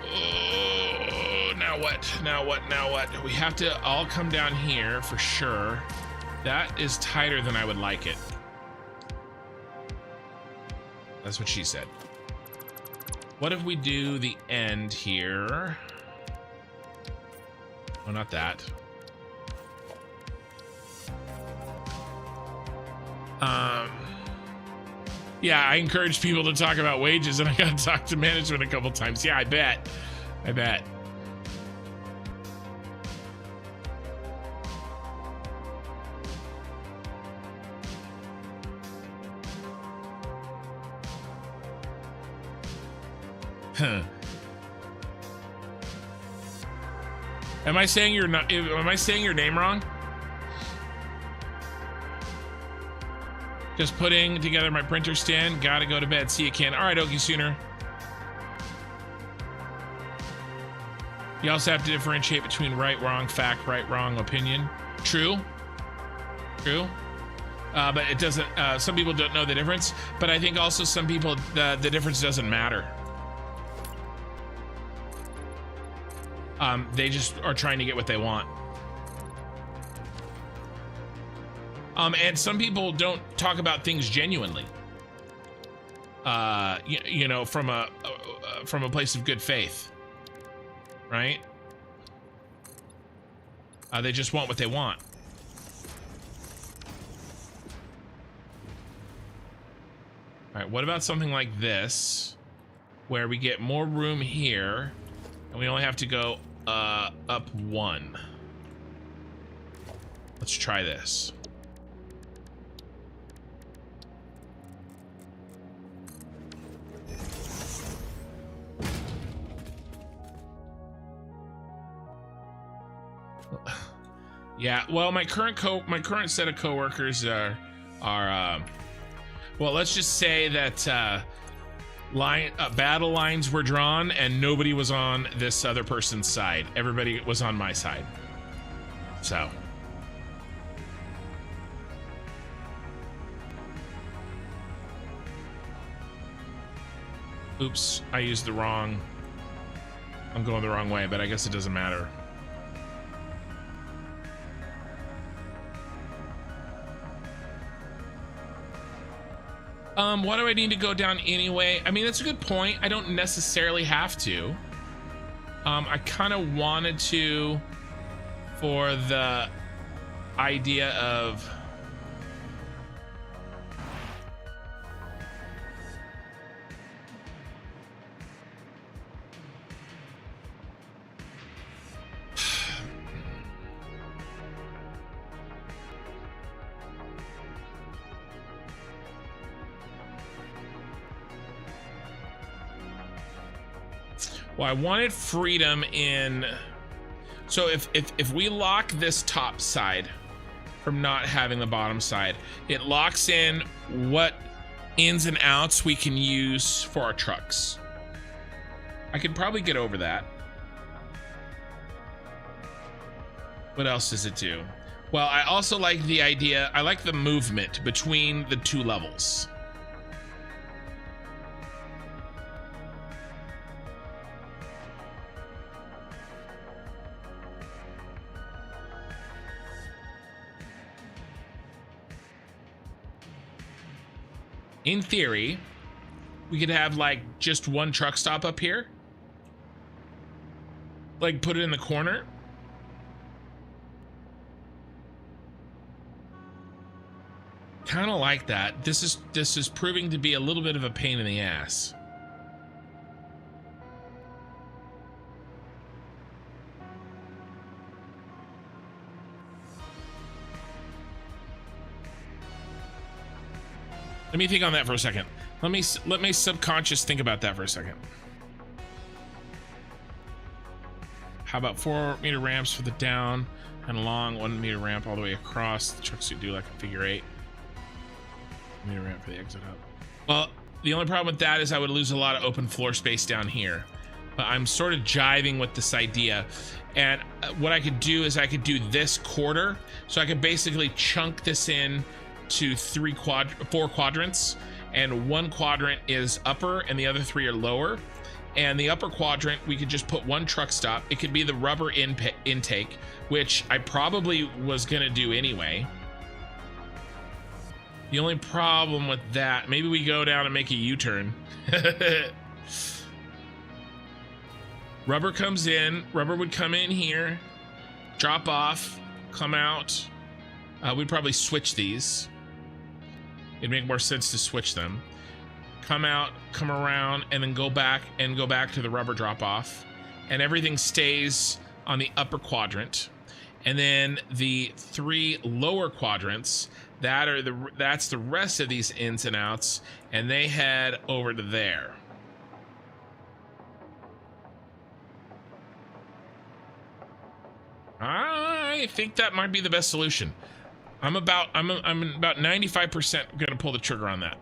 Oh, now what? Now what? Now what? We have to all come down here for sure. That is tighter than I would like it. That's what she said. What if we do the end here? Oh, not that. Yeah, I encourage people to talk about wages, and I gotta talk to management a couple times. Yeah, I bet. I bet. Huh. Am I saying your name wrong? Just putting together my printer stand. Gotta go to bed. See you, Ken. All right, Okie Sooner. You also have to differentiate between right, wrong, fact, right, wrong, opinion. True. True. But it doesn't, some people don't know the difference, but I think also some people, the difference doesn't matter. They just are trying to get what they want. And some people don't talk about things genuinely. You know, from a place of good faith, right? They just want what they want. All right, what about something like this, where we get more room here, and we only have to go up 1. Let's try this. Yeah, well, my current set of coworkers are well, let's just say that battle lines were drawn and nobody was on this other person's side. Everybody was on my side. So. Oops, I used the wrong. I'm going the wrong way, but I guess it doesn't matter. Why do I need to go down anyway? I mean, that's a good point. I don't necessarily have to. I kind of wanted to for the idea of well, I wanted freedom in. So if we lock this top side from not having the bottom side, it locks in what ins and outs we can use for our trucks. I could probably get over that. What else does it do? Well, I also like the idea, I like the movement between the 2 levels. In theory, We could have like just one truck stop up here. Like put it in the corner. Kind of like that. This is proving to be a little bit of a pain in the ass. Let me think on that for a second. Let me subconscious think about that for a second. How about 4-meter ramps for the down and a long 1-meter ramp all the way across? The trucks should do like a figure 8. 1-meter ramp for the exit up. Well, the only problem with that is I would lose a lot of open floor space down here. But I'm sort of jiving with this idea. And what I could do is I could do this quarter. So I could basically chunk this in to 4 quadrants, and 1 quadrant is upper and the other 3 are lower. And the upper quadrant, we could just put 1 truck stop. It could be the rubber intake, which I probably was gonna do anyway. The only problem with that, maybe we go down and make a U-turn. Rubber comes in, rubber would come in here, drop off, come out. We'd probably switch these. It'd make more sense to switch them. Come out, come around, and then go back to the rubber drop off. And everything stays on the upper quadrant. And then the 3 lower quadrants, that's the rest of these ins and outs, and they head over to there. I think that might be the best solution. I'm about 95% gonna pull the trigger on that.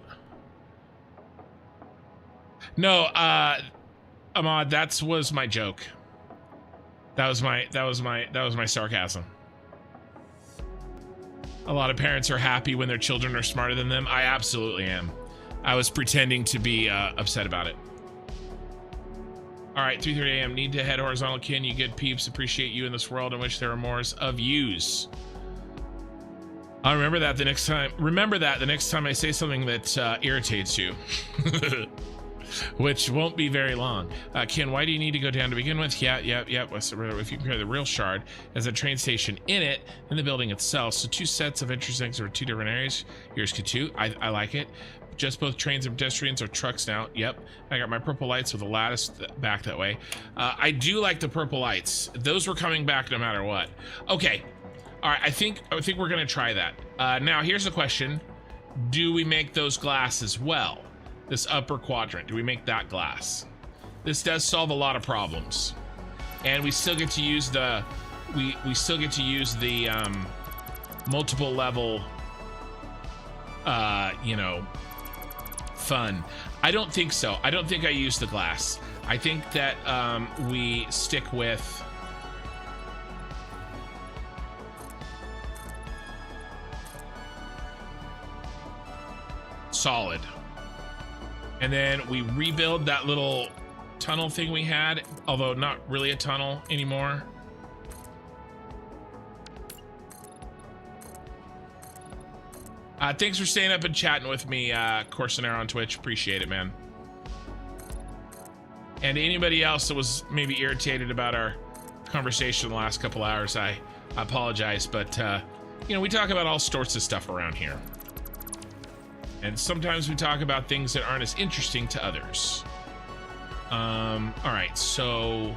No, Ahmad, that was my joke. That was my sarcasm. A lot of parents are happy when their children are smarter than them. I absolutely am. I was pretending to be upset about it. All right, 3:30 a.m. Need to head horizontal, Ken. You good peeps. Appreciate you in this world in which there are more of yous. I'll remember that the next time. Remember that the next time I say something that irritates you. Which won't be very long. Ken, why do you need to go down to begin with? Yeah. If you compare the real shard as a train station in it and the building itself. So 2 sets of entrance exits are 2 different areas. Here's K2. I like it. Just both trains and pedestrians are trucks now. Yep. I got my purple lights with a lattice back that way. I do like the purple lights. Those were coming back no matter what. Okay. All right. I think we're gonna try that. Now here's the question: do we make those glass as well? This upper quadrant, do we make that glass? This does solve a lot of problems, and we still get to use the we still get to use the multiple level you know, fun. I don't think so. I don't think I use the glass. I think that we stick with solid. And then we rebuild that little tunnel thing we had, although not really a tunnel anymore. Thanks for staying up and chatting with me, Corsair on Twitch. Appreciate it, man. And anybody else that was maybe irritated about our conversation the last couple hours, I apologize, but you know, we talk about all sorts of stuff around here. And sometimes we talk about things that aren't as interesting to others. All right, so...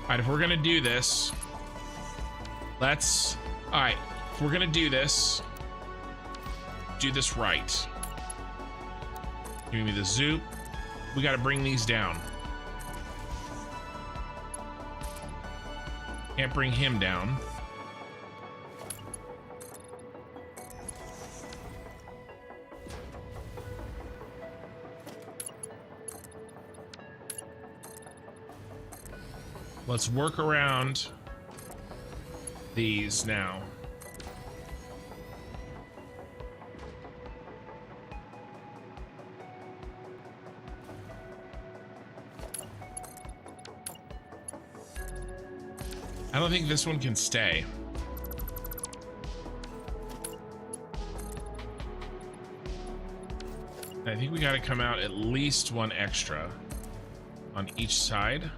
All right, if we're gonna do this, let's... All right, if we're gonna do this right. Give me the zoop. We gotta bring these down. Can't bring him down. Let's work around these now. I don't think this one can stay. I think we got to come out at least one extra on each side.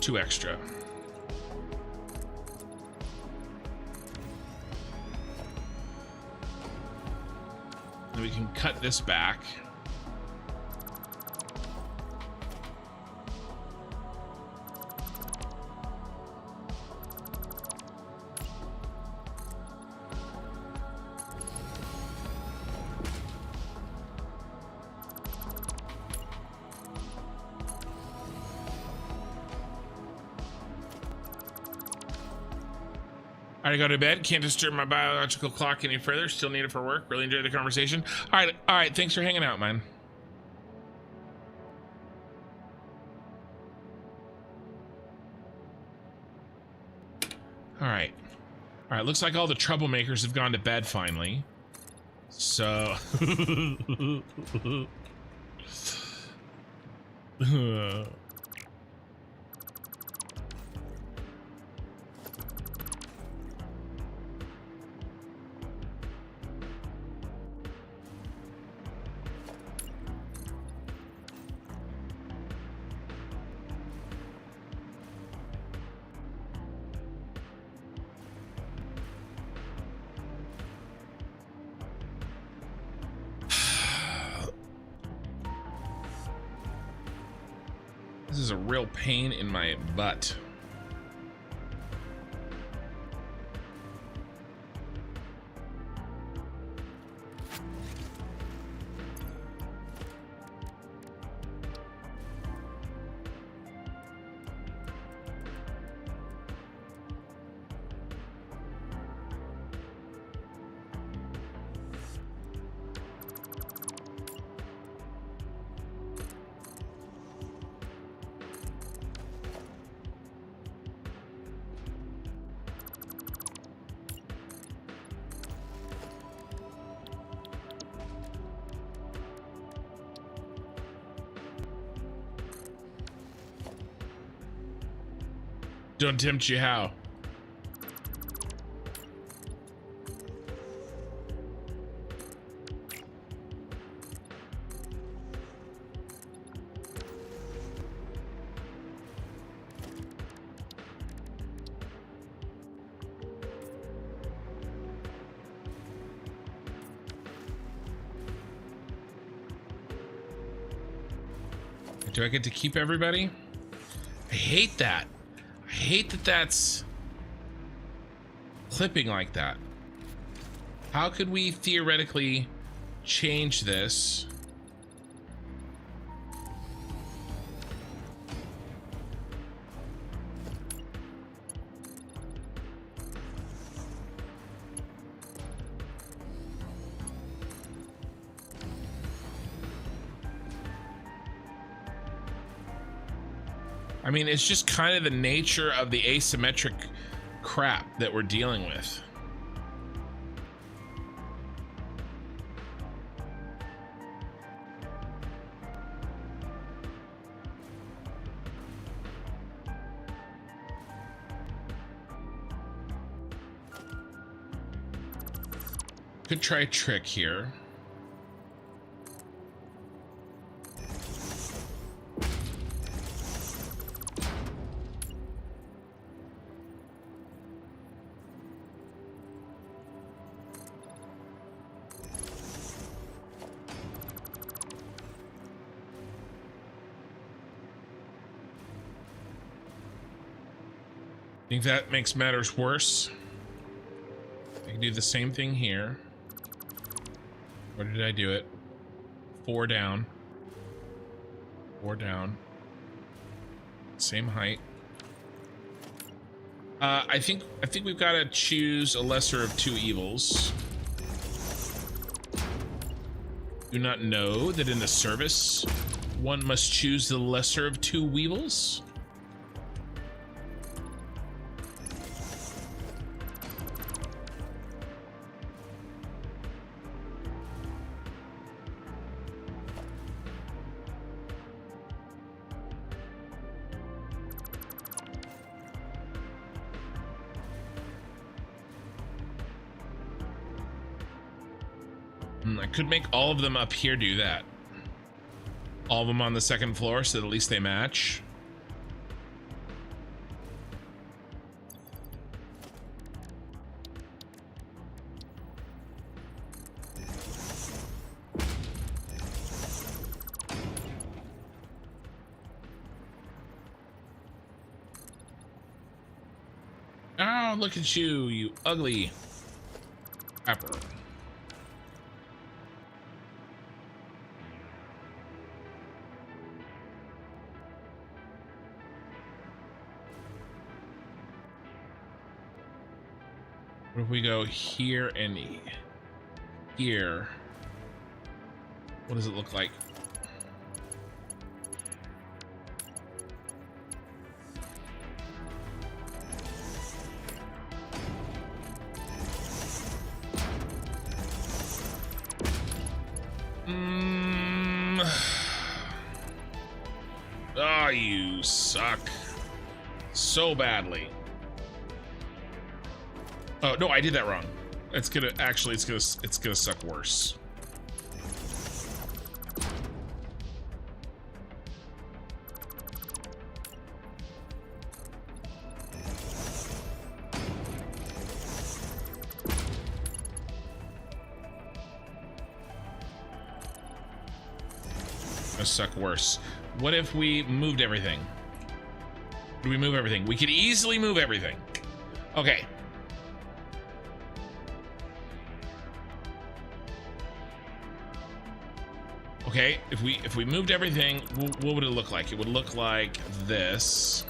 Two extra. And we can cut this back. I go to bed. Can't disturb my biological clock any further. Still need it for work. Really enjoyed the conversation. All right. Thanks for hanging out, man. All right. Looks like all the troublemakers have gone to bed finally. So. This is a real pain in my butt. Don't tempt you how? Do I get to keep everybody? I hate that. I hate that that's clipping like that. How could we theoretically change this? I mean, it's just kind of the nature of the asymmetric crap that we're dealing with. Could try a trick here. Think that makes matters worse. I can do the same thing here. Where did I do it? 4 down. 4 down. Same height. I think we've got to choose a lesser of two evils. Do not know that in the service one must choose the lesser of two weevils. I could make all of them up here do that. All of them on the second floor, so that at least they match. Oh, look at you, you ugly crapper. What if we go here and here? What does it look like? Oh, you suck so badly. Oh no, I did that wrong. It's gonna suck worse. Suck worse. What if we moved everything? Do we move everything? We could easily move everything. Okay. Okay, if we moved everything, what would it look like? It would look like this.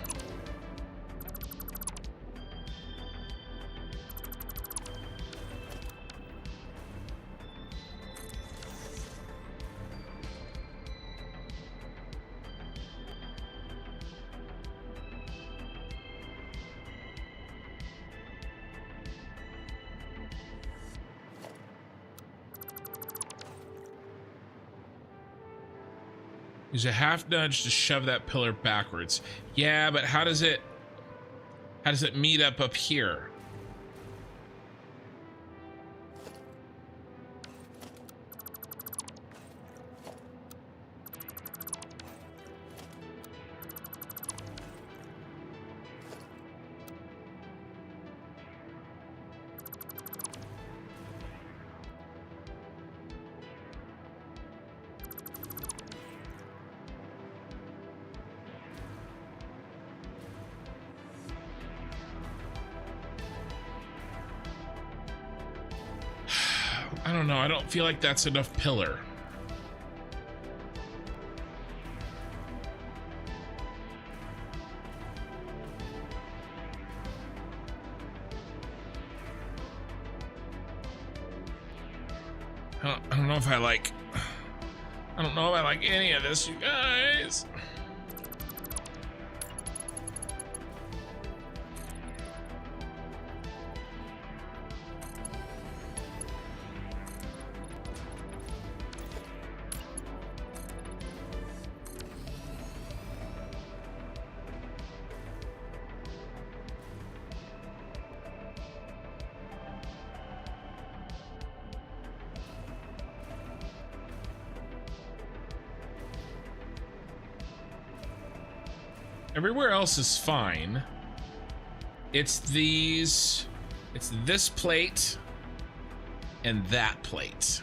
Use a half nudge to shove that pillar backwards. Yeah, but how does it meet up here? I don't know. I don't feel like that's enough pillar. I don't know if I like any of this, you guys. Everywhere else is fine. It's this plate and that plate.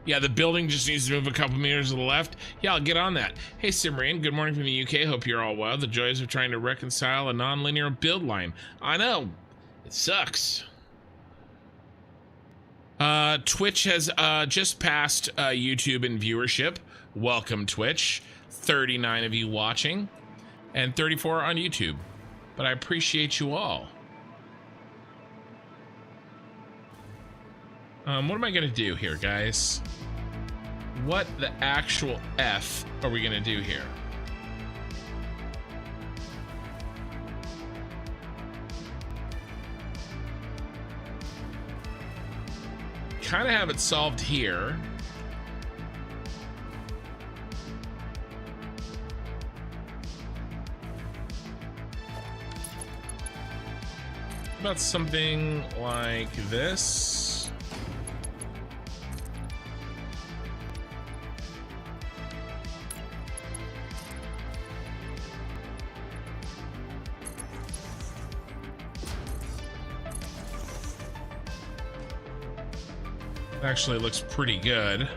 Yeah, the building just needs to move a couple meters to the left. Yeah, I'll get on that. Hey, Simrian, good morning from the UK. Hope you're all well. The joys of trying to reconcile a non-linear build line. I know, it sucks. Twitch has just passed YouTube in viewership. Welcome, Twitch. 39 of you watching and 34 on YouTube. But I appreciate you all. What am I gonna do here, guys? What the actual F are we gonna do here? Kind of have it solved here. about something like this? Actually looks pretty good.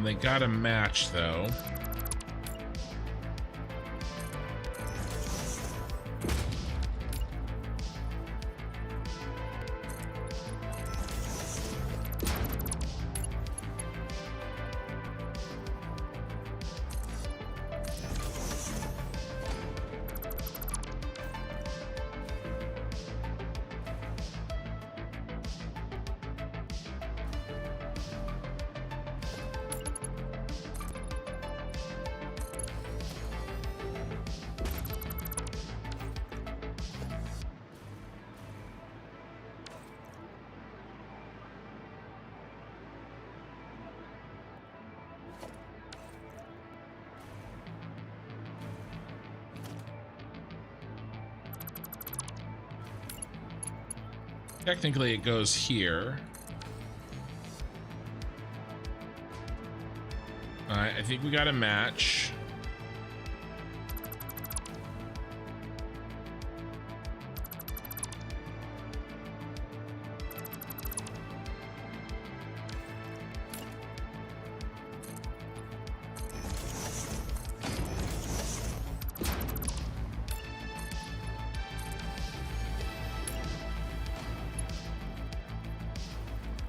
They got a match though. Technically, it goes here. I think we got a match.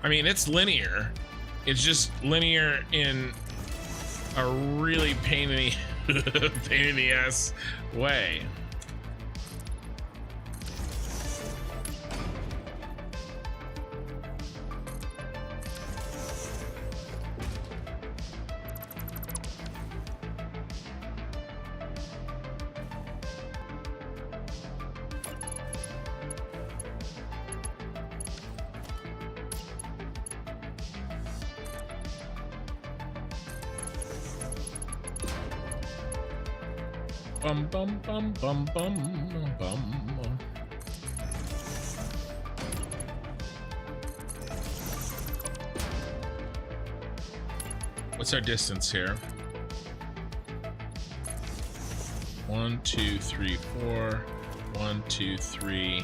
I mean, it's linear. It's just linear in a really pain in the ass way. Bum bum bum bum bum bum. What's our distance here? 1, 2, 3, 4. 1, 2, 3.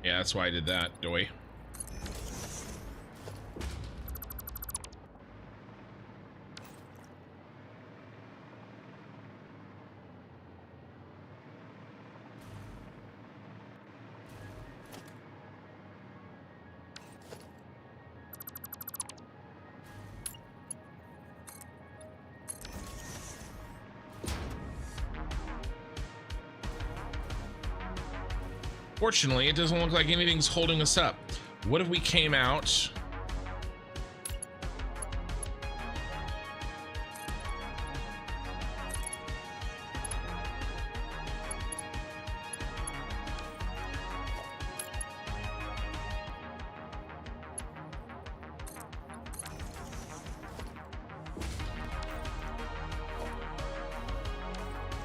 Yeah, that's why I did that, doy. Fortunately, it doesn't look like anything's holding us up. What if we came out?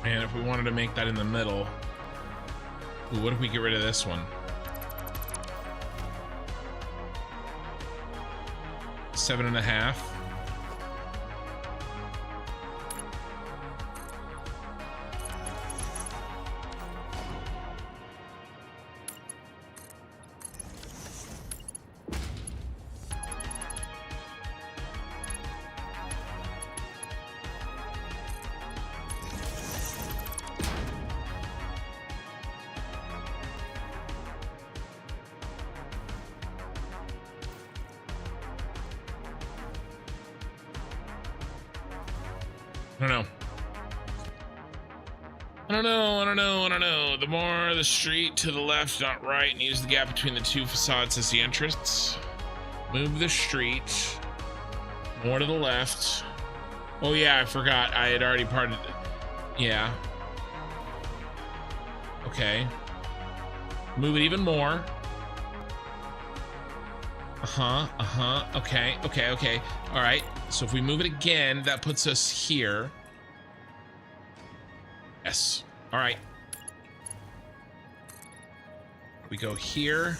And if we wanted to make that in the middle. Ooh, what if we get rid of this one? 7.5. I don't know. I don't know. The more the street to the left, not right, and use the gap between the two facades as the entrance. Move the street more to the left. Oh yeah, I forgot. I had already parted. Yeah. Okay. Move it even more. Okay. All right. So if we move it again, that puts us here. Yes. All right. We go here.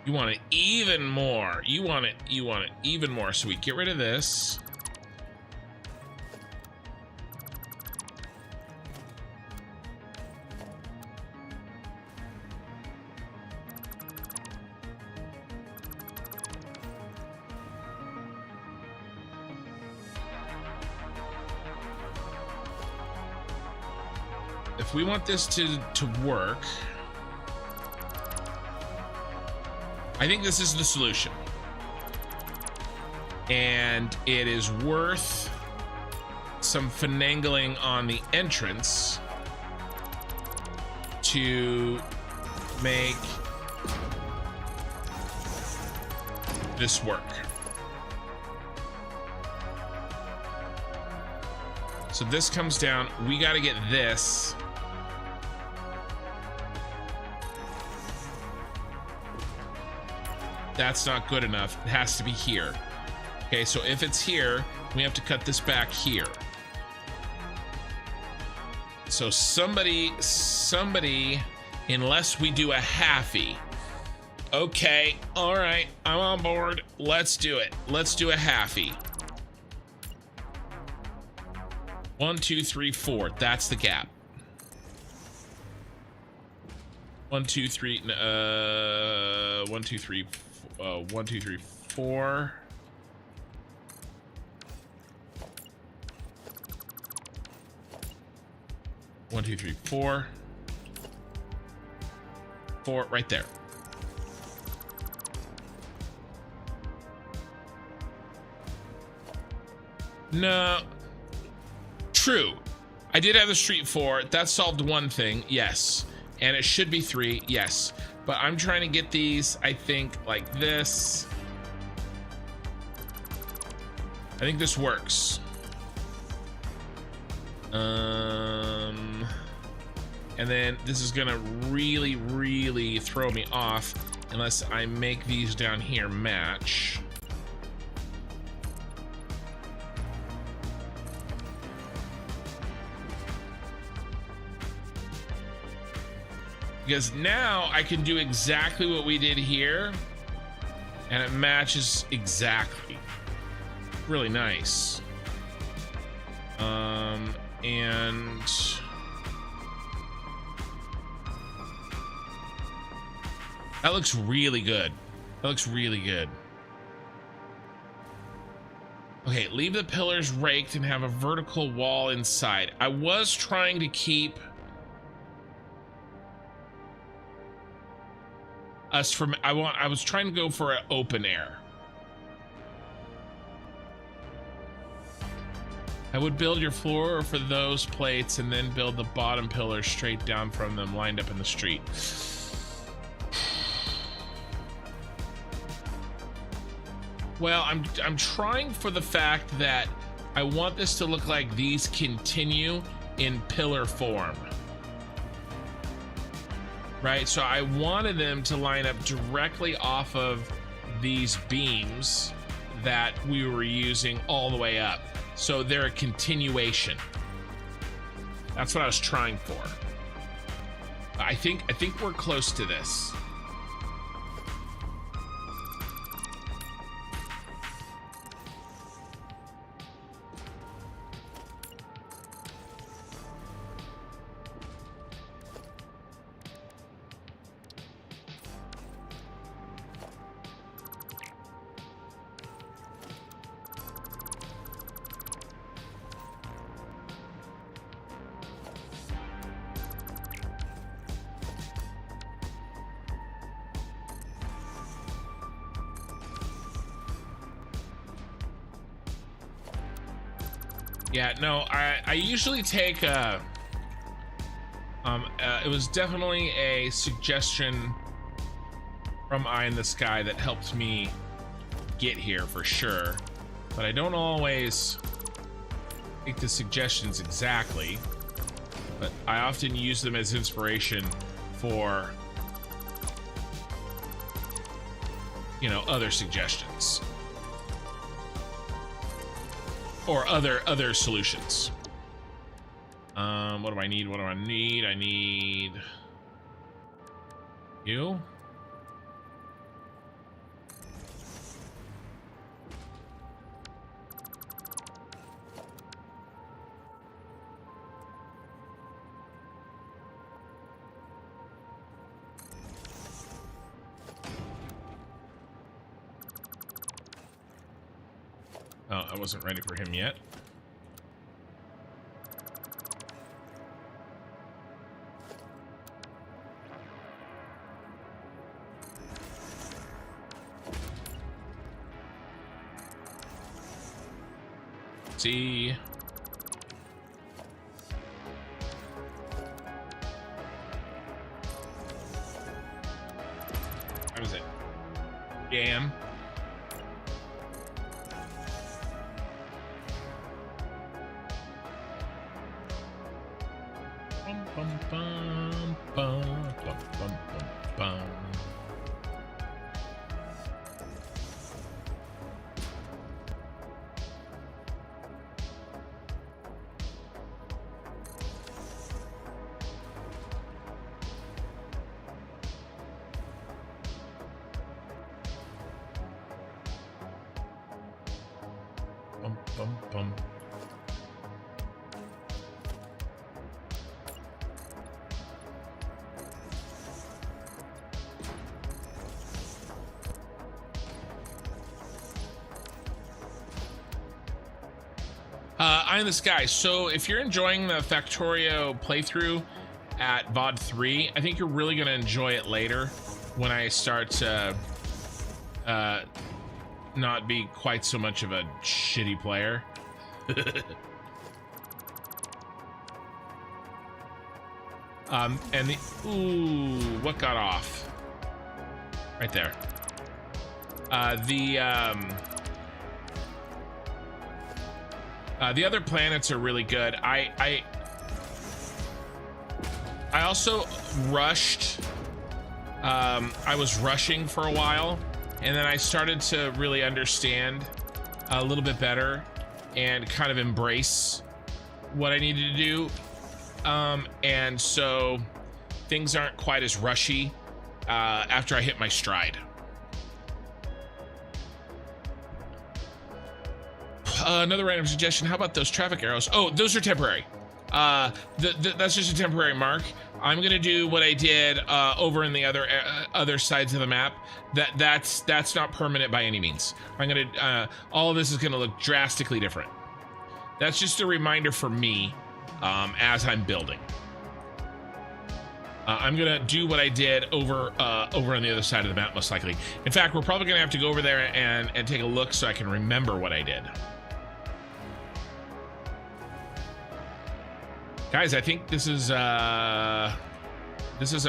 You want it even more. You want it even more. So we get rid of this. If we want this to work, I think this is the solution. And it is worth some finagling on the entrance to make this work. So this comes down. We got to get this. That's not good enough. It has to be here. Okay, so if it's here, we have to cut this back here. So somebody, unless we do a halfie. Okay, all right, I'm on board. Let's do it. Let's do a halfie. 1, 2, 3, 4. That's the gap. 1, 2, 3. 1, 2, 3. 1, 2, 3, 4. One, two, three, 4. 4 right there. No. True. I did have the street 4. That solved one thing. Yes. And it should be 3. Yes. But I'm trying to get these, I think, like this. I think this works. And then this is gonna really throw me off unless I make these down here match. Because now I can do exactly what we did here, and it matches exactly. Really nice. And that looks really good. That looks really good. Okay, leave the pillars raked and have a vertical wall inside. I was trying to keep us from, I was trying to go for an open air. I would build your floor for those plates and then build the bottom pillars straight down from them lined up in the street. Well, I'm trying for the fact that I want this to look like these continue in pillar form. Right, so I wanted them to line up directly off of these beams that we were using all the way up. So they're a continuation. That's what I was trying for. I think we're close to this. Yeah, no, I usually take it was definitely a suggestion from Eye in the Sky that helped me get here for sure, but I don't always take the suggestions exactly, but I often use them as inspiration for, you know, other suggestions or other solutions. What do I need? What do I need? I need you. Oh, I wasn't ready for him yet. See. How is it? Jam. Bum, bum, bum, bum, bum, bum, bum. Bum, bum, bum. Eye in the Sky. So if you're enjoying the Factorio playthrough at VOD 3, I think you're really going to enjoy it later when I start to not be quite so much of a shitty player. And the, ooh, what got off? Right there. The other planets are really good. I also rushed. I was rushing for a while, and then I started to really understand a little bit better and kind of embrace what I needed to do. And so things aren't quite as rushy after I hit my stride. Another random suggestion. How about those traffic arrows? Oh, those are temporary. That's just a temporary mark. I'm gonna do what I did over in the other sides of the map. That's not permanent by any means. I'm gonna all of this is gonna look drastically different. That's just a reminder for me as I'm building. I'm gonna do what I did over on the other side of the map, most likely. In fact, we're probably gonna have to go over there and take a look so I can remember what I did. Guys, I think this is a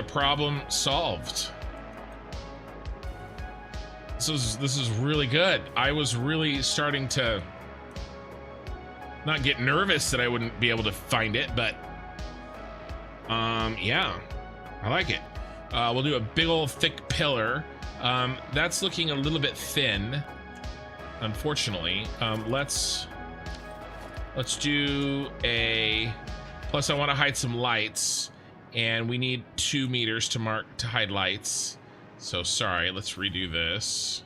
problem solved. This is really good. I was really starting to not get nervous that I wouldn't be able to find it, but yeah, I like it. We'll do a big old thick pillar. That's looking a little bit thin, unfortunately. Let's do a. Plus, I want to hide some lights, and we need 2 meters to mark to hide lights. So sorry, let's redo this.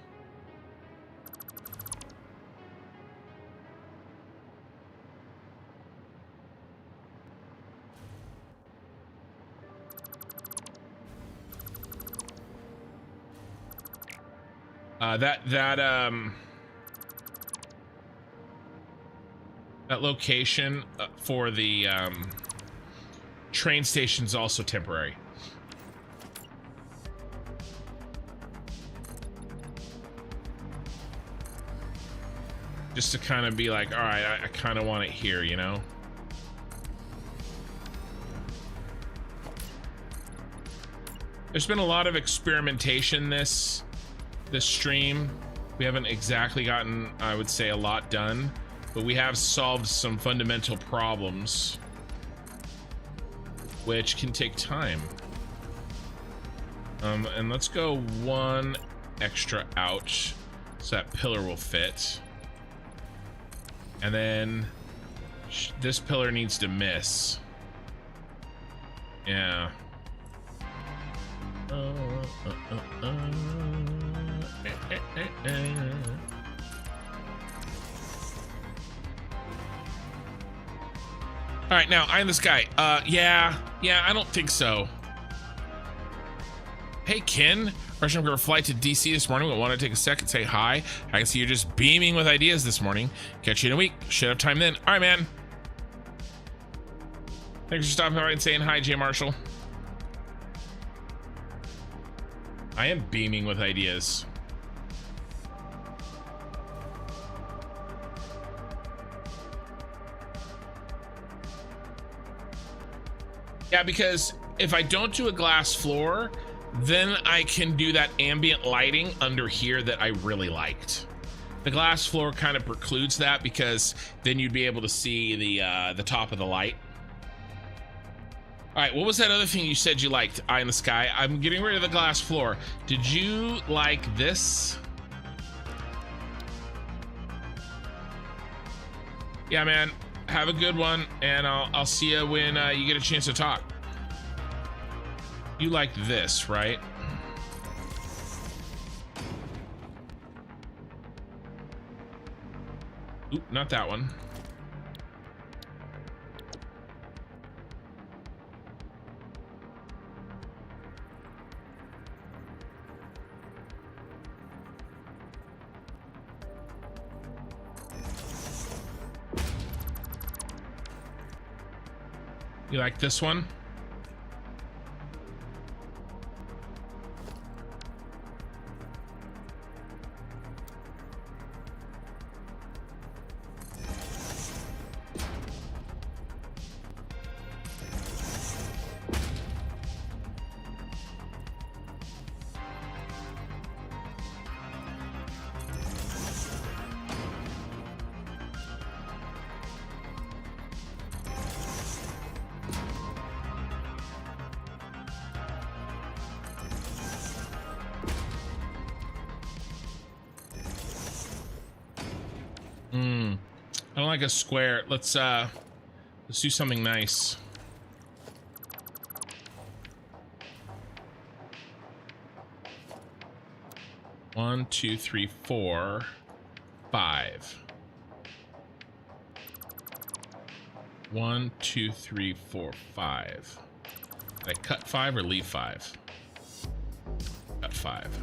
That location for the train station is also temporary. just to kind of be like, all right, I kind of want it here, you know? There's been a lot of experimentation this stream. We haven't exactly gotten, I would say, a lot done, but we have solved some fundamental problems, which can take time. And let's go one extra out so that pillar will fit. And then this pillar needs to miss. Yeah. All right, now I'm this guy. Yeah, I don't think so. Hey, Ken. Rushing for a flight to DC this morning. We want to take a second, say hi. I can see you're just beaming with ideas this morning. Catch you in a week. Should have time then. All right, man. Thanks for stopping by and saying hi, Jay Marshall. I am beaming with ideas. Yeah, because if I don't do a glass floor, then I can do that ambient lighting under here that I really liked. The glass floor kind of precludes that because then you'd be able to see the top of the light. All right, what was that other thing you said you liked? Eye in the sky. I'm getting rid of the glass floor. Did you like this? Yeah, man. Have a good one, and I'll see you when you get a chance to talk. You like this, right? Oop, not that one. You like this one? I don't like a square. Let's do something nice. One, two, three, 4, 5. 1, 2, 3, 4, 5. Did I cut 5 or leave 5? Cut 5.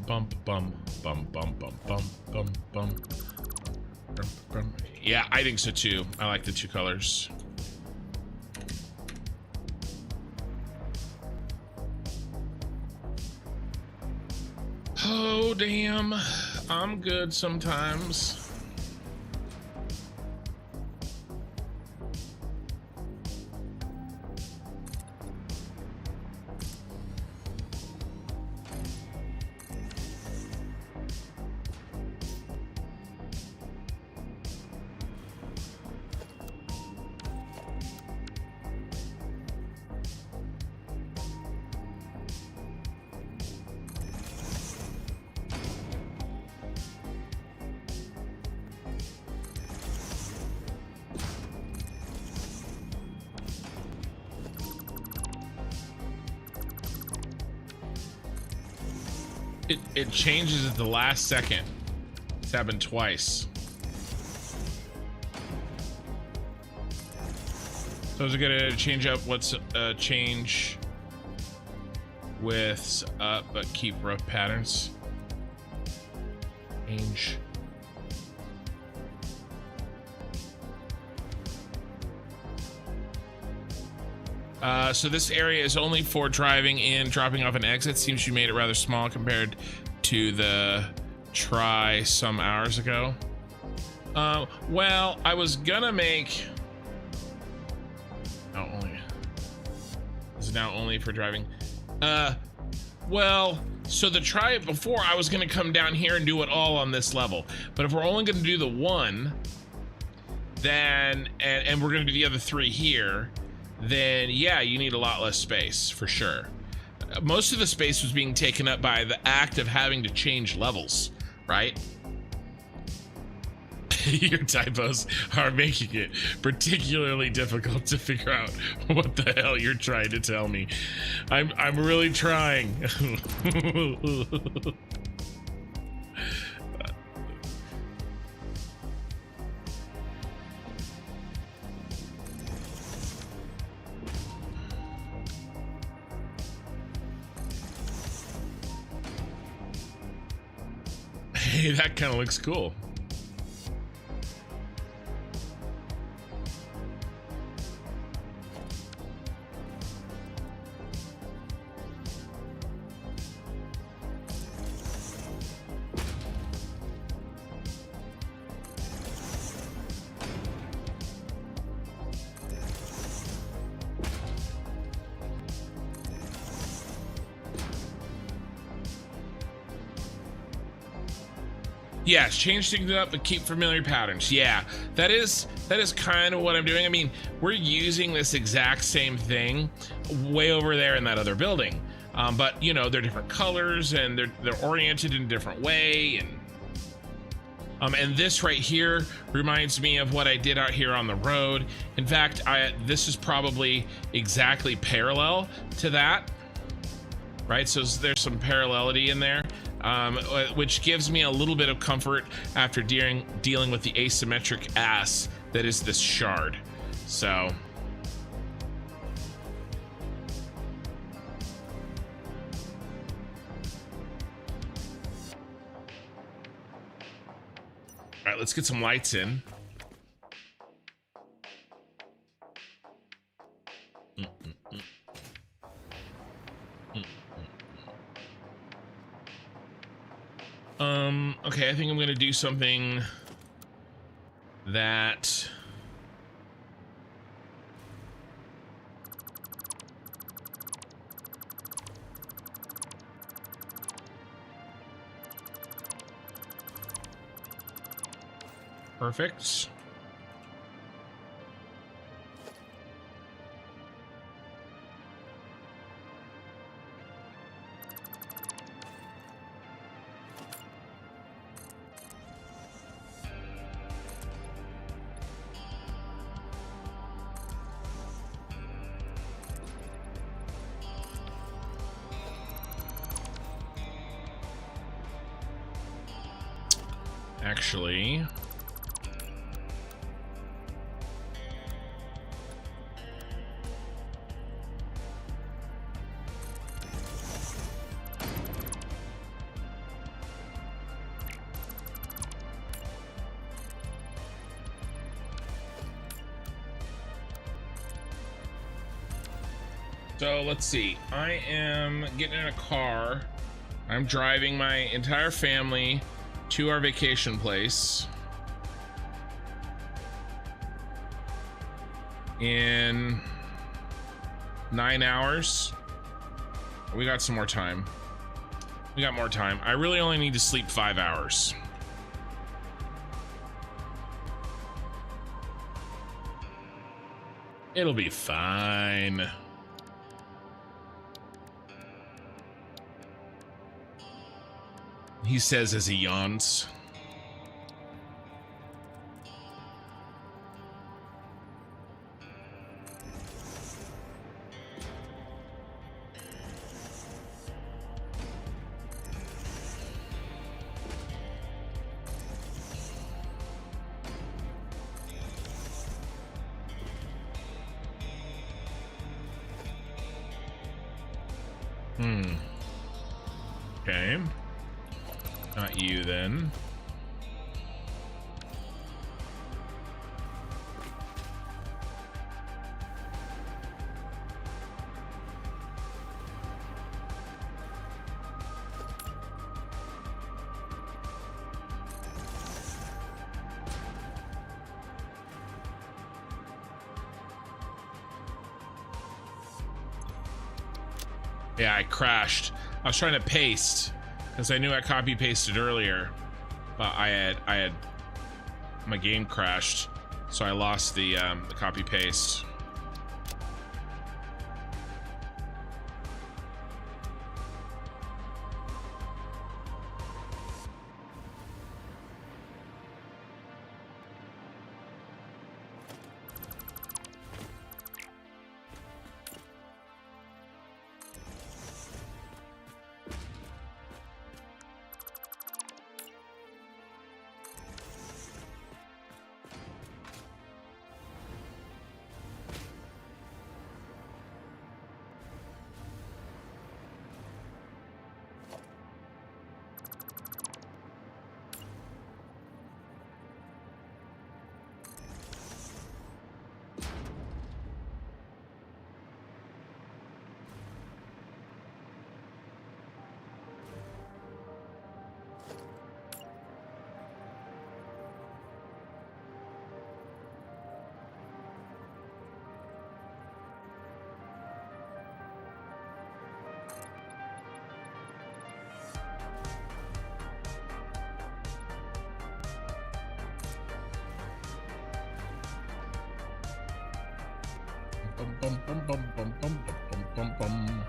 Bum bum bum bum bum bum bum bum bum. Yeah, I think so too. I like the two colors. Oh damn, I'm good sometimes. It changes at the last second. It's happened twice. So is it gonna change up what's change widths up but keep rough patterns? Change. So this area is only for driving in, dropping off an exit. Seems you made it rather small compared to the try some hours ago. Well, I was gonna make... Oh, only... This is now only for driving. Well, so the try it before, I was gonna come down here and do it all on this level. But if we're only gonna do the one, then, and we're gonna do the other 3 here, then yeah, you need a lot less space for sure. Most of the space was being taken up by the act of having to change levels, right? Your typos are making it particularly difficult to figure out what the hell you're trying to tell me. I'm really trying. Hey, that kind of looks cool. Yeah, change things up but keep familiar patterns. Yeah, that is kind of what I'm doing. I mean, we're using this exact same thing way over there in that other building. But you know, they're different colors and they're oriented in a different way, and this right here reminds me of what I did out here on the road. In fact, this is probably exactly parallel to that, right? So there's some parallelity in there. Which gives me a little bit of comfort after dealing with the asymmetric ass that is this shard. So, all right, let's get some lights in. Okay, I think I'm gonna do something that perfect. Actually, so let's see. I am getting in a car. I'm driving my entire family to our vacation place in 9 hours. We got some more time. We got more time. I really only need to sleep 5 hours. It'll be fine. He says as he yawns. Okay. Not you then. Yeah, I crashed. I was trying to paste because I knew I copy pasted earlier, but I had my game crashed, so I lost the copy paste. Bum, bum, bum, bum, bum, bum, bum, bum.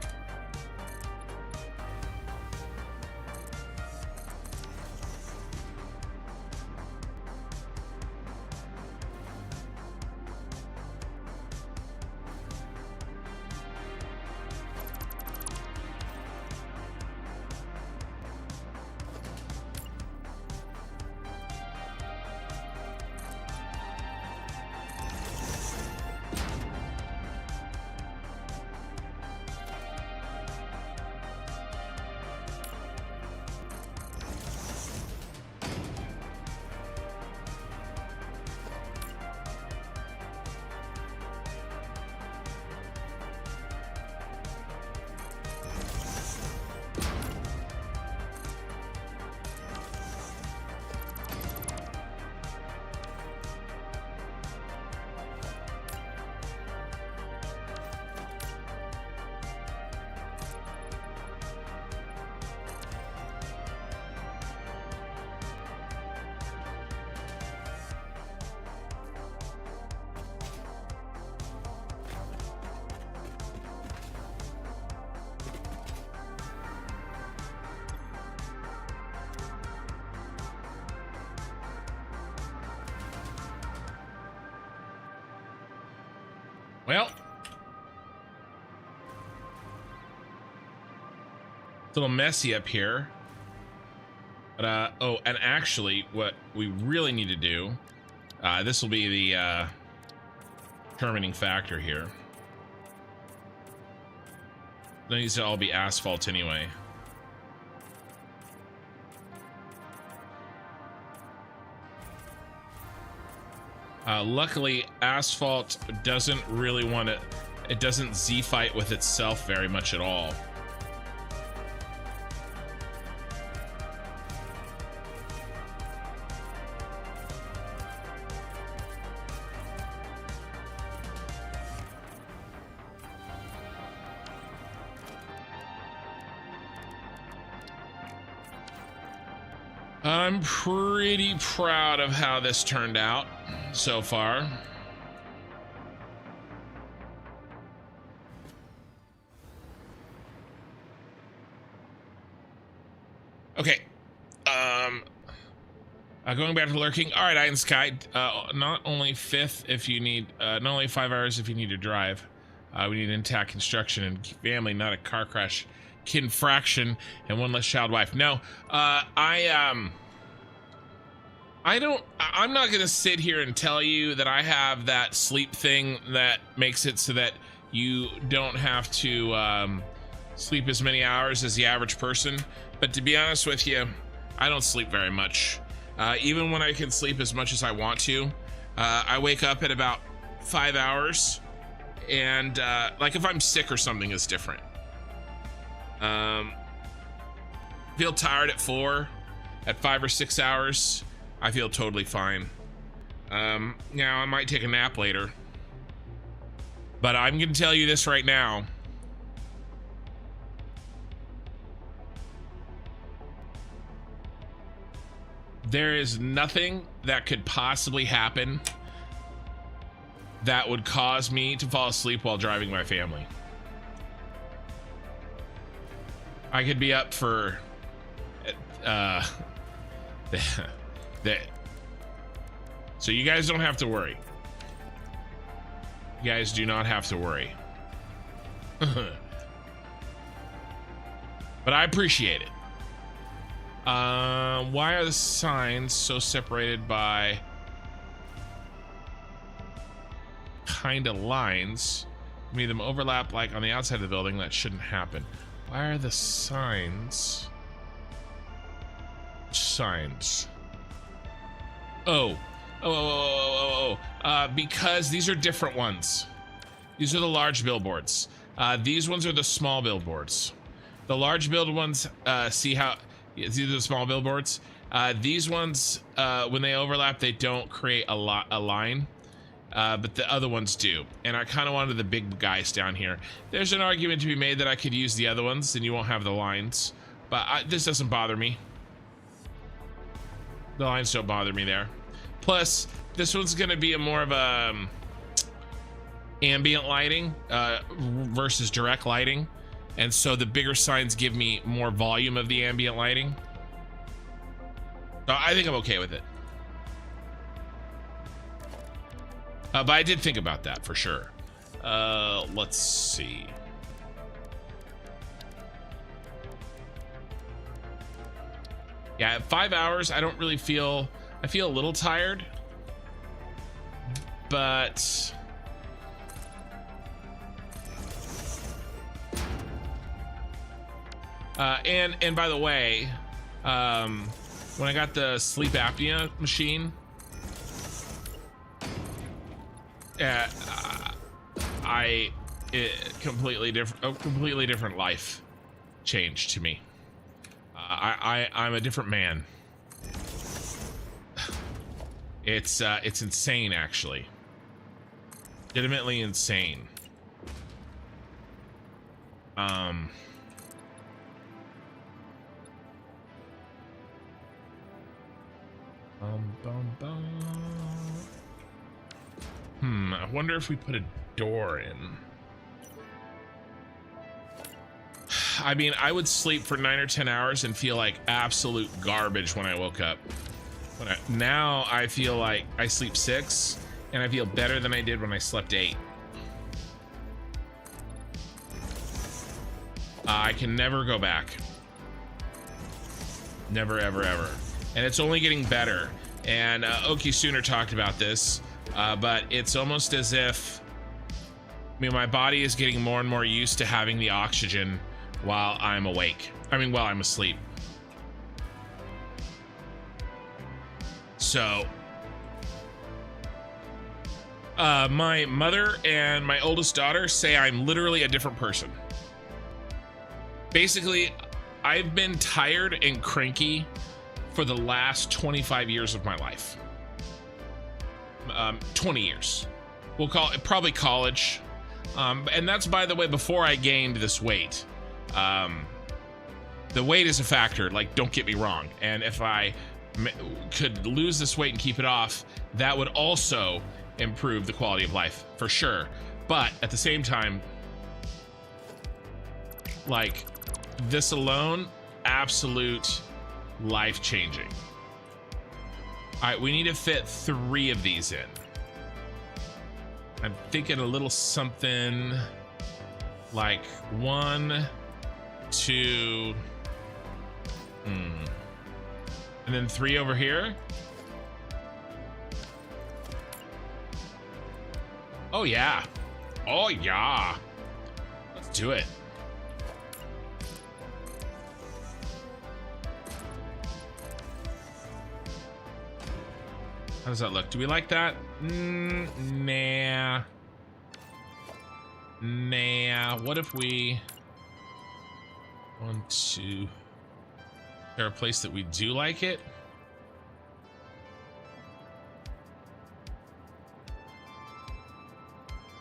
Well, it's a little messy up here. But, oh, and actually, what we really need to do, this will be the determining factor here. It needs to all be asphalt anyway. Luckily, asphalt doesn't really want to, it doesn't Z-fight with itself very much at all. I'm pretty proud of how this turned out so far. Okay. Going back to lurking. All right, Iron Sky. Not only 5th if you need, not only 5 hours if you need to drive. We need intact construction and family, not a car crash. Kin fraction and one less child wife. No, I'm not gonna sit here and tell you that I have that sleep thing that makes it so that you don't have to sleep as many hours as the average person. But to be honest with you, I don't sleep very much. Even when I can sleep as much as I want to, I wake up at about 5 hours, and like if I'm sick or something, it's different. Feel tired at 4, at 5 or 6 hours, I feel totally fine. Now I might take a nap later, but I'm gonna tell you this right now. There is nothing that could possibly happen that would cause me to fall asleep while driving my family. I could be up for so you guys don't have to worry. You guys do not have to worry. But I appreciate it. Why are the signs so separated by kind of lines? I mean, them overlap like on the outside of the building. That shouldn't happen. Why are the signs? Signs. Because these are different ones. These are the large billboards. These ones are the small billboards. The large build ones, see how these are the small billboards. These ones, when they overlap, they don't create a line, but the other ones do. And I kind of wanted the big guys down here. There's an argument to be made that I could use the other ones, and you won't have the lines. But this doesn't bother me. The lines don't bother me there. Plus, this one's going to be a more of a ambient lighting versus direct lighting. And so the bigger signs give me more volume of the ambient lighting. So I think I'm okay with it. But I did think about that for sure. Let's see. Yeah, at 5 hours, I don't really feel, I feel a little tired, but and by the way, when I got the sleep apnea machine, completely different life changed to me. I'm a different man. It's insane, actually. Legitimately insane. I wonder if we put a door in. I mean, I would sleep for 9 or 10 hours and feel like absolute garbage when I woke up. Now I feel like I sleep 6 and I feel better than I did when I slept 8. I can never go back. Never, ever, ever. And it's only getting better. And Oki Sooner talked about this, but it's almost as if, I mean, my body is getting more and more used to having the oxygen while I'm awake. I mean, while I'm asleep. So, my mother and my oldest daughter say I'm literally a different person. Basically, I've been tired and cranky for the last 25 years of my life. 20 years. We'll call it probably college. And that's, by the way, before I gained this weight. The weight is a factor, like, don't get me wrong. And if I could lose this weight and keep it off, that would also improve the quality of life, for sure. But at the same time, like, this alone, absolute life-changing. All right, we need to fit 3 of these in. I'm thinking a little something like 1, 2, and then 3 over here. Oh yeah. Oh yeah. Let's do it. How does that look? Do we like that? Nah. Nah. What if we... 1, 2... Is there a place that we do like it?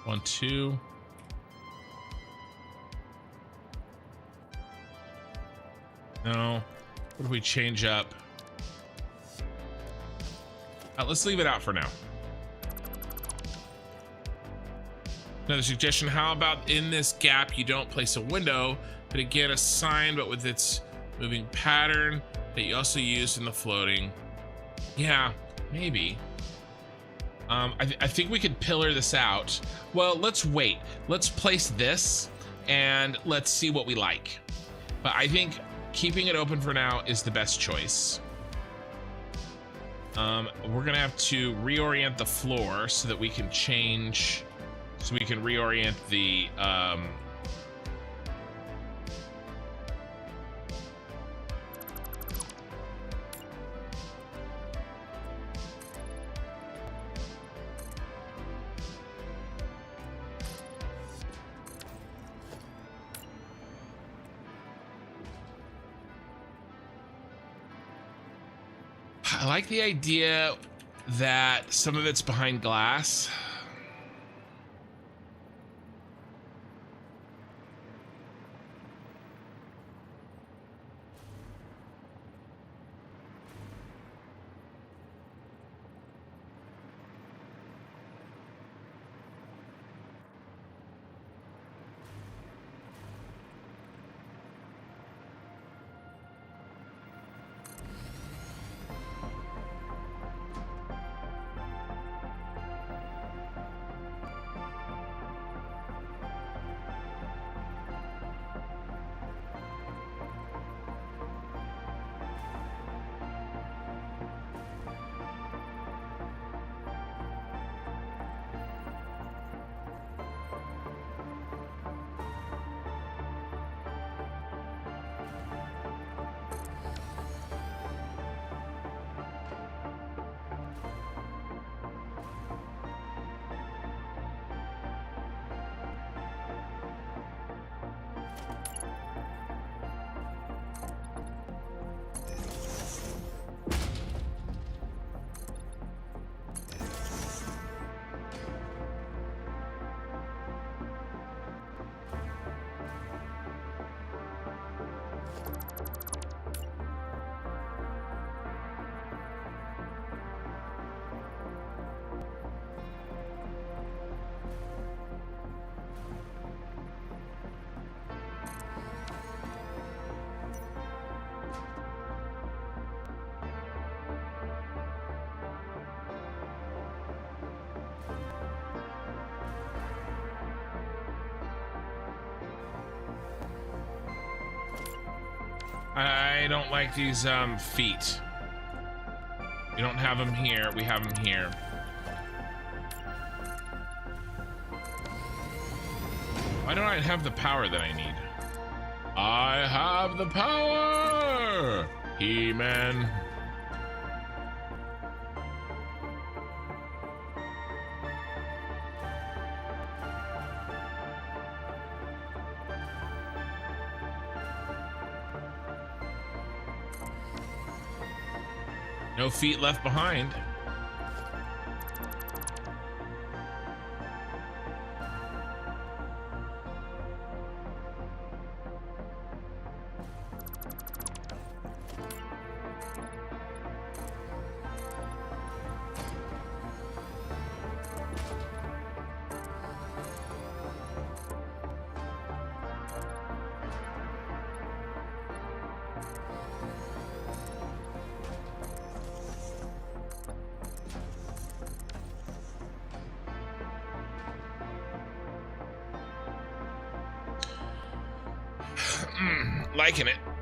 One, 2. No. What if we change up? Let's leave it out for now. Another suggestion, how about in this gap you don't place a window, but again a sign, but with its moving pattern that you also use in the floating. Yeah, maybe. I think we could pillar this out. Well, let's wait. Let's place this and let's see what we like. But I think keeping it open for now is the best choice. We're gonna have to reorient the floor so that we can change, so we can reorient the I like the idea that some of it's behind glass. I don't like these feet. We don't have them here. We have them here. Why don't I have the power that I need? I have the power! He-Man. No feet left behind.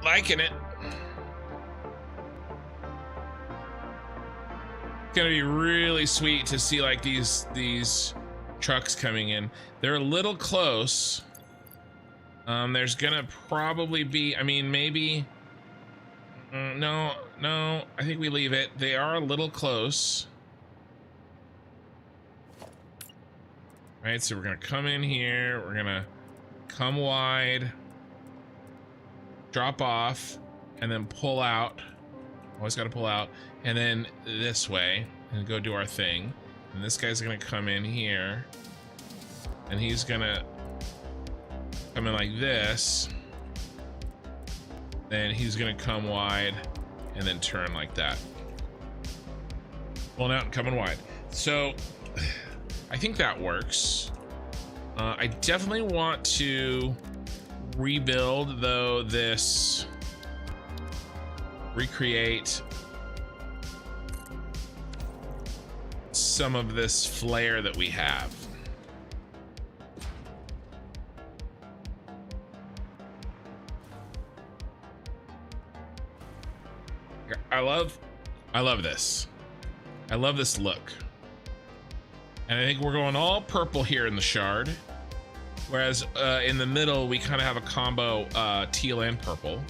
Liking it. It's gonna be really sweet to see like these trucks coming in. They're a little close. There's gonna probably be, I mean, maybe, no, I think we leave it. They are a little close. Right, so we're gonna come in here, we're gonna come wide, drop off, and then pull out. Always got to pull out, and then this way, and go do our thing. And this guy's gonna come in here, and he's gonna come in like this. Then he's gonna come wide, and then turn like that. Pulling out and coming wide. So I think that works. I definitely want to rebuild, though, this, recreate some of this flare that we have. I love this. I love this look. And I think we're going all purple here in the shard. Whereas in the middle, we kind of have a combo teal and purple.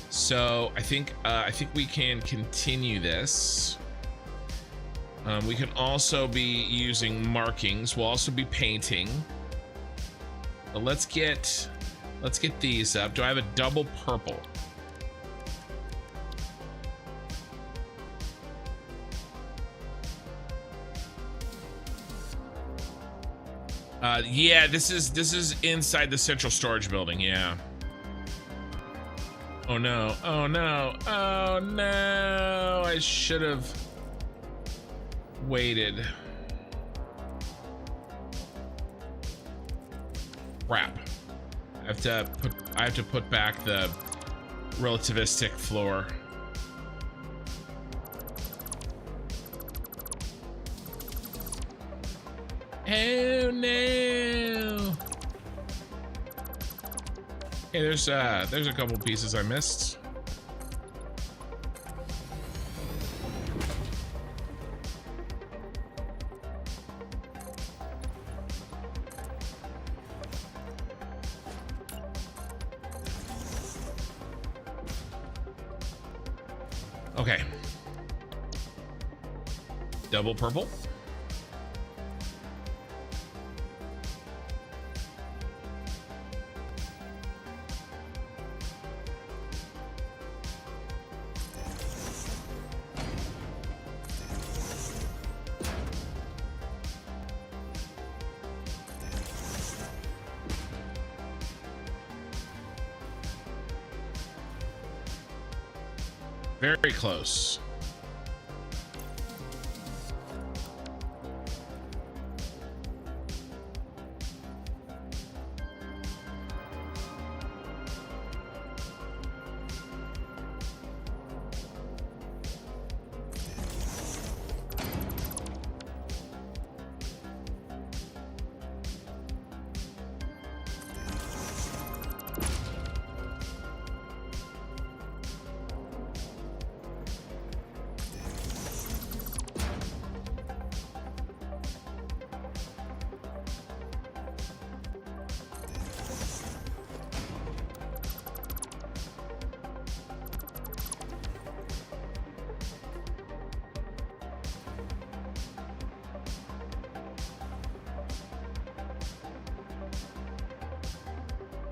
So I think we can continue this. We can also be using markings. We'll also be painting. But let's get these up. Do I have a double purple? Yeah, this is inside the central storage building. Yeah. Oh no! Oh no! Oh no! I should have waited. Crap! I have to put back the relativistic floor. Oh no! Hey, there's a couple pieces I missed. Okay. Double purple. Very close.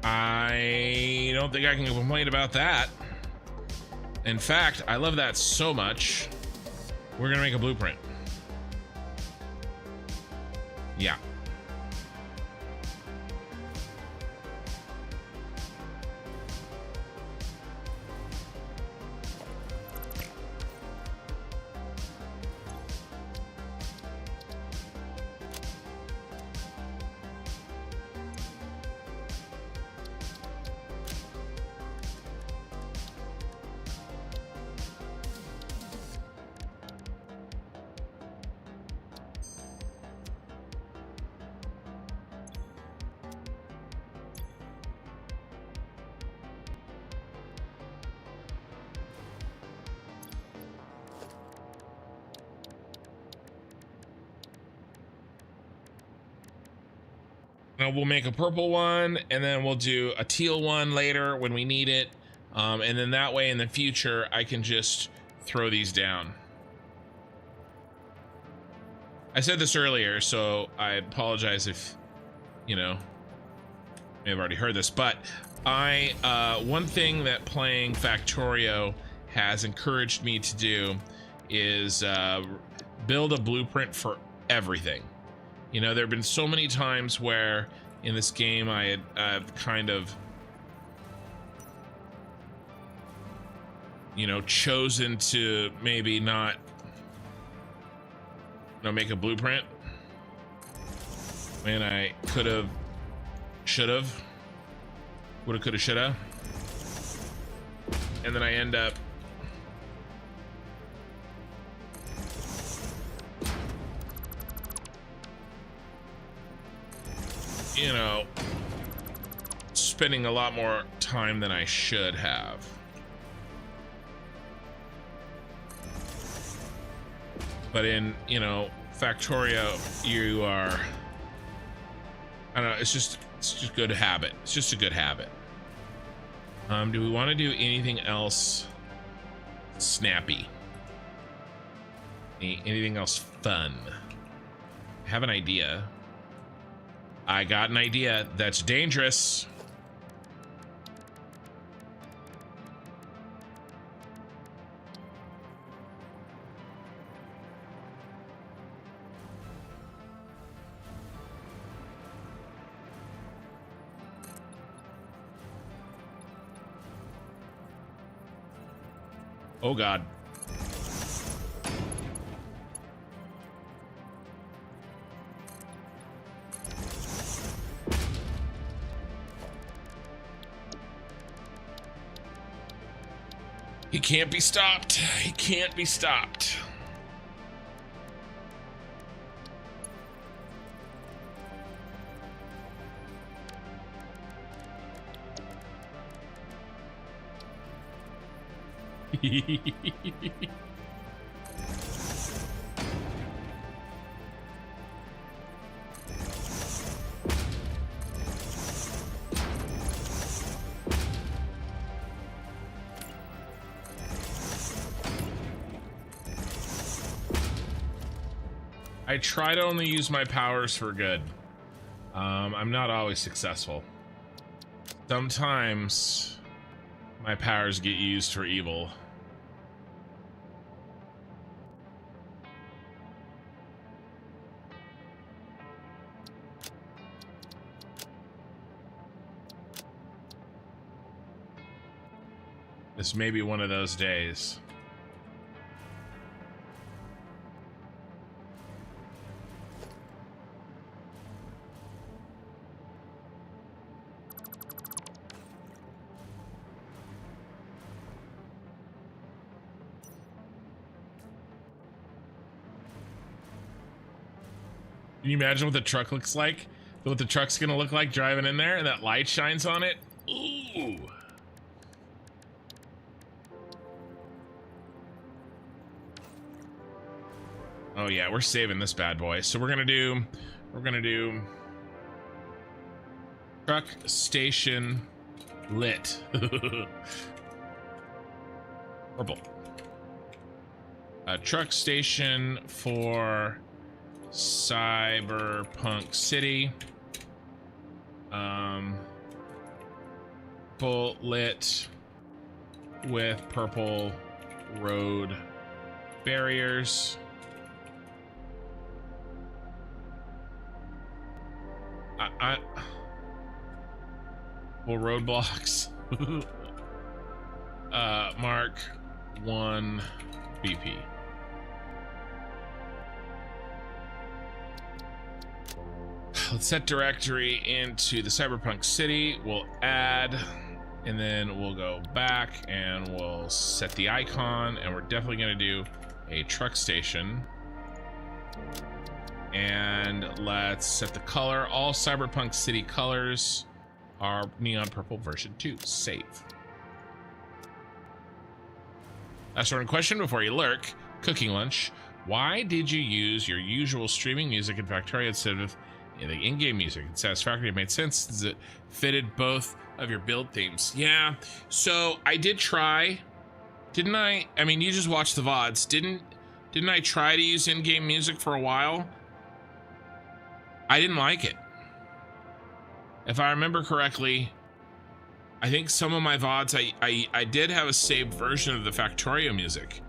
I don't think I can complain about that. In fact, I love that so much. We're gonna make a blueprint. Yeah. Now we'll make a purple one, and then we'll do a teal one later when we need it. And then that way in the future, I can just throw these down. I said this earlier, so I apologize if, you know, may have already heard this, but one thing that playing Factorio has encouraged me to do is build a blueprint for everything. You know, there have been so many times where in this game I've kind of, you know, chosen to maybe not No, make a blueprint. Man, I could have, should have, would have, could have, should have. And then I end up you know, spending a lot more time than I should have. But in, you know, Factorio, you are, I don't know, it's just a good habit. It's just a good habit. Do we want to do anything else snappy? Anything else fun? I have an idea. I got an idea that's dangerous. Oh God. He can't be stopped. He can't be stopped. I try to only use my powers for good. I'm not always successful. Sometimes my powers get used for evil. This may be one of those days. Can you imagine what the truck looks like? What the truck's gonna look like driving in there and that light shines on it? Ooh. Oh yeah, we're saving this bad boy. So we're gonna do truck station lit. Purple. A truck station for cyberpunk city. Full lit with purple road barriers. Well, roadblocks. Mark 1 BP. Let's set directory into the cyberpunk city. We'll add, and then we'll go back and we'll set the icon, and we're definitely going to do a truck station. And let's set the color. All cyberpunk city colors are neon purple version 2. Save. Last one question before you lurk. Cooking lunch. Why did you use your usual streaming music in Factorio instead of the in-game music? In Satisfactory, it made sense since it fitted both of your build themes. Yeah, so I did try, didn't I? I mean, you just watched the VODs. Didn't I try to use in-game music for a while? I didn't like it. If I remember correctly, I think some of my VODs, I did have a saved version of the Factorio music.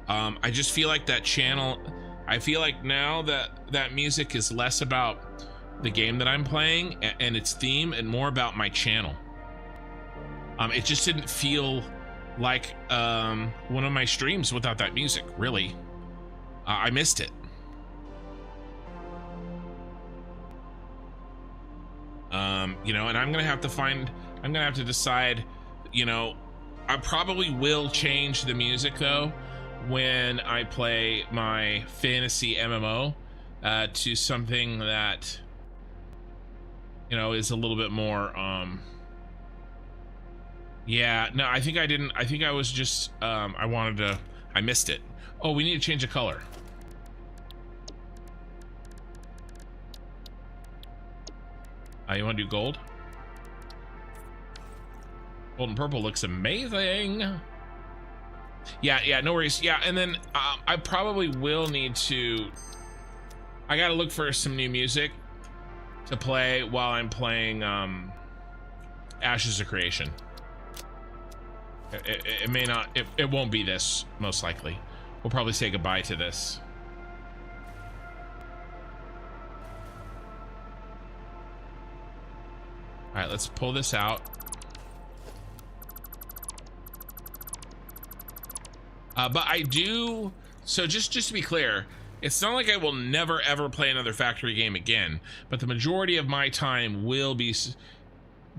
I just feel like that channel, I feel like now that music is less about the game that I'm playing and its theme and more about my channel. It just didn't feel like one of my streams without that music, really. I missed it. You know, and I'm gonna have to decide, you know, I probably will change the music though when I play my fantasy MMO to something that, you know, is a little bit more yeah, no, I think I was just I missed it. Oh, we need to change the color. You want to do gold? Gold and purple looks amazing. Yeah, no worries. Yeah, and then I probably will need to, I gotta look for some new music to play while I'm playing Ashes of Creation. It may not, it won't be this, most likely. We'll probably say goodbye to this. All right, let's pull this out. But I do, so just to be clear, it's not like I will never ever play another factory game again, but the majority of my time will be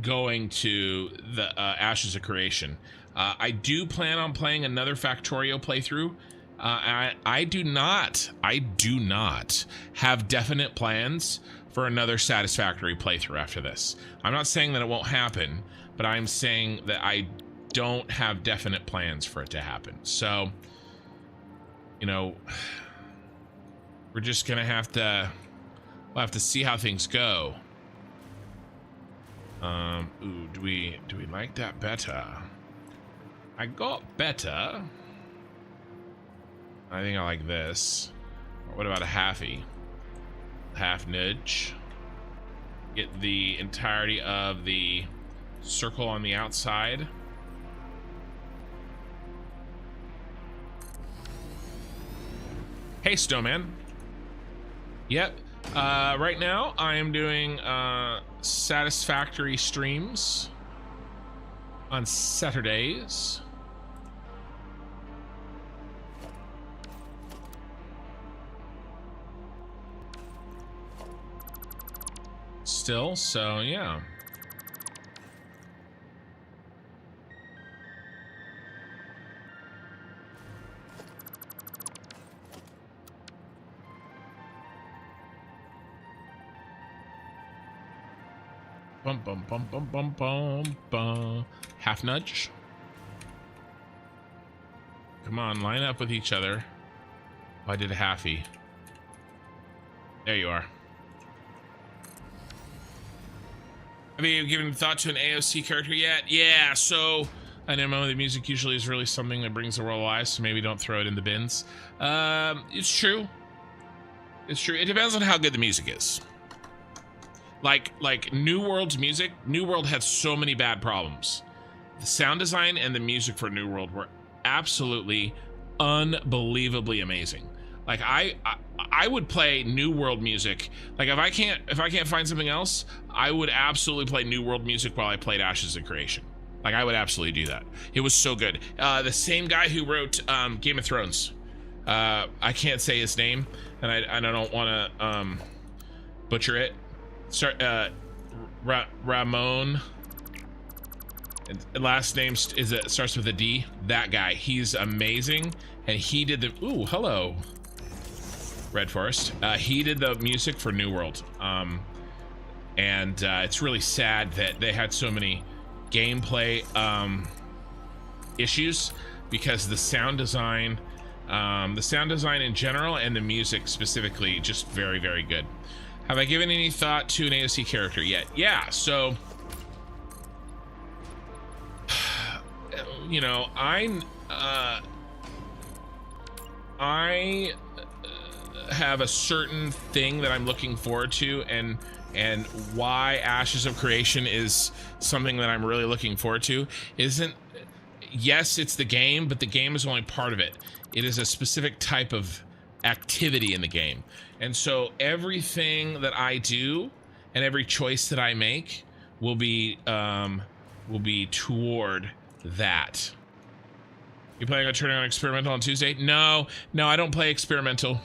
going to the Ashes of Creation. I do plan on playing another Factorio playthrough. I do not have definite plans for another Satisfactory playthrough after this. I'm not saying that it won't happen, but I'm saying that I don't have definite plans for it to happen. So, you know, we're just gonna we'll have to see how things go. Ooh, do we like that better? I got better. I think I like this. What about a halfy? Half nudge. Get the entirety of the circle on the outside. Hey, Snowman. Yep. Right now I am doing Satisfactory streams on Saturdays. Still, so yeah. Bum bum bum bum bum bum bum. Half nudge. Come on, line up with each other. Oh, I did a halfy. There you are. Have you given thought to an AOC character yet? Yeah, so I know the music usually is really something that brings the world alive, so maybe don't throw it in the bins. It's true. It's true. It depends on how good the music is. Like New World's music, New World had so many bad problems. The sound design and the music for New World were absolutely unbelievably amazing. Like I would play New World music. Like if I can't find something else, I would absolutely play New World music while I played Ashes of Creation. Like I would absolutely do that. It was so good. The same guy who wrote Game of Thrones. I can't say his name, and I don't want to butcher it. Ramon. And last name starts with a D. That guy, he's amazing, and he did the. Ooh, hello. Red Forest. He did the music for New World, and it's really sad that they had so many gameplay issues because the sound design in general and the music specifically just very, very good. Have I given any thought to an AOC character yet? Yeah, so you know, I have a certain thing that I'm looking forward to, and why Ashes of Creation is something that I'm really looking forward to isn't, yes, it's the game, but the game is only part of it. It is a specific type of activity in the game. And so everything that I do and every choice that I make will be toward that. You planning on turning on experimental on Tuesday? No, I don't play experimental.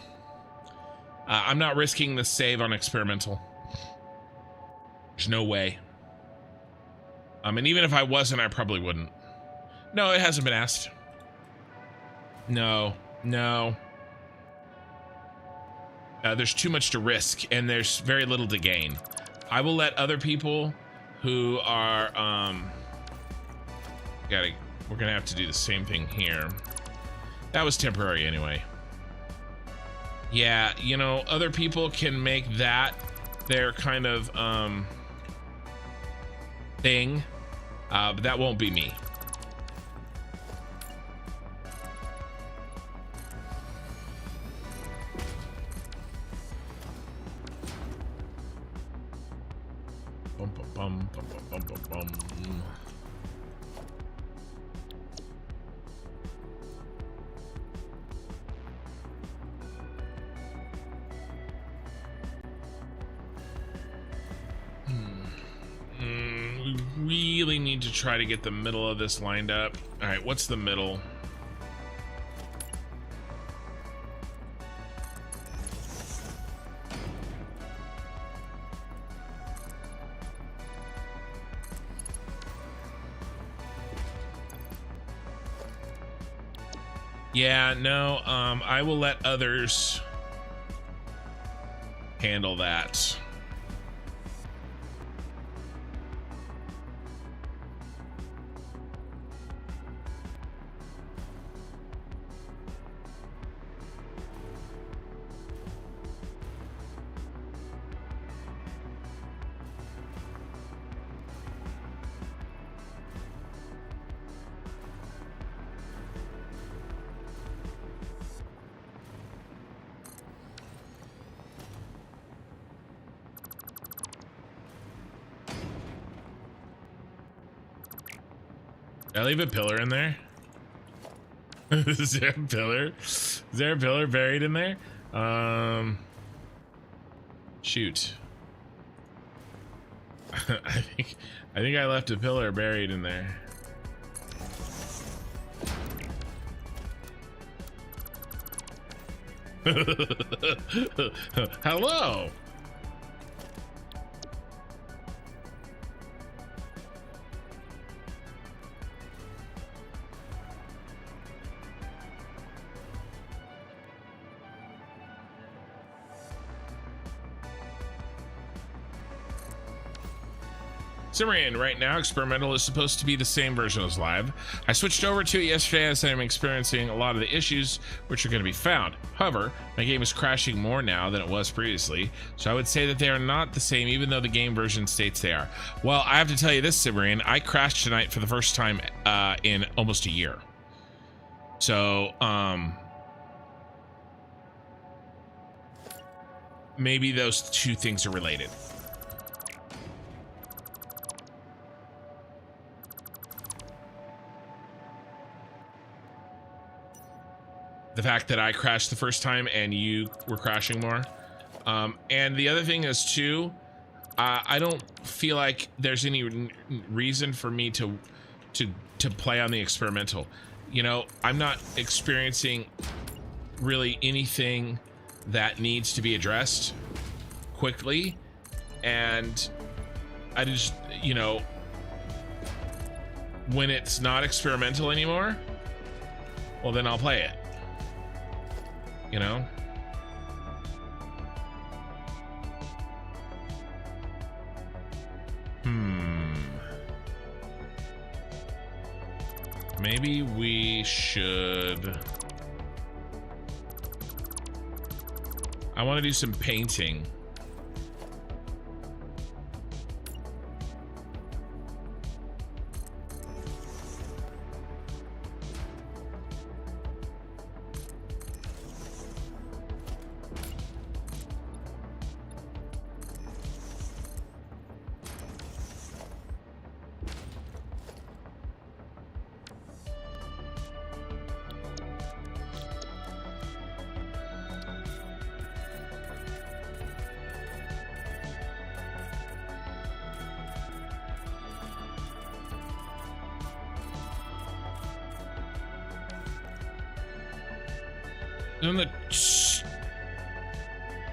I'm not risking the save on experimental. There's no way. And even if I wasn't, I probably wouldn't. No, it hasn't been asked. No. There's too much to risk, and there's very little to gain. I will let other people who are, we're gonna have to do the same thing here. That was temporary anyway. Yeah, you know, other people can make that their kind of, thing, but that won't be me. Bum, bum, bum, bum, bum, bum, bum. We really need to try to get the middle of this lined up. All right, what's the middle? Yeah, no, I will let others handle that. Did I leave a pillar in there? Is there a pillar? Is there a pillar buried in there? Shoot. I think I left a pillar buried in there. Hello. Simmering right now, experimental is supposed to be the same version as live. I switched over to it yesterday as I'm experiencing a lot of the issues which are going to be found. However, my game is crashing more now than it was previously, so I would say that they are not the same even though the game version states they are. Well, I have to tell you this, Simmering, I crashed tonight for the first time in almost a year. So, maybe those two things are related. The fact that I crashed the first time and you were crashing more. And the other thing is too, I don't feel like there's any reason for me to play on the experimental. You know, I'm not experiencing really anything that needs to be addressed quickly. And I just, you know, when it's not experimental anymore, well, then I'll play it. You know? Maybe we should... I want to do some painting.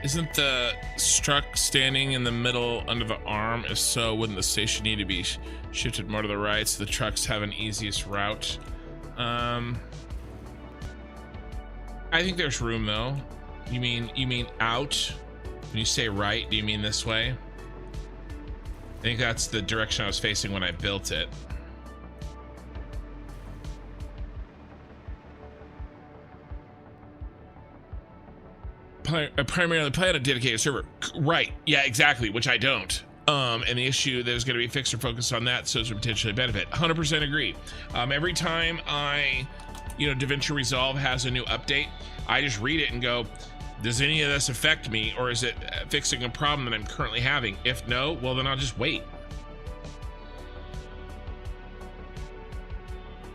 Isn't the struck standing in the middle under the arm? If so, wouldn't the station need to be shifted more to the right so the trucks have an easiest route? I think there's room though. You mean out? When you say right, do you mean this way? I think that's the direction I was facing when I built it. Primarily play on a dedicated server. Right, yeah, exactly, which I don't. And the issue, there's going to be fixed or focused on that, so it's a potentially benefit. 100% agree. Every time DaVinci Resolve has a new update, I just read it and go, does any of this affect me, or is it fixing a problem that I'm currently having? If no, well, then I'll just wait.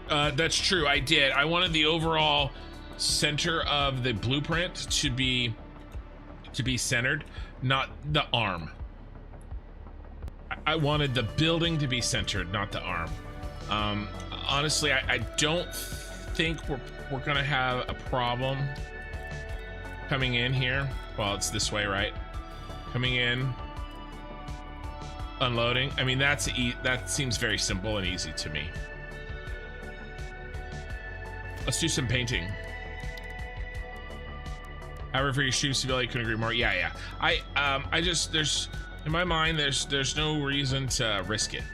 That's true, I did. I wanted the overall center of the blueprint to be centered, not the arm. I wanted the building to be centered, not the arm. Honestly, I don't think we're gonna have a problem coming in here. Well, it's this way, right? Coming in, unloading. I mean, that seems very simple and easy to me. Let's do some painting. However, for your stream stability, couldn't agree more. Yeah. I just, in my mind, there's no reason to risk it.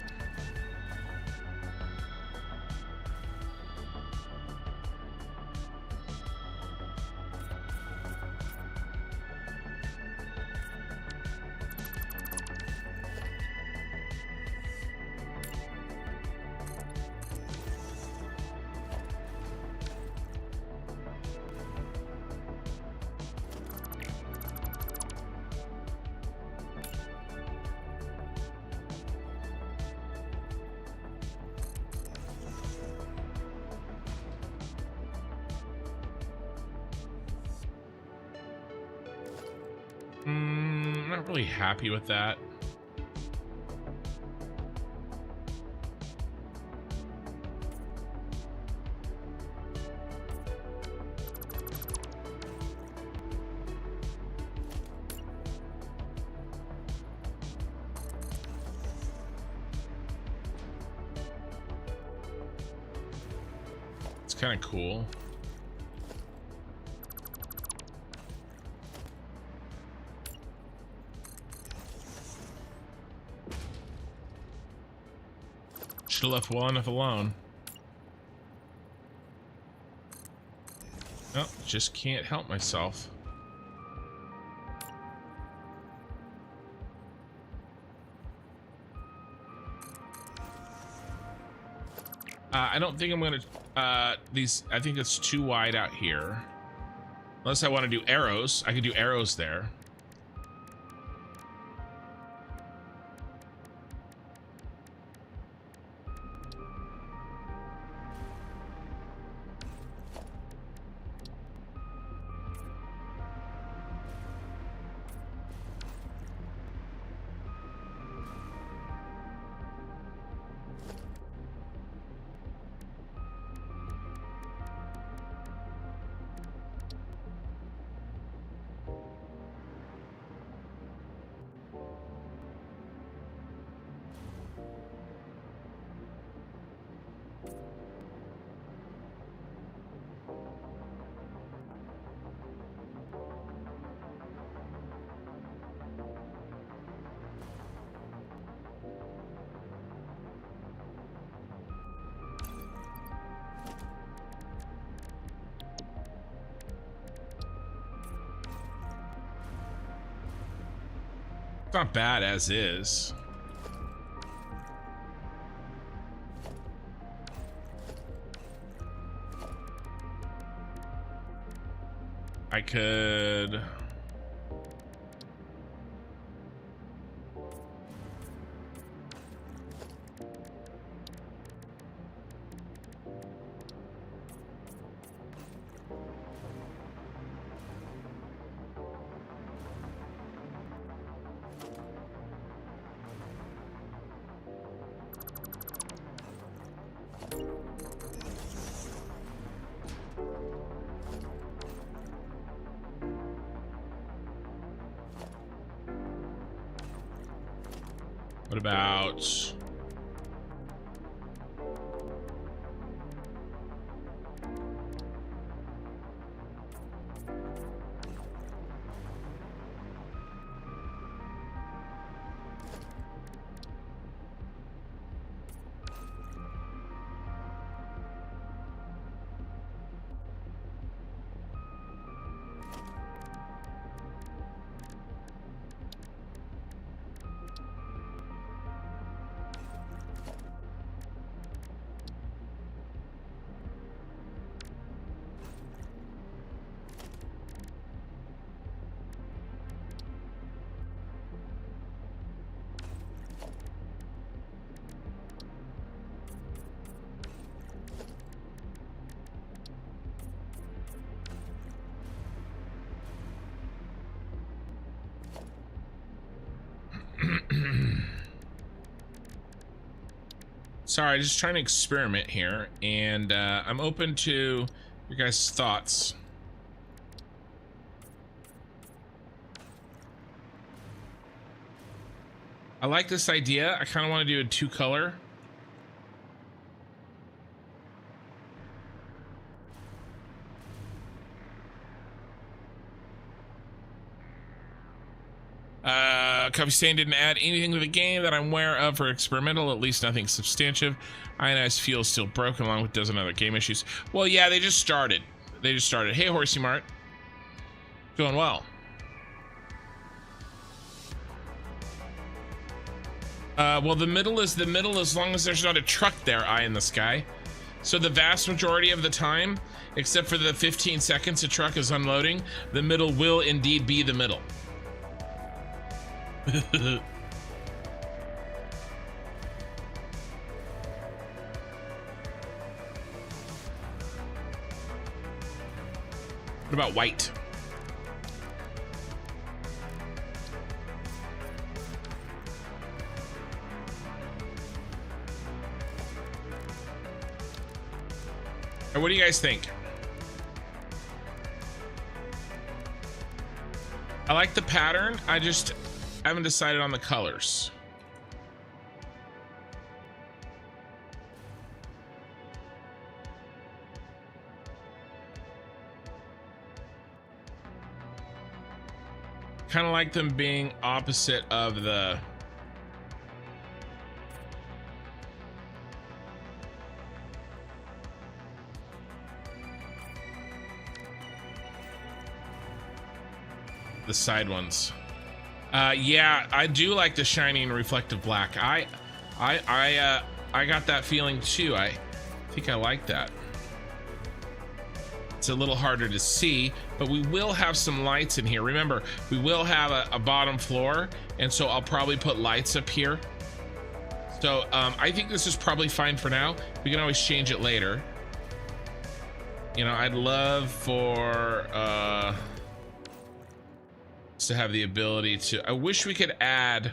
Not really happy with that. It's kind of cool. Should have left well enough alone. Oh, just can't help myself. I don't think I'm gonna I think it's too wide out here. Unless I want to do arrows. I could do arrows there. Not bad as is. I could What about... Sorry, just trying to experiment here, and I'm open to your guys' thoughts. I like this idea. I kind of want to do a 2-color. Coffee Stain didn't add anything to the game that I'm aware of for experimental, at least nothing substantive. Ionized fuel is still broken along with a dozen other game issues. Well, yeah, they just started. Hey, Horsey Mart. Going well. Well, the middle is the middle as long as there's not a truck there, eye in the sky. So the vast majority of the time, except for the 15 seconds a truck is unloading, the middle will indeed be the middle. What about white? Or what do you guys think? I like the pattern. I just haven't decided on the colors. Kind of like them being opposite of the side ones. Yeah, I do like the shiny and reflective black. I got that feeling too. I think I like that. It's a little harder to see, but we will have some lights in here. Remember, we will have a bottom floor, and so I'll probably put lights up here. So I think this is probably fine for now. We can always change it later. You know, I'd love for to have the ability to, I wish we could add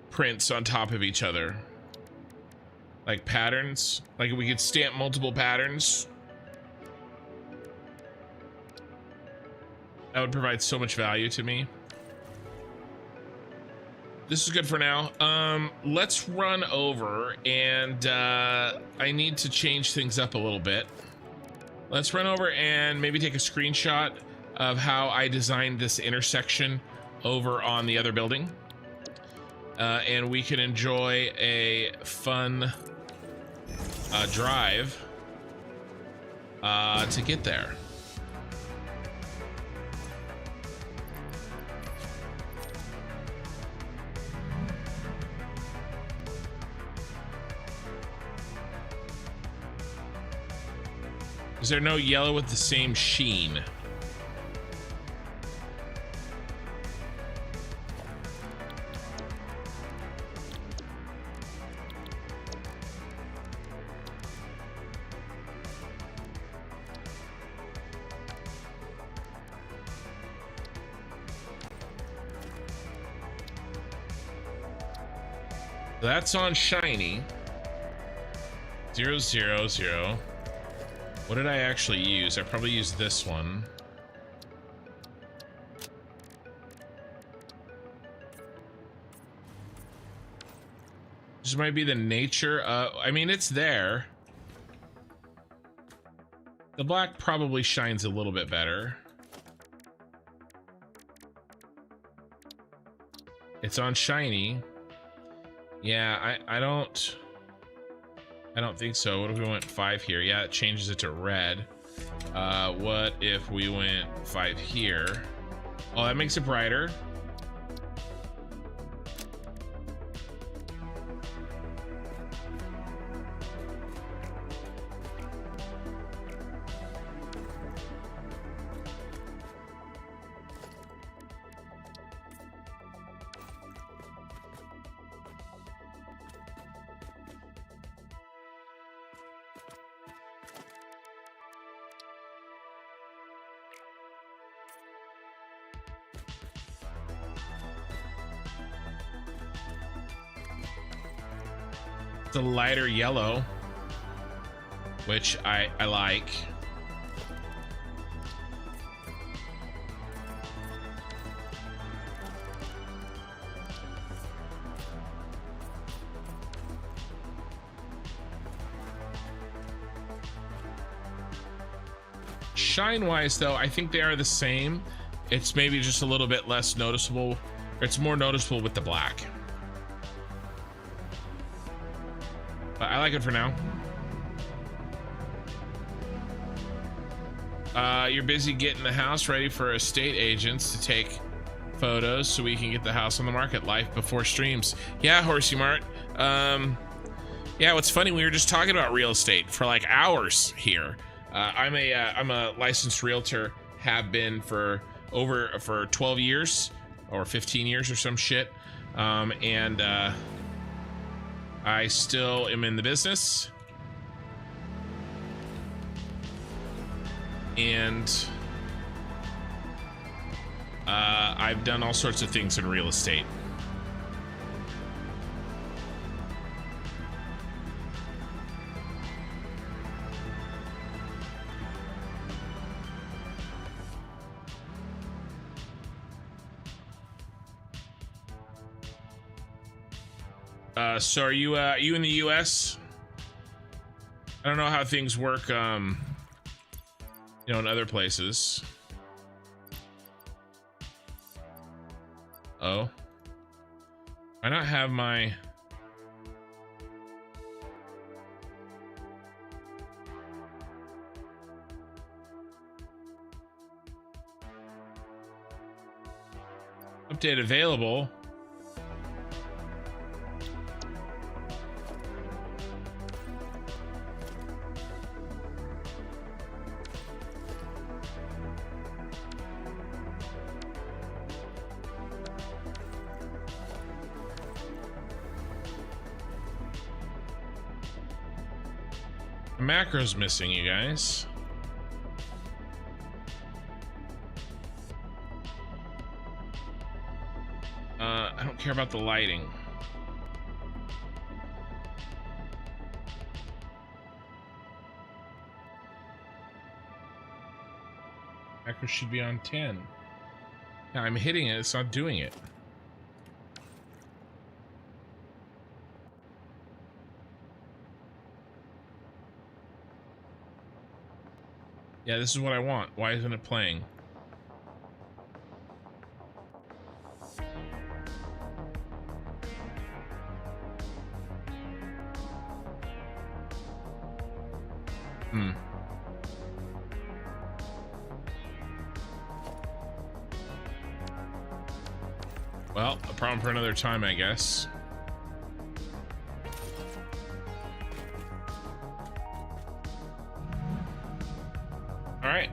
prints on top of each other, like patterns, like we could stamp multiple patterns. That would provide so much value to me. This is good for now. Let's run over, and I need to change things up a little bit. Let's run over and maybe take a screenshot of how I designed this intersection over on the other building. And we can enjoy a fun drive to get there. Is there no yellow with the same sheen? That's on shiny. 0, 0, 0. What did I actually use? I probably used this one. This might be the nature of, I mean, it's there. The black probably shines a little bit better. It's on shiny. Yeah, I don't think so. What if we went 5 here? Yeah, it changes it to red. What if we went 5 here? Oh, that makes it brighter. It's a lighter yellow, which I like. Shine wise though, I think they are the same. It's maybe just a little bit less noticeable, or it's more noticeable with the black. But I like it for now. You're busy getting the house ready for estate agents to take photos so we can get the house on the market live before streams. Yeah, Horsey Mart. Yeah, what's funny, we were just talking about real estate for like hours here. I'm a licensed realtor, have been for 12 years or 15 years or some shit. And I still am in the business. And I've done all sorts of things in real estate. So are you in the US? I don't know how things work, you know, in other places. Oh. Why not have my... Update available. Macro's missing, you guys. I don't care about the lighting. Macro should be on 10. Yeah, I'm hitting it, it's not doing it. Yeah, this is what I want. Why isn't it playing? Well, a problem for another time, I guess. All right.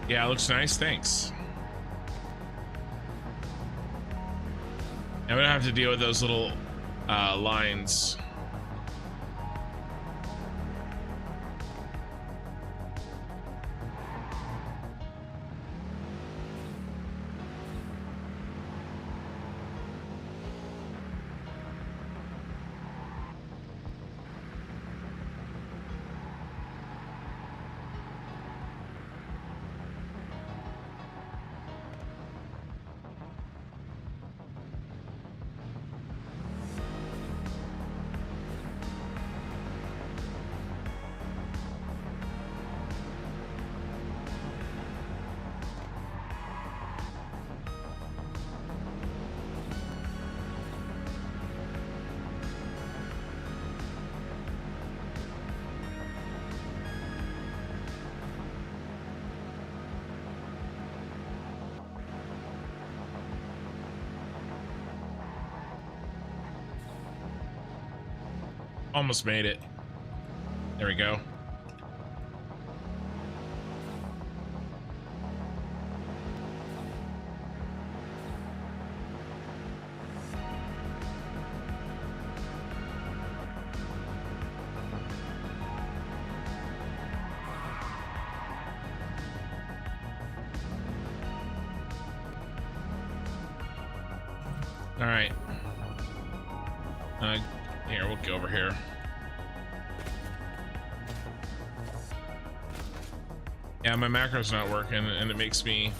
Yeah, it looks nice. Thanks. I'm gonna have to deal with those little lines. Almost made it. There we go. All right. Here, we'll go over here. Yeah, my macro's not working, and it makes me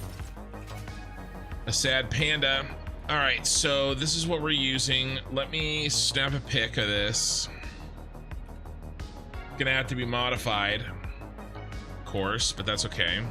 a sad panda. All right, so this is what we're using. Let me snap a pic of this. Gonna have to be modified, of course, but that's okay.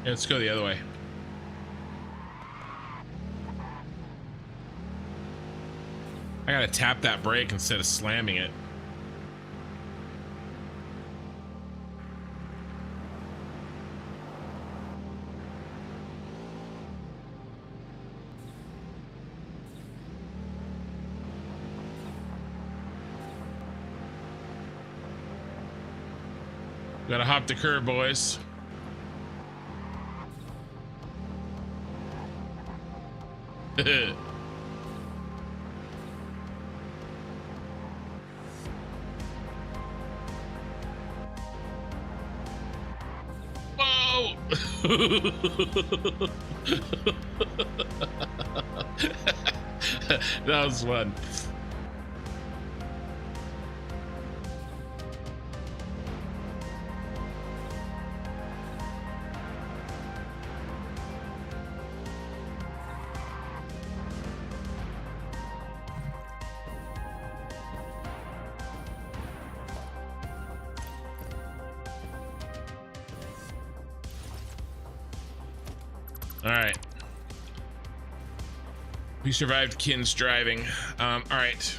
Yeah, let's go the other way. I gotta tap that brake instead of slamming it. Gotta hop the curb, boys. Whoa! That was fun. All right. We survived Kin's driving. All right.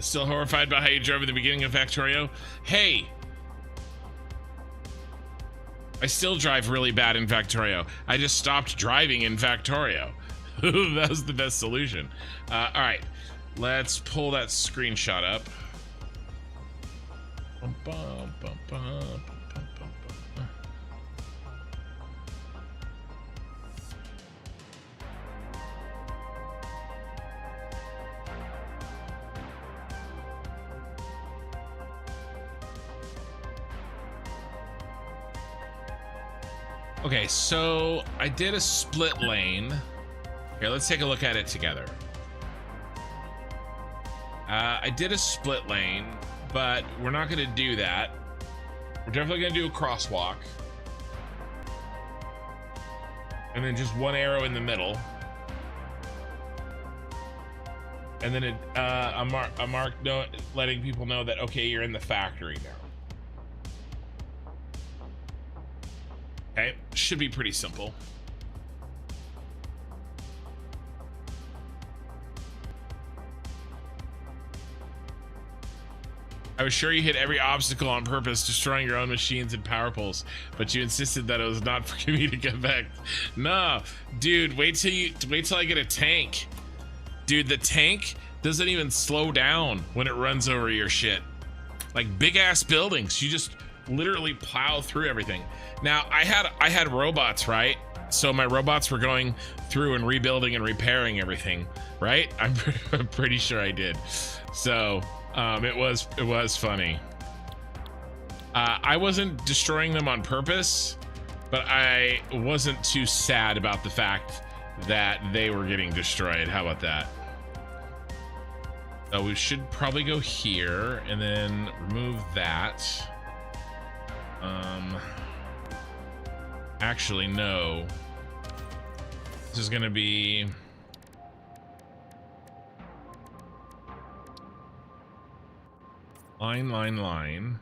Still horrified by how you drove at the beginning of Factorio? Hey! I still drive really bad in Factorio. I just stopped driving in Factorio. That was the best solution. All right. Let's pull that screenshot up. Bum, bum, bum, bum. Okay, so I did a split lane. Here, let's take a look at it together. I did a split lane, but we're not going to do that. We're definitely going to do a crosswalk. And then just one arrow in the middle. And then a mark letting people know that, okay, you're in the factory now. Okay, should be pretty simple. I was sure you hit every obstacle on purpose, destroying your own machines and power poles, but you insisted that it was not for comedic effect. No, dude, wait till I get a tank. Dude, the tank doesn't even slow down when it runs over your shit. Like big ass buildings, you just literally plow through everything. Now, I had robots, right? So my robots were going through and rebuilding and repairing everything, right? I'm pretty sure I did. So it was funny. I wasn't destroying them on purpose, but I wasn't too sad about the fact that they were getting destroyed. How about that? We should probably go here and then remove that. Actually, no. This is gonna be line.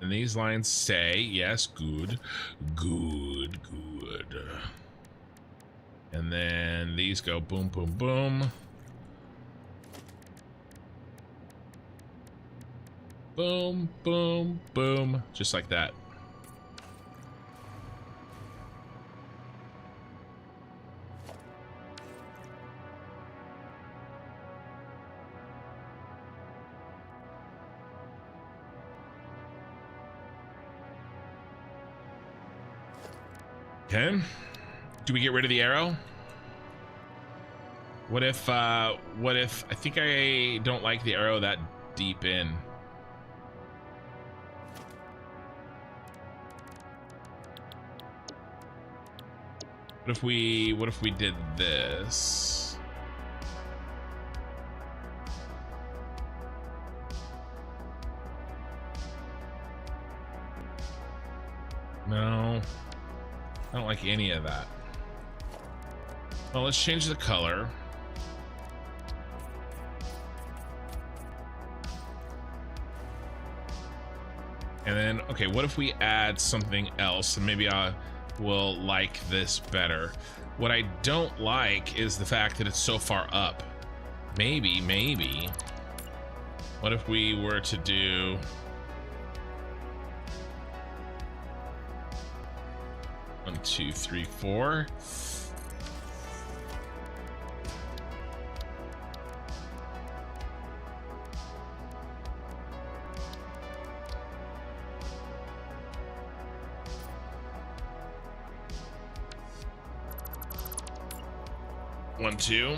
And these lines say, yes, good. And then these go boom, boom, boom. Boom, boom, boom. Just like that. Okay. Do we get rid of the arrow? What if I think I don't like the arrow that deep in. What if we did this? No. I don't like any of that. Well, let's change the color. And then, okay, what if we add something else? And maybe I will like this better. What I don't like is the fact that it's so far up. Maybe. What if we were to do... One, two, three, four. One, two.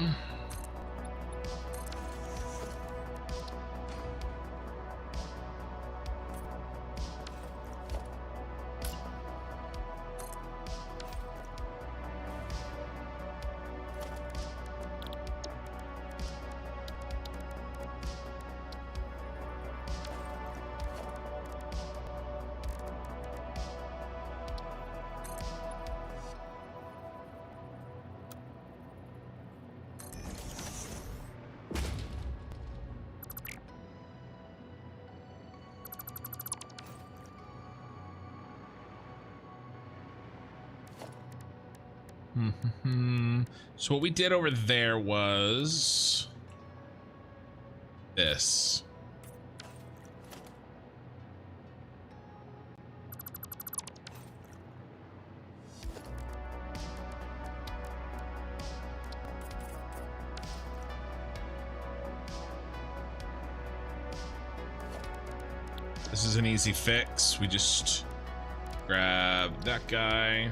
So what we did over there was this. This is an easy fix. We just grab that guy.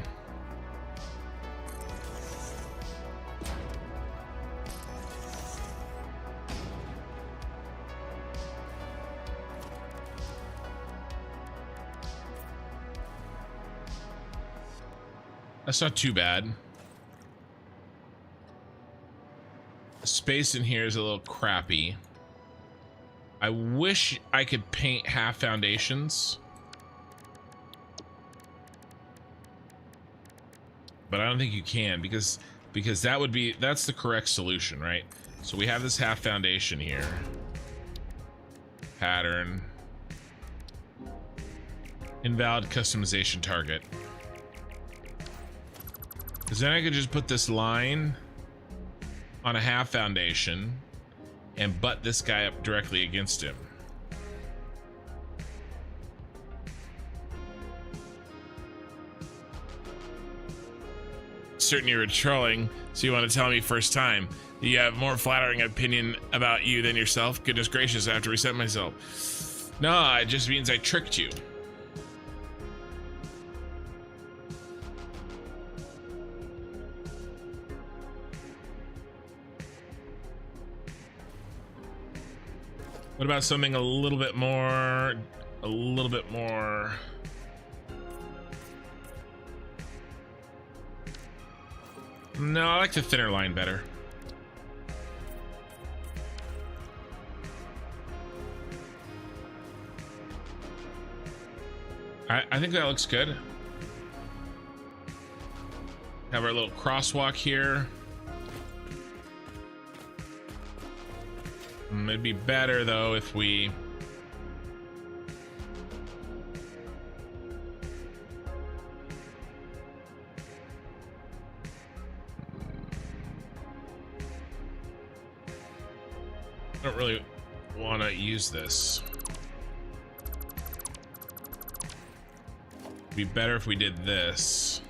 That's not too bad. The space in here is a little crappy. I wish I could paint half foundations, but I don't think you can because that's the correct solution, right? So we have this half foundation here. Pattern. Invalid customization target. Because then I could just put this line on a half foundation and butt this guy up directly against him. Certain you were trolling, so you want to tell me first time. You have more flattering opinion about you than yourself? Goodness gracious, I have to reset myself. No, it just means I tricked you. What about something a little bit more, No, I like the thinner line better. I think that looks good. Have our little crosswalk here. It'd be better though if we don't really want to use this. It'd be better if we did this.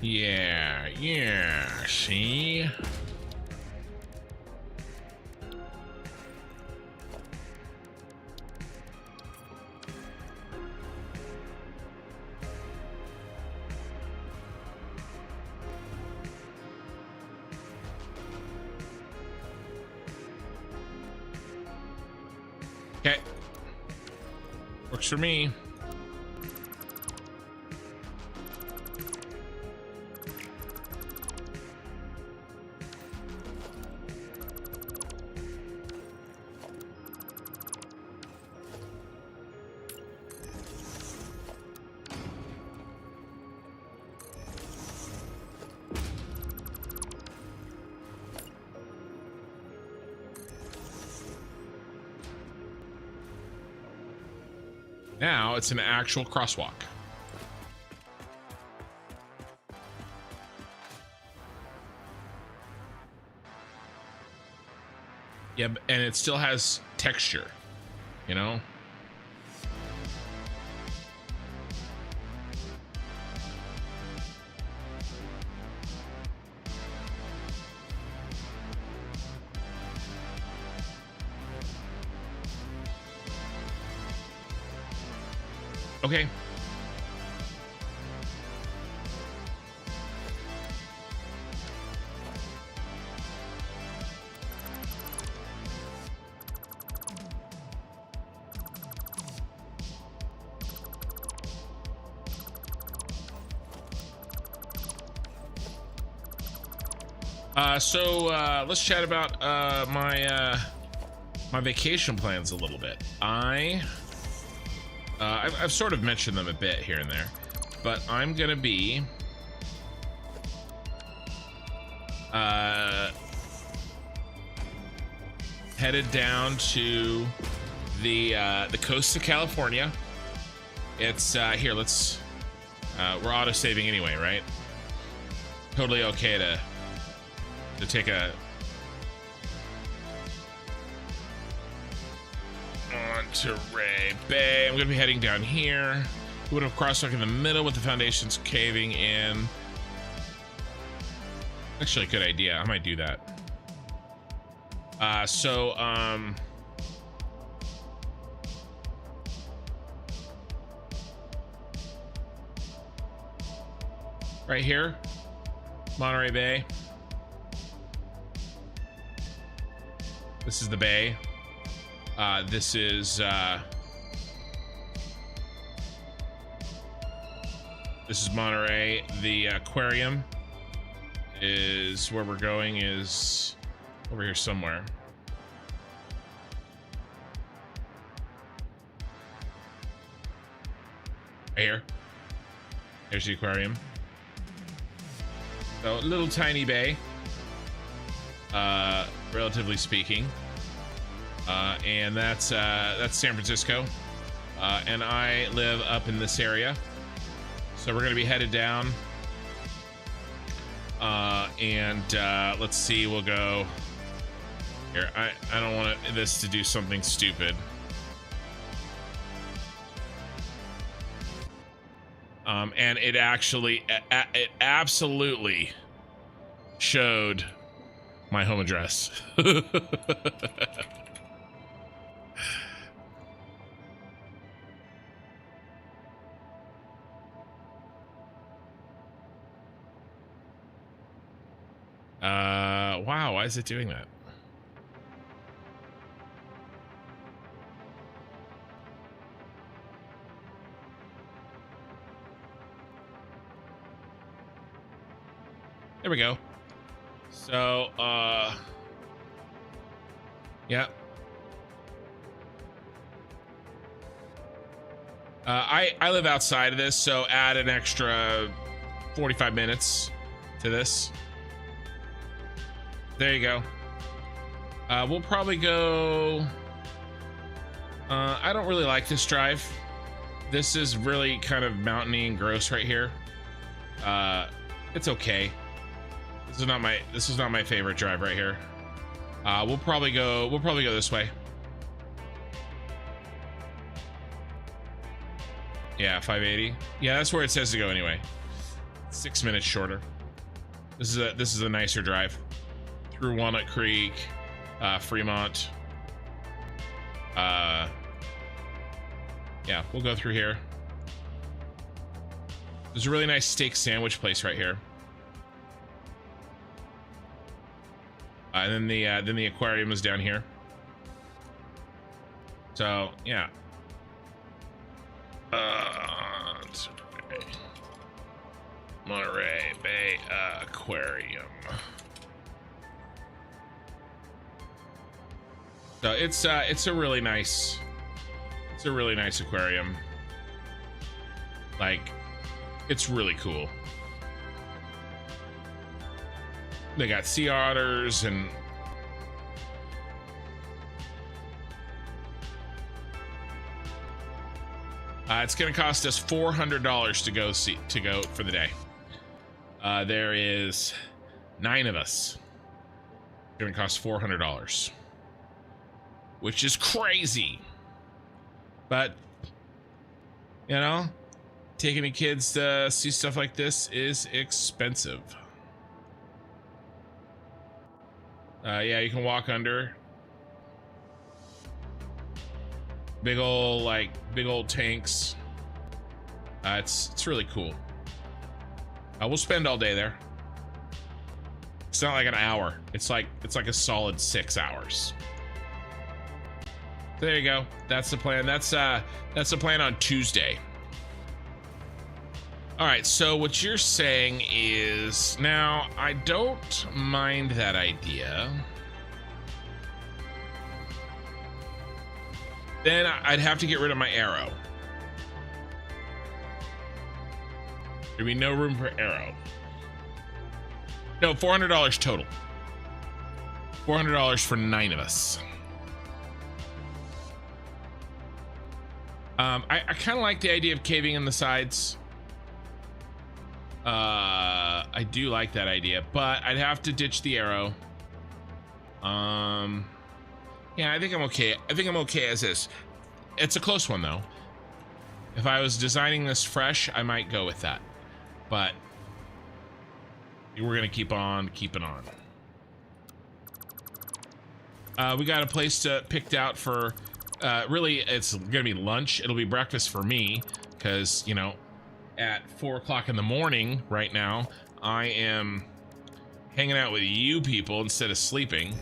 Yeah, see? Okay. Works for me. Now it's an actual crosswalk. Yeah, and it still has texture, you know? Okay. Let's chat about my vacation plans a little bit. I've sort of mentioned them a bit here and there, but I'm gonna be headed down to the coast of California. It's here. Let's we're auto saving anyway, right? Totally okay to take a Monterey Bay. I'm gonna be heading down here. We would have crosswalk in the middle with the foundations caving in. Actually, a good idea. I might do that. Right here, Monterey Bay. This is the bay. This is Monterey. The aquarium is where we're going, is over here somewhere. Right here. There's the aquarium. So a little tiny bay, relatively speaking. And that's San Francisco, and I live up in this area, So we're gonna be headed down. Let's see, we'll go here. I don't want this to do something stupid. And it actually, it absolutely showed my home address. Wow, why is it doing that? There we go. So, yeah. I live outside of this, so add an extra 45 minutes to this. There you go. We'll probably go... I don't really like this drive. This is really kind of mountainy and gross right here. It's okay. This is not my favorite drive right here. We'll probably go this way. Yeah, 580. Yeah, that's where it says to go anyway. 6 minutes shorter. This is a nicer drive. Through Walnut Creek, Fremont. Yeah, we'll go through here. There's a really nice steak sandwich place right here. And then the aquarium is down here. So yeah. Monterey Bay Aquarium. So it's a really nice aquarium. Like, it's really cool. They got sea otters and it's gonna cost us $400 to go for the day. There is 9 of us. It's gonna cost $400, which is crazy. But you know, taking the kids to see stuff like this is expensive. Yeah, you can walk under. Big old tanks. It's really cool. We'll spend all day there. It's not like an hour. It's like a solid 6 hours. So there you go. That's the plan. That's the plan on Tuesday. All right, so what you're saying is, now I don't mind that idea. Then I'd have to get rid of my arrow. There'd be no room for arrow. No, $400 total. $400 for 9 of us. I kind of like the idea of caving in the sides. I do like that idea, but I'd have to ditch the arrow. Yeah, I think I'm okay. I think I'm okay as is. It's a close one though. If I was designing this fresh, I might go with that, but we're gonna keep on keeping on. We got a place picked out for, really it's gonna be lunch. It'll be breakfast for me, because you know, at 4 o'clock in the morning right now, I am hanging out with you people instead of sleeping.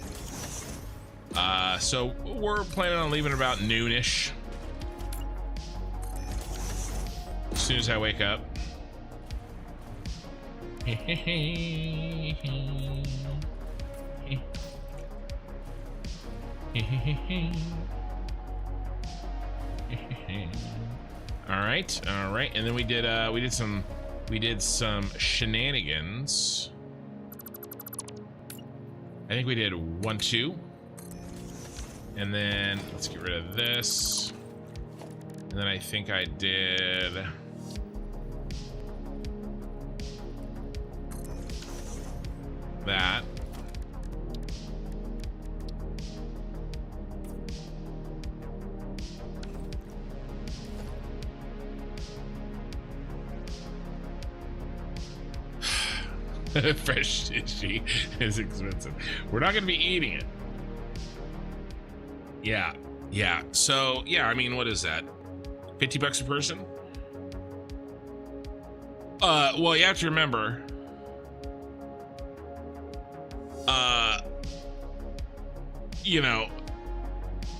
So we're planning on leaving about noonish. As soon as I wake up. All right, and then we did some shenanigans. I think we did 1, 2, and then let's get rid of this, and then I think I did that. Fresh sushi is expensive. We're not going to be eating it. Yeah. Yeah. So, yeah, I mean, what is that? 50 bucks a person? Well, you have to remember, you know,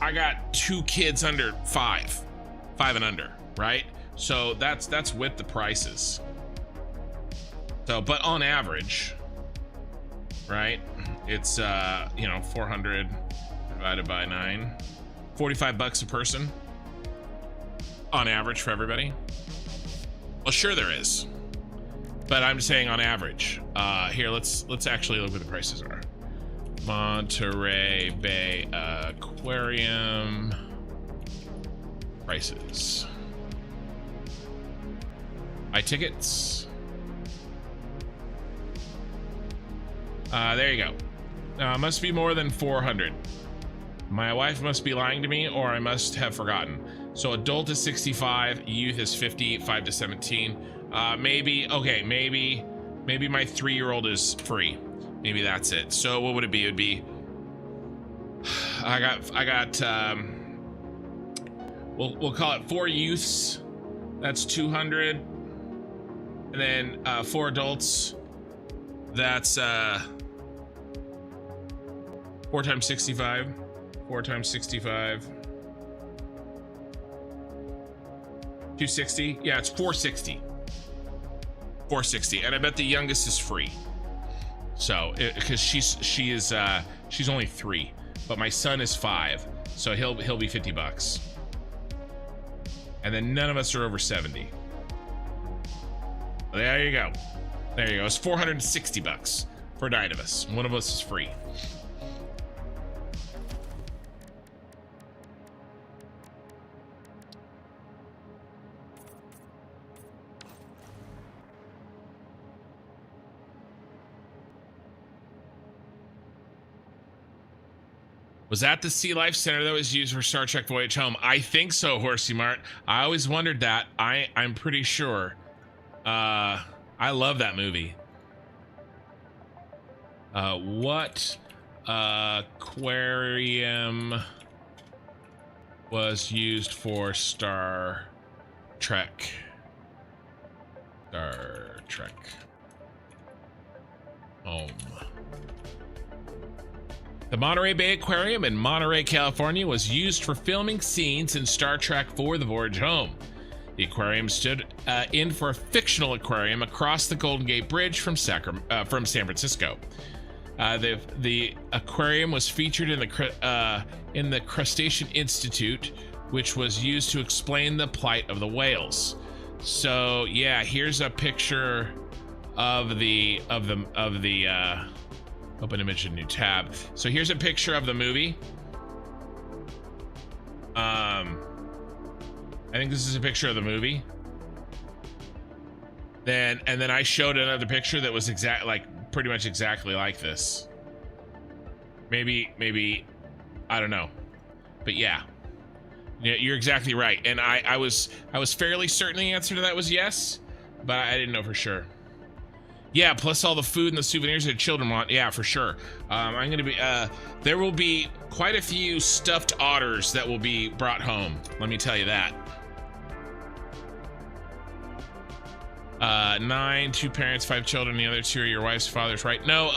I got 2 kids under 5 and under, right? So that's with the prices. So, but on average, right, it's, you know, 400 divided by 9, 45 bucks a person on average for everybody. Well, sure there is, but I'm saying on average. Here, let's actually look what the prices are. Monterey Bay Aquarium prices. Buy tickets. There you go. Must be more than 400. My wife must be lying to me, or I must have forgotten. So adult is 65, youth is 50, 5 to 17. Maybe, okay, maybe my 3-year-old is free. Maybe that's it. So what would it be? It would be, I got, we'll call it 4 youths. That's 200. And then 4 adults. That's 4 times 65. 4 times 65. 260. Yeah, it's 460. 460. And I bet the youngest is free. So, because she's only 3, but my son is 5, so he'll be 50 bucks. And then none of us are over 70. There you go. There you go. It's 460 bucks for 9 of us. One of us is free. Was that the Sea Life Center that was used for Star Trek Voyage Home? I think so, Horsey Mart. I always wondered that. I'm pretty sure. I love that movie. What aquarium was used for Star Trek? Star Trek Home. The Monterey Bay Aquarium in Monterey, California was used for filming scenes in Star Trek for the Voyage Home. The aquarium stood in for a fictional aquarium across the Golden Gate Bridge from San Francisco. The aquarium was featured in the Crustacean Institute, which was used to explain the plight of the whales. So yeah, here's a picture of the open image in new tab. So here's a picture of the movie. I think this is a picture of the movie. And then I showed another picture that was pretty much exactly like this. Maybe I don't know, but yeah, you're exactly right. And I was fairly certain the answer to that was yes, but I didn't know for sure. Yeah, plus all the food and the souvenirs that children want. Yeah, for sure. I'm gonna be there will be quite a few stuffed otters that will be brought home, let me tell you that. 9, 2 parents, 5 children. The other 2 are your wife's father's, right? No,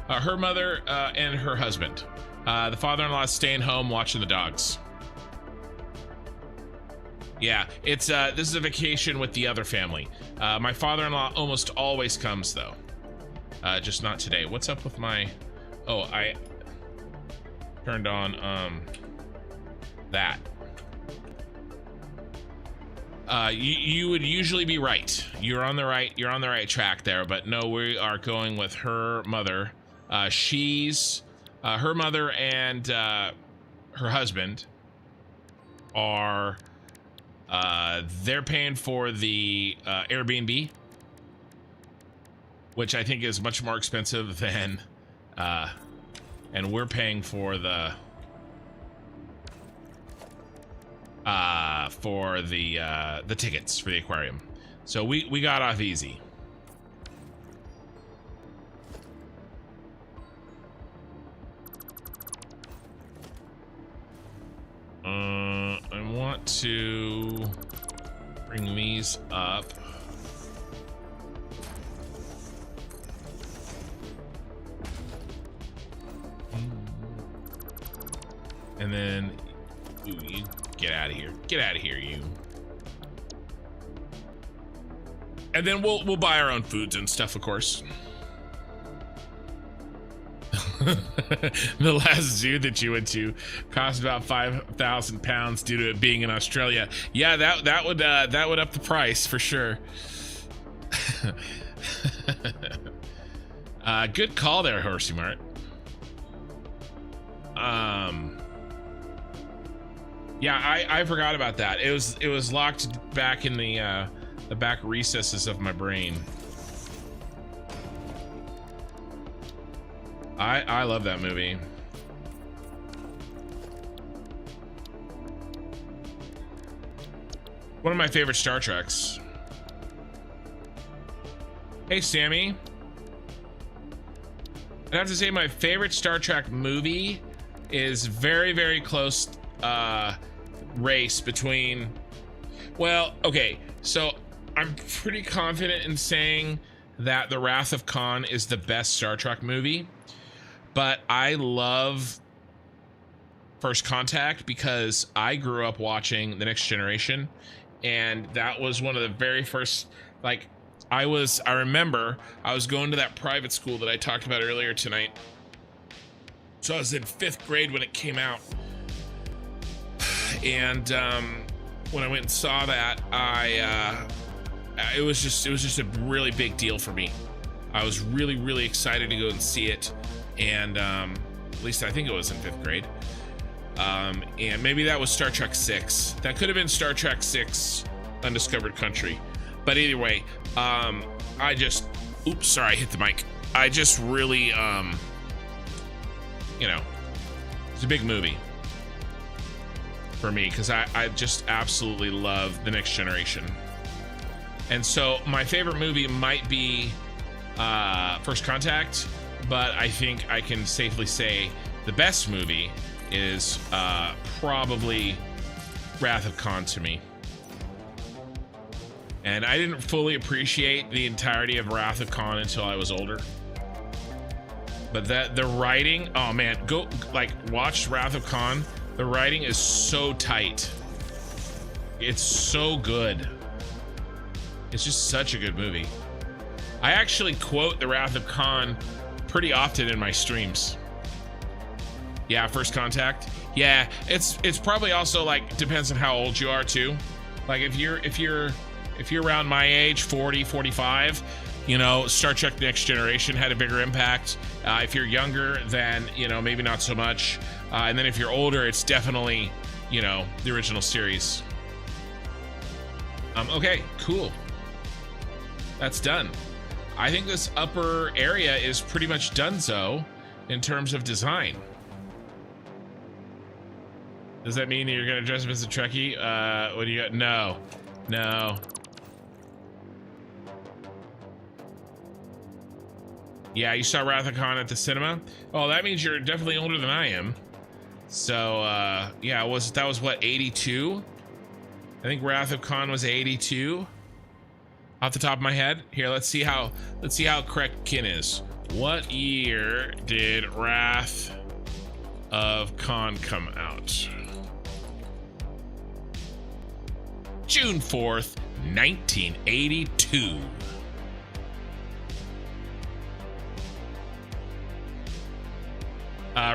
her mother and her husband. The father-in-law is staying home watching the dogs. Yeah, it's this is a vacation with the other family. My father-in-law almost always comes though. Just not today. What's up with my... Oh, I turned on that. You would usually be right. You're on the right track there, but no, we are going with her mother. She's her mother and her husband are they're paying for the Airbnb. which I think is much more expensive than, and we're paying for the tickets for the aquarium. So we got off easy. I want to bring these up. And then, ooh, you get out of here. Get out of here, you. And then we'll buy our own foods and stuff, of course. The last zoo that you went to cost about £5,000 due to it being in Australia. Yeah, that would up the price for sure. Good call there, Horsey Mart. Yeah, I forgot about that. It was locked back in the back recesses of my brain. I love that movie. One of my favorite Star Treks. Hey, Sammy. I'd have to say my favorite Star Trek movie is very, very close race between... Well, okay, so I'm pretty confident in saying that The Wrath of Khan is the best Star Trek movie. But I love First Contact because I grew up watching The Next Generation, and that was one of the very first, like, I remember I was going to that private school that I talked about earlier tonight. So I was in 5th grade when it came out. And when I went and saw that, it was just a really big deal for me. I was really, really excited to go and see it. And at least I think it was in 5th grade. And maybe that was Star Trek 6. That could have been Star Trek 6 Undiscovered Country. But anyway, oops, sorry, I hit the mic. I just really, you know, it's a big movie for me because I just absolutely love The Next Generation. And so my favorite movie might be First Contact, but I think I can safely say the best movie is probably Wrath of Khan to me. And I didn't fully appreciate the entirety of Wrath of Khan until I was older. But the writing, oh man, go like watch Wrath of Khan. The writing is so tight. It's so good. It's just such a good movie. I actually quote The Wrath of Khan pretty often in my streams. Yeah, First Contact. Yeah, it's probably also like depends on how old you are too. Like if you're around my age, 40, 45, you know, Star Trek Next Generation had a bigger impact. If you're younger, then, you know, maybe not so much. And then if you're older, it's definitely, you know, the original series. Okay, cool. That's done. I think this upper area is pretty much donezo in terms of design. Does that mean you're gonna dress up as a Trekkie? What do you got? No. Yeah, you saw Wrath of Khan at the cinema? Oh, that means you're definitely older than I am. So, yeah, that was what, 82? I think Wrath of Khan was 82. Off the top of my head. Here, let's see how correct Kin is. What year did Wrath of Khan come out? June 4th, 1982.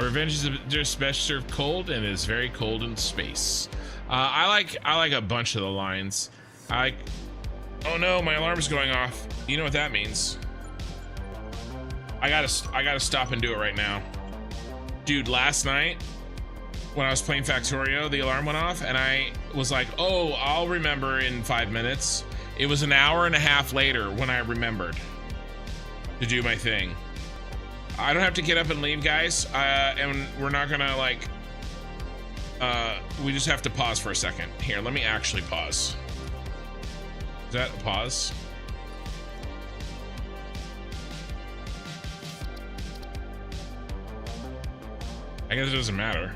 Revenge is just best served cold and is very cold in space. I like a bunch of the lines. Oh no, my alarm's going off. You know what that means. I gotta stop and do it right now. Dude, last night when I was playing Factorio, the alarm went off and I was like, oh, I'll remember in 5 minutes. It was an hour and a half later when I remembered. to do my thing. I don't have to get up and leave, guys, and we're not gonna like, we just have to pause for a second. Here, let me actually pause. Is that a pause? I guess it doesn't matter.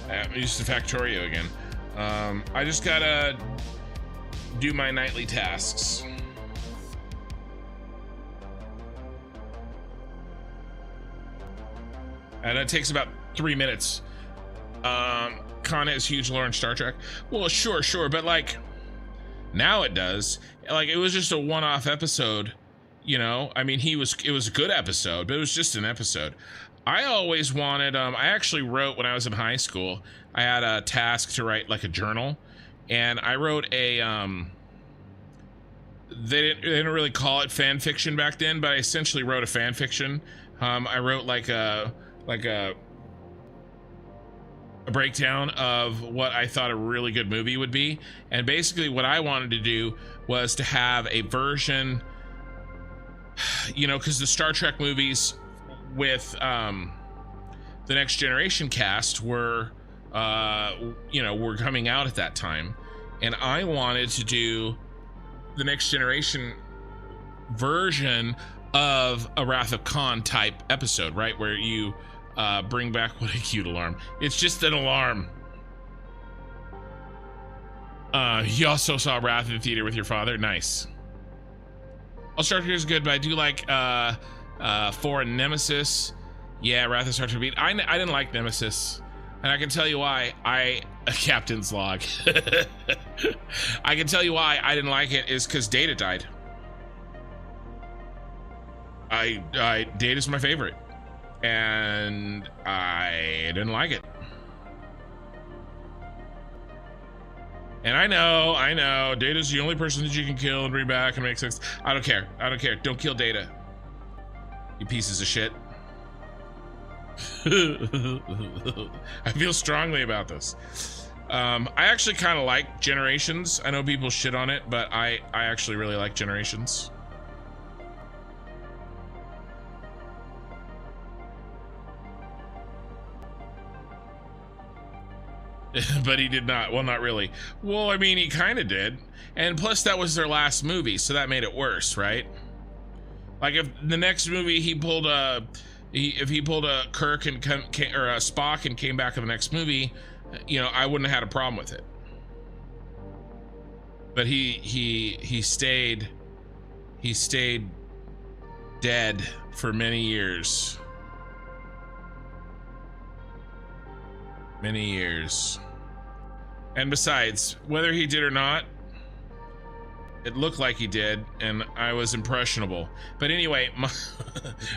I'm used to Factorio again. I just gotta do my nightly tasks. And it takes about 3 minutes. Con has huge lore in Star Trek. Well, sure, but like, now it does. Like, it was just a one-off episode, you know? I mean, it was a good episode, but it was just an episode. I always wanted, I actually wrote when I was in high school, I had a task to write like a journal, and I wrote a, they didn't really call it fan fiction back then, but I essentially wrote a fan fiction. I wrote like a breakdown of what I thought a really good movie would be. And basically what I wanted to do was to have a version, you know, because the Star Trek movies with the Next Generation cast were, you know, were coming out at that time. And I wanted to do the Next Generation version of a Wrath of Khan type episode, right? Where you bring back, what a cute alarm. It's just an alarm. You also saw Wrath in the theater with your father. Nice. All Star Trek is good, but I do like Foreign Nemesis. Yeah, Wrath of Star Trek beat. I didn't like Nemesis, and I can tell you why. Captain's log. I can tell you why I didn't like it is because Data died. Data's my favorite, and I didn't like it. And I know, Data's the only person that you can kill and bring back and make sense. I don't care. Don't kill Data, you pieces of shit. I feel strongly about this. I actually kind of like Generations. I know people shit on it, but I actually really like Generations. But he did not. Well, not really. Well, I mean, he kind of did. And plus, that was their last movie, so that made it worse, right? Like, if the next movie he pulled a, if he pulled a Kirk and or a Spock and came back in the next movie, you know, I wouldn't have had a problem with it. But he stayed dead for many years. Many years. And besides, whether he did or not, it looked like he did, and I was impressionable. But anyway,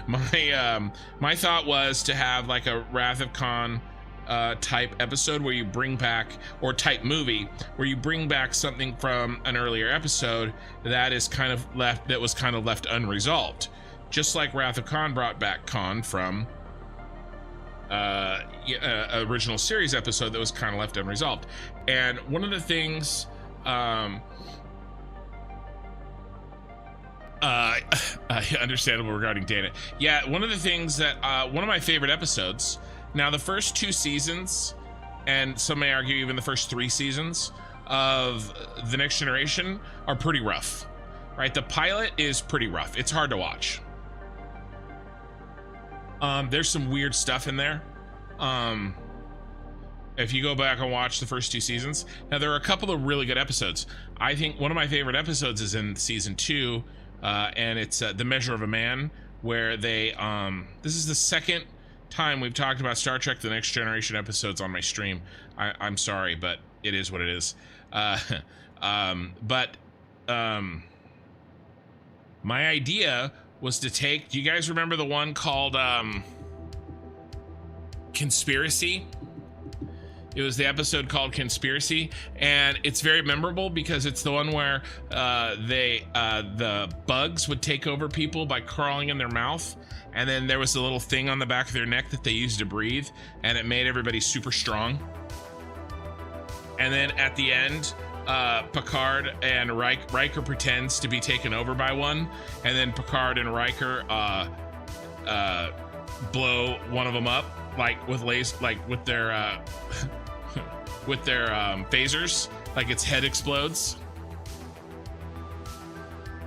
my thought was to have like a Wrath of Khan type episode where you bring back, or type movie where you bring back something from an earlier episode that is kind of left, that was kind of left unresolved, just like Wrath of Khan brought back Khan from original series episode that was kind of left unresolved. And one of the things understandable regarding Data. Yeah, one of the things that one of my favorite episodes, now the first 2 seasons, and some may argue even the first 3 seasons of The Next Generation are pretty rough, right? The pilot is pretty rough. It's hard to watch. There's some weird stuff in there. If you go back and watch the first 2 seasons, now there are a couple of really good episodes. I think one of my favorite episodes is in season 2, and it's The Measure of a Man, where they, this is the second time we've talked about Star Trek The Next Generation episodes on my stream. I'm sorry, but it is what it is. My idea was to take, do you guys remember the one called Conspiracy? It was the episode called Conspiracy, and it's very memorable because it's the one where the bugs would take over people by crawling in their mouth, and then there was a little thing on the back of their neck that they used to breathe, and it made everybody super strong. And then at the end, Picard and Riker pretends to be taken over by one, and then Picard and Riker blow one of them up, like with with their with their phasers, like its head explodes.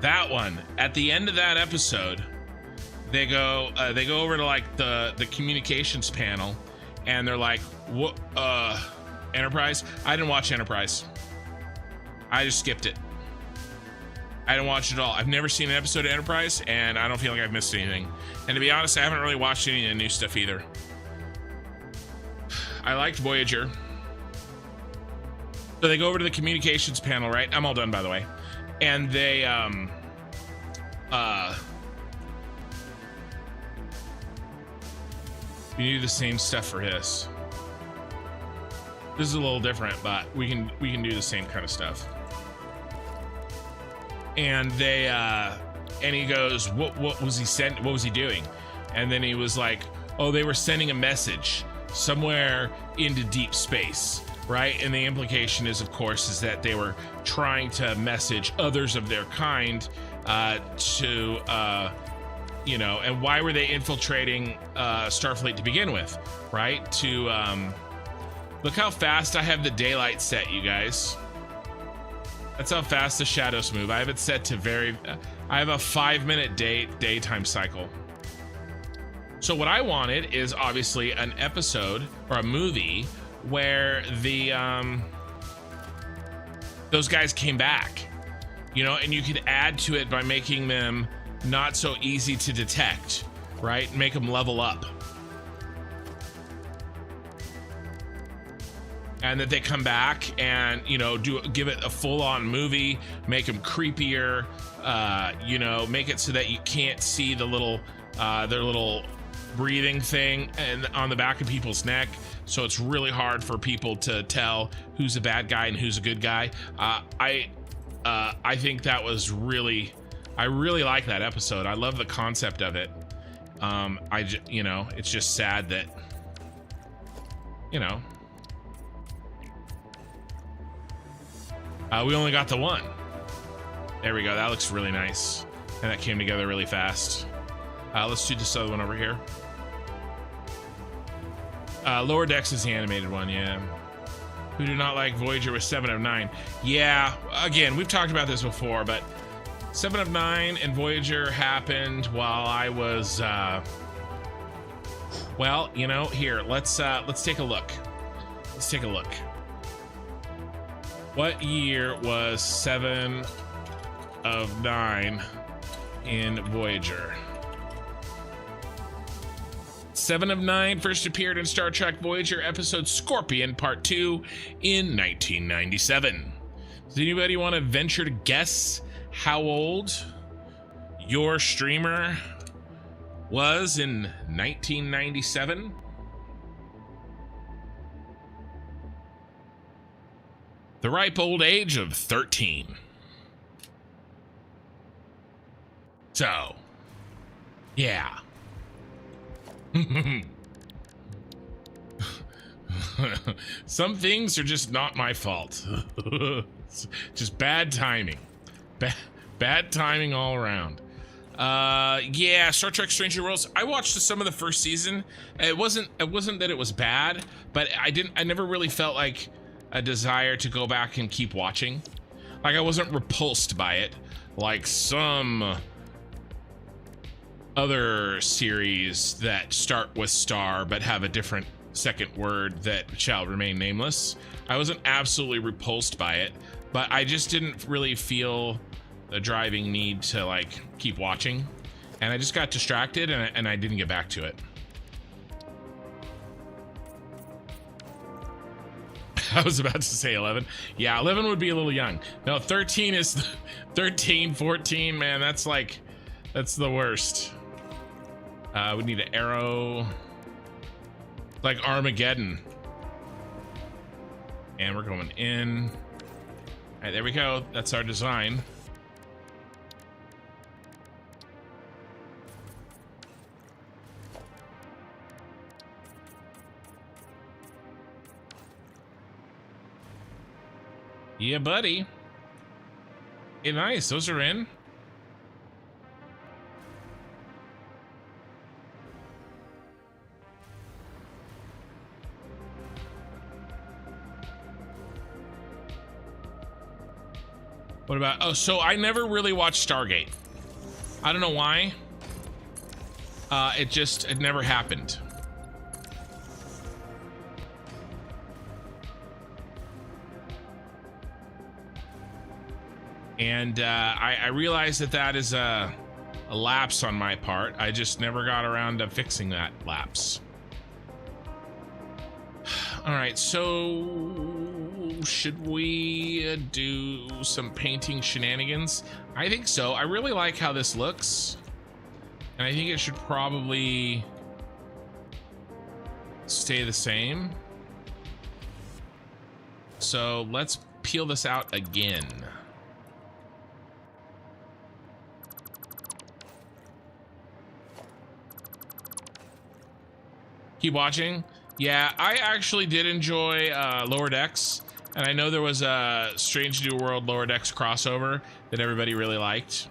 That one, at the end of that episode, they go over to like the communications panel, and they're like, "What? Enterprise?" I didn't watch Enterprise. I just skipped it. I didn't watch it at all. I've never seen an episode of Enterprise, and I don't feel like I've missed anything. And to be honest, I haven't really watched any of the new stuff either. I liked Voyager. So they go over to the communications panel, right? I'm all done, by the way. And they we do the same stuff for his. This is a little different, but we can do the same kind of stuff. And they and he goes, what was he sent? What was he doing? And then he was like, oh, they were sending a message somewhere into deep space, right? And the implication is, of course, is that they were trying to message others of their kind to you know, and why were they infiltrating Starfleet to begin with, right? To look how fast I have the daylight set, you guys. That's how fast the shadows move. I have it set to I have a 5-minute daytime cycle. So what I wanted is obviously an episode or a movie where the those guys came back, you know, and you could add to it by making them not so easy to detect, right? Make them level up. And that they come back and, you know, give it a full-on movie, make them creepier, you know, make it so that you can't see the little their little breathing thing and on the back of people's neck, so it's really hard for people to tell who's a bad guy and who's a good guy. I think that was really, I really like that episode. I love the concept of it. You know, it's just sad that, you know, we only got the one. There we go. That looks really nice. And that came together really fast. Let's do this other one over here. Lower Decks is the animated one, yeah. Who do not like Voyager with 7 of 9. Yeah, again, we've talked about this before, but 7 of 9 and Voyager happened while I was, well, you know, here, let's take a look. Let's take a look. What year was 7 of 9 in Voyager? 7 of 9 first appeared in Star Trek Voyager episode Scorpion Part 2 in 1997. Does anybody want to venture to guess how old your streamer was in 1997? The ripe old age of 13. So, yeah. Some things are just not my fault. It's just bad timing. Bad timing all around. Yeah, Star Trek Stranger Worlds. I watched some of the first season. It wasn't that it was bad, but I never really felt like a desire to go back and keep watching. Like, I wasn't repulsed by it like some other series that start with star but have a different second word that shall remain nameless. I wasn't absolutely repulsed by it, but I just didn't really feel the driving need to like keep watching, and I just got distracted and I didn't get back to it. I was about to say 11. Yeah, 11 would be a little young. No, 13 is 13, 14, man, that's the worst. We need an arrow, like Armageddon. And we're going in. All right, there we go. That's our design. Yeah, buddy. Hey, nice. Those are in. What about... Oh, so I never really watched Stargate. I don't know why. It never happened. And I realized that is a lapse on my part. I just never got around to fixing that lapse. All right, so should we do some painting shenanigans? I think so. I really like how this looks. And I think it should probably stay the same. So let's peel this out again. Keep watching. Yeah, I actually did enjoy Lower Decks, and I know there was a Strange New World Lower Decks crossover that everybody really liked.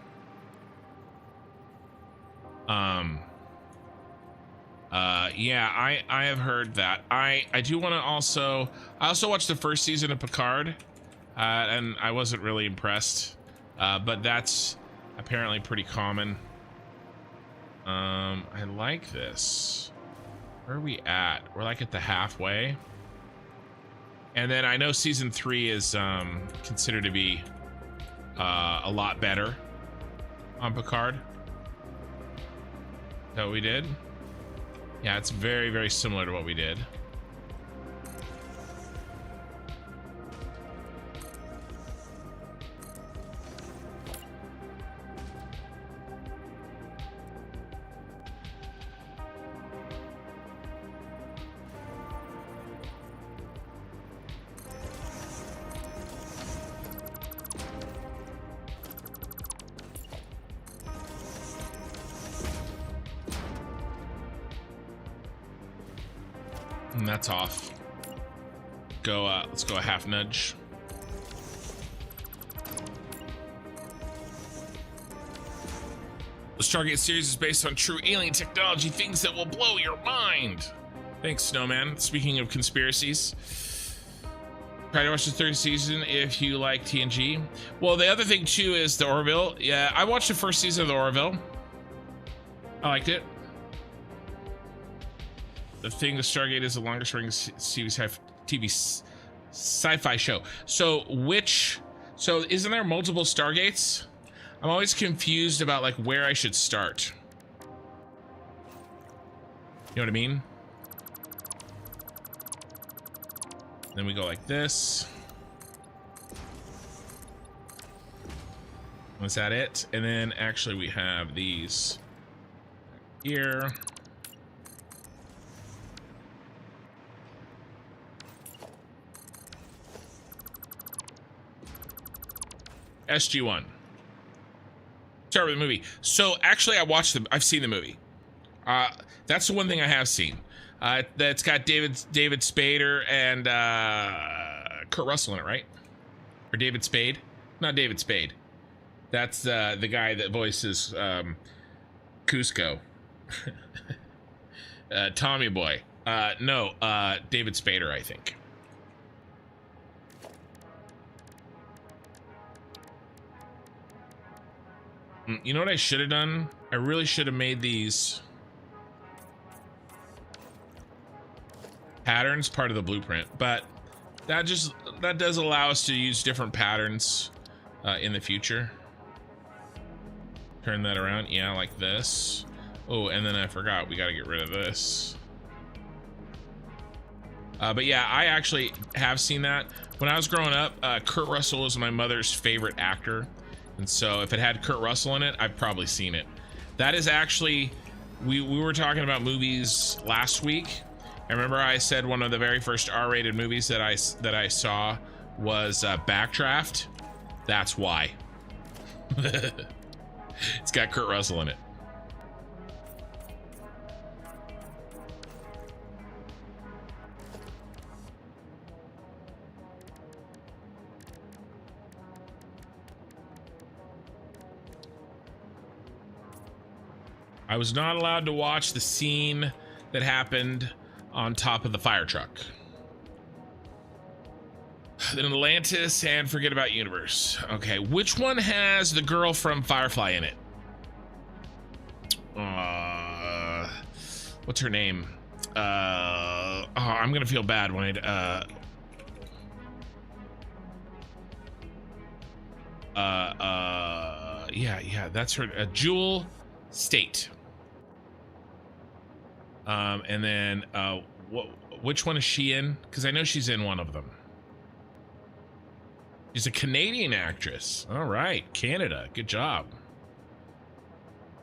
Yeah, I have heard that. I do want to also... I also watched the first season of Picard, and I wasn't really impressed, but that's apparently pretty common. I like this. Where are we at? We're like at the halfway. And then I know season 3 is considered to be a lot better on Picard. Is that what we did? Yeah, it's very, very similar to what we did. And that's off. Let's go a half nudge. The Stargate series is based on true alien technology, things that will blow your mind. Thanks, Snowman. Speaking of conspiracies, try to watch the third season if you like TNG. Well, the other thing too is the Orville. Yeah, I watched the first season of the Orville. I liked it. The thing, the Stargate is the longest running TV sci-fi show. So isn't there multiple Stargates? I'm always confused about like where I should start. You know what I mean? Then we go like this. Was that it? And then actually we have these here. SG1. Start with the movie. So actually I've seen the movie. That's the one thing I have seen. That's got David Spader and Kurt Russell in it, right? Or David Spade? Not David Spade. That's the guy that voices Cusco. Tommy Boy. No, David Spader, I think. You know what I should have done? I really should have made these patterns part of the blueprint, but that does allow us to use different patterns in the future. Turn that around, yeah, like this. Oh, and then I forgot, we got to get rid of this. But yeah, I actually have seen that. When I was growing up, Kurt Russell was my mother's favorite actor. And so if it had Kurt Russell in it, I've probably seen it. That is actually, we were talking about movies last week. I remember I said one of the very first R-rated movies that I saw was Backdraft. That's why. It's got Kurt Russell in it. I was not allowed to watch the scene that happened on top of the fire truck. Then Atlantis and Forget About Universe. Okay, which one has the girl from Firefly in it? What's her name? Oh, I'm gonna feel bad when yeah, that's her. Jewel State. And then which one is she in? Because I know she's in one of them. She's a Canadian actress. All right, Canada. Good job.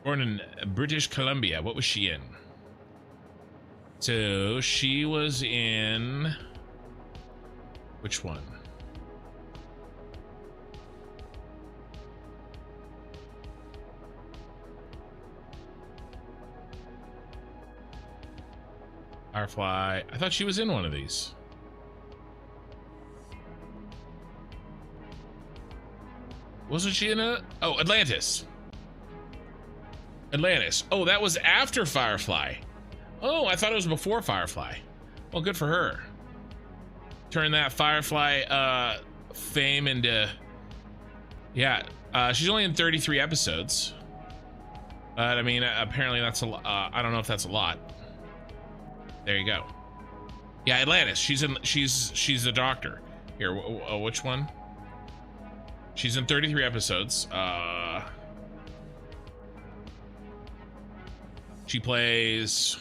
Born in British Columbia. What was she in? So she was in which one? Firefly. I thought she was in one of these. Wasn't she in a... Oh, Atlantis. Atlantis. Oh, that was after Firefly. Oh, I thought it was before Firefly. Well, good for her. Turn that Firefly fame into... Yeah, she's only in 33 episodes. But, I mean, apparently that's a lot. I don't know if that's a lot. There you go. Yeah, Atlantis. She's the doctor. Here, which one? She's in 33 episodes. She plays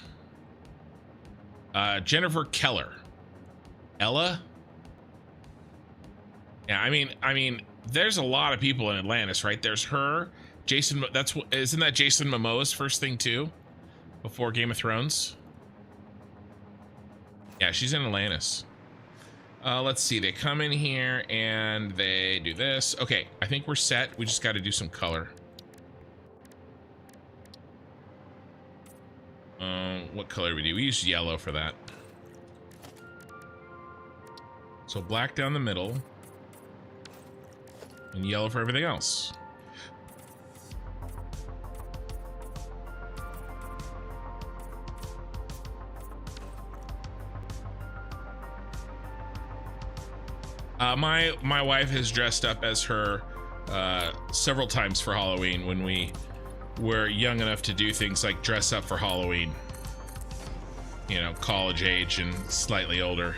Jennifer Keller. Ella? Yeah, I mean, there's a lot of people in Atlantis, right? There's her, Jason. Isn't that Jason Momoa's first thing too? Before Game of Thrones. Yeah, she's in Atlantis. Let's see. They come in here and they do this. Okay, I think we're set. We just got to do some color. What color do we do? We use yellow for that. So black down the middle and yellow for everything else. My wife has dressed up as her several times for Halloween when we were young enough to do things like dress up for Halloween. You know, college age and slightly older.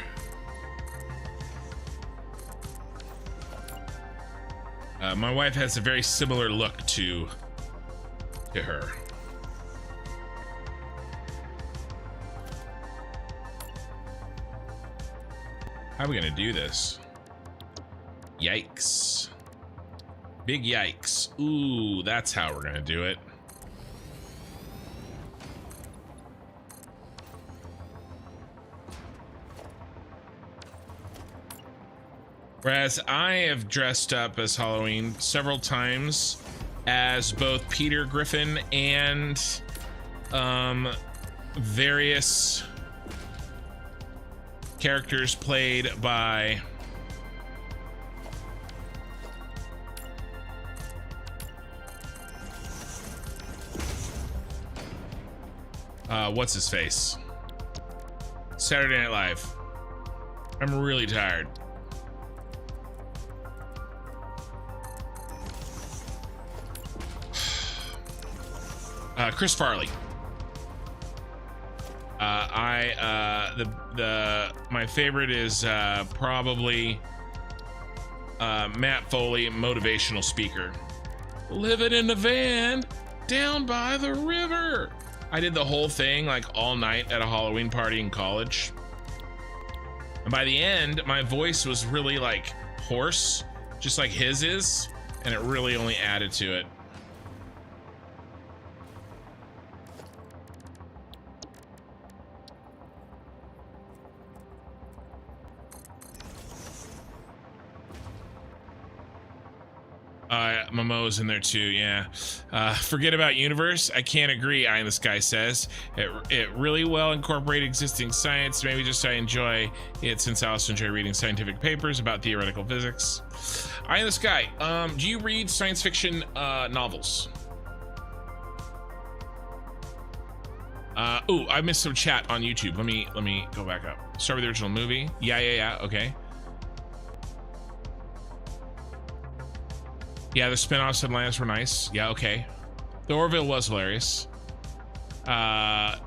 My wife has a very similar look to her. How are we gonna do this? Yikes. Big yikes. Ooh, that's how we're gonna do it. Whereas I have dressed up as Halloween several times as both Peter Griffin and various characters played by what's his face? Saturday Night Live. I'm really tired. Chris Farley. My favorite is probably Matt Foley, motivational speaker. Living in the van down by the river. I did the whole thing like all night at a Halloween party in college. And by the end, my voice was really like hoarse, just like his is, and it really only added to it. Momo's in there too, yeah. Forget About Universe. I can't agree, Eye in the Sky says. It really well incorporated existing science. Maybe just I enjoy it since I also enjoy reading scientific papers about theoretical physics. Eye in the Sky, do you read science fiction novels? Ooh, I missed some chat on YouTube. Let me go back up. Start with the original movie. Yeah. Okay. Yeah, the spin-offs of Atlantis were nice. Yeah, okay. The Orville was hilarious. Kind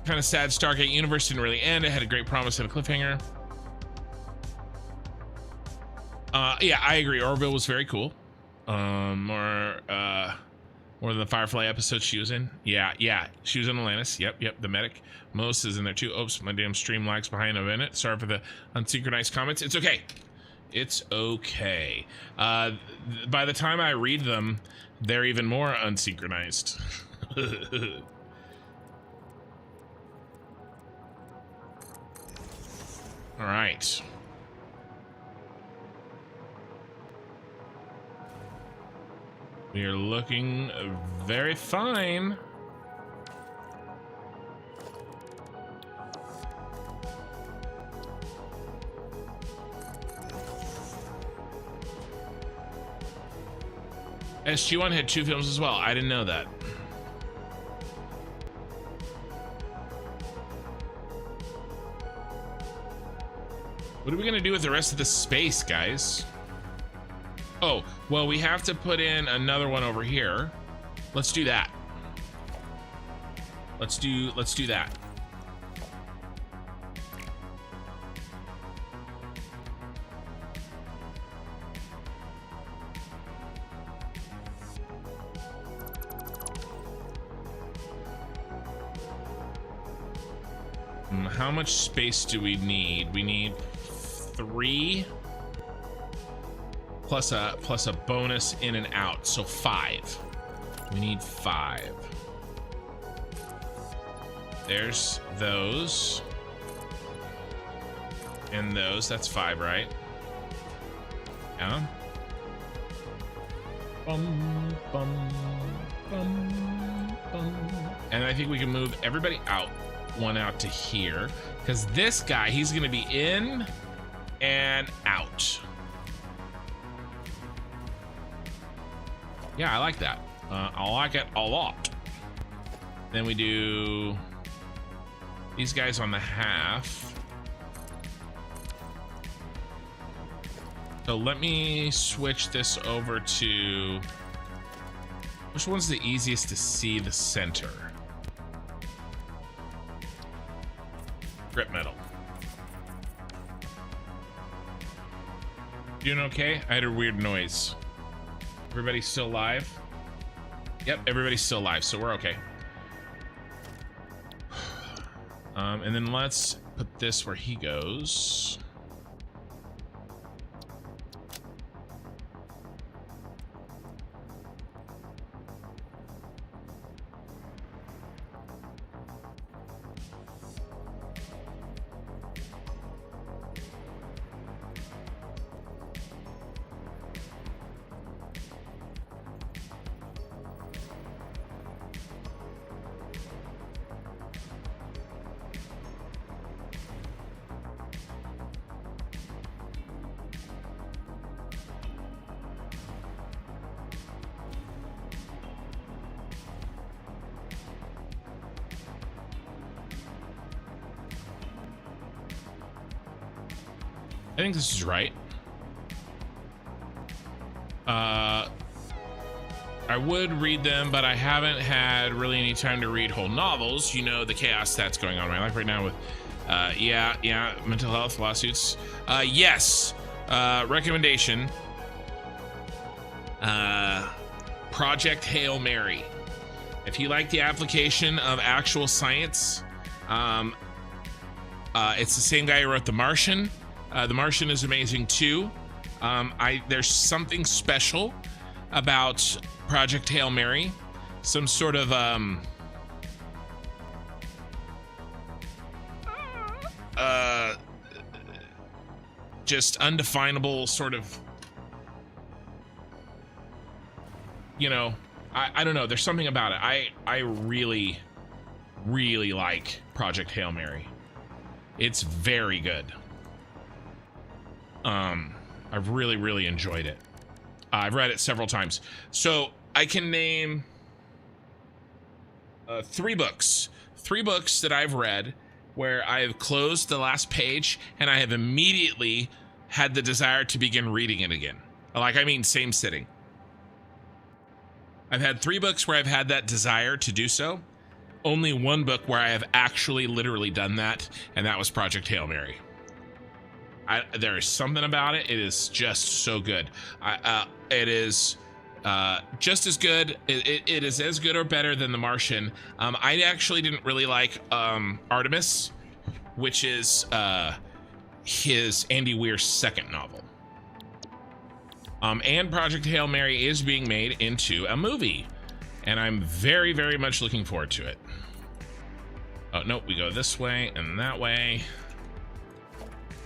of sad Stargate Universe didn't really end. It had a great promise and a cliffhanger. Yeah, I agree. Orville was very cool. More than the Firefly episode she was in. Yeah. She was in Atlantis. Yep. The medic. Melissa is in there too. Oops, my damn stream lags behind a minute. Sorry for the unsynchronized comments. It's okay. It's okay. By the time I read them, they're even more unsynchronized. All right. We are looking very fine. SG1 had 2 films as well. I didn't know that. What are we gonna do with the rest of the space, guys? Oh, well, we have to put in another one over here. Let's do that. Let's do that. How much space do we need? We need 3 plus a bonus in and out, so 5. We need 5. There's those and those. That's 5, right? Yeah. Bum, bum, bum, bum. And I think we can move everybody out. One out to here, because this guy, he's gonna be in and out. Yeah, I like that. I like it a lot. Then we do these guys on the half. So let me switch this over to, which one's the easiest to see the center? Grip metal. Doing okay? I had a weird noise. Everybody's still live? Yep, everybody's still live, so we're okay. And then let's put this where he goes. I think this is right. I would read them, but I haven't had really any time to read whole novels. You know, the chaos that's going on in my life right now with, yeah, mental health lawsuits. Yes, recommendation. Project Hail Mary. If you like the application of actual science, it's the same guy who wrote The Martian. The Martian is amazing too. There's something special about Project Hail Mary. Some sort of just undefinable sort of, you know, I don't know. There's something about it. I really like Project Hail Mary. It's very good. I've really enjoyed it. I've read it several times. So I can name, three books that I've read where I have closed the last page and I have immediately had the desire to begin reading it again. Like, I mean, same sitting. I've had 3 books where I've had that desire to do so. Only 1 book where I have actually literally done that, and that was Project Hail Mary. There is something about it. It is just so good. It is just as good. It is as good or better than The Martian. I actually didn't really like Artemis, which is his Andy Weir's second novel. And Project Hail Mary is being made into a movie, and I'm very, very much looking forward to it. Oh, no, we go this way and that way.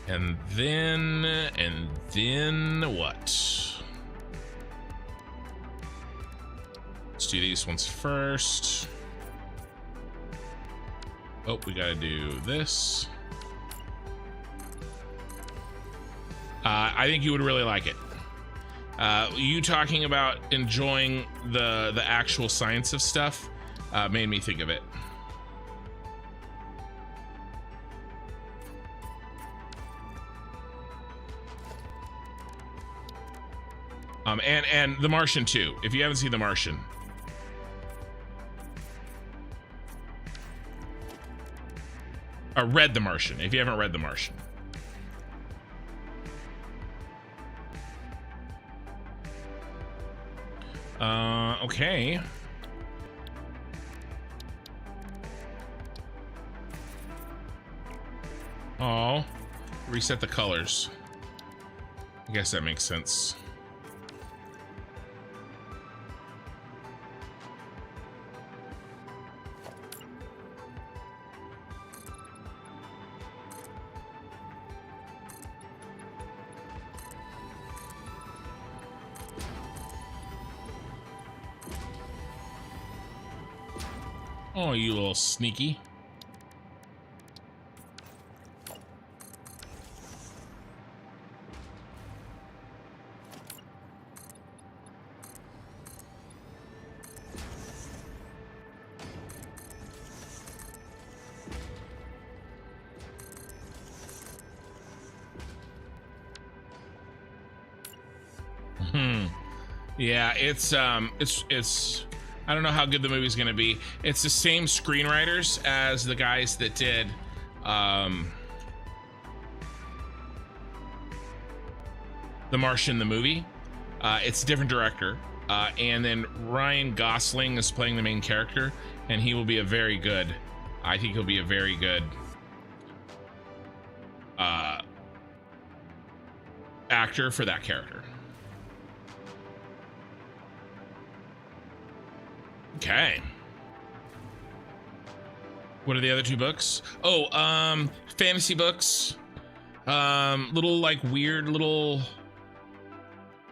And then what? Let's do these ones first. Oh, we gotta do this. I think you would really like it. You talking about enjoying the actual science of stuff made me think of it. And The Martian too, if you haven't seen The Martian. Or read The Martian, if you haven't read The Martian. Okay. Oh, reset the colors. I guess that makes sense. Oh, you little sneaky. Yeah, it's I don't know how good the movie's gonna be. It's the same screenwriters as the guys that did The Martian, the movie. It's a different director. And then Ryan Gosling is playing the main character, and he will be a very good, I think he'll be a very good actor for that character. Okay. What are the other 2 books? Oh, fantasy books. Little like weird little,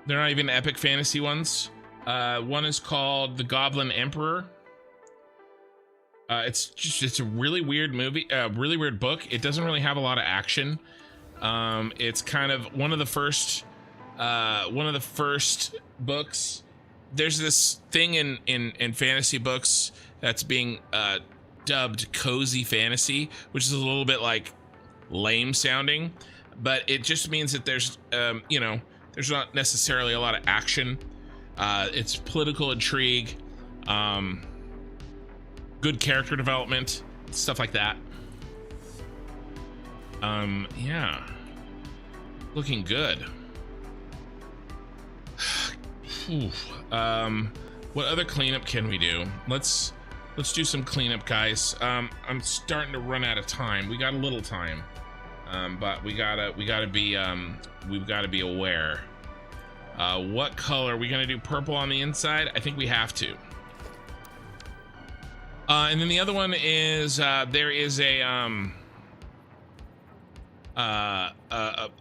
they're not even epic fantasy ones. One is called The Goblin Emperor. It's a really weird movie, really weird book. It doesn't really have a lot of action. It's kind of one of the first books. There's this thing in fantasy books that's being dubbed cozy fantasy, which is a little bit like lame sounding, but it just means that there's there's not necessarily a lot of action. It's political intrigue, good character development, stuff like that. Yeah, looking good. What other cleanup can we do? Let's do some cleanup, guys. I'm starting to run out of time. We got a little time, but we've got to be aware. What color are we gonna do? Purple on the inside? I think we have to. And then the other one is there is a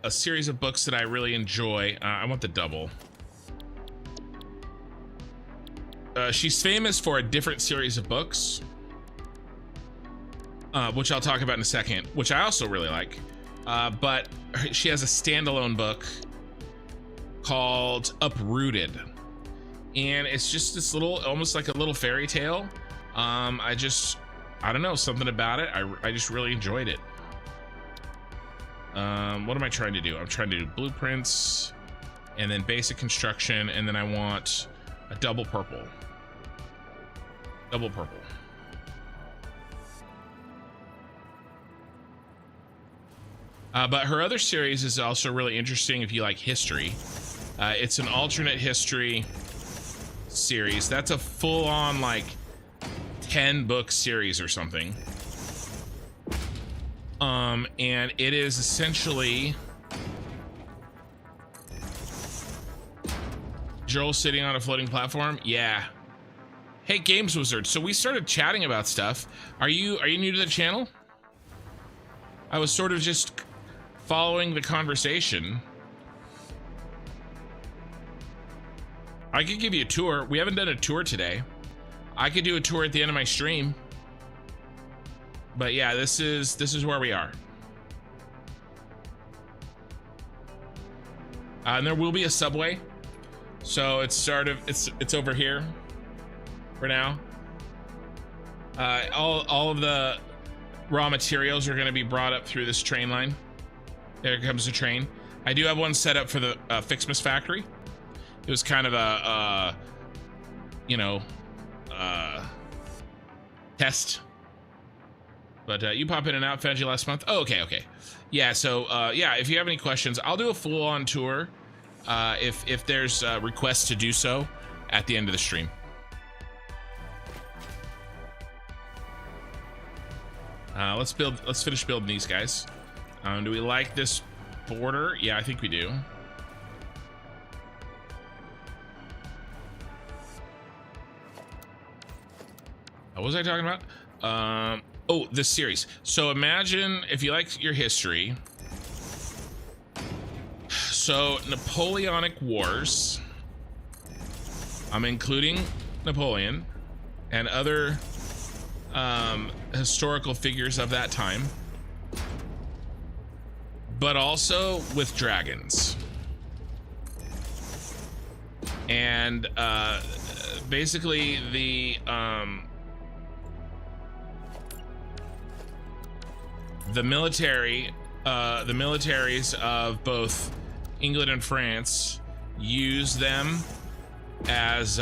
series of books that I really enjoy. I want the double. She's famous for a different series of books, which I'll talk about in a second, which I also really like. But she has a standalone book called Uprooted. And it's just this little, almost like a little fairy tale. I don't know, something about it. I just really enjoyed it. What am I trying to do? I'm trying to do blueprints and then basic construction, and then I want a double purple. Double purple. But her other series is also really interesting if you like history. It's an alternate history series. That's a full-on like 10-book series or something. And it is essentially Joel sitting on a floating platform. Yeah. Hey, Games Wizard. So we started chatting about stuff. Are you new to the channel? I was sort of just following the conversation. I could give you a tour. We haven't done a tour today. I could do a tour at the end of my stream. But yeah, this is where we are. And there will be a subway. So it's over here for now. All of the raw materials are going to be brought up through this train line. There comes the train. I do have one set up for the Fixmas factory. It was kind of a test. But you pop in and out, found you last month. Oh, okay. Yeah, so yeah, if you have any questions, I'll do a full-on tour if there's requests to do so at the end of the stream. Let's finish building these guys. Do we like this border? Yeah, I think we do. What was I talking about? Oh, this series. So imagine if you like your history. So Napoleonic Wars. I'm including Napoleon and other historical figures of that time, but also with dragons. And basically the militaries of both England and France use them as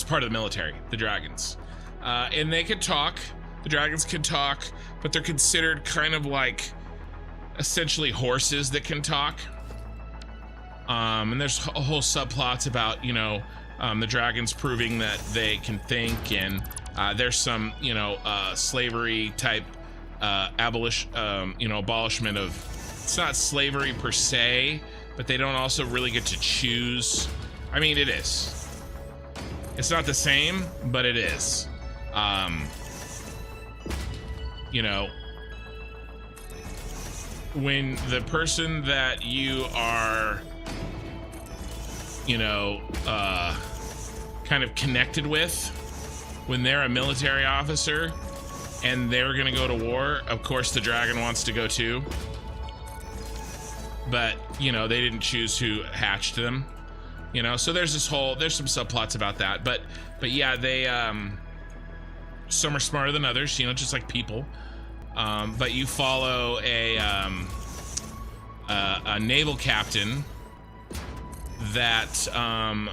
part of the military, the dragons. And they can talk, the dragons can talk, but they're considered kind of like essentially horses that can talk. And there's a whole subplots about, the dragons proving that they can think, and there's some, slavery type abolishment of, it's not slavery per se, but they don't also really get to choose. I mean, it is. It's not the same, but it is. When the person that you are, kind of connected with, when they're a military officer and they're gonna go to war, of course the dragon wants to go too. But, they didn't choose who hatched them. So there's some subplots about that, but yeah, they some are smarter than others, just like people. But you follow a naval captain that and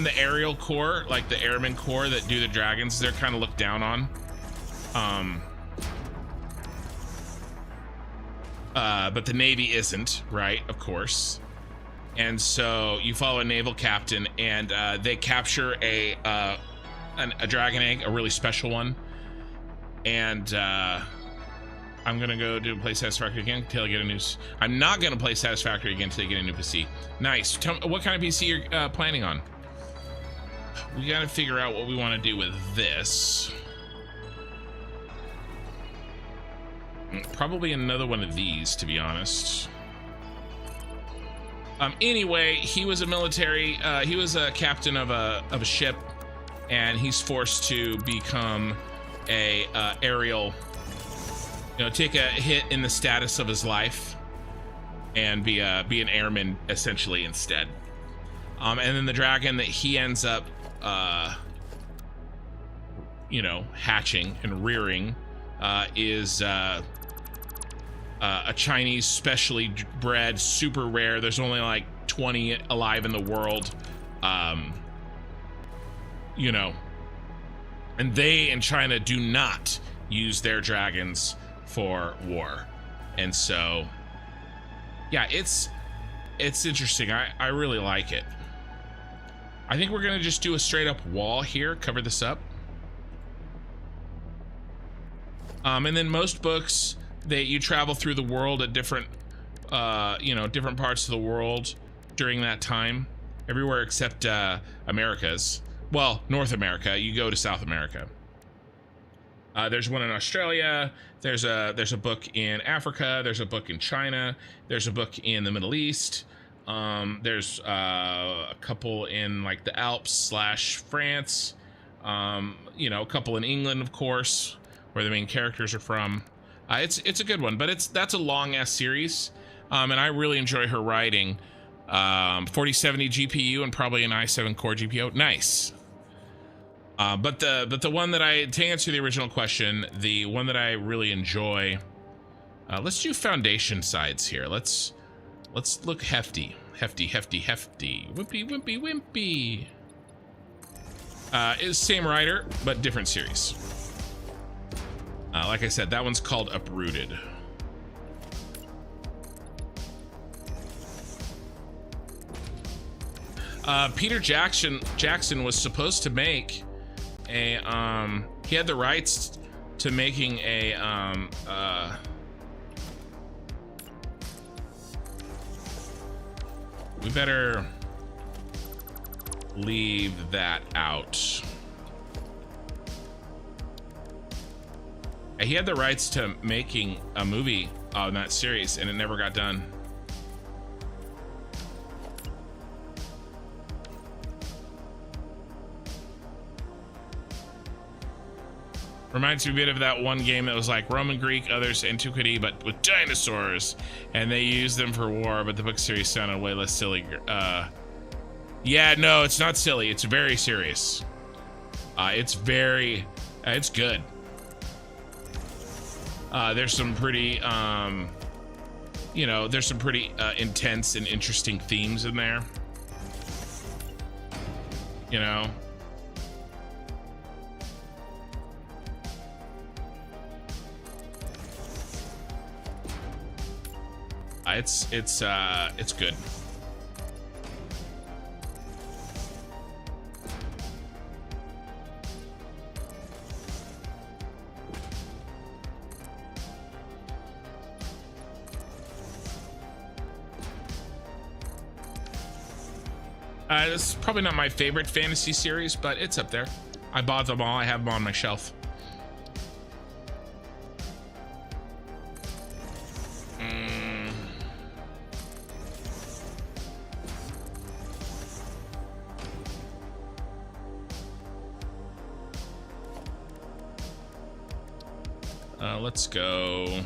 the aerial corps, like the airman corps that do the dragons, they're kind of looked down on. But the Navy isn't, right? Of course. And so you follow a naval captain, and they capture a dragon egg, a really special one. And I'm gonna go play Satisfactory again until I get a new. I'm not gonna play Satisfactory again until I get a new PC. Nice. Tell me, what kind of PC you're planning on? We gotta figure out what we want to do with this. Probably another one of these, to be honest. Anyway, he was a military. He was a captain of a ship, and he's forced to become a aerial. Take a hit in the status of his life, and be an airman essentially instead. And then the dragon that he ends up, you know, hatching and rearing is a Chinese specially bred, super rare. There's only like 20 alive in the world, you know, and they in China do not use their dragons for war. And so, yeah, it's interesting. I really like it. I think we're gonna just do a straight up wall here, cover this up. And then most books that you travel through the world at different, you know, different parts of the world during that time, everywhere except Americas. Well, North America. You go to South America. There's one in Australia. There's a book in Africa. There's a book in China. There's a book in the Middle East. There's a couple in like the Alps / France. You know, a couple in England, of course, where the main characters are from. It's a good one, but that's a long ass series, and I really enjoy her writing. 4070 GPU and probably an i7 core GPU. Nice. But the one that to answer the original question, the one that I really enjoy, let's do foundation sides here. Let's look hefty. Wimpy. Is same writer, but different series. Like I said, that one's called Uprooted. Peter Jackson was supposed to make a he had the rights to making a we better leave that out. He had the rights to making a movie on that series, and it never got done. Reminds me a bit of that one game that was like Roman, Greek, others antiquity, but with dinosaurs, and they used them for war, but the book series sounded way less silly. Yeah, no, it's not silly. It's very serious. It's good. There's some pretty, you know, there's some pretty intense and interesting themes in there. You know? It's good. This is probably not my favorite fantasy series, but it's up there. I bought them all. I have them on my shelf. Let's go.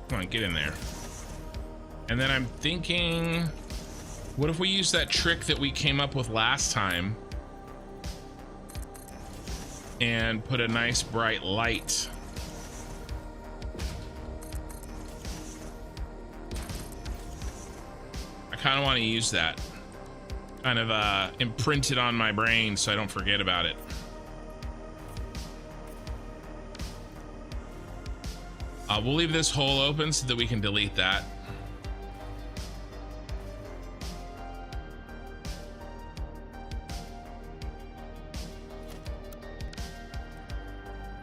Come on, get in there. And then I'm thinking, what if we use that trick that we came up with last time and put a nice bright light? I kind of want to use that. Kind of imprint it on my brain so I don't forget about it. We'll leave this hole open so that we can delete that.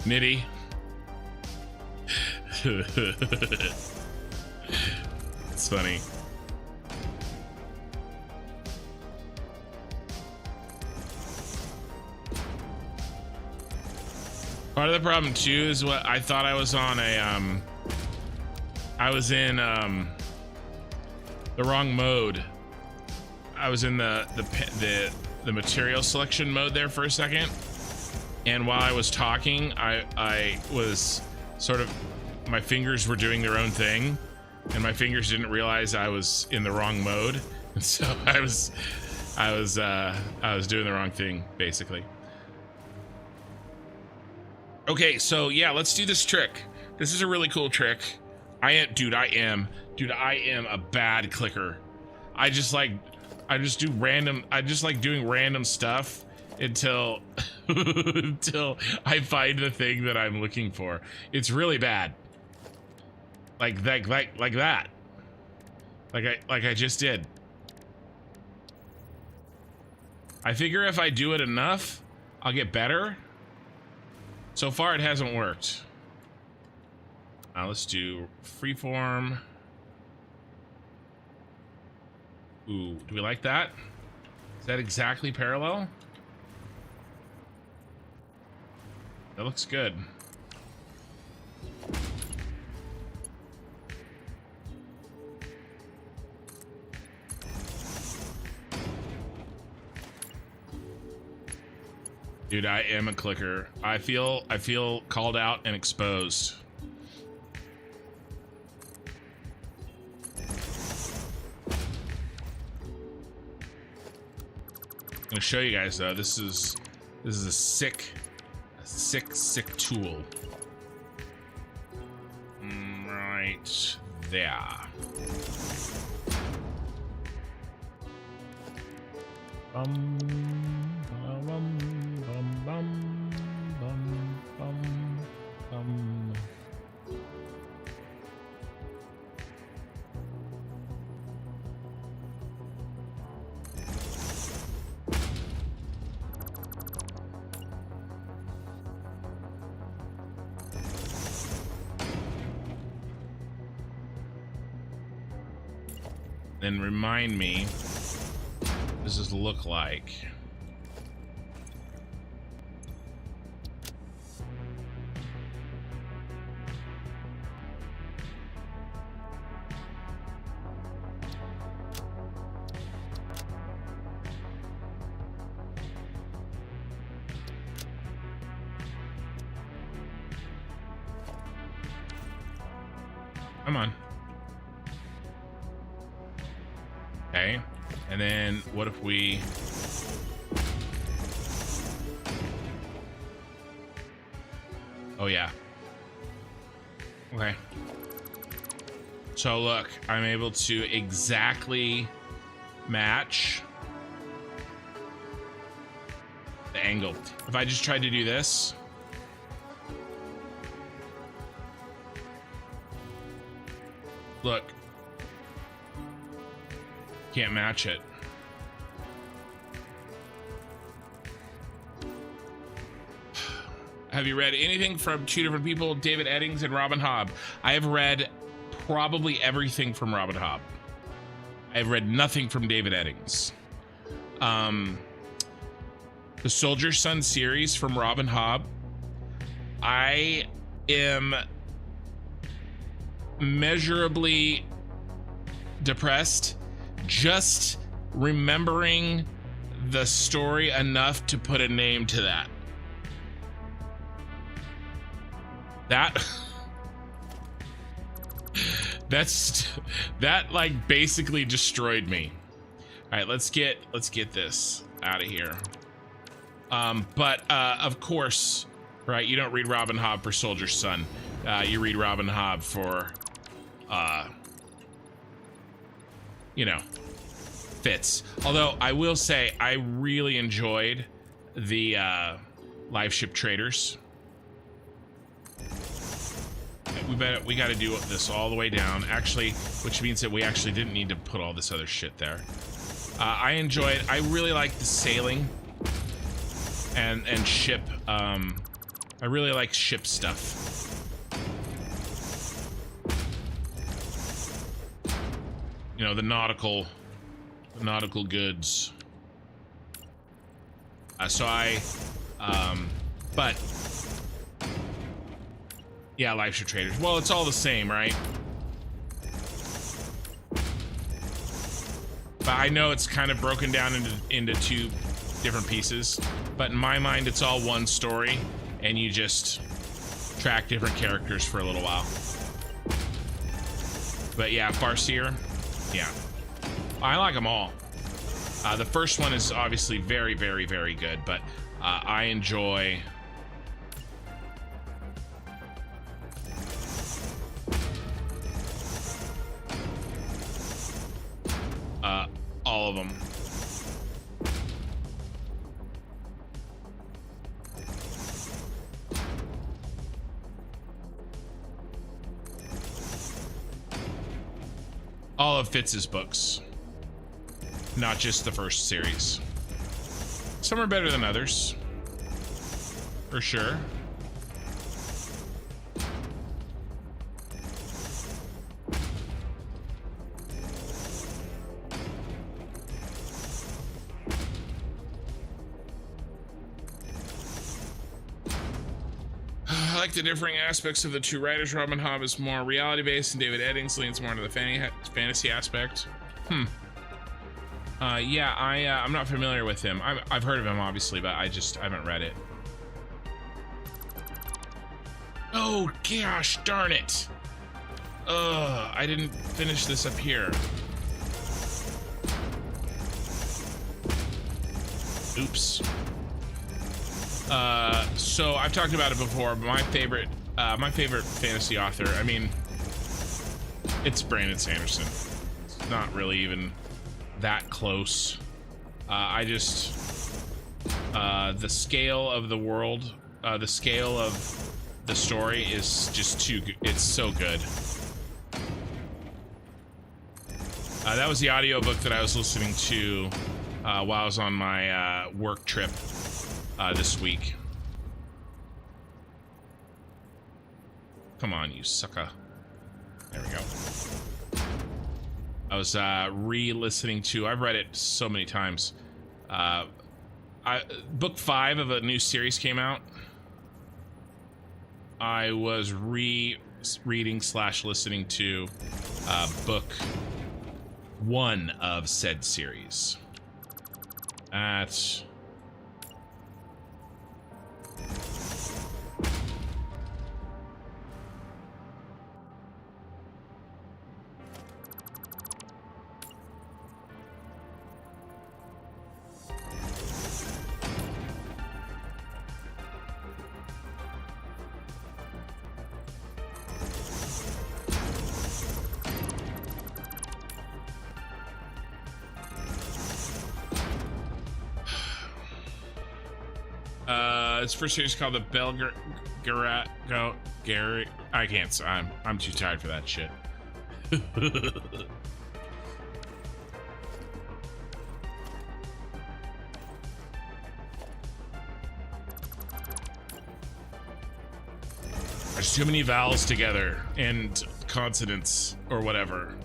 Nitty. It's funny. Part of the problem too is what I thought I was on a I was in the wrong mode. I was in the material selection mode there for a second, and while I was talking, I was sort of my fingers were doing their own thing, and my fingers didn't realize I was in the wrong mode, and so I was doing the wrong thing, basically. Okay, so yeah, let's do this trick. This is a really cool trick. I am a bad clicker. I just like doing random stuff until until I find the thing that I'm looking for. It's really bad. Like that. Like I just did. I figure if I do it enough, I'll get better. So far, it hasn't worked. Let's do freeform. Ooh, do we like that? Is that exactly parallel? That looks good. Dude, I am a clicker. I feel called out and exposed. I'm gonna show you guys though. This is a sick tool. Right there. Then remind me, what does this look like? Come on. Okay, and then what if we... Oh yeah. Okay. So look, I'm able to exactly match the angle. If I just tried to do this, look, can't match it. Have you read anything from two different people, David Eddings and Robin Hobb? I have read probably everything from Robin Hobb. I have read nothing from David Eddings. The Soldier Son series from Robin Hobb. I am measurably depressed just remembering the story enough to put a name to that. That like basically destroyed me. All right, let's get this out of here. But of course, right, you don't read Robin Hobb for Soldier Son. You read Robin Hobb for you know, Fitz. Although I will say I really enjoyed the live ship traders. We got to do this all the way down, actually, which means that we actually didn't need to put all this other shit there. I really like the sailing and ship. I really like ship stuff. You know, the nautical goods. But yeah, live ship traders. Well, it's all the same, right? But I know it's kind of broken down into two different pieces. But in my mind, it's all one story, and you just track different characters for a little while. But yeah, Farseer, yeah, I like them all. The first one is obviously very, very, very good, but I enjoy all of them. All of Fitz's books, not just the first series. Some are better than others, for sure. I like the differing aspects of the two writers. Robin Hobb is more reality-based, and David Eddings leans more into the fantasy aspect. Yeah, I'm not familiar with him. I've heard of him, obviously, but I haven't read it. Oh, gosh, darn it. I didn't finish this up here. Oops. So I've talked about it before, but my favorite fantasy author, I mean, it's Brandon Sanderson. It's not really even that close. The scale of the world, the scale of the story is just too good. It's so good. That was the audiobook that I was listening to while I was on my work trip this week. Come on, you sucker. There we go. I was re-listening to, I've read it so many times. Book 5 of a new series came out. I was reading / listening to book 1 of said series. That's this first series called the Gary. I can't. I'm too tired for that shit. There's too many vowels together and consonants or whatever.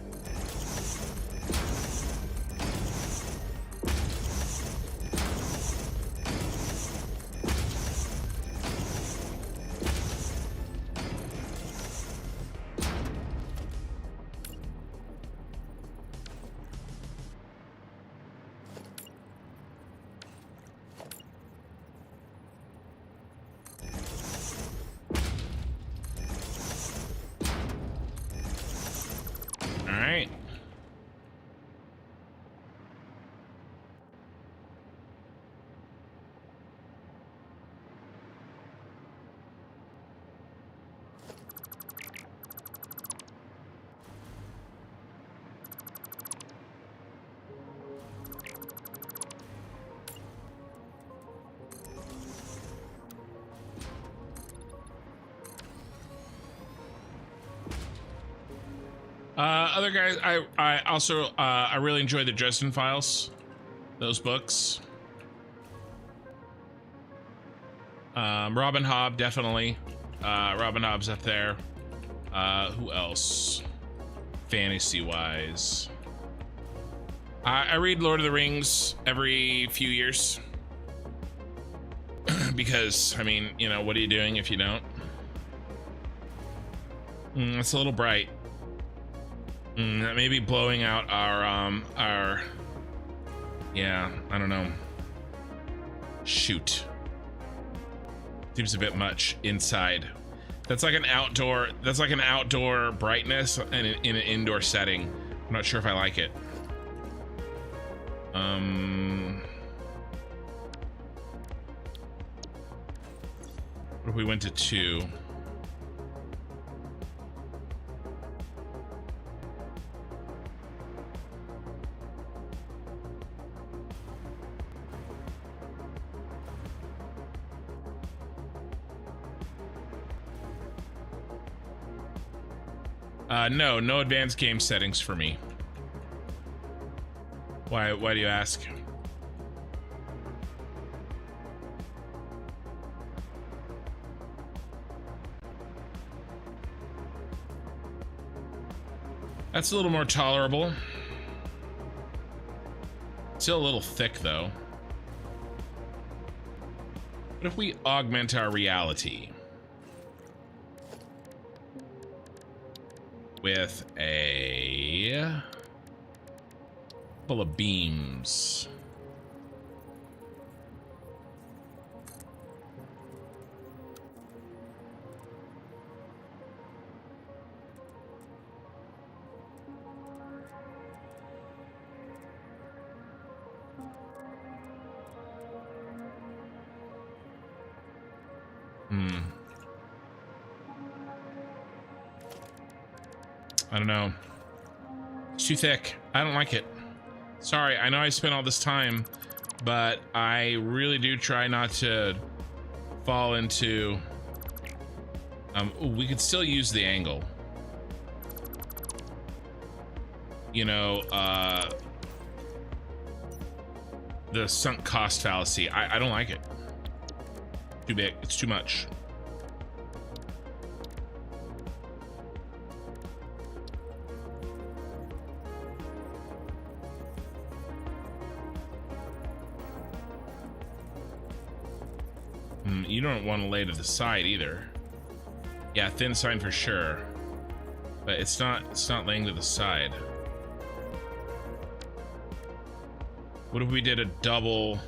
Other guys, I also I really enjoyed the Dresden Files, those books. Robin Hobb, definitely. Robin Hobb's up there. Who else? Fantasy wise, I read Lord of the Rings every few years because, I mean, you know, what are you doing if you don't? It's a little bright. Maybe blowing out our yeah, I don't know. Shoot. Seems a bit much inside. That's like an outdoor. That's like an outdoor brightness in an indoor setting. I'm not sure if I like it. What if we went to 2? No advanced game settings for me. Why do you ask? That's a little more tolerable. Still a little thick though. What if we augment our reality with a couple of beams? I don't know. It's too thick. I don't like it. Sorry, I know I spent all this time, but I really do try not to fall into... ooh, we could still use the angle. You know, the sunk cost fallacy. I don't like it. Too big. It's too much. You don't want to lay to the side either. Yeah, thin sign for sure. But it's not laying to the side. What if we did a double?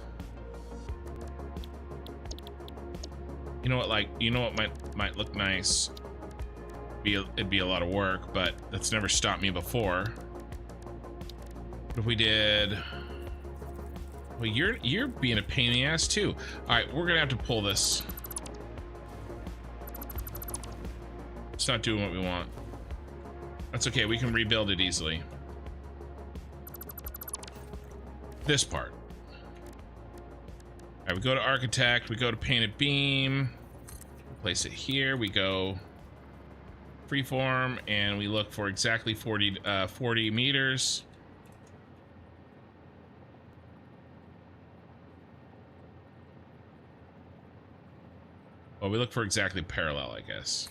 You know what, like, you know what might look nice? It'd be a lot of work, but that's never stopped me before. What if we did... Well, you're being a pain in the ass too. All right, we're gonna have to pull this. It's not doing what we want. That's okay, we can rebuild it easily. This part. All right, we go to architect, we go to painted beam, place it here, we go freeform, and we look for exactly 40 meters. Well, we look for exactly parallel, I guess.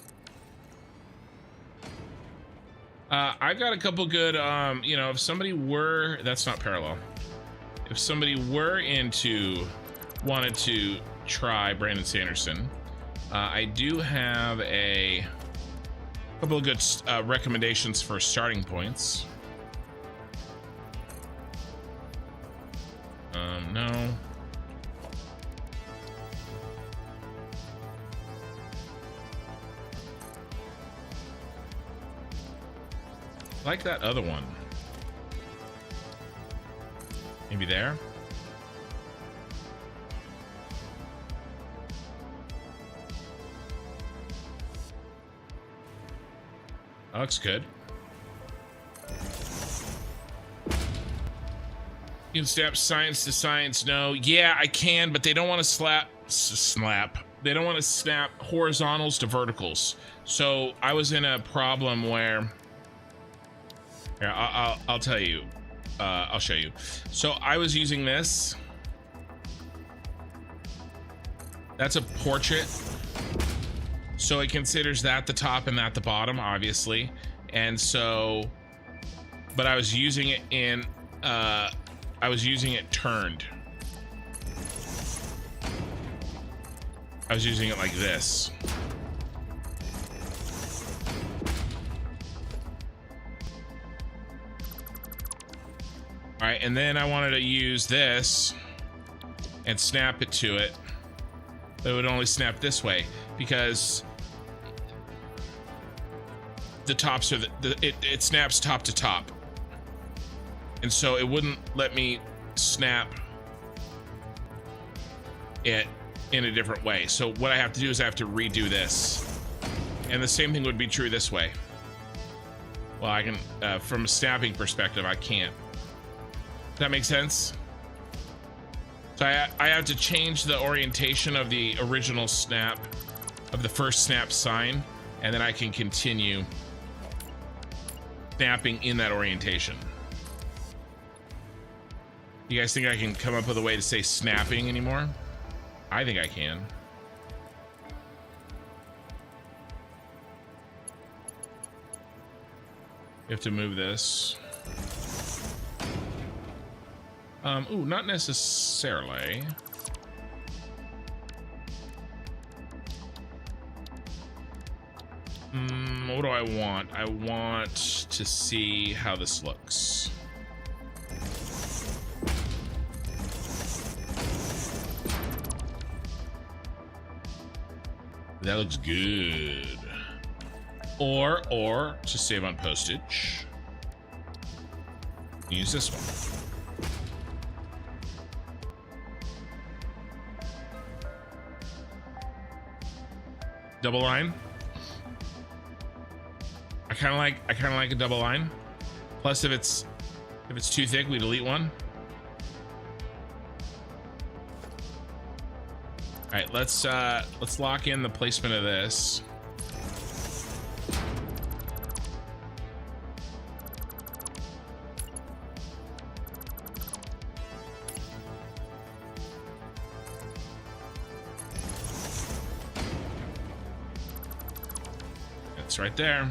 I've got a couple good, you know, if somebody were, that's not parallel. If somebody were wanted to try Brandon Sanderson, I do have a couple of good recommendations for starting points. No. Like that other one. Maybe there. That looks good. You can snap science to science. No, yeah, I can, but they don't want to snap. They don't want to snap horizontals to verticals. So I was in a problem where. Here, I'll tell you. I'll show you. So I was using this. That's a portrait. So it considers that the top and that the bottom, obviously. And so, but I was using it in, I was using it turned. I was using it like this. All right, and then I wanted to use this and snap it to it. But it would only snap this way because the tops are it snaps top to top, and so it wouldn't let me snap it in a different way. So what I have to do is I have to redo this, and the same thing would be true this way. Well, I can from a snapping perspective, I can't. Does that make sense? So I have to change the orientation of the original snap, of the first snap sign, and then I can continue snapping in that orientation. You guys think I can come up with a way to say snapping anymore? I think I can. You have to move this. Ooh, not necessarily. What do I want? I want to see how this looks. That looks good. Or to save on postage, use this one. Double line. I kind of like a double line. Plus, if it's too thick, we delete one. All right, let's lock in the placement of this. It's right there.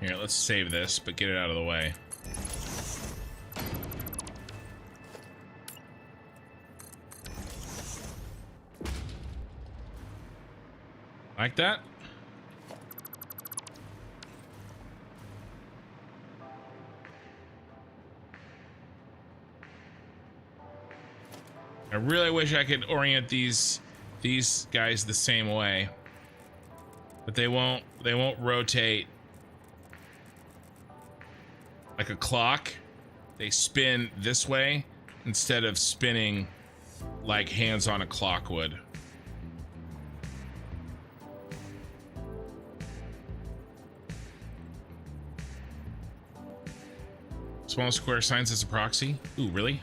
Here, let's save this, but get it out of the way. Like that? I really wish I could orient these guys the same way, but they won't rotate like a clock. They spin this way instead of spinning like hands on a clock would. Small square signs as a proxy? Ooh, really?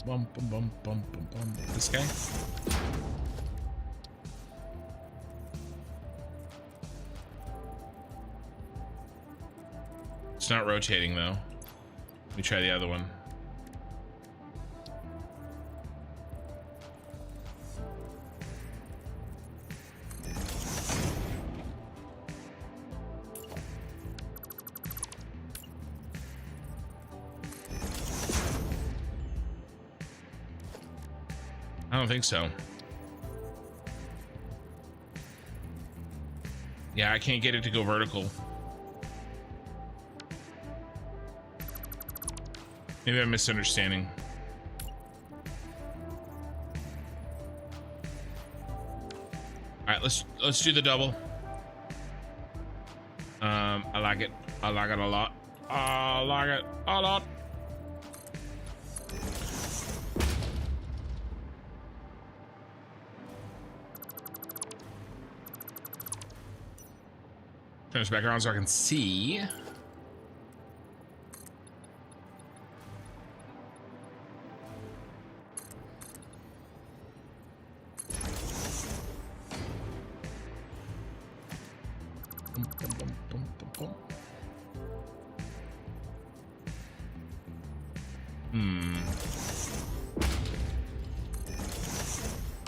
Bum, bum, bum, bum, bum, bum. This guy? It's not rotating though. Let me try the other one. I don't think so. Yeah, I can't get it to go vertical. Maybe I'm misunderstanding. All right, let's do the double. I like it. I like it a lot. I like it a lot. Turn this back around so I can see.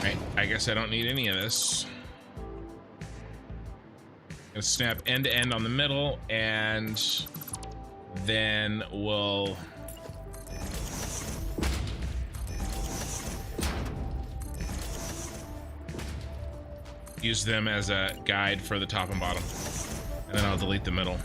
Right, I guess I don't need any of this. Gonna snap end to end on the middle, and then we'll use them as a guide for the top and bottom, and then I'll delete the middle.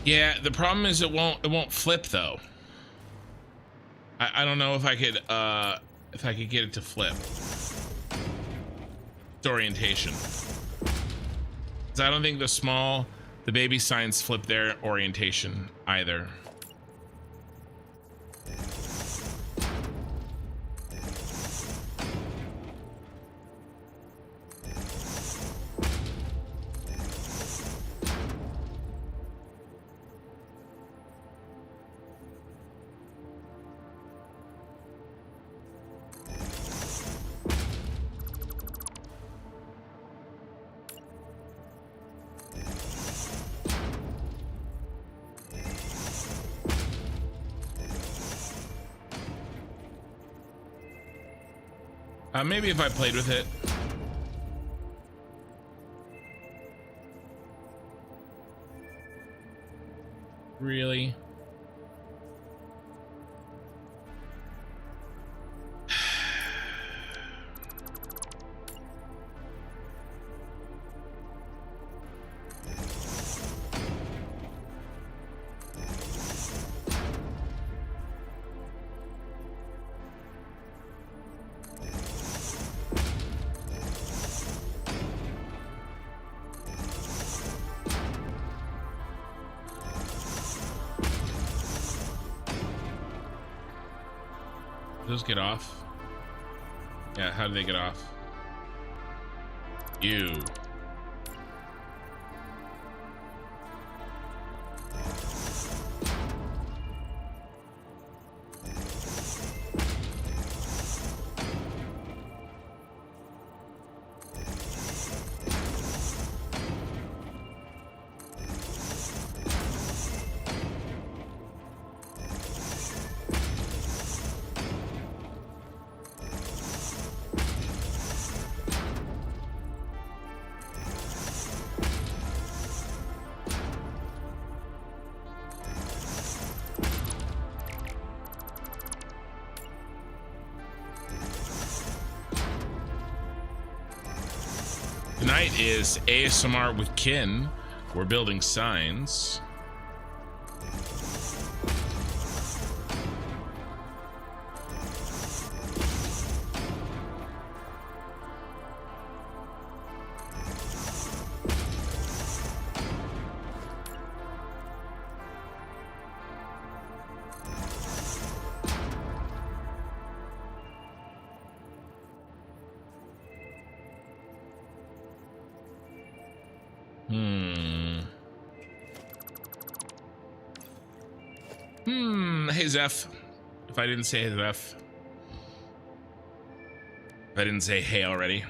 Yeah, the problem is it won't flip though. I don't know if I could get it to flip. It's orientation. 'Cause I don't think the baby signs flip their orientation either. Maybe if I played with it. Really? Those get off? Yeah, how do they get off? You. Tonight is ASMR with Kin. We're building signs. Hey Zeph. If I didn't say Zeph. If I didn't say hey already.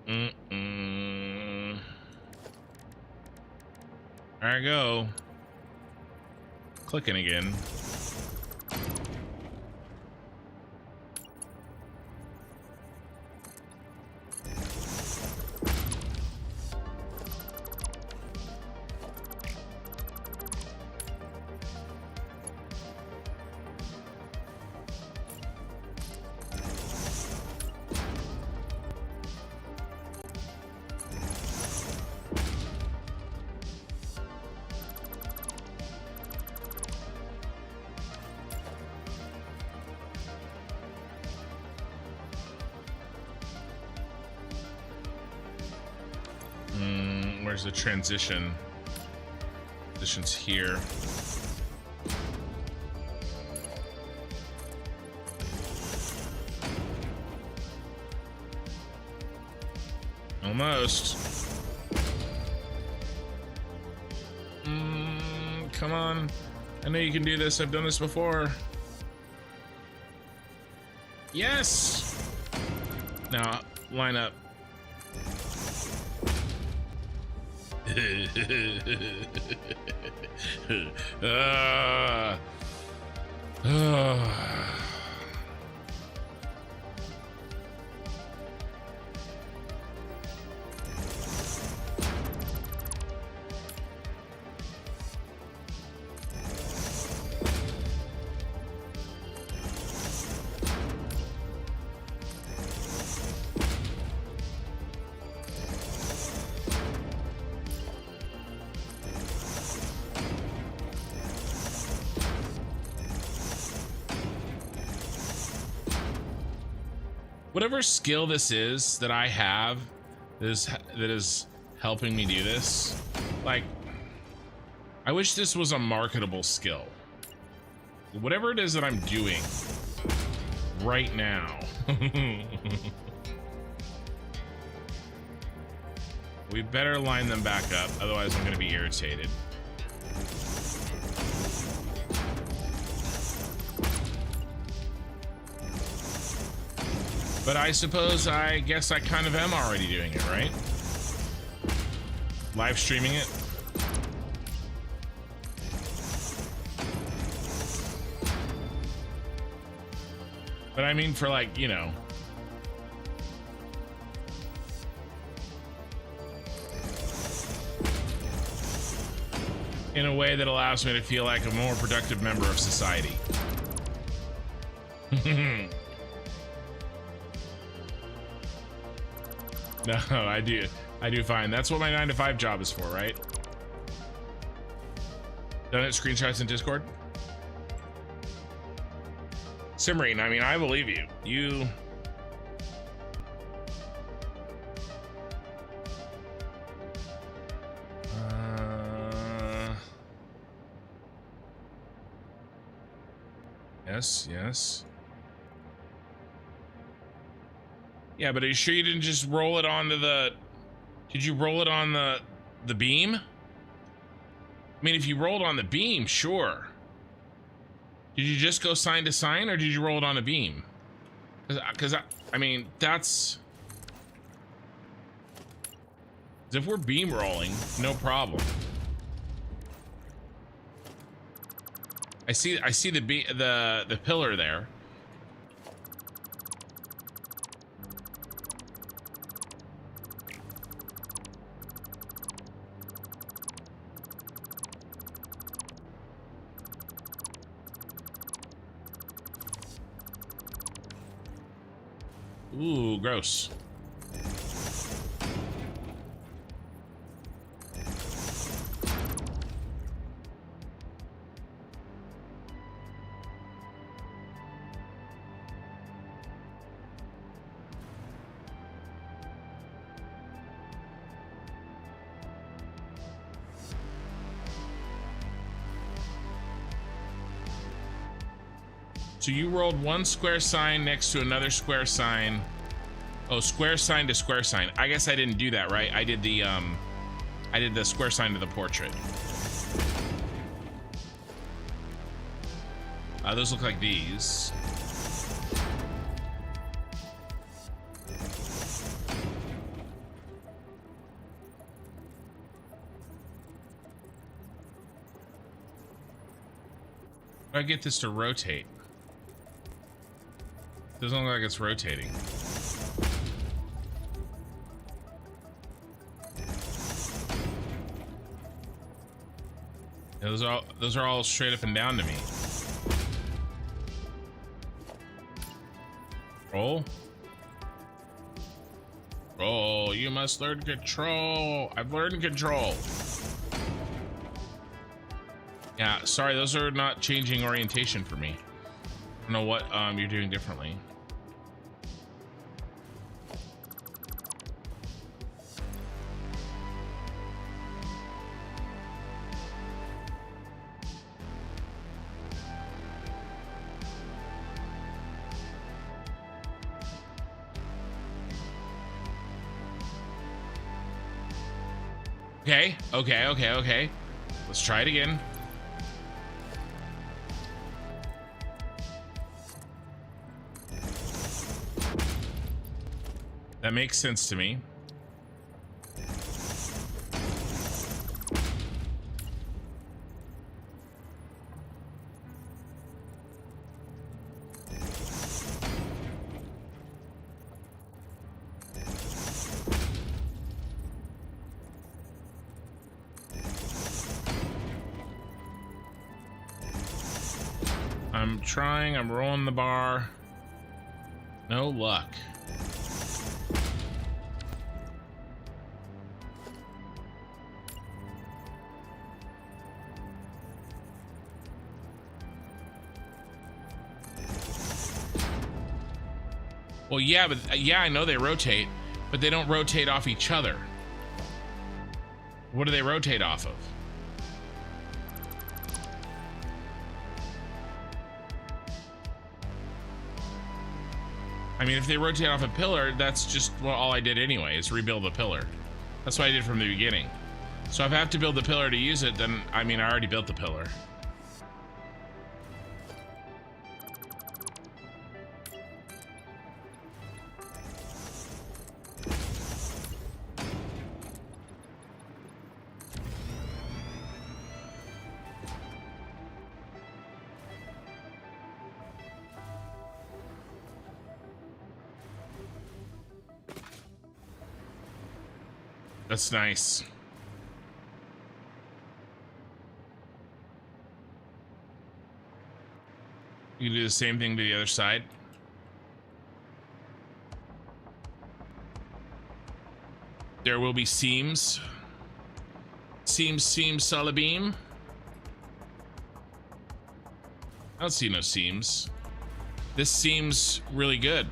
There I go. Clicking again. Where's the transition? Positions here. Almost. Come on. I know you can do this. I've done this before. Yes! Now, line up. Whatever skill this is that I have that is helping me do this, like, I wish this was a marketable skill. Whatever it is that I'm doing right now. We better line them back up, otherwise I'm going to be irritated. But I suppose, I guess I kind of am already doing it, right? Live streaming it. But I mean, for like, you know, in a way that allows me to feel like a more productive member of society. No, I do fine. That's what my 9-to-5 job is for, right? Done it, screenshots in Discord. Simrine, I mean, I believe you. You... Yes, yes. Yeah, but are you sure you didn't just roll it onto the... Did you roll it on the beam? I mean, if you rolled on the beam, sure. Did you just go sign to sign, or did you roll it on a beam? Because I mean, that's... If we're beam rolling, no problem. I see the pillar there. Ooh, gross. So you rolled one square sign next to another square sign. Oh, square sign to square sign. I guess I didn't do that, right? I did the square sign to the portrait. Those look like these. How do I get this to rotate? Doesn't look like it's rotating. Yeah, those are all straight up and down to me. Roll. Roll. You must learn control. I've learned control. Yeah, sorry, those are not changing orientation for me. I don't know what you're doing differently. Okay, okay, okay, okay. Let's try it again. That makes sense to me. I'm trying, I'm rolling the bar. No luck. Well, yeah, but yeah, I know they rotate, but they don't rotate off each other. What do they rotate off of? I mean, if they rotate off a pillar, that's just well, all I did anyway, is rebuild the pillar. That's what I did from the beginning. So if I have to build the pillar to use it, then, I mean, I already built the pillar. That's nice. You can do the same thing to the other side. There will be seams. Seams, Salabeam. I don't see no seams. This seems really good.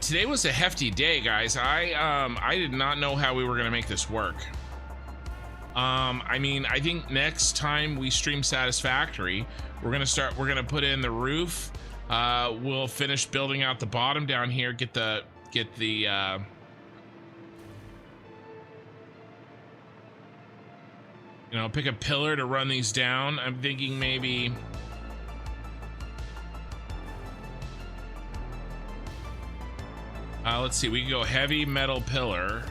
Today was a hefty day, guys. I did not know how we were gonna make this work. I mean, I think next time we stream Satisfactory, we're gonna put in the roof. We'll finish building out the bottom down here, get the you know, pick a pillar to run these down. I'm thinking maybe let's see, we can go heavy metal pillar.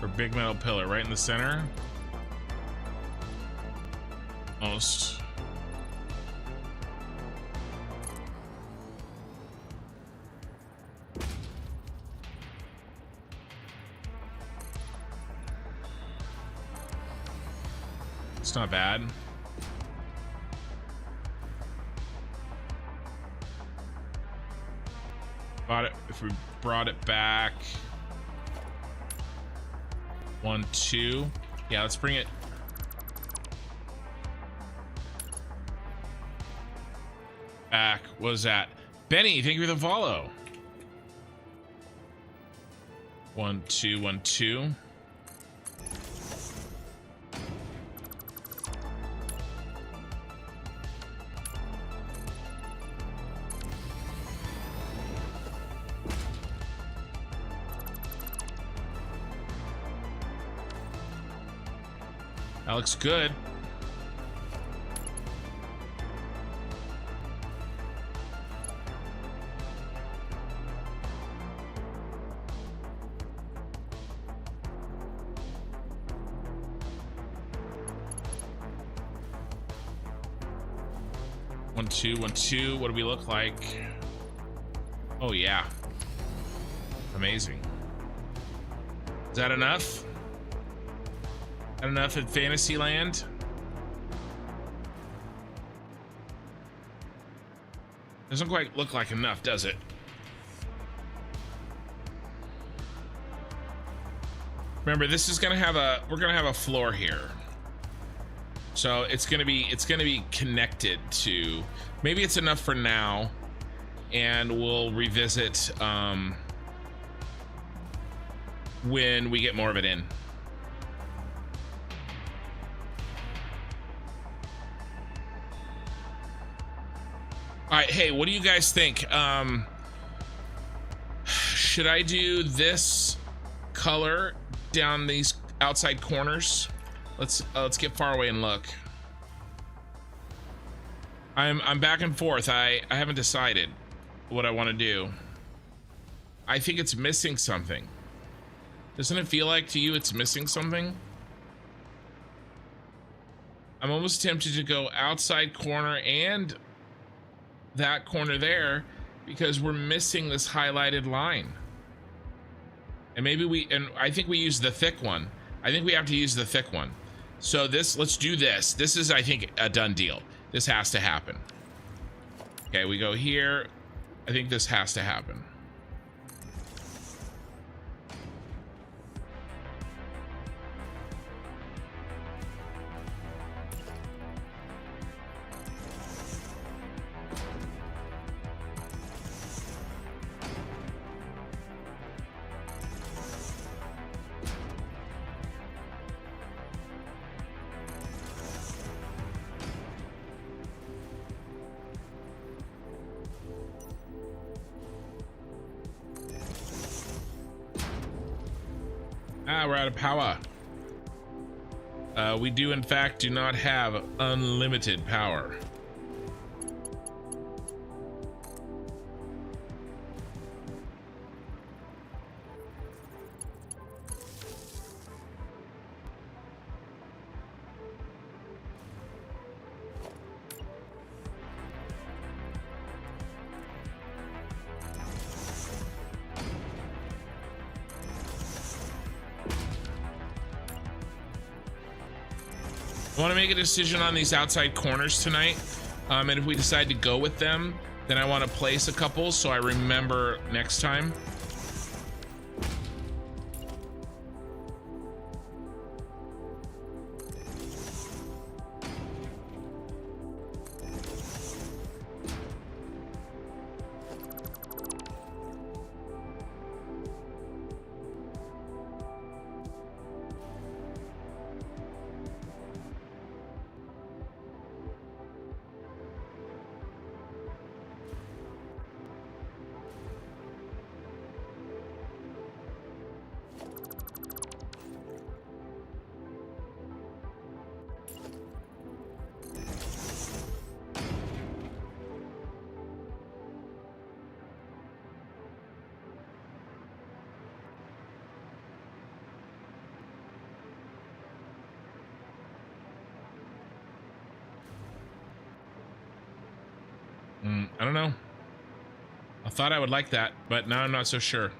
Or big metal pillar right in the center. Almost. It's not bad. If we brought it back 1, 2, yeah, let's bring it back. What was that? Benny, thank you for the follow. 1, 2, 1, 2. That looks good. One, two, 1, 2. What do we look like? Oh, yeah. Amazing. Is that enough? Enough in Fantasyland? Doesn't quite look like enough, does it? Remember, this is gonna have we're gonna have a floor here. So it's gonna be connected to, maybe it's enough for now, and we'll revisit when we get more of it in. All right, hey, what do you guys think? Should I do this color down these outside corners? Let's get far away and look. I'm back and forth. I haven't decided what I want to do. I think it's missing something. Doesn't it feel like to you it's missing something? I'm almost tempted to go outside corner and that corner there because we're missing this highlighted line. And maybe I think we use the thick one. I think we have to use the thick one. So let's do this. This is, I think, a done deal. This has to happen. Okay, we go here. I think this has to happen. We're out of power. We do in fact do not have unlimited power. I want to make a decision on these outside corners tonight, and if we decide to go with them, then I want to place a couple so I remember next time. I don't know. I thought I would like that, but now I'm not so sure.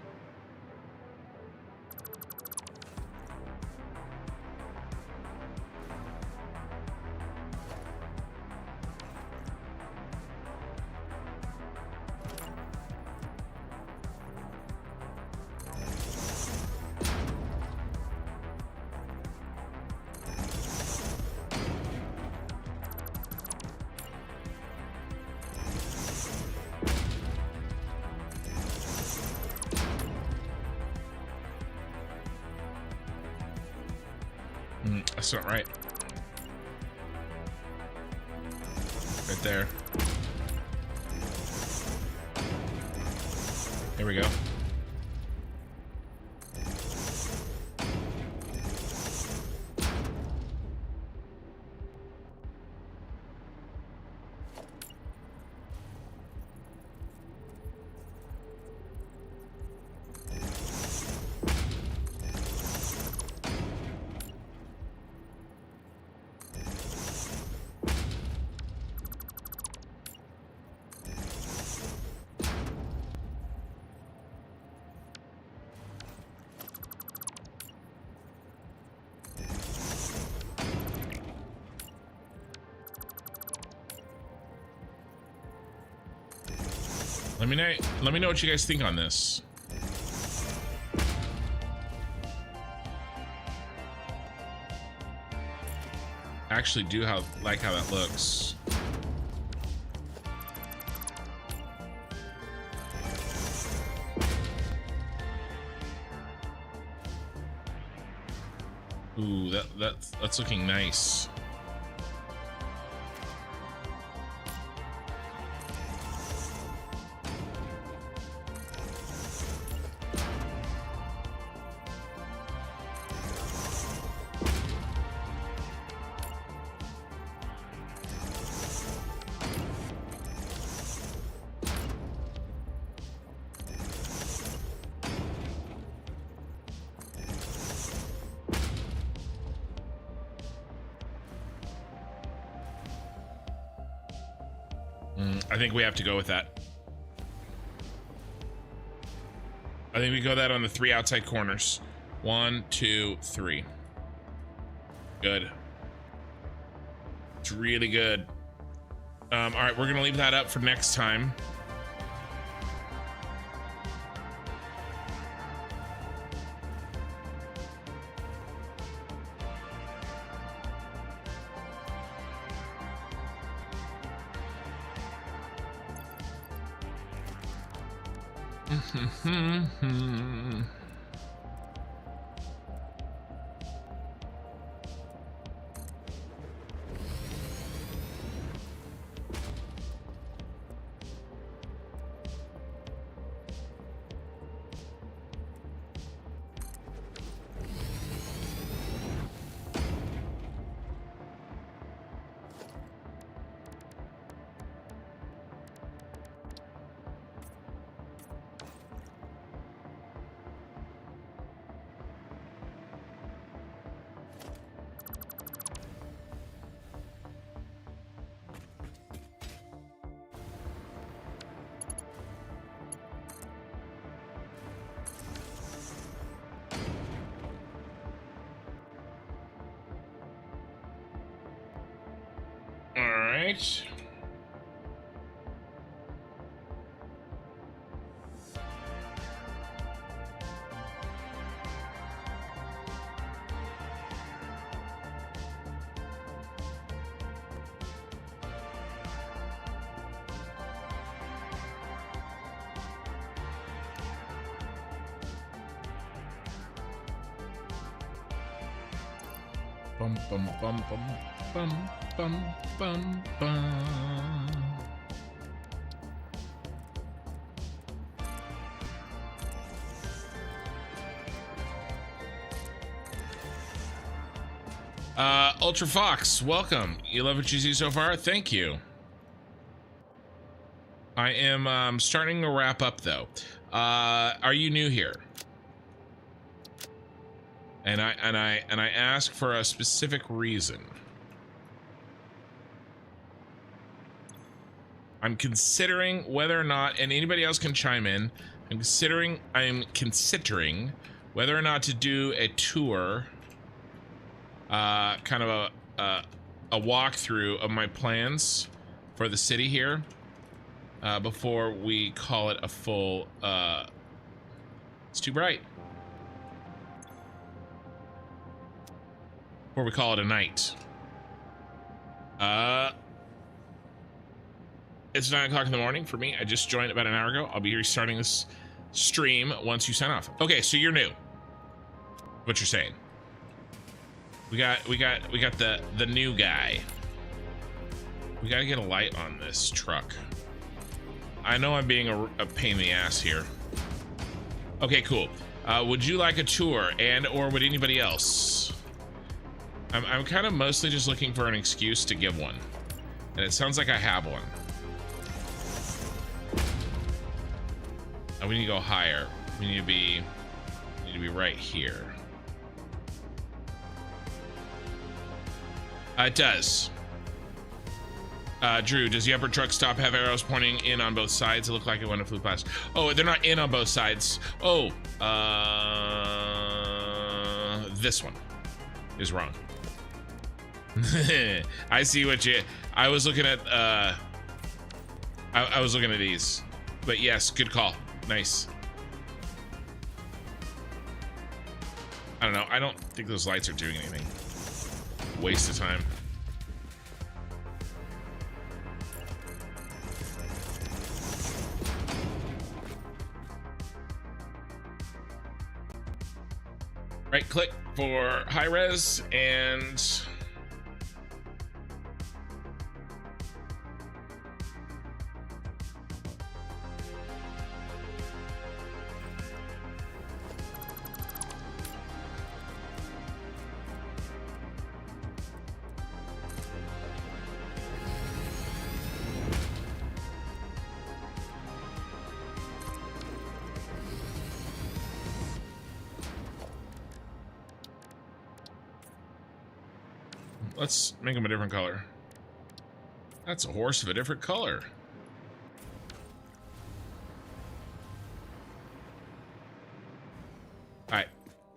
That's not right. Right there. Here we go. Let me know what you guys think on this. I actually do like how that looks. Ooh, that's looking nice. I think we have to go with that. I think we go that on the 3 outside corners. 1, 2, 3. Good. It's really good. All right, we're gonna leave that up for next time. Right. Bum bum bum bum bum bum bum bum. Ultra Fox, welcome. You love what you see so far? Thank you. I am starting to wrap up though. Are you new here? And I ask for a specific reason. I'm considering whether or not, and anybody else can chime in. I'm considering whether or not to do a tour, kind of a walkthrough of my plans for the city here, before we call it a full. It's too bright. Before we call it a night. It's 9 o'clock in the morning for me. I just joined about an hour ago. I'll be restarting this stream once you sign off. Okay, so you're new. What you're saying? We got the new guy. We gotta get a light on this truck. I know I'm being a pain in the ass here. Okay, cool. Would you like a tour, and or would anybody else? I'm kind of mostly just looking for an excuse to give one, and it sounds like I have one. We need to go higher. We need to be right here. It does. Drew, does the upper truck stop have arrows pointing in on both sides? It looked like it when it flew past. Oh, they're not in on both sides. Oh, this one is wrong. I see what you. I was looking at. I was looking at these, but yes, good call. Nice. I don't know. I don't think those lights are doing anything. Waste of time. Right click for high res and let's make them a different color. That's a horse of a different color.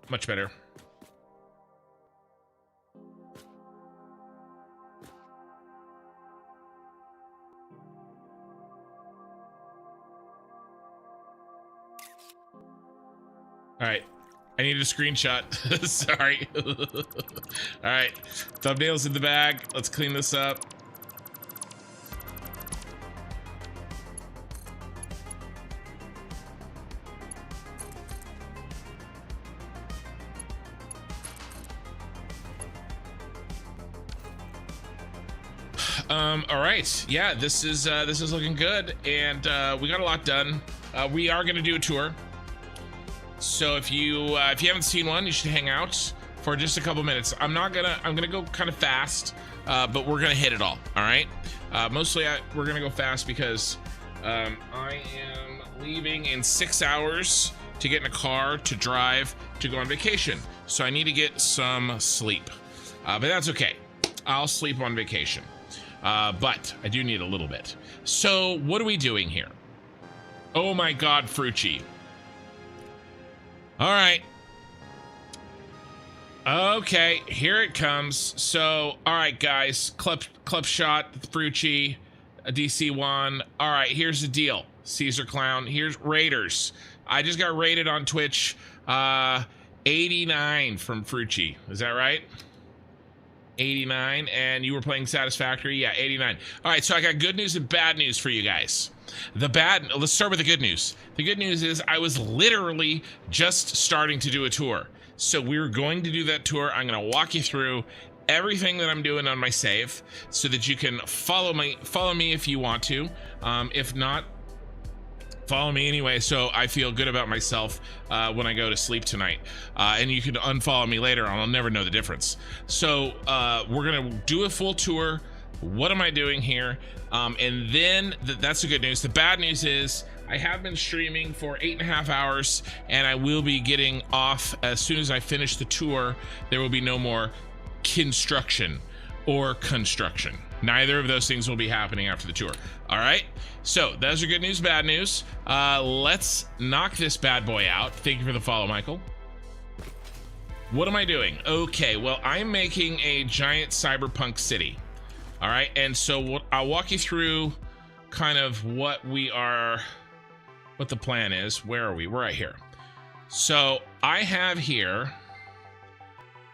Much better. All right. I need a screenshot. Sorry. All right. Thumbnails in the bag. Let's clean this up. All right. Yeah, this is looking good, and we got a lot done. We are gonna do a tour. So if you haven't seen one, you should hang out for just a couple minutes. I'm gonna go kind of fast, but we're gonna hit it all. All right. Mostly we're gonna go fast because I am leaving in 6 hours to get in a car to drive to go on vacation. So I need to get some sleep, but that's okay. I'll sleep on vacation. But I do need a little bit. So what are we doing here? Oh my God, Frucci. All right. Okay, here it comes. So, all right, guys, club shot, Frucci, a DC1. All right, here's the deal. Caesar Clown, here's Raiders. I just got rated on Twitch, 89 from Frucci. Is that right? 89, and you were playing Satisfactory? Yeah, 89. All right, so I got good news and bad news for you guys. Let's start with the good news. The good news is I was literally just starting to do a tour. So we're going to do that tour. I'm going to walk you through everything that I'm doing on my save so that you can follow me if you want to. If not, follow me anyway, so I feel good about myself when I go to sleep tonight. And you can unfollow me later on. I'll never know the difference. So we're gonna do a full tour. What am I doing here? And then that's the good news. The bad news is I have been streaming for 8.5 hours, and I will be getting off as soon as I finish the tour. There will be no more construction or construction. Neither of those things will be happening after the tour. All right, so those are good news, bad news. Let's knock this bad boy out. Thank you for the follow, Michael. What am I doing? Okay, well, I'm making a giant cyberpunk city. All right, and so I'll walk you through kind of what the plan is. Where are we? We're right here. So I have here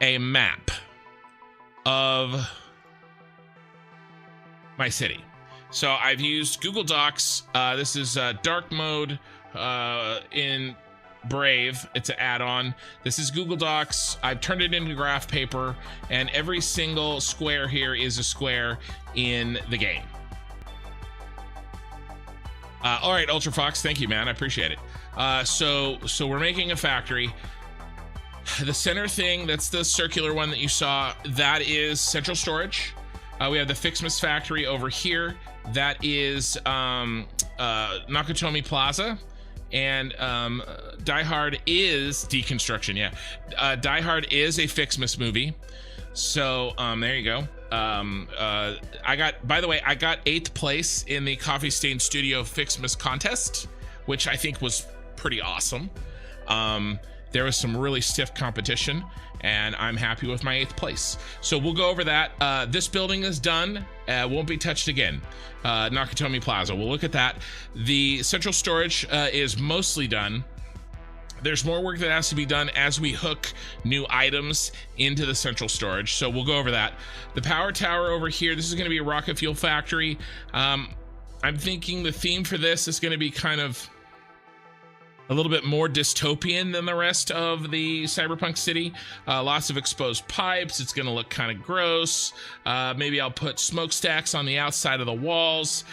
a map of my city. So I've used Google Docs. This is dark mode in Brave. It's an add-on. This is Google Docs. I've turned it into graph paper, and every single square here is a square in the game. All right, Ultra Fox, thank you, man. I appreciate it. So we're making a factory. The center thing, that's the circular one that you saw, that is central storage. We have the Fixmas factory over here. That is Nakatomi Plaza. And Die Hard is deconstruction. Yeah, Die Hard is a Fixmas movie. So there you go. By the way, I got 8th place in the Coffee Stain Studio Fixmas contest, which I think was pretty awesome. There was some really stiff competition, and I'm happy with my 8th place. So we'll go over that. This building is done. Won't be touched again. Nakatomi Plaza. We'll look at that. The central storage is mostly done. There's more work that has to be done as we hook new items into the central storage. So we'll go over that. The power tower over here, this is going to be a rocket fuel factory. I'm thinking the theme for this is going to be kind of a little bit more dystopian than the rest of the cyberpunk city. Lots of exposed pipes. It's going to look kind of gross. Maybe I'll put smokestacks on the outside of the walls.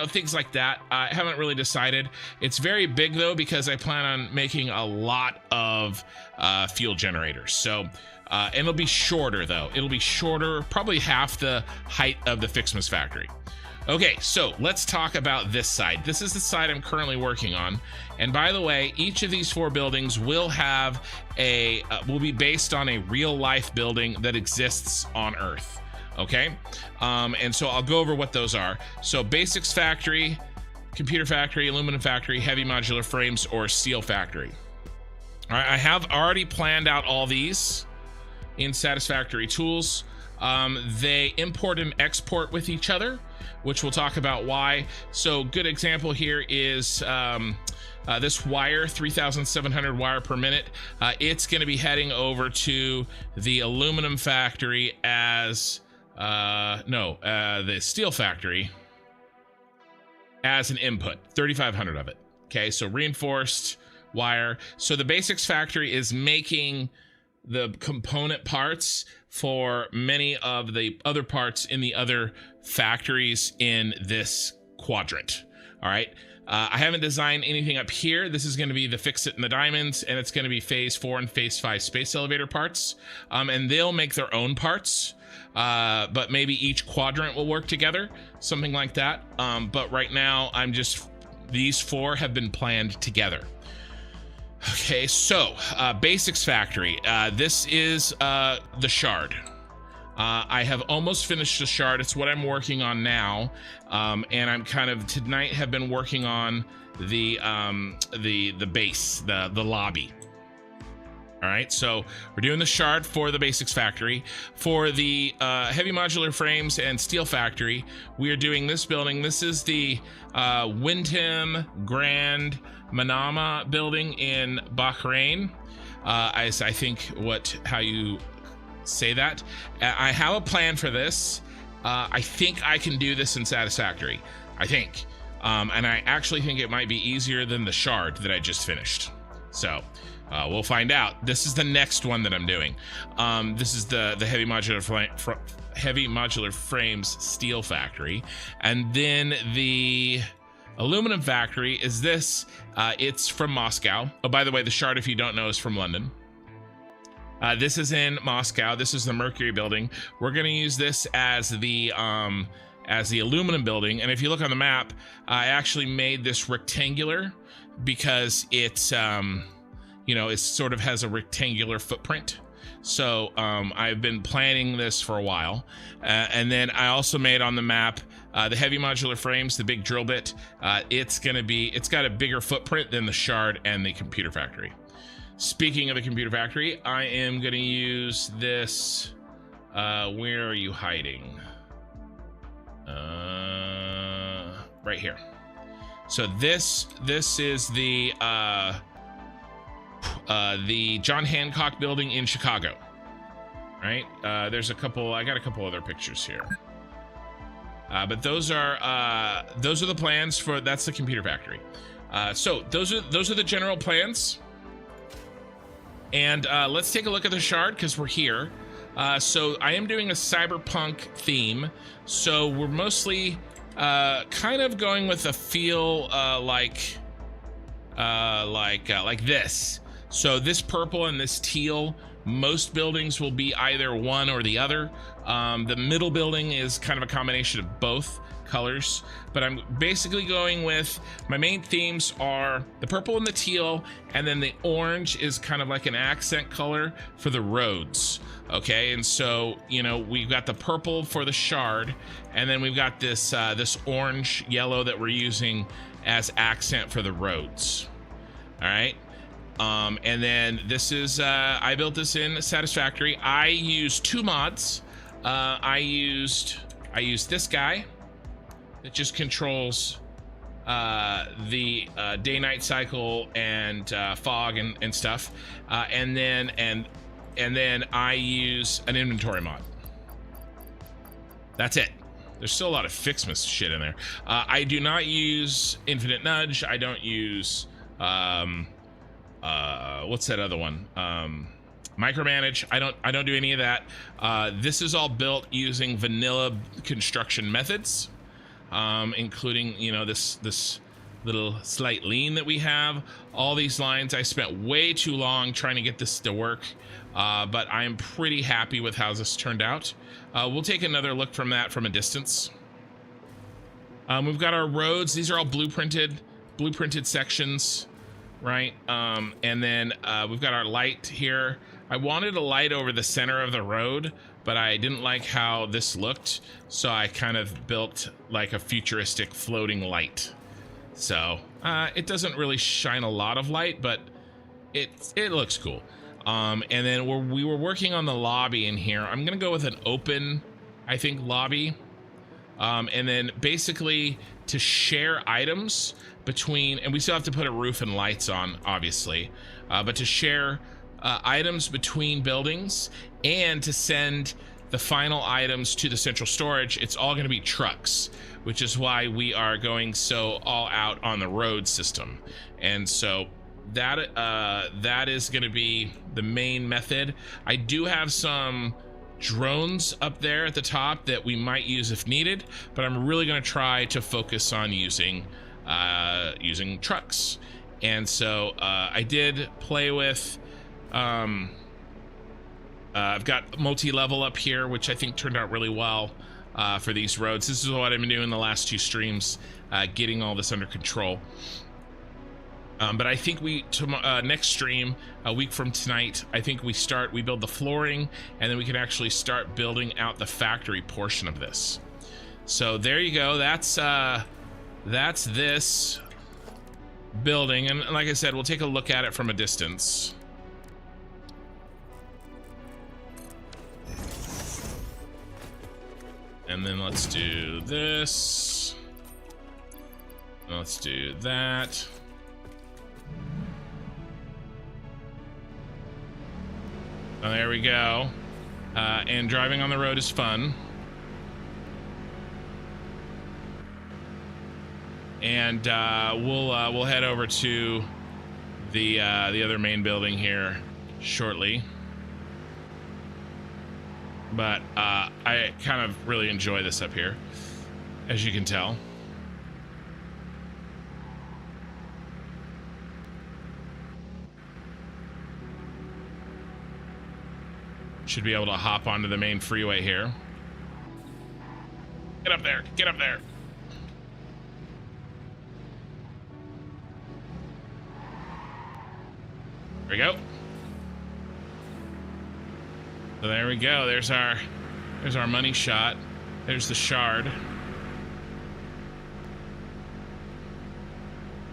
Things like that. I haven't really decided. It's very big though, because I plan on making a lot of fuel generators. So, and it'll be shorter though. It'll be shorter, probably half the height of the Fixmas factory. Okay, so let's talk about this side. This is the side I'm currently working on. And by the way, each of these 4 buildings will have will be based on a real life building that exists on Earth. Okay, and so I'll go over what those are. So Basics Factory, Computer Factory, Aluminum Factory, Heavy Modular Frames, or Steel Factory. All right, I have already planned out all these in Satisfactory tools. They import and export with each other, which we'll talk about why. So good example here is this wire, 3,700 wire per minute. It's going to be heading over to the aluminum factory as the steel factory as an input, 3,500 of it. Okay, so reinforced wire. So the basics factory is making the component parts for many of the other parts in the other factories in this quadrant. All right. I haven't designed anything up here. This is going to be the Fix It and the Diamonds, and it's going to be phase 4 and phase 5 space elevator parts. And they'll make their own parts, but maybe each quadrant will work together, something like that. But right now, these 4 have been planned together. Okay, so basics factory. This is the shard. I have almost finished the shard. It's what I'm working on now, and I'm tonight have been working on the base, the lobby. All right, so we're doing the shard for the basics factory. For the heavy modular frames and steel factory, we are doing this building. This is the Windham Grand Manama building in Bahrain. I think how you say that. I have a plan for this. I think I can do this in Satisfactory. I think. And I actually think it might be easier than the shard that I just finished. So we'll find out. This is the next one that I'm doing. This is the heavy modular frames steel factory. And then the aluminum factory is this. It's from Moscow. Oh, by the way, the shard, if you don't know, is from London. This is in Moscow. This is the Mercury building. We're going to use this as the aluminum building. And if you look on the map, I actually made this rectangular because it's, it sort of has a rectangular footprint. So I've been planning this for a while. And then I also made on the map the heavy modular frames, the big drill bit. It's got a bigger footprint than the shard and the computer factory. Speaking of the computer factory, I am going to use this. Where are you hiding? Right here. So this is the John Hancock building in Chicago. Right? I got a couple other pictures here. But those are the plans for. That's the computer factory. So those are the general plans. And let's take a look at the shard because we're here. So I am doing a cyberpunk theme. So we're mostly kind of going with a feel like this. So this purple and this teal, most buildings will be either one or the other. The middle building is kind of a combination of both colors, but I'm basically going with my main themes are the purple and the teal, and then the orange is kind of like an accent color for the roads. Okay, and so we've got the purple for the shard, and then we've got this this orange yellow that we're using as accent for the roads. All right. And then this is I built this in Satisfactory. I used 2 mods. I used this guy that just controls the day-night cycle and fog and stuff, and then I use an inventory mod. That's it. There's still a lot of Fixmas shit in there. I do not use Infinite Nudge. I don't use what's that other one? Micromanage. I don't do any of that. This is all built using vanilla construction methods, including this little slight lean that we have. All these lines, I spent way too long trying to get this to work, but I am pretty happy with how this turned out. We'll take another look from a distance. We've got our roads. These are all blueprinted sections, right? And then we've got our light here. I wanted a light over the center of the road, but I didn't like how this looked, so I kind of built like a futuristic floating light. So it doesn't really shine a lot of light, but it looks cool. And then we were working on the lobby in here. I'm gonna go with an open, I think, lobby. And then basically to share items between, and we still have to put a roof and lights on, obviously, but to share items between buildings and to send the final items to the central storage, it's all going to be trucks, which is why we are going so all out on the road system. And so that is going to be the main method. I do have some drones up there at the top that we might use if needed, but I'm really going to try to focus on using trucks. And so I did play with I've got multi-level up here, which I think turned out really well for these roads. This is what I've been doing the last 2 streams, getting all this under control. But I think next stream, a week from tonight, I think we build the flooring, and then we can actually start building out the factory portion of this. So there you go. That's this building, and like I said, we'll take a look at it from a distance. And then let's do this. Let's do that. Oh, there we go. And driving on the road is fun. And we'll head over to the other main building here shortly. But I kind of really enjoy this up here, as you can tell. Should be able to hop onto the main freeway here. Get up there, get up there. There we go. So there we go. There's our money shot. There's the shard.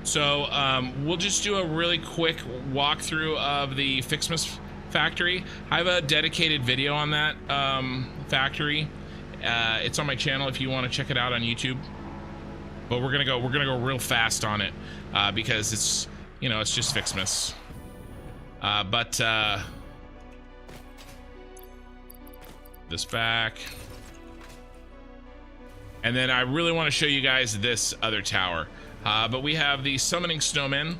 So we'll just do a really quick walkthrough of the Fixmas factory. I have a dedicated video on that factory. It's on my channel if you want to check it out on YouTube. But we're gonna go real fast on it because it's just Fixmas. This back, and then I really want to show you guys this other tower. But we have the summoning snowmen.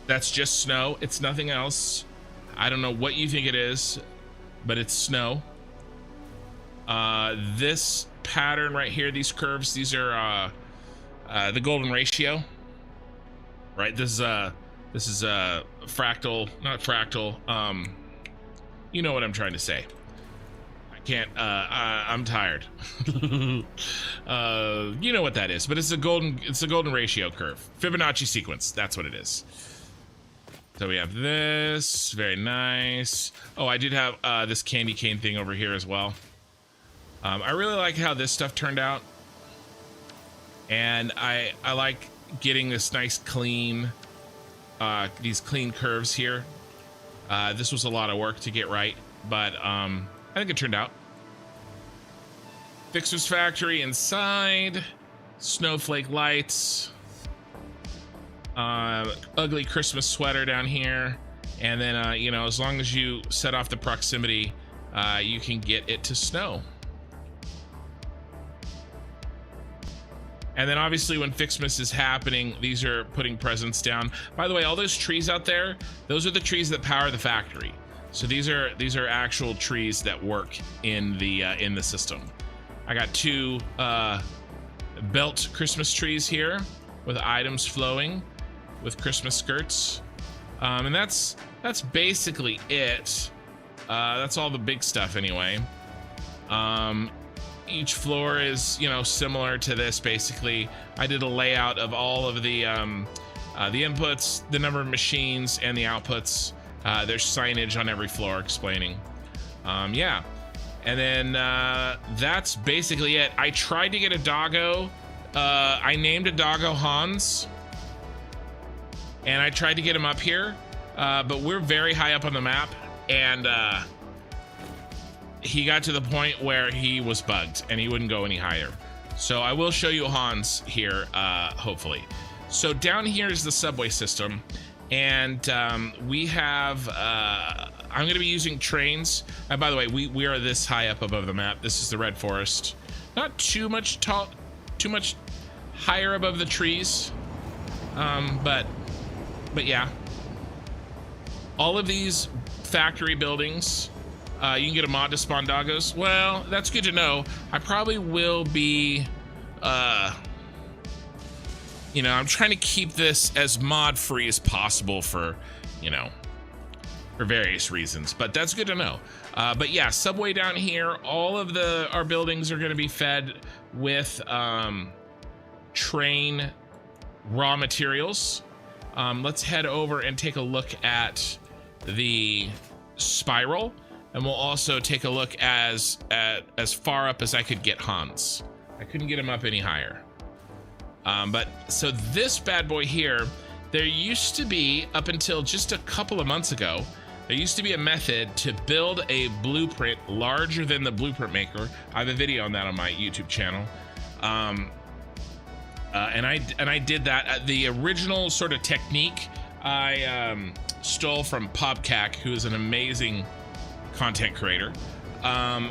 That's just snow. It's nothing else. I don't know what you think it is, but it's snow. This pattern right here, these curves, these are the golden ratio. Right? This is a fractal, not fractal. You know what I'm trying to say. I can't, I'm tired. You know what that is, but it's a golden ratio curve. Fibonacci sequence, that's what it is. So we have this, very nice. Oh, I did have this candy cane thing over here as well. I really like how this stuff turned out. And I like getting this nice clean, these clean curves here. This was a lot of work to get right, but I think it turned out. Fixer's factory inside, snowflake lights, ugly Christmas sweater down here, and then as long as you set off the proximity, you can get it to snow. And then obviously when Fixmas is happening, these are putting presents down. By the way, all those trees out there, those are the trees that power the factory. So these are actual trees that work in the system. I got 2 belt Christmas trees here with items flowing with Christmas skirts. And that's basically it. That's all the big stuff anyway. Each floor is, similar to this. Basically, I did a layout of all of the inputs, the number of machines, and the outputs. There's signage on every floor explaining. Yeah, and then that's basically it. I tried to get a doggo. I named a doggo Hans. and I tried to get him up here, but we're very high up on the map, and he got to the point where he was bugged and he wouldn't go any higher. So I will show you Hans here, hopefully. So down here is the subway system, and we have, I'm gonna be using trains. And by the way, we are this high up above the map. This is the Red Forest. Not too much higher above the trees, but yeah. All of these factory buildings, you can get a mod to spawn doggos. Well, that's good to know. I probably will be, you know, I'm trying to keep this as mod free as possible for, you know, for various reasons, but that's good to know. But yeah, subway down here, all of our buildings are going to be fed with train raw materials. Let's head over and take a look at the spiral, and we'll also take a look as far up as I could get Hans. I couldn't get him up any higher. But so this bad boy here, there used to be, up until just a couple of months ago, there used to be a method to build a blueprint larger than the blueprint maker. I have a video on that on my YouTube channel. And I did that. The original sort of technique I stole from Popcac, who is an amazing content creator. I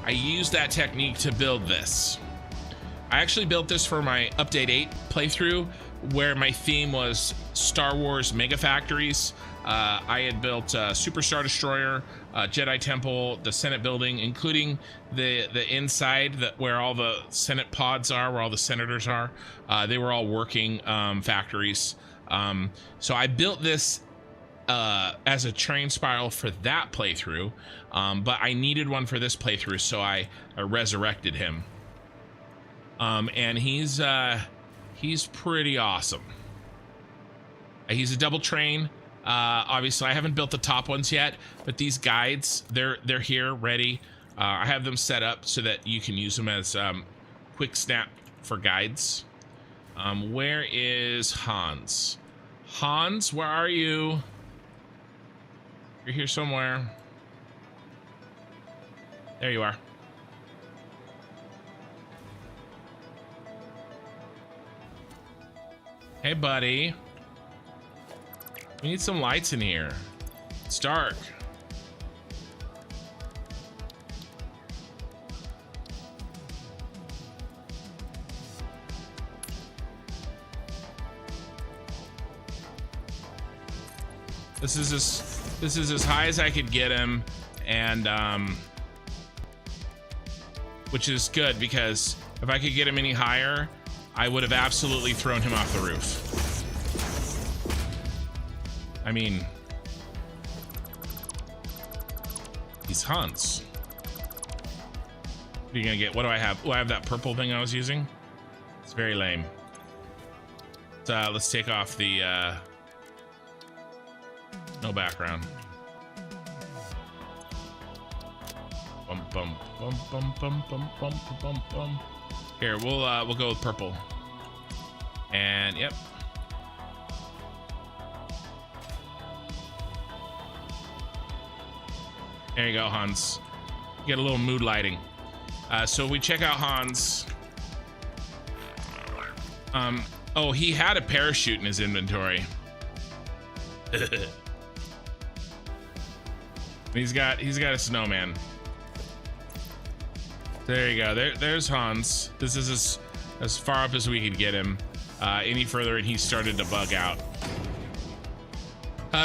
used that technique to build this. I actually built this for my Update 8 playthrough, where my theme was Star Wars mega factories. I had built Super Star Destroyer, Jedi Temple, the Senate building, including the inside where all the Senate pods are, where all the senators are. They were all working factories. So I built this as a train spiral for that playthrough, but I needed one for this playthrough, so I resurrected him. And he's pretty awesome. He's a double train. Obviously I haven't built the top ones yet, but these guides, they're here ready. I have them set up so that you can use them as quick snap for guides. Where is Hans? Hans, where are you? You're here somewhere. There you are. Hey, buddy. We need some lights in here. It's dark. This is as high as I could get him, and which is good, because if I could get him any higher, I would have absolutely thrown him off the roof. I mean, he's Hans. What are you gonna get? What do I have? Oh, I have that purple thing I was using. It's very lame. Let's take off the no background. Bum bum bum bum bum bum bum bum bum. Here, we'll go with purple. And yep. There you go, Hans. Get a little mood lighting. So we check out Hans. Oh, he had a parachute in his inventory. He's got a snowman. There you go. There's Hans. This is as far up as we could get him. Any further and he started to bug out.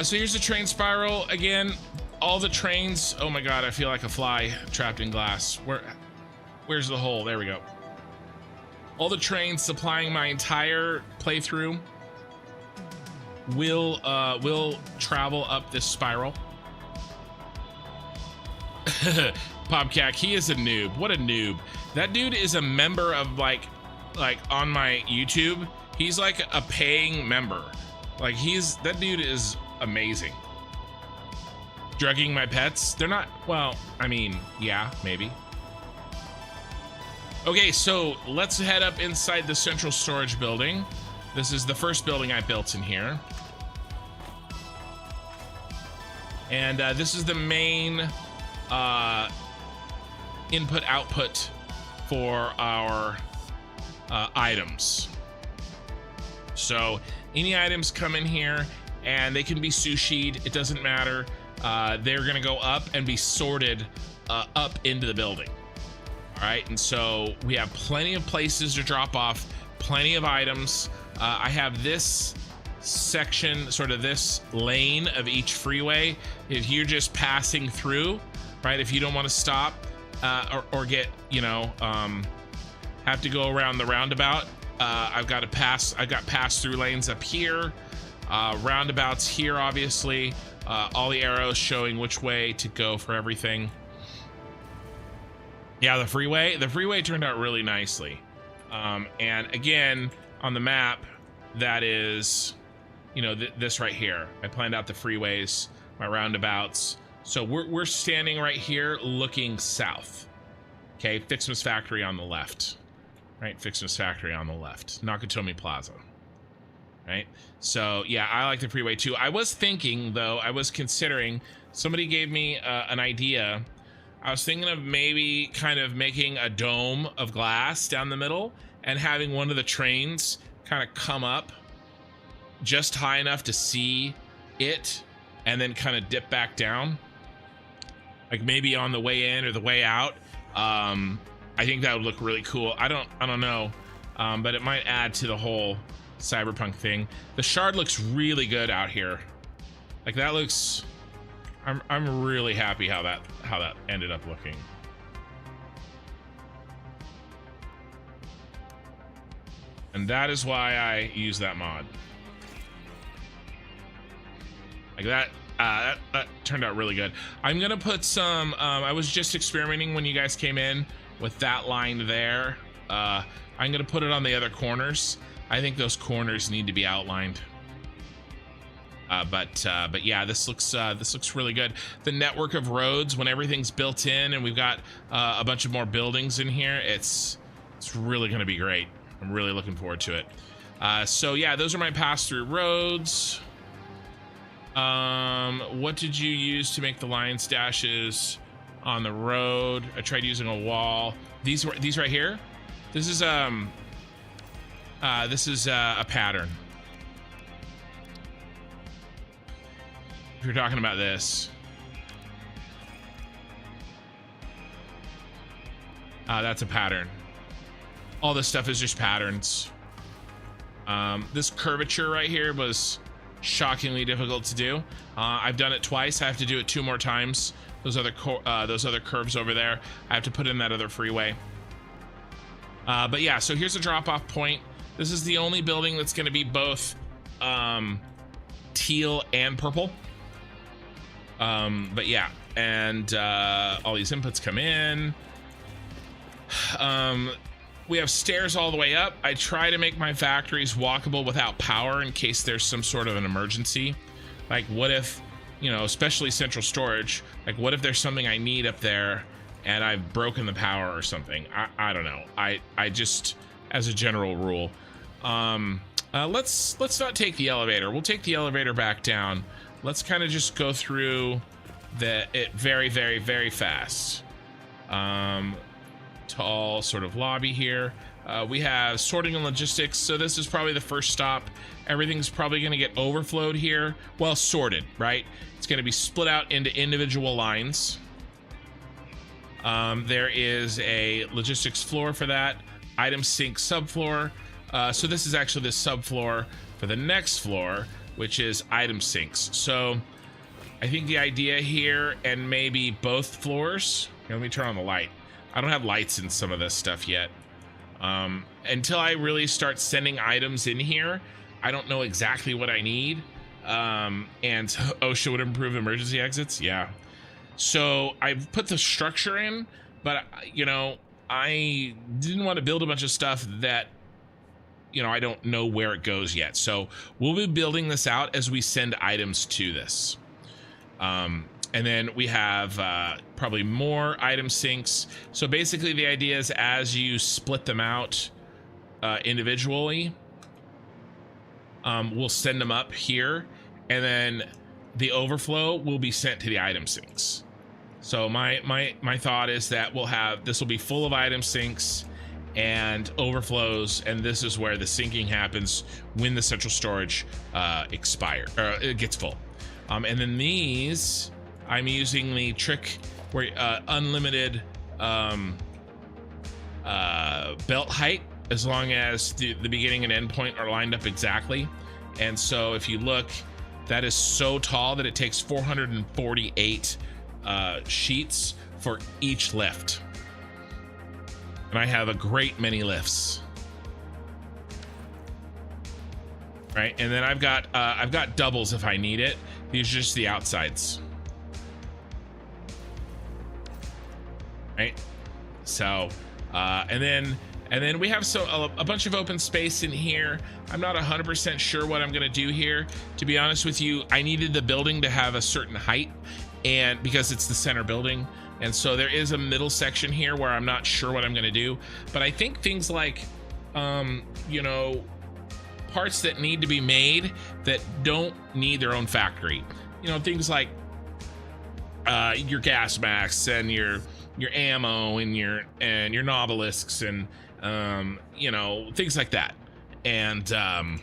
So here's the train spiral again. All the trains. Oh my god, I feel like a fly trapped in glass. Where's the hole? There we go. All the trains supplying my entire playthrough will travel up this spiral. Popcac, he is a noob. What a noob. That dude is a member of like on my YouTube. He's like a paying member. Like that dude is amazing. Drugging my pets. They're not, well, I mean, yeah, maybe. Okay, so let's head up inside the central storage building. This is the first building I built in here. And this is the main input-output for our items. So any items come in here and they can be sushi'd. It doesn't matter. They're going to go up and be sorted up into the building. All right. And so we have plenty of places to drop off, plenty of items. I have this section, sort of this lane of each freeway. If you're just passing through, right? If you don't want to stop or get, you know, have to go around the roundabout, I've got pass-through lanes up here, roundabouts here, obviously, all the arrows showing which way to go for everything. Yeah, the freeway turned out really nicely. And again, on the map, that is, you know, this right here. I planned out the freeways, my roundabouts. So we're standing right here looking south. Okay, Fixmas Factory on the left. Right, Fixmas Factory on the left. Nakatomi Plaza. Right? So, yeah, I like the freeway too. I was thinking, though, I was considering, somebody gave me an idea. I was thinking of maybe kind of making a dome of glass down the middle and having one of the trains kind of come up just high enough to see it and then kind of dip back down, like maybe on the way in or the way out. I think that would look really cool. I don't know, but it might add to the whole cyberpunk thing. The shard looks really good out here. Like that looks, I'm really happy how that ended up looking. And that is why I use that mod. Like that turned out really good. I'm gonna put some, I was just experimenting when you guys came in with that line there. I'm gonna put it on the other corners. I think those corners need to be outlined. But yeah, this looks really good. The network of roads, when everything's built in and we've got a bunch of more buildings in here, it's really gonna be great. I'm really looking forward to it. So yeah, those are my pass-through roads. What did you use to make the line stashes on the road? I tried using a wall. These right here. This is a pattern. If you're talking about this, that's a pattern. All this stuff is just patterns. This curvature right here was shockingly difficult to do. I've done it twice. I have to do it 2 more times. Those other curves over there, I have to put in that other freeway. But yeah, so here's a drop-off point. This is the only building that's going to be both teal and purple. But yeah, and all these inputs come in. We have stairs all the way up. I try to make my factories walkable without power in case there's some sort of an emergency. Like what if, you know, especially central storage, like what if there's something I need up there and I've broken the power or something? I don't know. I just, as a general rule, let's not take the elevator. We'll take the elevator back down. Let's kind of just go through it very, very, very fast. Tall sort of lobby here. We have sorting and logistics. So this is probably the first stop. Everything's probably going to get overflowed here. Well, sorted, right? It's going to be split out into individual lines. There is a logistics floor for that. Item sync subfloor. So this is actually the subfloor for the next floor, which is item syncs. So I think the idea here, and maybe both floors. Here, let me turn on the light. I don't have lights in some of this stuff yet. Until I really start sending items in here, I don't know exactly what I need. And OSHA would improve emergency exits. Yeah. So I've put the structure in, but you know, I didn't want to build a bunch of stuff that, you know, I don't know where it goes yet. So we'll be building this out as we send items to this. And then we have probably more item syncs. So basically the idea is as you split them out individually, we'll send them up here, and then the overflow will be sent to the item sinks. So my thought is that this will be full of item sinks and overflows, and this is where the syncing happens when the central storage it gets full. And then these, I'm using the trick where unlimited belt height, as long as the beginning and end point are lined up exactly. And so if you look, that is so tall that it takes 448 sheets for each lift. And I have a great many lifts. Right, and then I've got doubles if I need it. These are just the outsides. Right, so and then we have a bunch of open space in here. I'm not 100% sure what I'm gonna do here. To be honest with you, I needed the building to have a certain height, and because it's the center building, and so there is a middle section here where I'm not sure what I'm gonna do. But I think things like you know, parts that need to be made that don't need their own factory, you know, things like your gas masks and your ammo and your nobelisks and you know, things like that. And I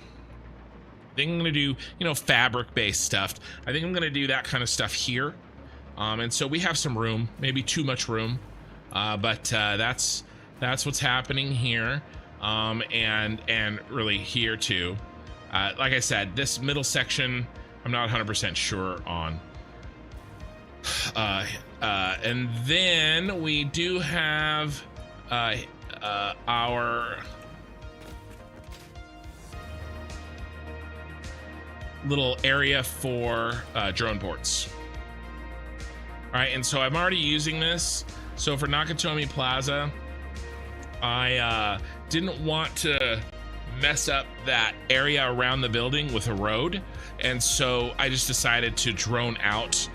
think I'm gonna do, you know, fabric based stuff. I think I'm gonna do that kind of stuff here. And so we have some room, maybe too much room, but that's what's happening here. And really here too. Like I said, this middle section, I'm not 100% sure on. And then we do have our little area for drone ports. All right, and so I'm already using this. So for Nakatomi Plaza, I didn't want to mess up that area around the building with a road, and so I just decided to drone out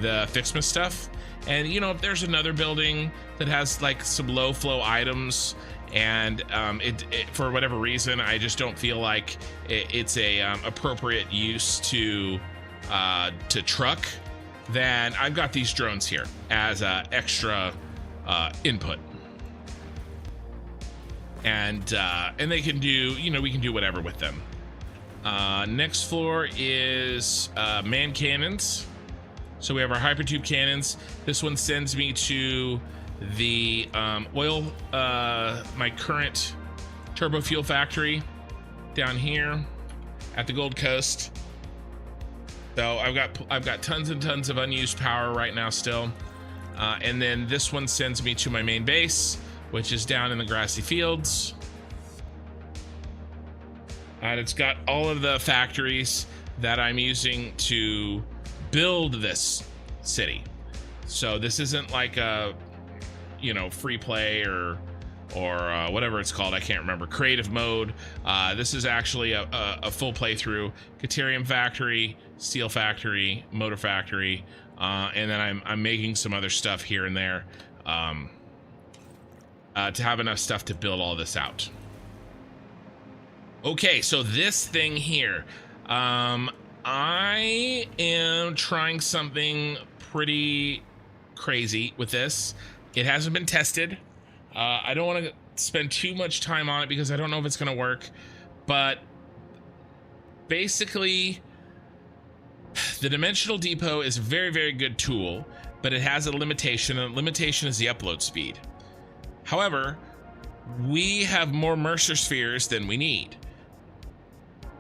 the Fixma stuff. And you know, if there's another building that has like some low flow items, and it for whatever reason I just don't feel like it's a appropriate use to truck, then I've got these drones here as extra input. And they can do, you know, we can do whatever with them. Next floor is man cannons. So we have our hypertube cannons. This one sends me to the my current turbo fuel factory down here at the Gold Coast. So I've got tons and tons of unused power right now still. And then this one sends me to my main base, which is down in the grassy fields. And it's got all of the factories that I'm using to build this city. So this isn't like a, you know, free play or whatever it's called. I can't remember. Creative mode. This is actually a full playthrough. Caterium factory, steel factory, motor factory, and then I'm making some other stuff here and there. To have enough stuff to build all this out. Okay, so this thing here, I am trying something pretty crazy with this. It hasn't been tested. I don't want to spend too much time on it because I don't know if it's going to work, but basically the Dimensional Depot is a very, very good tool, but it has a limitation, and the limitation is the upload speed. However, we have more Mercer spheres than we need.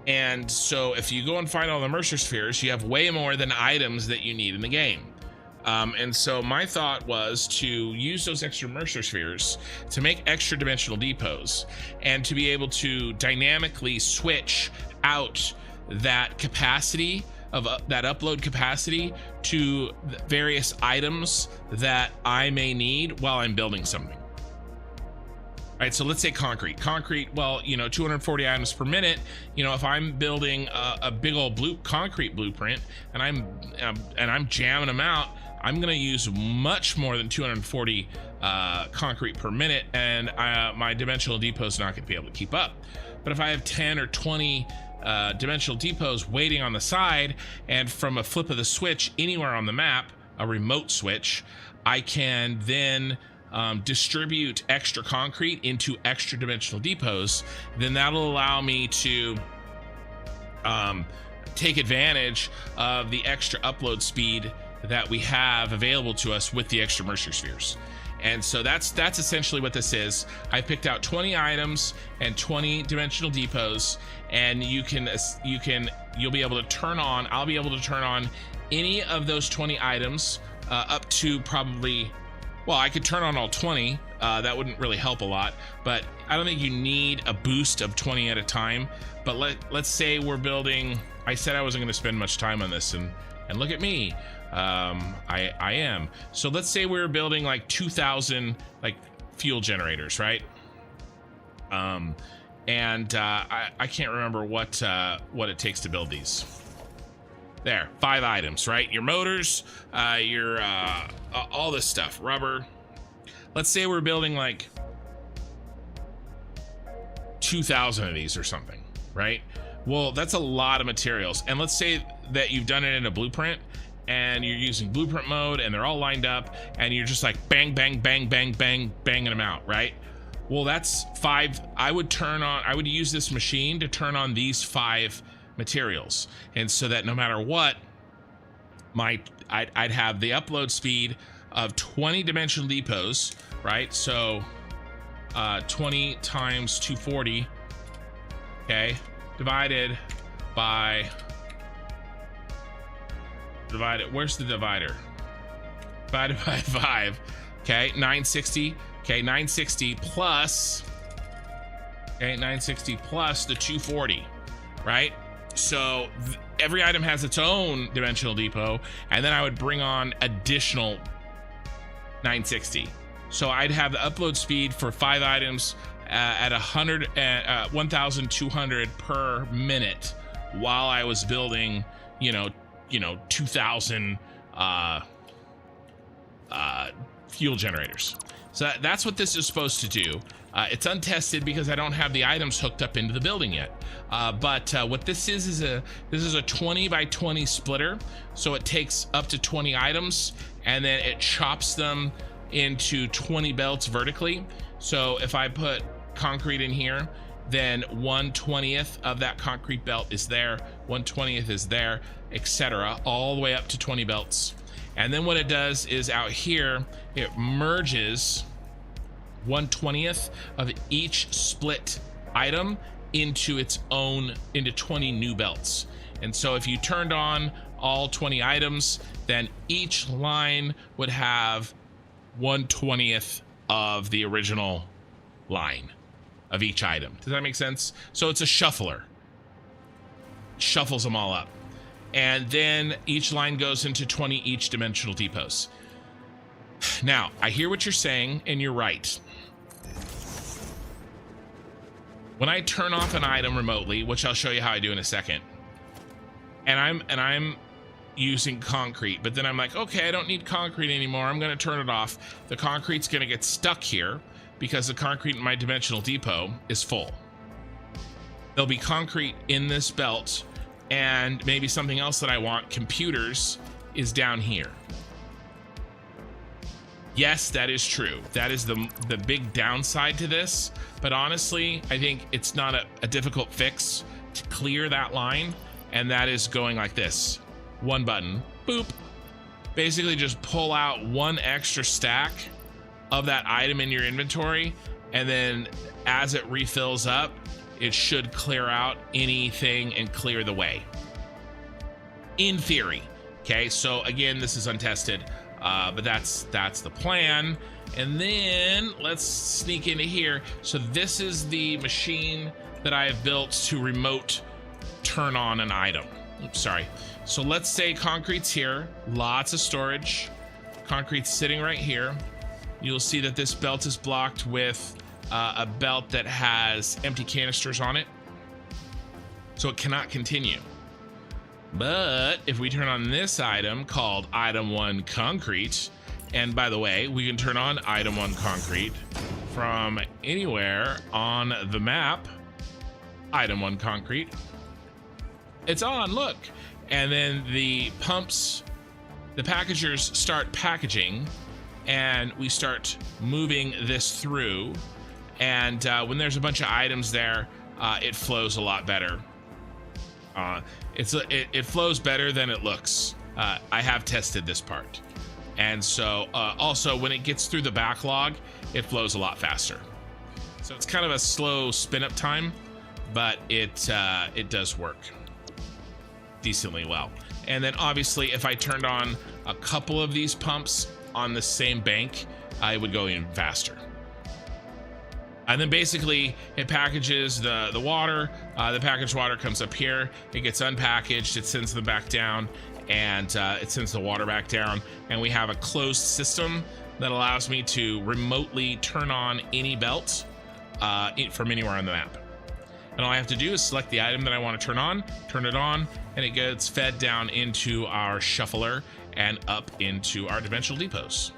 And so if you go and find all the Mercer spheres, you have way more than items that you need in the game. And so my thought was to use those extra Mercer spheres to make extra dimensional depots and to be able to dynamically switch out that capacity of that upload capacity to various items that I may need while I'm building something. All right, so let's say concrete. Well, you know, 240 items per minute. You know, if I'm building a big old concrete blueprint and I'm jamming them out, I'm gonna use much more than 240 concrete per minute, and my dimensional depot is not gonna be able to keep up. But if I have 10 or 20 dimensional depots waiting on the side, and from a flip of the switch anywhere on the map, a remote switch, I can then distribute extra concrete into extra dimensional depots. Then that'll allow me to take advantage of the extra upload speed that we have available to us with the extra Mercury spheres. And so that's essentially what this is. I picked out 20 items and 20 dimensional depots, and you'll be able to turn on, I'll be able to turn on any of those 20 items up to probably, well, I could turn on all 20. That wouldn't really help a lot, but I don't think you need a boost of 20 at a time. But let's say we're building, I said I wasn't going to spend much time on this, and look at me. I am. So let's say we're building like 2,000 like fuel generators, right? I can't remember what it takes to build these. There, 5 items, right? Your motors, your all this stuff, rubber. Let's say we're building like 2,000 of these or something, right? Well, that's a lot of materials. And let's say that you've done it in a blueprint, and you're using blueprint mode, and they're all lined up, and you're just like bang, bang, bang, bang, bang, banging them out, right? Well, that's 5. I would use this machine to turn on these 5 materials, and so that no matter what, I'd have the upload speed of 20 dimensional depots, right? So 20 times 240, okay, divided by where's the divider? Divided by 5, okay, 960, okay, 960 plus, okay, 960 plus the 240, right? So every item has its own dimensional depot, and then I would bring on additional 960. So I'd have the upload speed for 5 items at 1,200 per minute while I was building, 2,000 fuel generators. So that's what this is supposed to do. It's untested because I don't have the items hooked up into the building yet. But what this is a 20 by 20 splitter. So it takes up to 20 items, and then it chops them into 20 belts vertically. So if I put concrete in here, then 1/20th of that concrete belt is there, 1/20th is there, etc., all the way up to 20 belts. And then what it does is out here, it merges 1/20th of each split item into 20 new belts. And so if you turned on all 20 items, then each line would have 1/20th of the original line of each item. Does that make sense? So it's a shuffler. Shuffles them all up. And then each line goes into 20 each dimensional depots. Now, I hear what you're saying, and you're right. When I turn off an item remotely, which I'll show you how I do in a second, and I'm using concrete, but then I'm like, okay, I don't need concrete anymore, I'm gonna turn it off. The concrete's gonna get stuck here because the concrete in my dimensional depot is full. There'll be concrete in this belt, and maybe something else that I want, computers, is down here. Yes, that is true. That is the big downside to this, but honestly, I think it's not a difficult fix to clear that line, and that is going like this. One button, boop. Basically just pull out one extra stack of that item in your inventory, and then as it refills up, it should clear out anything and clear the way. In theory. Okay, so again, this is untested, but that's the plan. And then let's sneak into here. So this is the machine that I have built to remote turn on an item. Oops, sorry. So let's say concrete's here, lots of storage. Concrete's sitting right here. You'll see that this belt is blocked with a belt that has empty canisters on it, so it cannot continue. But if we turn on this item called item 1 concrete, and by the way, we can turn on item 1 concrete from anywhere on the map. Item 1 concrete, It's on, look. And then the pumps, the packagers start packaging, and we start moving this through. And when there's a bunch of items there, it flows a lot better. It flows better than it looks. I have tested this part. And so also when it gets through the backlog, it flows a lot faster. So it's kind of a slow spin up time, but it does work decently well. And then obviously if I turned on a couple of these pumps on the same bank, it would go even faster. And then basically it packages the water. The packaged water comes up here, it gets unpackaged, it sends them back down, and it sends the water back down. And we have a closed system that allows me to remotely turn on any belt from anywhere on the map. And all I have to do is select the item that I want to turn it on, and it gets fed down into our shuffler and up into our dimensional depots.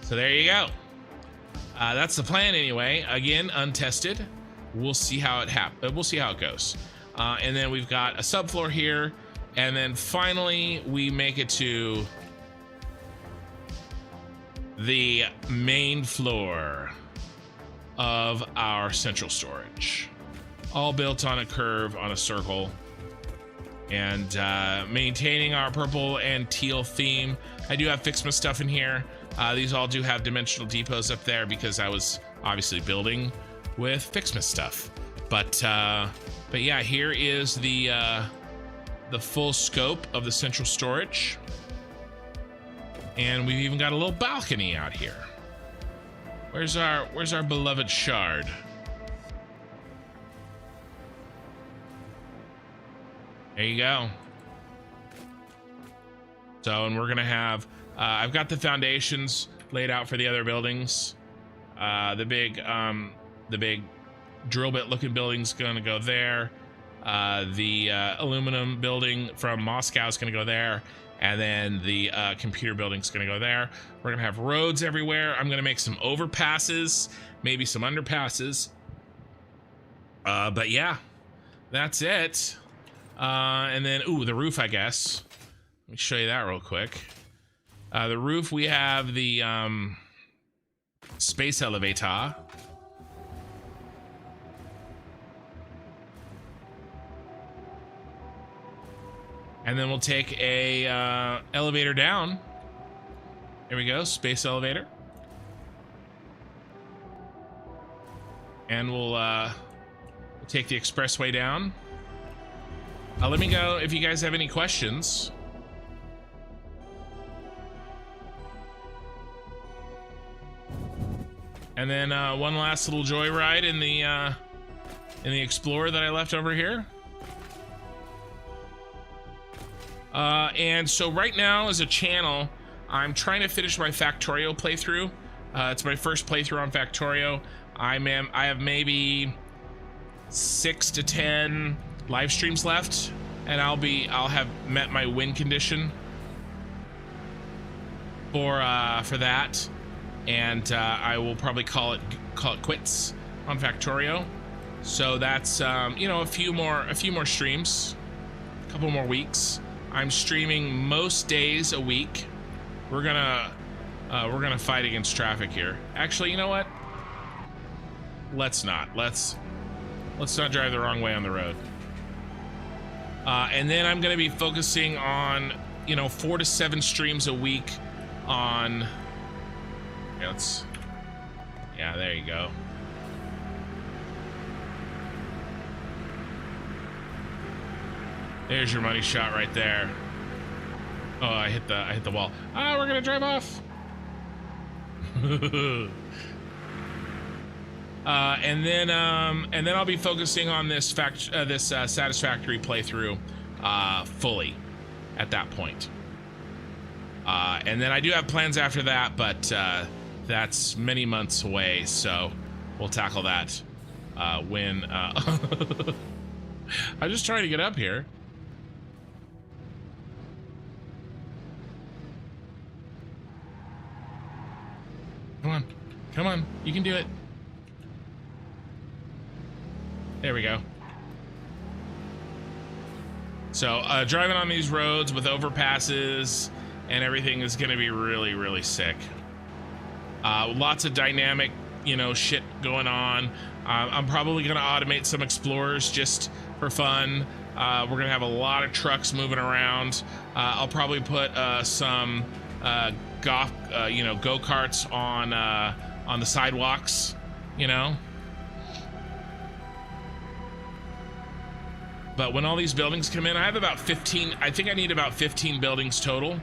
So there you go. That's the plan anyway. Again, untested. We'll see how it goes. And then we've got a subfloor here, and then finally we make it to the main floor of our central storage. All built on a curve, on a circle, and maintaining our purple and teal theme. I do have Fixma stuff in here. These all do have dimensional depots up there because I was obviously building with Fixma stuff. But yeah, here is the full scope of the central storage, and we've even got a little balcony out here. Where's our beloved shard? There you go. So, and we're gonna have, I've got the foundations laid out for the other buildings. The big drill bit looking building's gonna go there. The aluminum building from Moscow is gonna go there. And then the computer building's gonna go there. We're gonna have roads everywhere. I'm gonna make some overpasses, maybe some underpasses. But yeah, that's it. And then, ooh, the roof, I guess. Let me show you that real quick. The roof, we have the space elevator. And then we'll take a elevator down. There we go, space elevator. And we'll take the expressway down. Let me know if you guys have any questions. And then one last little joyride in the Explorer that I left over here. And so right now as a channel, I'm trying to finish my Factorio playthrough. It's my first playthrough on Factorio. I have maybe 6 to 10 live streams left, and I'll have met my win condition for that, and I will probably call it quits on Factorio. So that's you know, a few more streams, a couple more weeks. I'm streaming most days a week. We're gonna fight against traffic here. Actually, you know what? Let's not drive the wrong way on the road. And then I'm gonna be focusing on, you know, 4 to 7 streams a week on. Yeah, there you go. There's your money shot right there. Oh, I hit the wall. Ah, we're gonna drive off. And then I'll be focusing on this Satisfactory playthrough fully at that point. And then I do have plans after that, but that's many months away, so we'll tackle that when I'm just trying to get up here. Come on, you can do it. There we go. So driving on these roads with overpasses and everything is going to be really, really sick. Lots of dynamic, you know, shit going on. I'm probably going to automate some explorers just for fun. We're going to have a lot of trucks moving around. I'll probably put some go-karts on the sidewalks, you know. But when all these buildings come in, I have about 15. I think I need about 15 buildings total.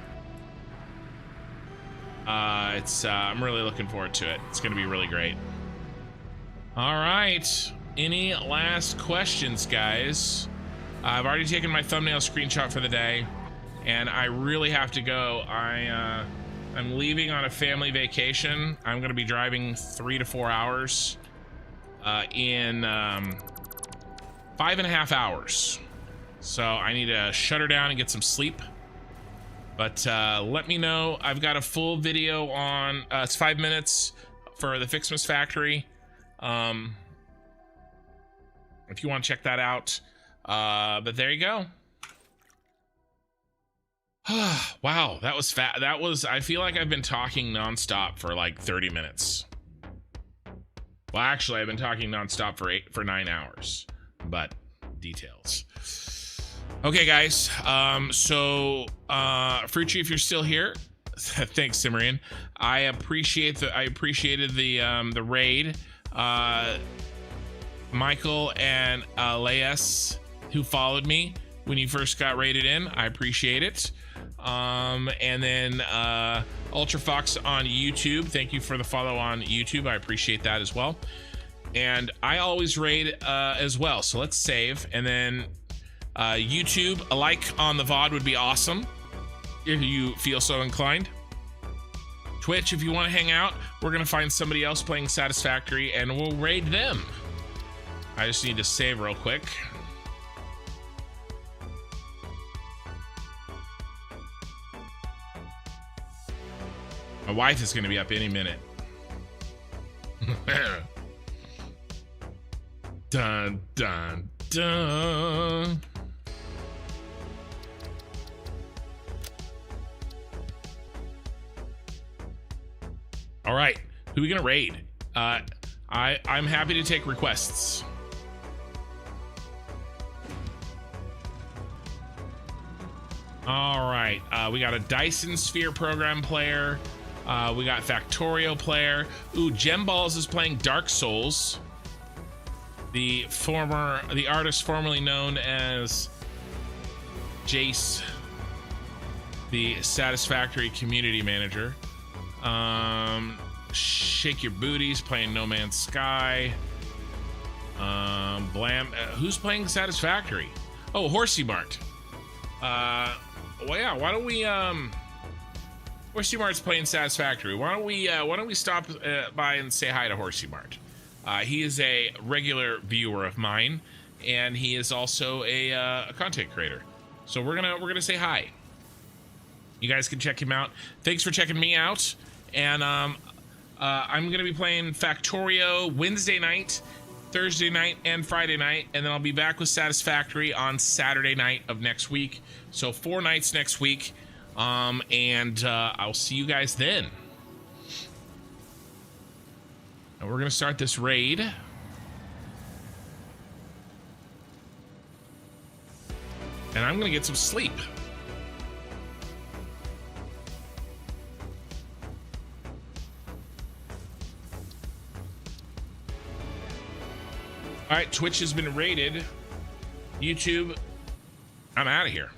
I'm really looking forward to it. It's going to be really great. All right. Any last questions, guys? I've already taken my thumbnail screenshot for the day, and I really have to go. I'm leaving on a family vacation. I'm going to be driving 3 to 4 hours in 5.5 hours. So I need to shut her down and get some sleep. But let me know. I've got a full video on, it's 5 minutes for the Fixmas Factory. If you want to check that out. But there you go. Wow, that was fat. That was, I feel like I've been talking nonstop for like 30 minutes. Well, actually, I've been talking nonstop for 9 hours, but details. Okay, guys. Fruittree, if you're still here, thanks, Cimmerian. I appreciated the raid. Michael and Leas, who followed me when you first got raided in, I appreciate it. And then Ultra Fox on YouTube, thank you for the follow on YouTube. I appreciate that as well. And I always raid as well, so let's save. And then YouTube, a like on the VOD would be awesome if you feel so inclined. Twitch, if you want to hang out, we're gonna find somebody else playing Satisfactory and we'll raid them. I just need to save real quick. My wife is going to be up any minute. Dun, dun, dun. All right, who are we going to raid? I'm happy to take requests. All right, we got a Dyson Sphere program player. We got Factorio player. Ooh, Gemballs is playing Dark Souls. The artist formerly known as Jace, the Satisfactory community manager. Shake Your Booties playing No Man's Sky. Who's playing Satisfactory? Oh, Horsey Mart. Well, yeah, why don't we Horsey Mart's playing Satisfactory. Why don't we stop by and say hi to Horsey Mart? He is a regular viewer of mine, and he is also a content creator. So we're gonna say hi. You guys can check him out. Thanks for checking me out. And I'm gonna be playing Factorio Wednesday night, Thursday night, and Friday night, and then I'll be back with Satisfactory on Saturday night of next week. So 4 nights next week. And I'll see you guys then. And we're gonna start this raid. And I'm gonna get some sleep. All right, Twitch has been raided. YouTube, I'm out of here.